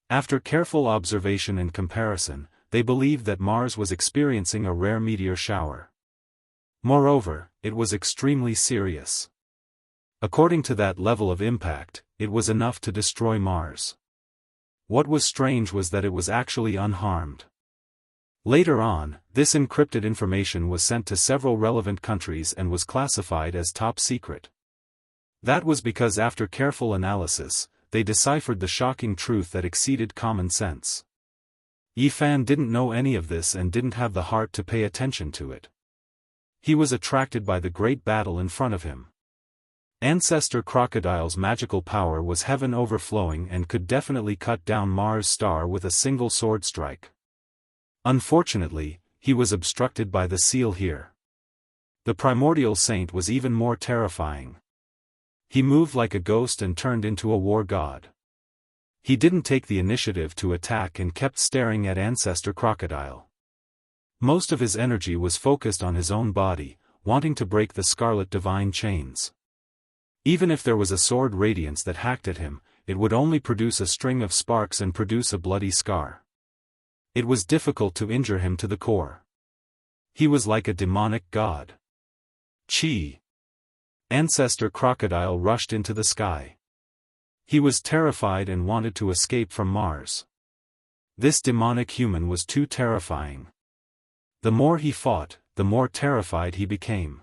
After careful observation and comparison, they believed that Mars was experiencing a rare meteor shower. Moreover, it was extremely serious. According to that level of impact, it was enough to destroy Mars. What was strange was that it was actually unharmed. Later on, this encrypted information was sent to several relevant countries and was classified as top secret. That was because after careful analysis, they deciphered the shocking truth that exceeded common sense. Yi Fan didn't know any of this and didn't have the heart to pay attention to it. He was attracted by the great battle in front of him. Ancestor Crocodile's magical power was heaven overflowing and could definitely cut down Mars' star with a single sword strike. Unfortunately, he was obstructed by the seal here. The primordial saint was even more terrifying. He moved like a ghost and turned into a war god. He didn't take the initiative to attack and kept staring at Ancestor Crocodile. Most of his energy was focused on his own body, wanting to break the scarlet divine chains. Even if there was a sword radiance that hacked at him, it would only produce a string of sparks and produce a bloody scar. It was difficult to injure him to the core. He was like a demonic god. Chi. Ancestor Crocodile rushed into the sky. He was terrified and wanted to escape from Mars. This demonic human was too terrifying. The more he fought, the more terrified he became.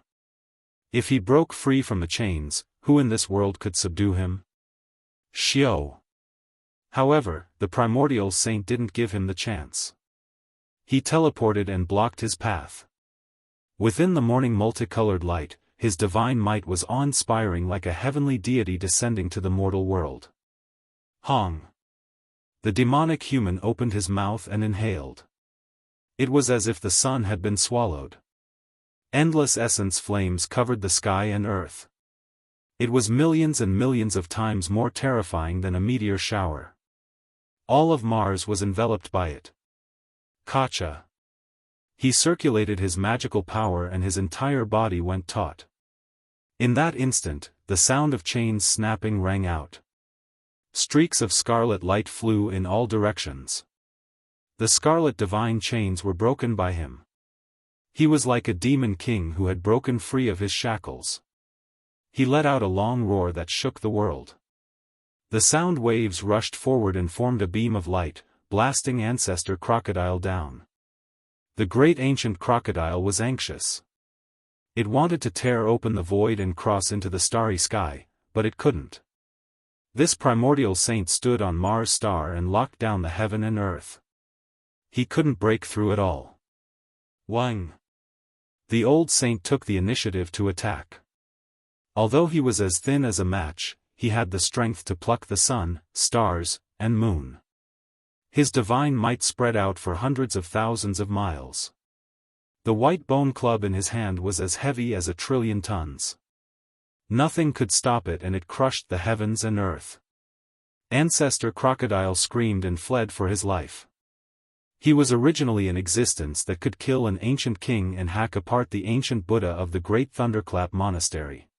If he broke free from the chains, who in this world could subdue him? Xiao. However, the primordial saint didn't give him the chance. He teleported and blocked his path. Within the morning multicolored light, his divine might was awe-inspiring, like a heavenly deity descending to the mortal world. Hong. The demonic human opened his mouth and inhaled. It was as if the sun had been swallowed. Endless essence flames covered the sky and earth. It was millions and millions of times more terrifying than a meteor shower. All of Mars was enveloped by it. Kacha. He circulated his magical power and his entire body went taut. In that instant, the sound of chains snapping rang out. Streaks of scarlet light flew in all directions. The scarlet divine chains were broken by him. He was like a demon king who had broken free of his shackles. He let out a long roar that shook the world. The sound waves rushed forward and formed a beam of light, blasting Ancestor Crocodile down. The great ancient crocodile was anxious. It wanted to tear open the void and cross into the starry sky, but it couldn't. This primordial saint stood on Mars' star and locked down the heaven and earth. He couldn't break through at all. Wang. The old saint took the initiative to attack. Although he was as thin as a match, he had the strength to pluck the sun, stars, and moon. His divine might spread out for hundreds of thousands of miles. The white bone club in his hand was as heavy as 1,000,000,000,000 tons. Nothing could stop it and it crushed the heavens and earth. Ancestor Crocodile screamed and fled for his life. He was originally an existence that could kill an ancient king and hack apart the ancient Buddha of the Great Thunderclap Monastery.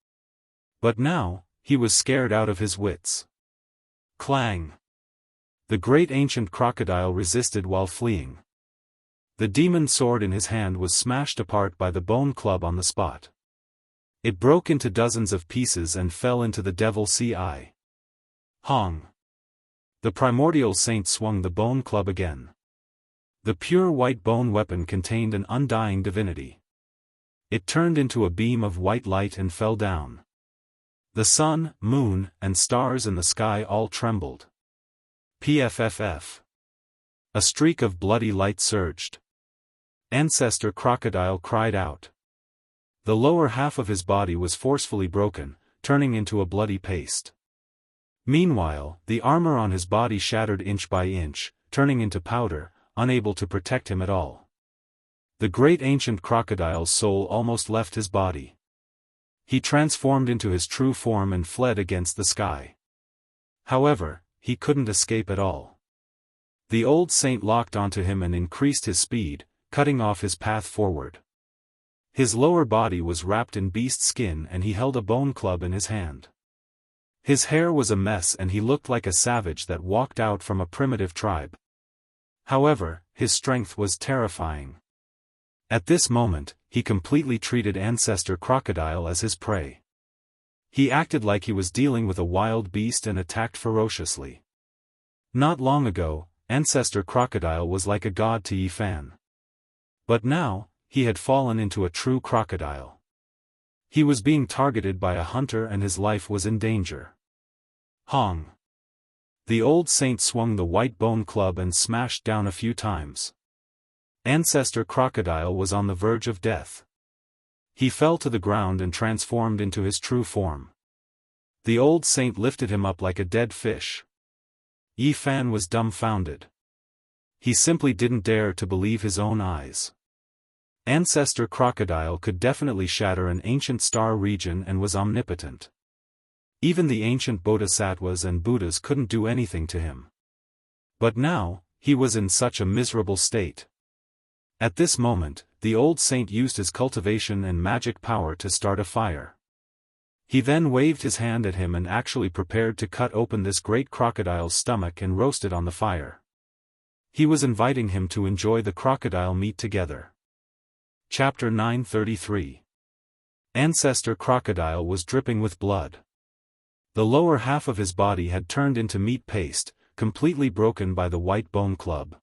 But now, he was scared out of his wits. Clang! The great ancient crocodile resisted while fleeing. The demon sword in his hand was smashed apart by the bone club on the spot. It broke into dozens of pieces and fell into the devil sea eye. Hong. The primordial saint swung the bone club again. The pure white bone weapon contained an undying divinity. It turned into a beam of white light and fell down. The sun, moon, and stars in the sky all trembled. Pfff. A streak of bloody light surged. Ancestor Crocodile cried out. The lower half of his body was forcefully broken, turning into a bloody paste. Meanwhile, the armor on his body shattered inch by inch, turning into powder, unable to protect him at all. The great ancient crocodile's soul almost left his body. He transformed into his true form and fled against the sky. However, he couldn't escape at all. The old saint locked onto him and increased his speed, cutting off his path forward. His lower body was wrapped in beast skin and he held a bone club in his hand. His hair was a mess and he looked like a savage that walked out from a primitive tribe. However, his strength was terrifying. At this moment, he completely treated Ancestor Crocodile as his prey. He acted like he was dealing with a wild beast and attacked ferociously. Not long ago, Ancestor Crocodile was like a god to Yifan. But now, he had fallen into a true crocodile. He was being targeted by a hunter and his life was in danger. Hong. The old saint swung the white bone club and smashed down a few times. Ancestor Crocodile was on the verge of death. He fell to the ground and transformed into his true form. The old saint lifted him up like a dead fish. Yifan was dumbfounded. He simply didn't dare to believe his own eyes. Ancestor Crocodile could definitely shatter an ancient star region and was omnipotent. Even the ancient bodhisattvas and Buddhas couldn't do anything to him. But now, he was in such a miserable state. At this moment, the old saint used his cultivation and magic power to start a fire. He then waved his hand at him and actually prepared to cut open this great crocodile's stomach and roast it on the fire. He was inviting him to enjoy the crocodile meat together. Chapter 933. Ancestor crocodile was dripping with blood. The lower half of his body had turned into meat paste, completely broken by the white bone club.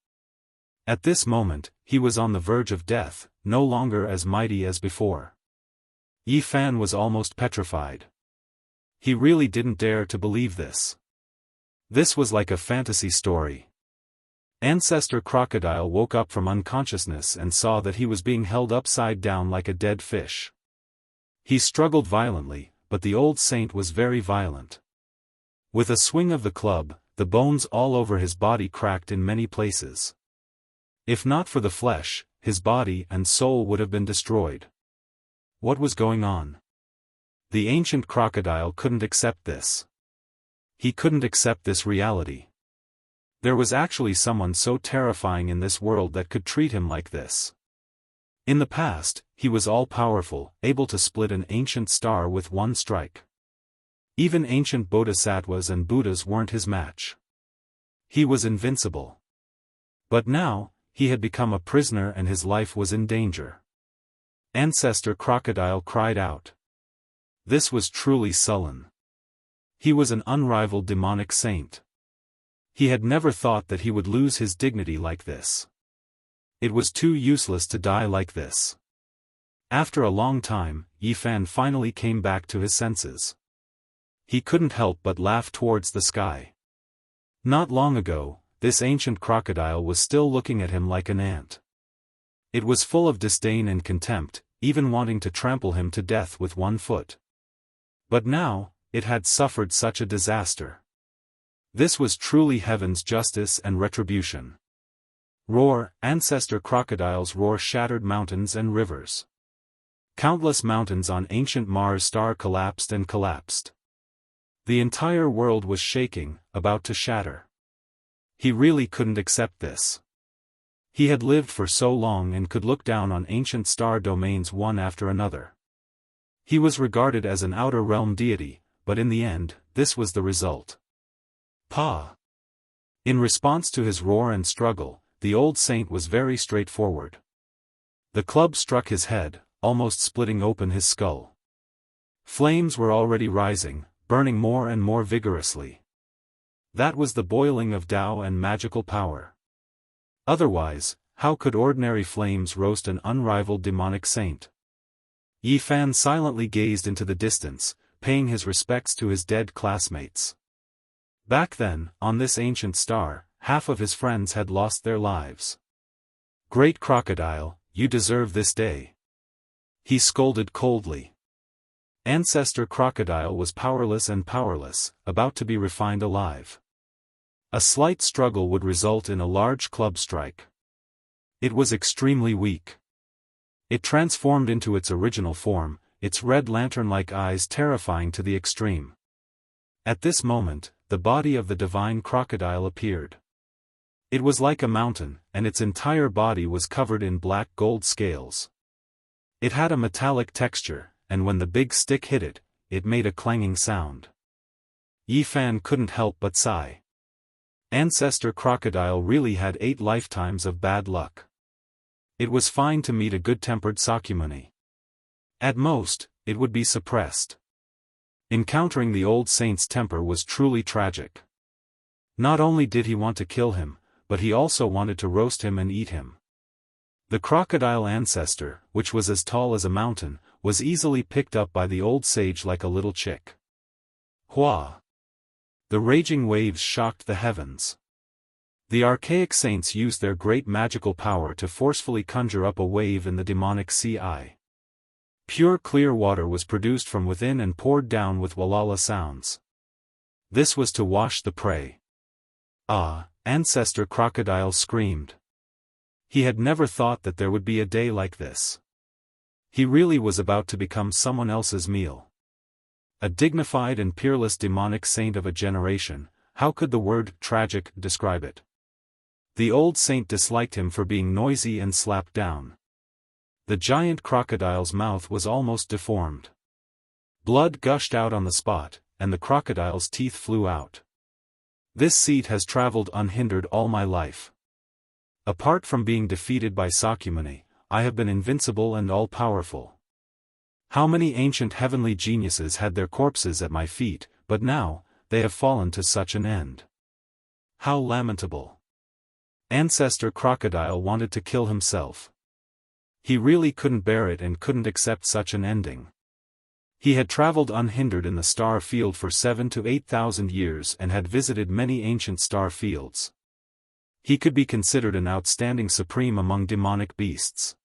At this moment, he was on the verge of death, no longer as mighty as before. Yi Fan was almost petrified. He really didn't dare to believe this. This was like a fantasy story. Ancestor crocodile woke up from unconsciousness and saw that he was being held upside down like a dead fish. He struggled violently, but the old saint was very violent. With a swing of the club, the bones all over his body cracked in many places. If not for the flesh, his body and soul would have been destroyed. What was going on? The ancient crocodile couldn't accept this. He couldn't accept this reality. There was actually someone so terrifying in this world that could treat him like this. In the past, he was all-powerful, able to split an ancient star with one strike. Even ancient bodhisattvas and Buddhas weren't his match. He was invincible. But now, he had become a prisoner and his life was in danger. Ancestor crocodile cried out. This was truly sullen. He was an unrivaled demonic saint. He had never thought that he would lose his dignity like this. It was too useless to die like this. After a long time, Yi Fan finally came back to his senses. He couldn't help but laugh towards the sky. Not long ago, this ancient crocodile was still looking at him like an ant. It was full of disdain and contempt, even wanting to trample him to death with one foot. But now, it had suffered such a disaster. This was truly heaven's justice and retribution. Roar, ancestor crocodile's roar shattered mountains and rivers. Countless mountains on ancient Mars star collapsed and collapsed. The entire world was shaking, about to shatter. He really couldn't accept this. He had lived for so long and could look down on ancient star domains one after another. He was regarded as an outer realm deity, but in the end, this was the result. Pa! In response to his roar and struggle, the old saint was very straightforward. The club struck his head, almost splitting open his skull. Flames were already rising, burning more and more vigorously. That was the boiling of Tao and magical power. Otherwise, how could ordinary flames roast an unrivaled demonic saint? Yi Fan silently gazed into the distance, paying his respects to his dead classmates. Back then, on this ancient star, half of his friends had lost their lives. Great crocodile, you deserve this day. He scolded coldly. Ancestor crocodile was powerless, about to be refined alive. A slight struggle would result in a large club strike. It was extremely weak. It transformed into its original form, its red lantern-like eyes terrifying to the extreme. At this moment, the body of the divine crocodile appeared. It was like a mountain, and its entire body was covered in black gold scales. It had a metallic texture, and when the big stick hit it, it made a clanging sound. Yi Fan couldn't help but sigh. Ancestor crocodile really had 8 lifetimes of bad luck. It was fine to meet a good-tempered Sakyamuni. At most, it would be suppressed. Encountering the old saint's temper was truly tragic. Not only did he want to kill him, but he also wanted to roast him and eat him. The crocodile ancestor, which was as tall as a mountain, was easily picked up by the old sage like a little chick. Hua! The raging waves shocked the heavens. The archaic saints used their great magical power to forcefully conjure up a wave in the demonic sea. Pure clear water was produced from within and poured down with walala sounds. This was to wash the prey. Ah! Ancestor crocodile screamed. He had never thought that there would be a day like this. He really was about to become someone else's meal. A dignified and peerless demonic saint of a generation, how could the word tragic describe it? The old saint disliked him for being noisy and slapped down. The giant crocodile's mouth was almost deformed. Blood gushed out on the spot, and the crocodile's teeth flew out. This seat has traveled unhindered all my life. Apart from being defeated by Sakyamuni, I have been invincible and all-powerful. How many ancient heavenly geniuses had their corpses at my feet, but now, they have fallen to such an end. How lamentable. Ancestor Crocodile wanted to kill himself. He really couldn't bear it and couldn't accept such an ending. He had traveled unhindered in the star field for 7,000 to 8,000 years and had visited many ancient star fields. He could be considered an outstanding supreme among demonic beasts.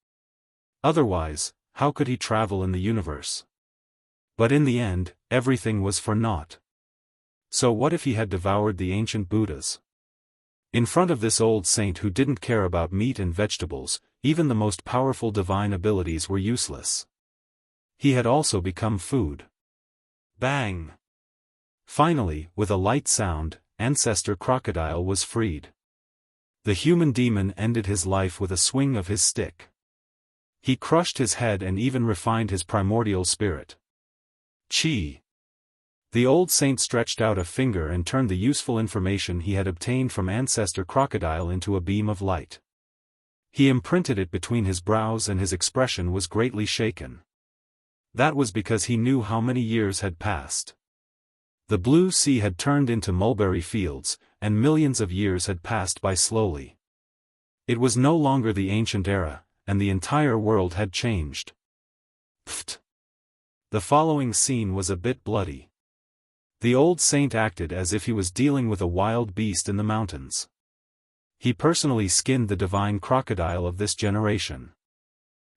Otherwise, how could he travel in the universe? But in the end, everything was for naught. So what if he had devoured the ancient Buddhas? In front of this old saint who didn't care about meat and vegetables, even the most powerful divine abilities were useless. He had also become food. Bang! Finally, with a light sound, Ancestor Crocodile was freed. The human demon ended his life with a swing of his stick. He crushed his head and even refined his primordial spirit. Chi! The old saint stretched out a finger and turned the useful information he had obtained from Ancestor Crocodile into a beam of light. He imprinted it between his brows and his expression was greatly shaken. That was because he knew how many years had passed. The blue sea had turned into mulberry fields, and millions of years had passed by slowly. It was no longer the ancient era, and the entire world had changed. Pfft! The following scene was a bit bloody. The old saint acted as if he was dealing with a wild beast in the mountains. He personally skinned the divine crocodile of this generation.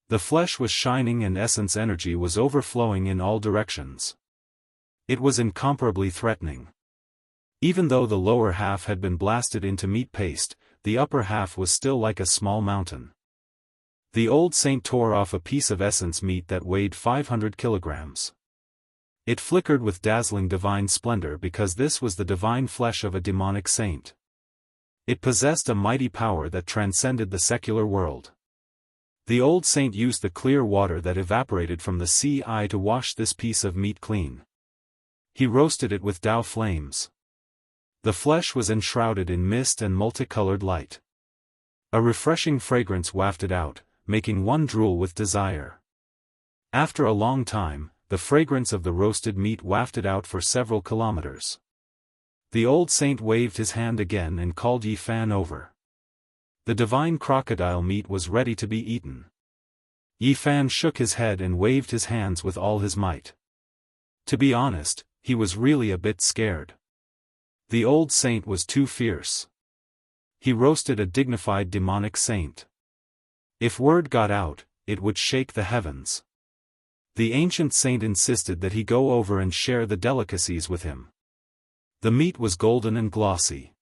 The flesh was shining and essence energy was overflowing in all directions. It was incomparably threatening. Even though the lower half had been blasted into meat paste, the upper half was still like a small mountain. The old saint tore off a piece of essence meat that weighed 500 kilograms. It flickered with dazzling divine splendor because this was the divine flesh of a demonic saint. It possessed a mighty power that transcended the secular world. The old saint used the clear water that evaporated from the sea to wash this piece of meat clean. He roasted it with Dao flames. The flesh was enshrouded in mist and multicolored light. A refreshing fragrance wafted out, making one drool with desire. After a long time, the fragrance of the roasted meat wafted out for several kilometers. The old saint waved his hand again and called Yi Fan over. The divine crocodile meat was ready to be eaten. Yi Fan shook his head and waved his hands with all his might. To be honest, he was really a bit scared. The old saint was too fierce. He roasted a dignified demonic saint. If word got out, it would shake the heavens. The ancient saint insisted that he go over and share the delicacies with him. The meat was golden and glossy.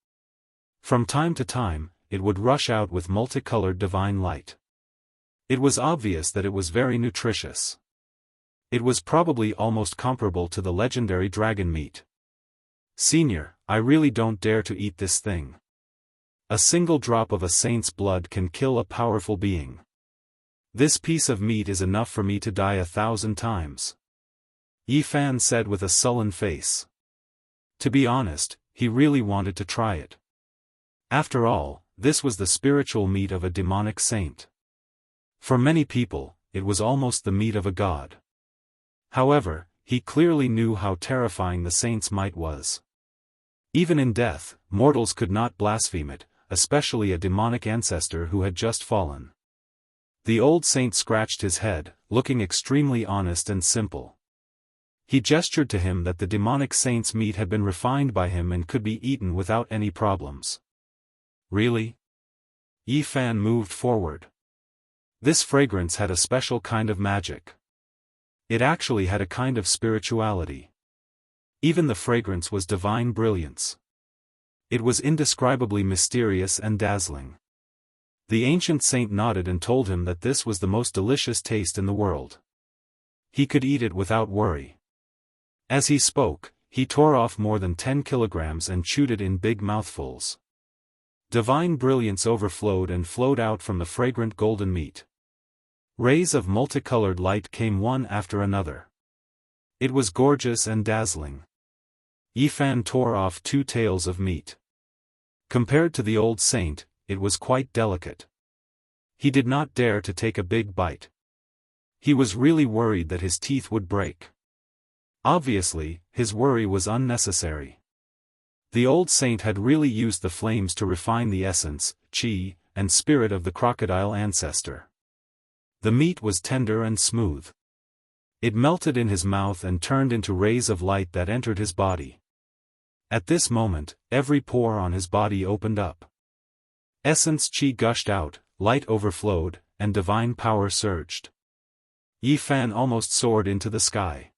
From time to time, it would rush out with multicolored divine light. It was obvious that it was very nutritious. It was probably almost comparable to the legendary dragon meat. Senior, I really don't dare to eat this thing. A single drop of a saint's blood can kill a powerful being. This piece of meat is enough for me to die 1,000 times. Yi Fan said with a sullen face. To be honest, he really wanted to try it. After all, this was the spiritual meat of a demonic saint. For many people, it was almost the meat of a god. However, he clearly knew how terrifying the saint's might was. Even in death, mortals could not blaspheme it, especially a demonic ancestor who had just fallen. The old saint scratched his head, looking extremely honest and simple. He gestured to him that the demonic saint's meat had been refined by him and could be eaten without any problems. Really? Yi Fan moved forward. This fragrance had a special kind of magic. It actually had a kind of spirituality. Even the fragrance was divine brilliance. It was indescribably mysterious and dazzling. The ancient saint nodded and told him that this was the most delicious taste in the world. He could eat it without worry. As he spoke, he tore off more than 10 kilograms and chewed it in big mouthfuls. Divine brilliance overflowed and flowed out from the fragrant golden meat. Rays of multicolored light came one after another. It was gorgeous and dazzling. Yi Fan tore off 2 tails of meat. Compared to the old saint, it was quite delicate. He did not dare to take a big bite. He was really worried that his teeth would break. Obviously, his worry was unnecessary. The old saint had really used the flames to refine the essence, qi, and spirit of the crocodile ancestor. The meat was tender and smooth. It melted in his mouth and turned into rays of light that entered his body. At this moment, every pore on his body opened up. Essence qi gushed out, light overflowed, and divine power surged. Yi Fan almost soared into the sky.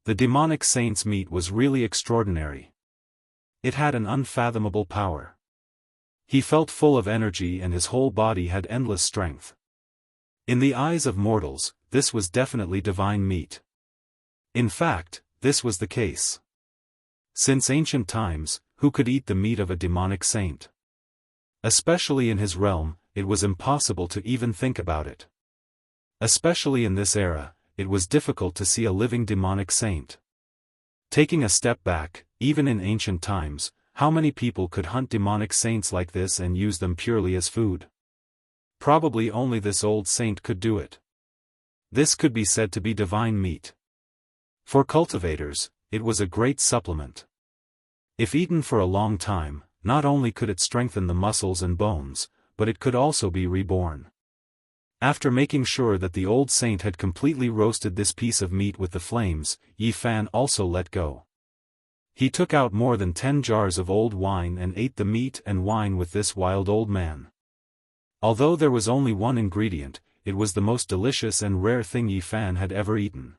The demonic saint's meat was really extraordinary. It had an unfathomable power. He felt full of energy and his whole body had endless strength. In the eyes of mortals, this was definitely divine meat. In fact, this was the case. Since ancient times, who could eat the meat of a demonic saint? Especially in his realm, it was impossible to even think about it. Especially in this era, it was difficult to see a living demonic saint. Taking a step back, even in ancient times, how many people could hunt demonic saints like this and use them purely as food? Probably only this old saint could do it. This could be said to be divine meat. For cultivators, it was a great supplement. If eaten for a long time, not only could it strengthen the muscles and bones, but it could also be reborn. After making sure that the old saint had completely roasted this piece of meat with the flames, Yi Fan also let go. He took out more than 10 jars of old wine and ate the meat and wine with this wild old man. Although there was only one ingredient, it was the most delicious and rare thing Yi Fan had ever eaten.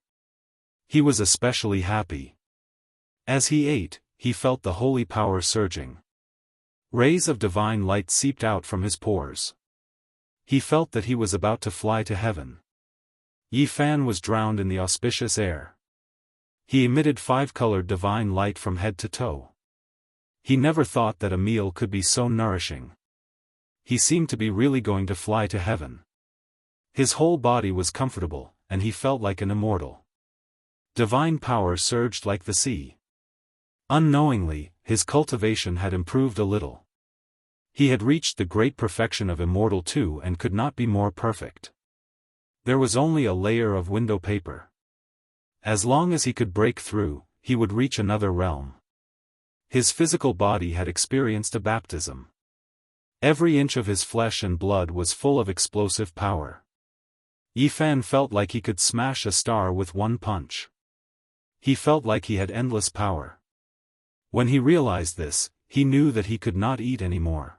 He was especially happy. As he ate, he felt the holy power surging. Rays of divine light seeped out from his pores. He felt that he was about to fly to heaven. Yi Fan was drowned in the auspicious air. He emitted 5-colored divine light from head to toe. He never thought that a meal could be so nourishing. He seemed to be really going to fly to heaven. His whole body was comfortable, and he felt like an immortal. Divine power surged like the sea. Unknowingly, his cultivation had improved a little. He had reached the great perfection of Immortal too and could not be more perfect. There was only a layer of window paper. As long as he could break through, he would reach another realm. His physical body had experienced a baptism. Every inch of his flesh and blood was full of explosive power. Yi Fan felt like he could smash a star with one punch. He felt like he had endless power. When he realized this, he knew that he could not eat anymore.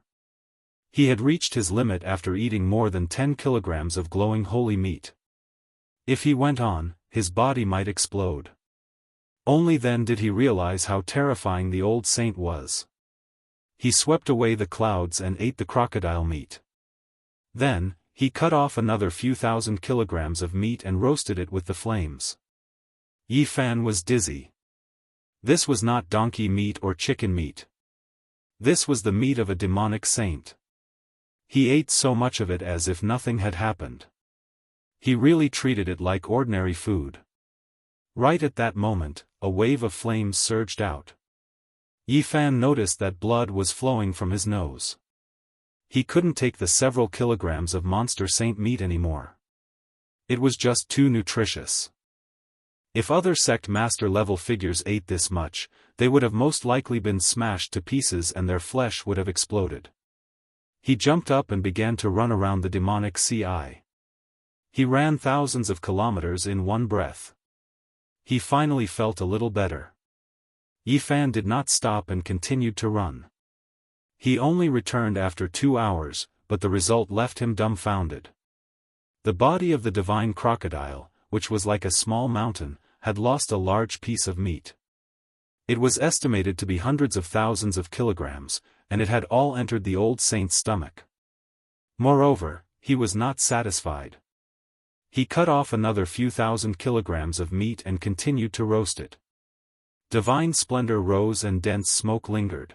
He had reached his limit after eating more than 10 kilograms of glowing holy meat. If he went on, his body might explode. Only then did he realize how terrifying the old saint was. He swept away the clouds and ate the crocodile meat. Then, he cut off another few thousand kilograms of meat and roasted it with the flames. Yi Fan was dizzy. This was not donkey meat or chicken meat. This was the meat of a demonic saint. He ate so much of it as if nothing had happened. He really treated it like ordinary food. Right at that moment, a wave of flames surged out. Yi Fan noticed that blood was flowing from his nose. He couldn't take the several kilograms of monster saint meat anymore. It was just too nutritious. If other sect master level figures ate this much, they would have most likely been smashed to pieces and their flesh would have exploded. He jumped up and began to run around the demonic CI. He ran thousands of kilometers in one breath. He finally felt a little better. Yi Fan did not stop and continued to run. He only returned after 2 hours, but the result left him dumbfounded. The body of the divine crocodile, which was like a small mountain, had lost a large piece of meat. It was estimated to be hundreds of thousands of kilograms, and it had all entered the old saint's stomach. Moreover, he was not satisfied. He cut off another few thousand kilograms of meat and continued to roast it. Divine splendor rose and dense smoke lingered.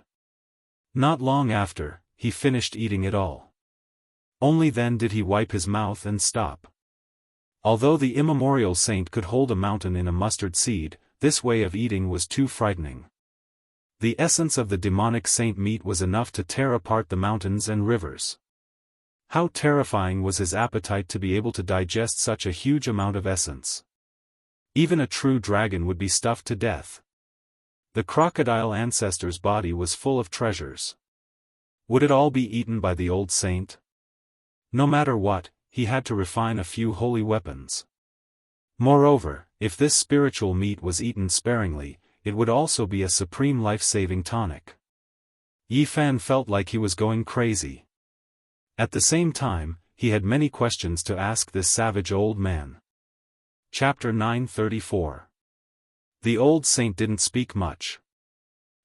Not long after, he finished eating it all. Only then did he wipe his mouth and stop. Although the immemorial saint could hold a mountain in a mustard seed, this way of eating was too frightening. The essence of the demonic saint meat was enough to tear apart the mountains and rivers. How terrifying was his appetite to be able to digest such a huge amount of essence. Even a true dragon would be stuffed to death. The crocodile ancestor's body was full of treasures. Would it all be eaten by the old saint? No matter what, he had to refine a few holy weapons. Moreover, if this spiritual meat was eaten sparingly, it would also be a supreme life-saving tonic. Yi Fan felt like he was going crazy. At the same time, he had many questions to ask this savage old man. Chapter 934. The old saint didn't speak much.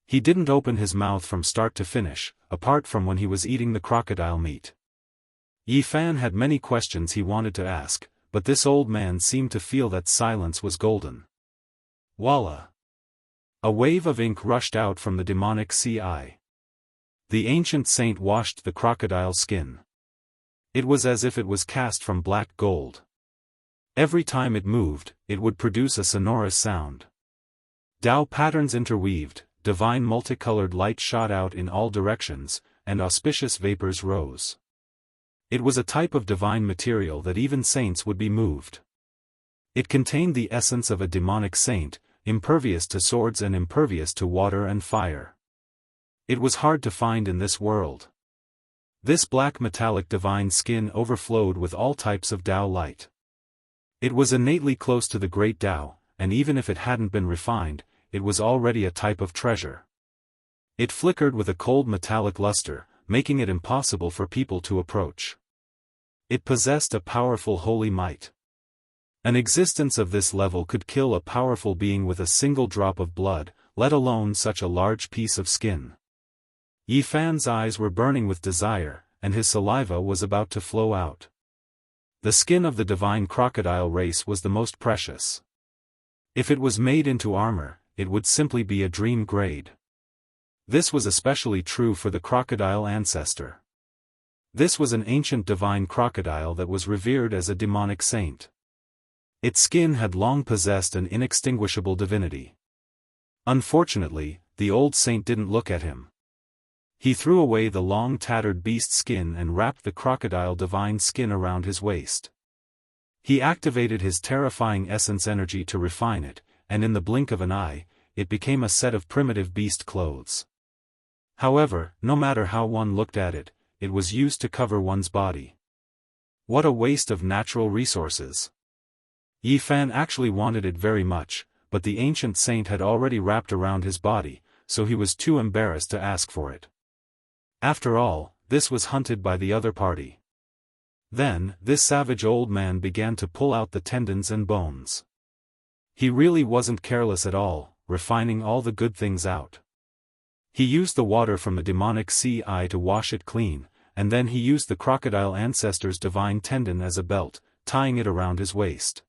He didn't open his mouth from start to finish, apart from when he was eating the crocodile meat. Yi Fan had many questions he wanted to ask, but this old man seemed to feel that silence was golden. Voila! A wave of ink rushed out from the demonic sea eye. The ancient saint washed the crocodile skin. It was as if it was cast from black gold. Every time it moved, it would produce a sonorous sound. Tao patterns interweaved, divine multicolored light shot out in all directions, and auspicious vapors rose. It was a type of divine material that even saints would be moved. It contained the essence of a demonic saint, impervious to swords and impervious to water and fire. It was hard to find in this world. This black metallic divine skin overflowed with all types of Tao light. It was innately close to the great Tao, and even if it hadn't been refined, it was already a type of treasure. It flickered with a cold metallic luster, making it impossible for people to approach. It possessed a powerful holy might. An existence of this level could kill a powerful being with a single drop of blood, let alone such a large piece of skin. Yi Fan's eyes were burning with desire, and his saliva was about to flow out. The skin of the divine crocodile race was the most precious. If it was made into armor, it would simply be a dream grade. This was especially true for the crocodile ancestor. This was an ancient divine crocodile that was revered as a demonic saint. Its skin had long possessed an inextinguishable divinity. Unfortunately, the old saint didn't look at him. He threw away the long tattered beast skin and wrapped the crocodile divine skin around his waist. He activated his terrifying essence energy to refine it, and in the blink of an eye, it became a set of primitive beast clothes. However, no matter how one looked at it, it was used to cover one's body. What a waste of natural resources. Yi Fan actually wanted it very much, but the ancient saint had already wrapped around his body, so he was too embarrassed to ask for it. After all, this was hunted by the other party. Then, this savage old man began to pull out the tendons and bones. He really wasn't careless at all, refining all the good things out. He used the water from the demonic sea eye to wash it clean, and then he used the crocodile ancestor's divine tendon as a belt, tying it around his waist.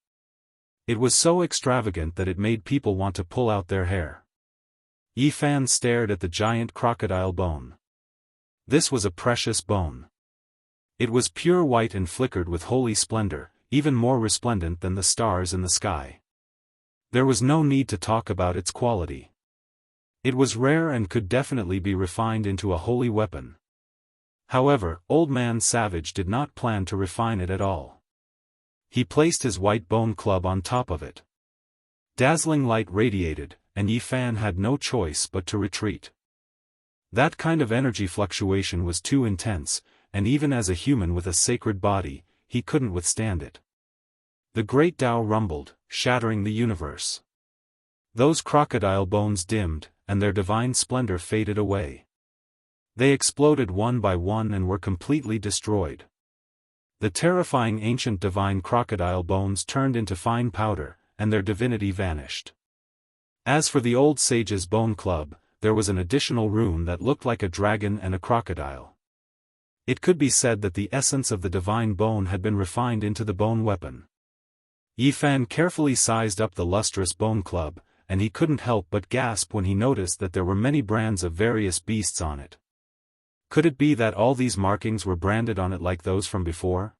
It was so extravagant that it made people want to pull out their hair. Yi Fan stared at the giant crocodile bone. This was a precious bone. It was pure white and flickered with holy splendor, even more resplendent than the stars in the sky. There was no need to talk about its quality. It was rare and could definitely be refined into a holy weapon. However, Old Man Savage did not plan to refine it at all. He placed his white bone club on top of it. Dazzling light radiated, and Yi Fan had no choice but to retreat. That kind of energy fluctuation was too intense, and even as a human with a sacred body, he couldn't withstand it. The great Tao rumbled, shattering the universe. Those crocodile bones dimmed, and their divine splendor faded away. They exploded one by one and were completely destroyed. The terrifying ancient divine crocodile bones turned into fine powder, and their divinity vanished. As for the old sage's bone club, there was an additional rune that looked like a dragon and a crocodile. It could be said that the essence of the divine bone had been refined into the bone weapon. Yi Fan carefully sized up the lustrous bone club, and he couldn't help but gasp when he noticed that there were many brands of various beasts on it. Could it be that all these markings were branded on it like those from before?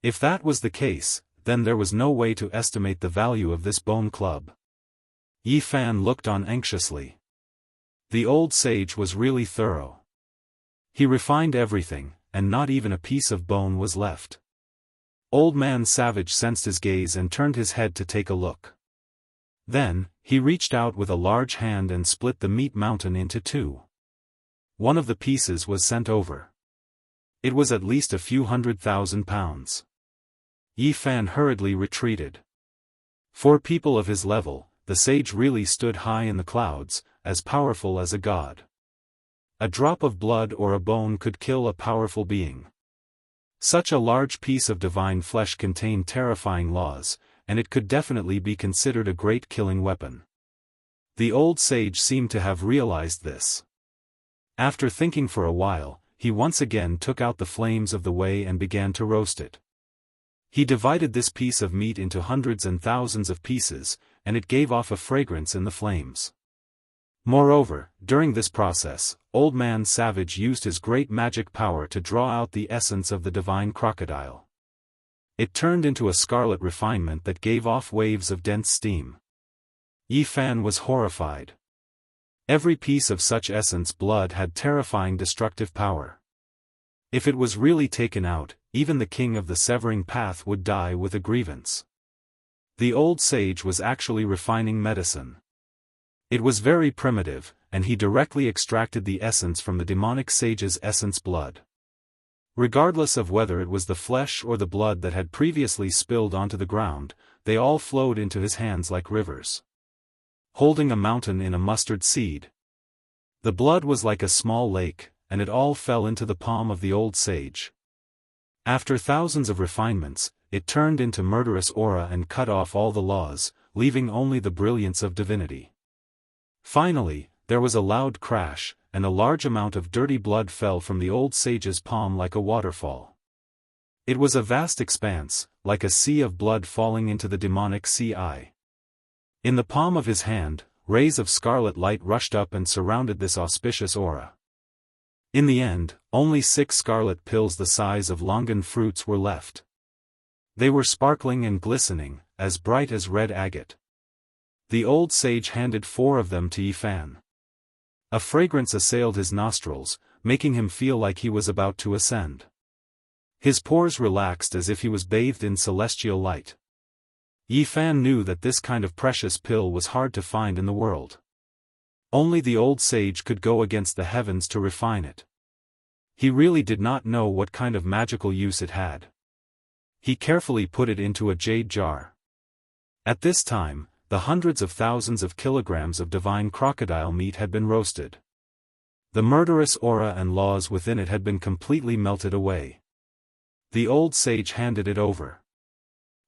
If that was the case, then there was no way to estimate the value of this bone club. Yi Fan looked on anxiously. The old sage was really thorough. He refined everything, and not even a piece of bone was left. Old Man Savage sensed his gaze and turned his head to take a look. Then, he reached out with a large hand and split the meat mountain into two. One of the pieces was sent over. It was at least a few 100,000 pounds. Yi Fan hurriedly retreated. For people of his level, the sage really stood high in the clouds, as powerful as a god. A drop of blood or a bone could kill a powerful being. Such a large piece of divine flesh contained terrifying laws, and it could definitely be considered a great killing weapon. The old sage seemed to have realized this. After thinking for a while, he once again took out the flames of the way and began to roast it. He divided this piece of meat into hundreds and thousands of pieces, and it gave off a fragrance in the flames. Moreover, during this process, Old Man Savage used his great magic power to draw out the essence of the divine crocodile. It turned into a scarlet refinement that gave off waves of dense steam. Yi Fan was horrified. Every piece of such essence blood had terrifying destructive power. If it was really taken out, even the king of the severing path would die with a grievance. The old sage was actually refining medicine. It was very primitive, and he directly extracted the essence from the demonic sage's essence blood. Regardless of whether it was the flesh or the blood that had previously spilled onto the ground, they all flowed into his hands like rivers. Holding a mountain in a mustard seed. The blood was like a small lake, and it all fell into the palm of the old sage. After thousands of refinements, it turned into murderous aura and cut off all the laws, leaving only the brilliance of divinity. Finally, there was a loud crash, and a large amount of dirty blood fell from the old sage's palm like a waterfall. It was a vast expanse, like a sea of blood falling into the demonic sea. In the palm of his hand, rays of scarlet light rushed up and surrounded this auspicious aura. In the end, only 6 scarlet pills the size of longan fruits were left. They were sparkling and glistening, as bright as red agate. The old sage handed 4 of them to Yi Fan. A fragrance assailed his nostrils, making him feel like he was about to ascend. His pores relaxed as if he was bathed in celestial light. Yi Fan knew that this kind of precious pill was hard to find in the world. Only the old sage could go against the heavens to refine it. He really did not know what kind of magical use it had. He carefully put it into a jade jar. At this time, the hundreds of thousands of kilograms of divine crocodile meat had been roasted. The murderous aura and laws within it had been completely melted away. The old sage handed it over.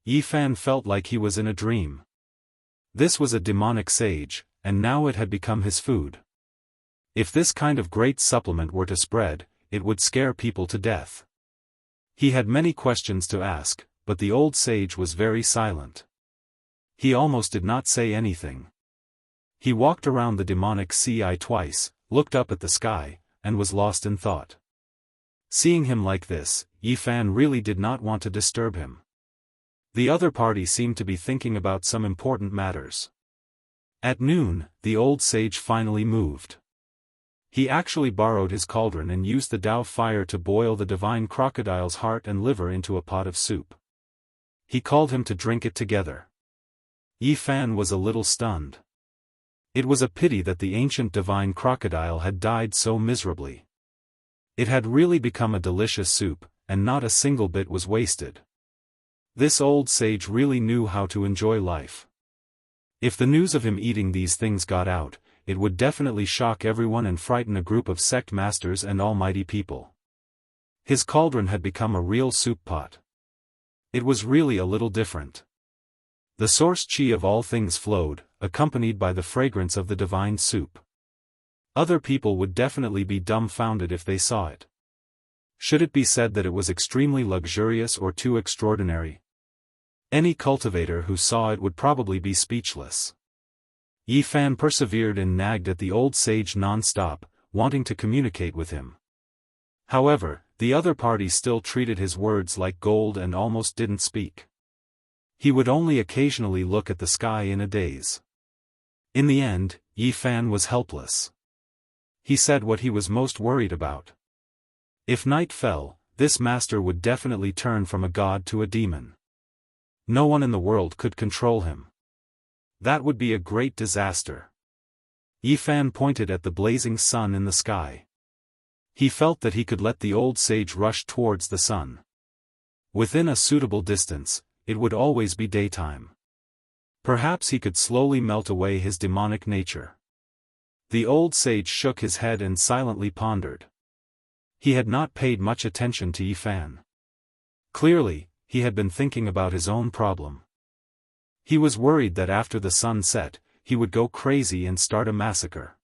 Yi Fan felt like he was in a dream. This was a demonic sage, and now it had become his food. If this kind of great supplement were to spread, it would scare people to death. He had many questions to ask, but the old sage was very silent. He almost did not say anything. He walked around the demonic sea twice, looked up at the sky, and was lost in thought. Seeing him like this, Yi Fan really did not want to disturb him. The other party seemed to be thinking about some important matters. At noon, the old sage finally moved. He actually borrowed his cauldron and used the Dao fire to boil the divine crocodile's heart and liver into a pot of soup. He called him to drink it together. Yi Fan was a little stunned. It was a pity that the ancient divine crocodile had died so miserably. It had really become a delicious soup, and not a single bit was wasted. This old sage really knew how to enjoy life. If the news of him eating these things got out, it would definitely shock everyone and frighten a group of sect masters and almighty people. His cauldron had become a real soup pot. It was really a little different. The source qi of all things flowed, accompanied by the fragrance of the divine soup. Other people would definitely be dumbfounded if they saw it. Should it be said that it was extremely luxurious or too extraordinary? Any cultivator who saw it would probably be speechless. Yi Fan persevered and nagged at the old sage non-stop, wanting to communicate with him. However, the other party still treated his words like gold and almost didn't speak. He would only occasionally look at the sky in a daze. In the end, Yi Fan was helpless. He said what he was most worried about. If night fell, this master would definitely turn from a god to a demon. No one in the world could control him. That would be a great disaster. Yifan pointed at the blazing sun in the sky. He felt that he could let the old sage rush towards the sun. Within a suitable distance, it would always be daytime. Perhaps he could slowly melt away his demonic nature. The old sage shook his head and silently pondered. He had not paid much attention to Yifan. Clearly, he had been thinking about his own problem. He was worried that after the sun set, he would go crazy and start a massacre.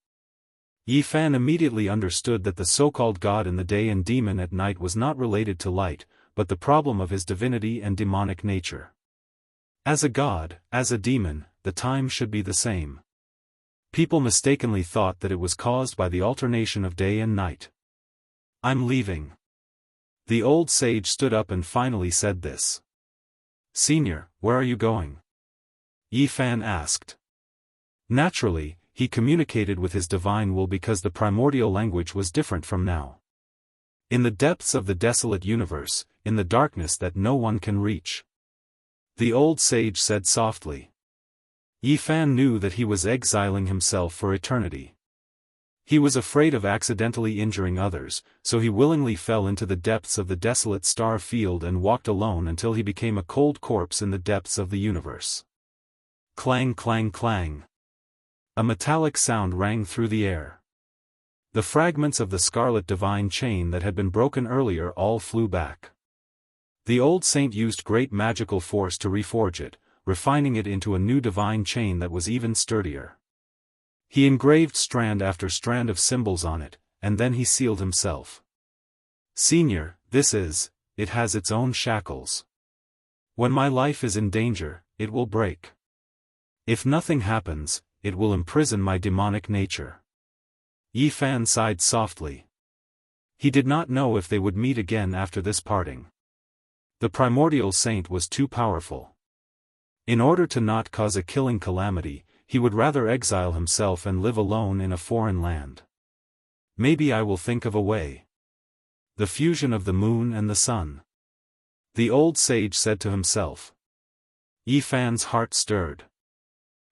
Yifan immediately understood that the so-called god in the day and demon at night was not related to light, but the problem of his divinity and demonic nature. As a god, as a demon, the time should be the same. People mistakenly thought that it was caused by the alternation of day and night. I'm leaving. The old sage stood up and finally said this. Senior, where are you going? Yifan asked. Naturally, he communicated with his divine will because the primordial language was different from now. In the depths of the desolate universe, in the darkness that no one can reach. The old sage said softly. Yifan knew that he was exiling himself for eternity. He was afraid of accidentally injuring others, so he willingly fell into the depths of the desolate star field and walked alone until he became a cold corpse in the depths of the universe. Clang clang clang. A metallic sound rang through the air. The fragments of the scarlet divine chain that had been broken earlier all flew back. The old saint used great magical force to reforge it, refining it into a new divine chain that was even sturdier. He engraved strand after strand of symbols on it, and then he sealed himself. Senior, it has its own shackles. When my life is in danger, it will break. If nothing happens, it will imprison my demonic nature. Yifan sighed softly. He did not know if they would meet again after this parting. The primordial saint was too powerful. In order to not cause a killing calamity, he would rather exile himself and live alone in a foreign land. Maybe I will think of a way. The fusion of the moon and the sun. The old sage said to himself. Yifan's heart stirred.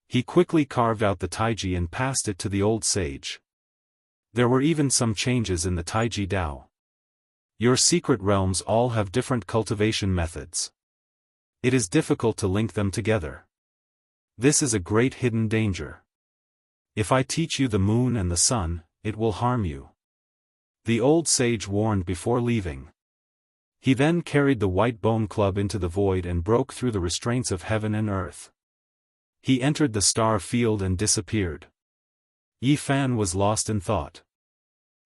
He quickly carved out the taiji and passed it to the old sage. There were even some changes in the taiji Dao. Your secret realms all have different cultivation methods. It is difficult to link them together. This is a great hidden danger. If I teach you the moon and the sun, it will harm you. The old sage warned before leaving. He then carried the white bone club into the void and broke through the restraints of heaven and earth. He entered the star field and disappeared. Yifan was lost in thought.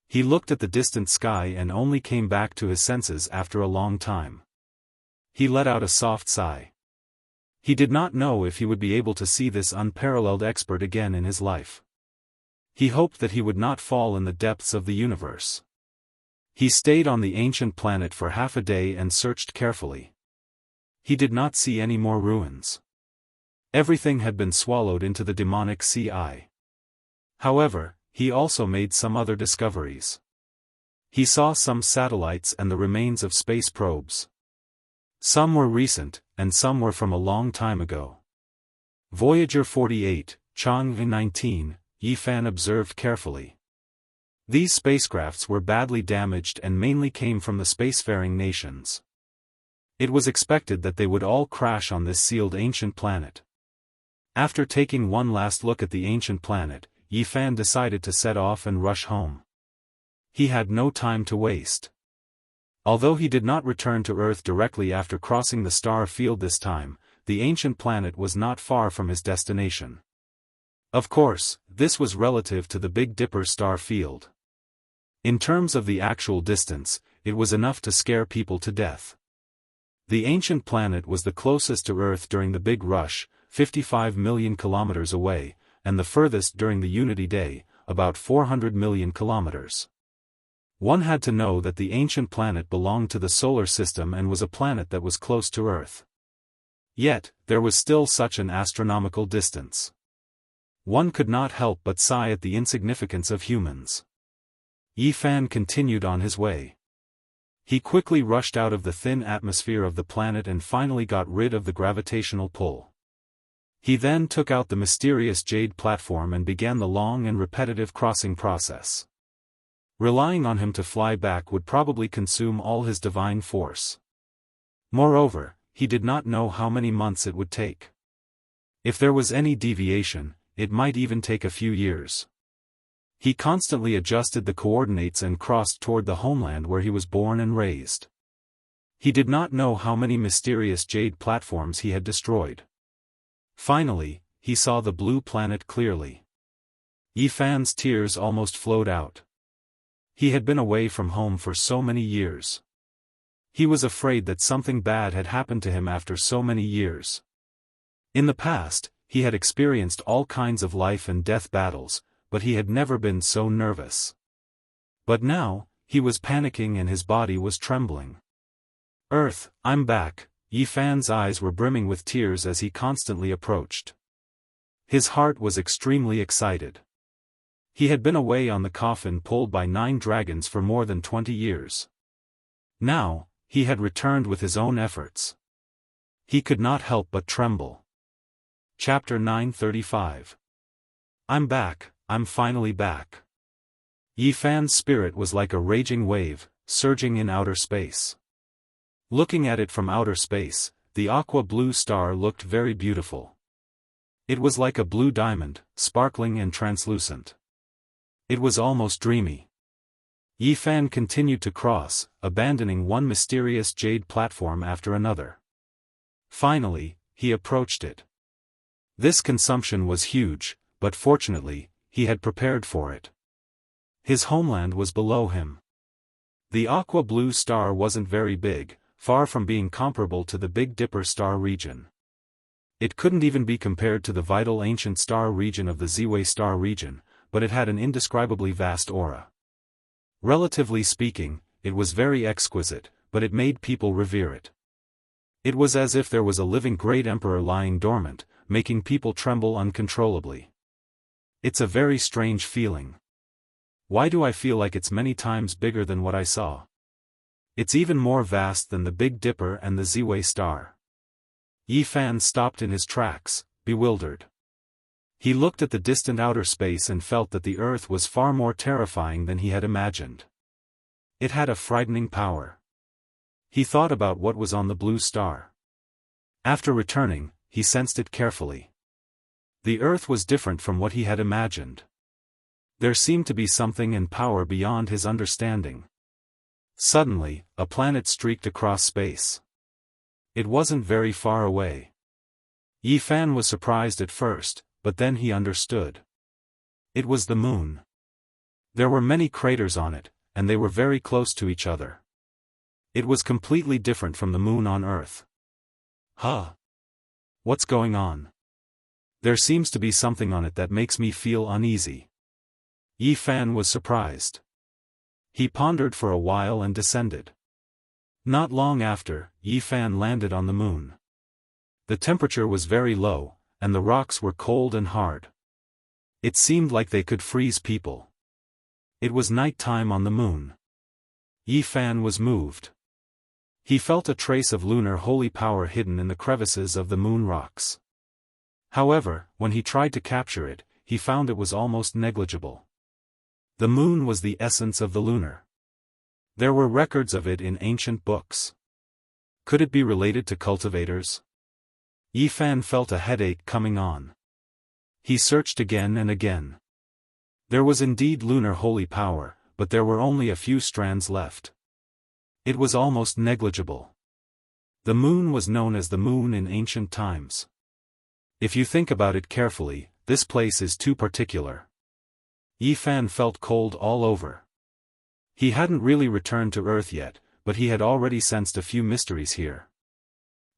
He looked at the distant sky and only came back to his senses after a long time. He let out a soft sigh. He did not know if he would be able to see this unparalleled expert again in his life. He hoped that he would not fall in the depths of the universe. He stayed on the ancient planet for half a day and searched carefully. He did not see any more ruins. Everything had been swallowed into the demonic sea. However, he also made some other discoveries. He saw some satellites and the remains of space probes. Some were recent, and some were from a long time ago. Voyager 48, Jianghu 19, Yifan observed carefully. These spacecrafts were badly damaged and mainly came from the spacefaring nations. It was expected that they would all crash on this sealed ancient planet. After taking one last look at the ancient planet, Yifan decided to set off and rush home. He had no time to waste. Although he did not return to Earth directly after crossing the star field this time, the ancient planet was not far from his destination. Of course, this was relative to the Big Dipper star field. In terms of the actual distance, it was enough to scare people to death. The ancient planet was the closest to Earth during the Big Rush, 55 million kilometers away, and the furthest during the Unity Day, about 400 million kilometers. One had to know that the ancient planet belonged to the solar system and was a planet that was close to Earth. Yet, there was still such an astronomical distance. One could not help but sigh at the insignificance of humans. Yifan continued on his way. He quickly rushed out of the thin atmosphere of the planet and finally got rid of the gravitational pull. He then took out the mysterious jade platform and began the long and repetitive crossing process. Relying on him to fly back would probably consume all his divine force. Moreover, he did not know how many months it would take. If there was any deviation, it might even take a few years. He constantly adjusted the coordinates and crossed toward the homeland where he was born and raised. He did not know how many mysterious jade platforms he had destroyed. Finally, he saw the blue planet clearly. Yifan's tears almost flowed out. He had been away from home for so many years. He was afraid that something bad had happened to him after so many years. In the past, he had experienced all kinds of life and death battles, but he had never been so nervous. But now, he was panicking and his body was trembling. Earth, I'm back. Yifan's eyes were brimming with tears as he constantly approached. His heart was extremely excited. He had been away on the coffin pulled by 9 dragons for more than 20 years. Now, he had returned with his own efforts. He could not help but tremble. Chapter 935. I'm back, I'm finally back. Yifan's spirit was like a raging wave, surging in outer space. Looking at it from outer space, the aqua-blue star looked very beautiful. It was like a blue diamond, sparkling and translucent. It was almost dreamy. Yifan continued to cross, abandoning one mysterious jade platform after another. Finally, he approached it. This consumption was huge, but fortunately, he had prepared for it. His homeland was below him. The aqua-blue star wasn't very big, far from being comparable to the Big Dipper star region. It couldn't even be compared to the vital ancient star region of the Ziwei star region, but it had an indescribably vast aura. Relatively speaking, it was very exquisite, but it made people revere it. It was as if there was a living great emperor lying dormant, making people tremble uncontrollably. It's a very strange feeling. Why do I feel like it's many times bigger than what I saw? It's even more vast than the Big Dipper and the Ziwei star. Yifan stopped in his tracks, bewildered. He looked at the distant outer space and felt that the Earth was far more terrifying than he had imagined. It had a frightening power. He thought about what was on the blue star. After returning, he sensed it carefully. The Earth was different from what he had imagined. There seemed to be something and power beyond his understanding. Suddenly, a planet streaked across space. It wasn't very far away. Yifan was surprised at first, but then he understood. It was the moon. There were many craters on it, and they were very close to each other. It was completely different from the moon on Earth. Huh? What's going on? There seems to be something on it that makes me feel uneasy. Yifan was surprised. He pondered for a while and descended. Not long after, Yifan landed on the moon. The temperature was very low, and the rocks were cold and hard. It seemed like they could freeze people. It was night time on the moon. Yifan was moved. He felt a trace of lunar holy power hidden in the crevices of the moon rocks. However, when he tried to capture it, he found it was almost negligible. The moon was the essence of the lunar. There were records of it in ancient books. Could it be related to cultivators? Yifan felt a headache coming on. He searched again and again. There was indeed lunar holy power, but there were only a few strands left. It was almost negligible. The moon was known as the moon in ancient times. If you think about it carefully, this place is too particular. Yifan felt cold all over. He hadn't really returned to Earth yet, but he had already sensed a few mysteries here.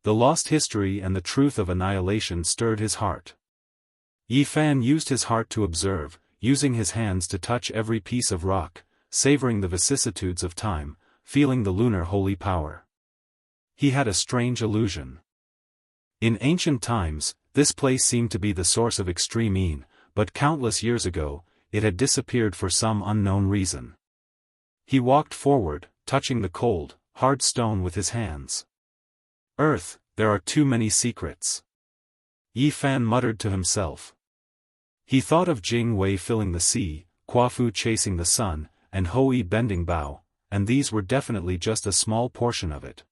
The lost history and the truth of annihilation stirred his heart. Yifan used his heart to observe, using his hands to touch every piece of rock, savoring the vicissitudes of time, feeling the lunar holy power. He had a strange illusion. In ancient times, this place seemed to be the source of extreme Yin, but countless years ago, it had disappeared for some unknown reason. He walked forward, touching the cold, hard stone with his hands. Earth, there are too many secrets. Yi Fan muttered to himself. He thought of Jing Wei filling the sea, Kuafu chasing the sun, and Hou bending bow, and these were definitely just a small portion of it.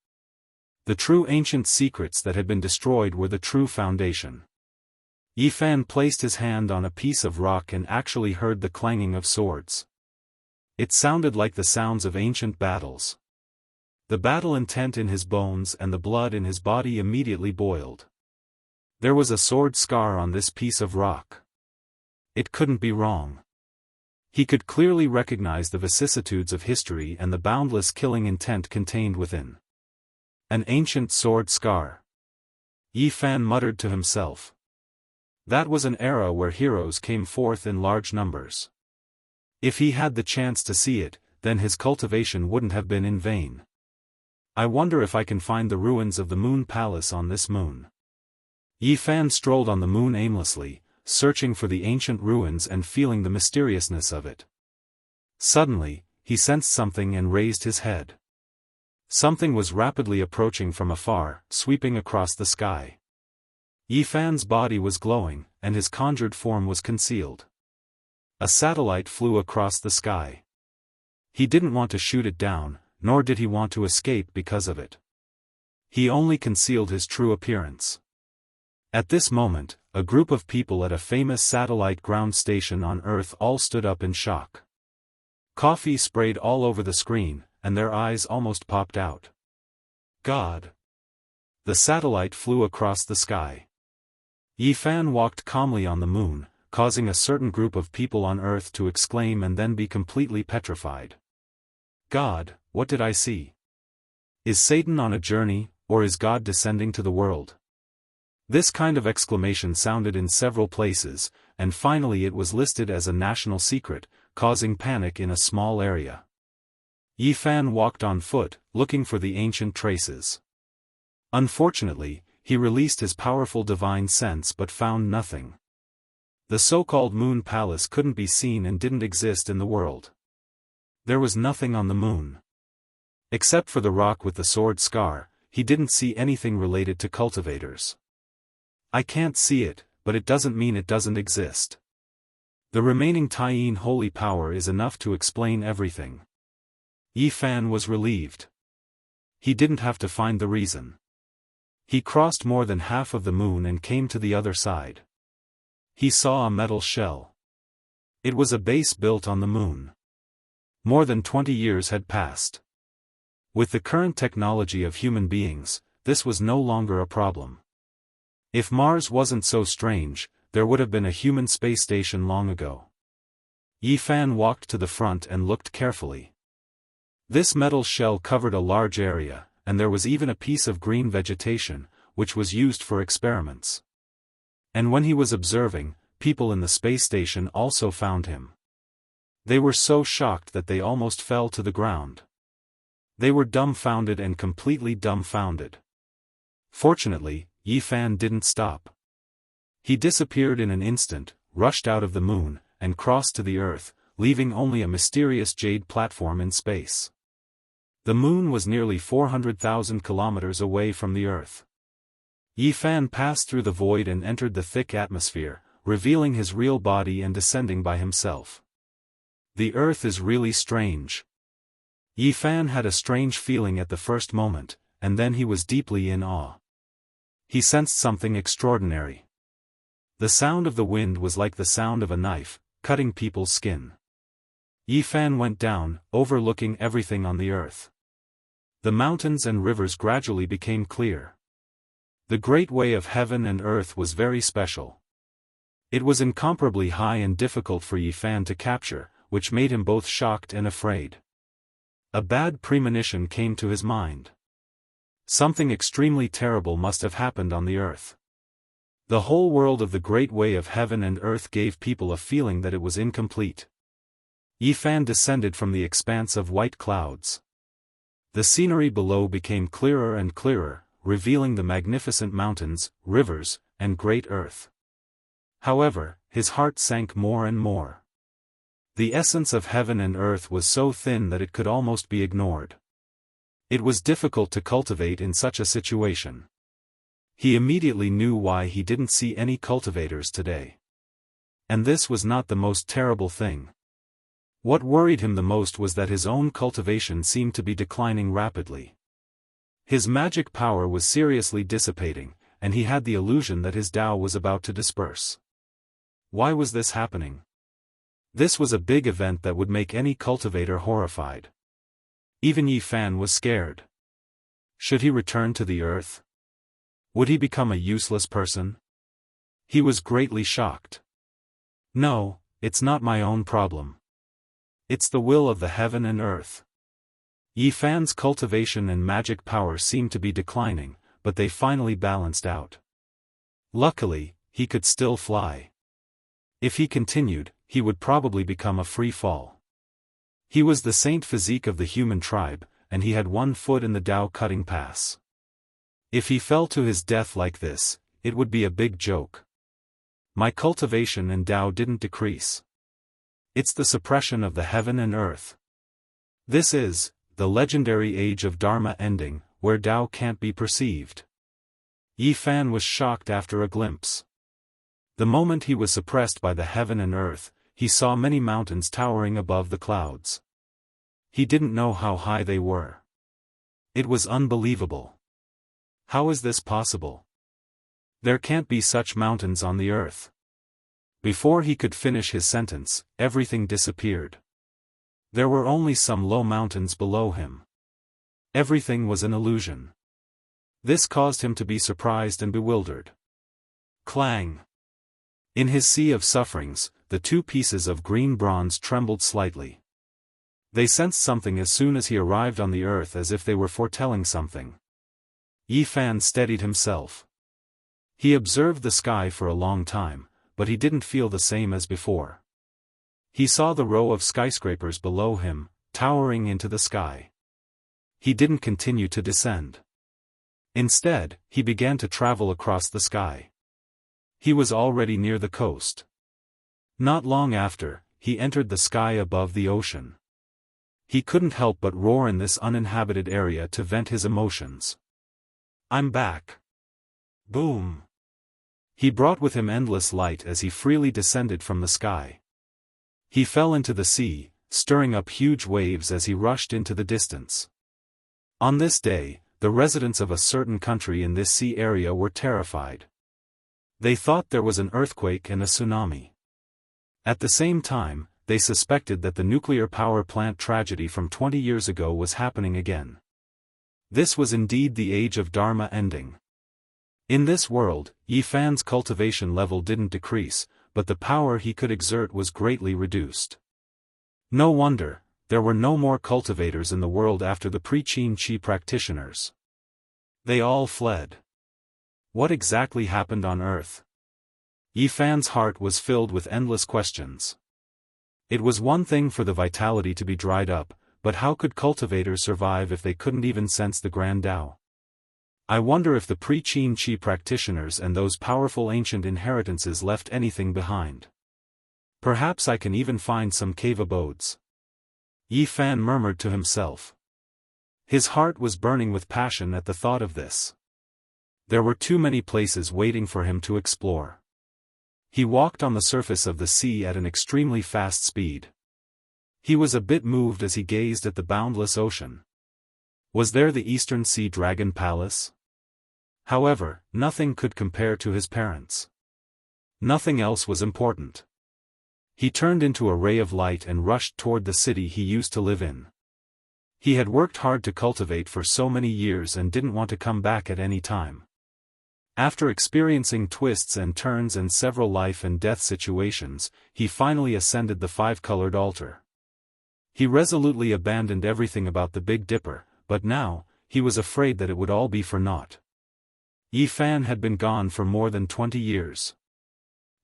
The true ancient secrets that had been destroyed were the true foundation. Yi Fan placed his hand on a piece of rock and actually heard the clanging of swords. It sounded like the sounds of ancient battles. The battle intent in his bones and the blood in his body immediately boiled. There was a sword scar on this piece of rock. It couldn't be wrong. He could clearly recognize the vicissitudes of history and the boundless killing intent contained within. An ancient sword scar. Yi Fan muttered to himself. That was an era where heroes came forth in large numbers. If he had the chance to see it, then his cultivation wouldn't have been in vain. I wonder if I can find the ruins of the Moon Palace on this moon. Yi Fan strolled on the moon aimlessly, searching for the ancient ruins and feeling the mysteriousness of it. Suddenly, he sensed something and raised his head. Something was rapidly approaching from afar, sweeping across the sky. Yi Fan's body was glowing, and his conjured form was concealed. A satellite flew across the sky. He didn't want to shoot it down, nor did he want to escape because of it. He only concealed his true appearance. At this moment, a group of people at a famous satellite ground station on Earth all stood up in shock. Coffee sprayed all over the screen, and their eyes almost popped out. God! The satellite flew across the sky. Yi Fan walked calmly on the moon, causing a certain group of people on Earth to exclaim and then be completely petrified. God, what did I see? Is Satan on a journey, or is God descending to the world? This kind of exclamation sounded in several places, and finally it was listed as a national secret, causing panic in a small area. Yi Fan walked on foot, looking for the ancient traces. Unfortunately, he released his powerful divine sense but found nothing. The so-called Moon Palace couldn't be seen and didn't exist in the world. There was nothing on the moon. Except for the rock with the sword scar, he didn't see anything related to cultivators. I can't see it, but it doesn't mean it doesn't exist. The remaining Taiyin holy power is enough to explain everything. Yi Fan was relieved. He didn't have to find the reason. He crossed more than half of the moon and came to the other side. He saw a metal shell. It was a base built on the moon. More than 20 years had passed. With the current technology of human beings, this was no longer a problem. If Mars wasn't so strange, there would have been a human space station long ago. Yi Fan walked to the front and looked carefully. This metal shell covered a large area, and there was even a piece of green vegetation, which was used for experiments. And when he was observing, people in the space station also found him. They were so shocked that they almost fell to the ground. They were dumbfounded and completely dumbfounded. Fortunately, Yi Fan didn't stop. He disappeared in an instant, rushed out of the moon, and crossed to the Earth, leaving only a mysterious jade platform in space. The moon was nearly 400,000 kilometers away from the Earth. Yi Fan passed through the void and entered the thick atmosphere, revealing his real body and descending by himself. The Earth is really strange. Yi Fan had a strange feeling at the first moment, and then he was deeply in awe. He sensed something extraordinary. The sound of the wind was like the sound of a knife, cutting people's skin. Yi Fan went down, overlooking everything on the Earth. The mountains and rivers gradually became clear. The great way of heaven and earth was very special. It was incomparably high and difficult for Yi Fan to capture, which made him both shocked and afraid. A bad premonition came to his mind. Something extremely terrible must have happened on the Earth. The whole world of the great way of heaven and earth gave people a feeling that it was incomplete. Yi Fan descended from the expanse of white clouds. The scenery below became clearer and clearer, revealing the magnificent mountains, rivers, and great earth. However, his heart sank more and more. The essence of heaven and earth was so thin that it could almost be ignored. It was difficult to cultivate in such a situation. He immediately knew why he didn't see any cultivators today. And this was not the most terrible thing. What worried him the most was that his own cultivation seemed to be declining rapidly. His magic power was seriously dissipating, and he had the illusion that his Tao was about to disperse. Why was this happening? This was a big event that would make any cultivator horrified. Even Yi Fan was scared. Should he return to the earth? Would he become a useless person? He was greatly shocked. No, it's not my own problem. It's the will of the heaven and earth. Yi Fan's cultivation and magic power seemed to be declining, but they finally balanced out. Luckily, he could still fly. If he continued, he would probably become a free fall. He was the saint physique of the human tribe, and he had one foot in the Tao cutting pass. If he fell to his death like this, it would be a big joke. My cultivation and Tao didn't decrease. It's the suppression of the heaven and earth. This is the legendary age of Dharma ending, where Tao can't be perceived. Yi Fan was shocked after a glimpse. The moment he was suppressed by the heaven and earth, he saw many mountains towering above the clouds. He didn't know how high they were. It was unbelievable. How is this possible? There can't be such mountains on the earth. Before he could finish his sentence, everything disappeared. There were only some low mountains below him. Everything was an illusion. This caused him to be surprised and bewildered. Clang! In his sea of sufferings, the two pieces of green bronze trembled slightly. They sensed something as soon as he arrived on the earth, as if they were foretelling something. Yi Fan steadied himself. He observed the sky for a long time, but he didn't feel the same as before. He saw the row of skyscrapers below him, towering into the sky. He didn't continue to descend. Instead, he began to travel across the sky. He was already near the coast. Not long after, he entered the sky above the ocean. He couldn't help but roar in this uninhabited area to vent his emotions. I'm back. Boom. He brought with him endless light as he freely descended from the sky. He fell into the sea, stirring up huge waves as he rushed into the distance. On this day, the residents of a certain country in this sea area were terrified. They thought there was an earthquake and a tsunami. At the same time, they suspected that the nuclear power plant tragedy from 20 years ago was happening again. This was indeed the age of Dharma ending. In this world, Yi Fan's cultivation level didn't decrease, but the power he could exert was greatly reduced. No wonder, there were no more cultivators in the world after the pre-Qin Qi practitioners. They all fled. What exactly happened on Earth? Yi Fan's heart was filled with endless questions. It was one thing for the vitality to be dried up, but how could cultivators survive if they couldn't even sense the Grand Tao? I wonder if the pre-Qin Qi practitioners and those powerful ancient inheritances left anything behind. Perhaps I can even find some cave abodes. Yi Fan murmured to himself. His heart was burning with passion at the thought of this. There were too many places waiting for him to explore. He walked on the surface of the sea at an extremely fast speed. He was a bit moved as he gazed at the boundless ocean. Was there the Eastern Sea Dragon Palace? However, nothing could compare to his parents. Nothing else was important. He turned into a ray of light and rushed toward the city he used to live in. He had worked hard to cultivate for so many years and didn't want to come back at any time. After experiencing twists and turns and several life and death situations, he finally ascended the five-colored altar. He resolutely abandoned everything about the Big Dipper, but now, he was afraid that it would all be for naught. Yi Fan had been gone for more than 20 years.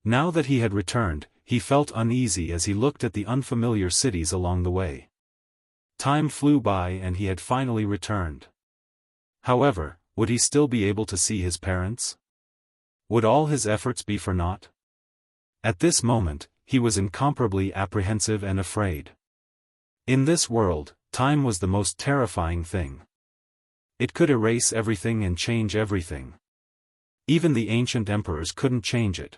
Now that he had returned, he felt uneasy as he looked at the unfamiliar cities along the way. Time flew by and he had finally returned. However, would he still be able to see his parents? Would all his efforts be for naught? At this moment, he was incomparably apprehensive and afraid. In this world, time was the most terrifying thing. It could erase everything and change everything. Even the ancient emperors couldn't change it.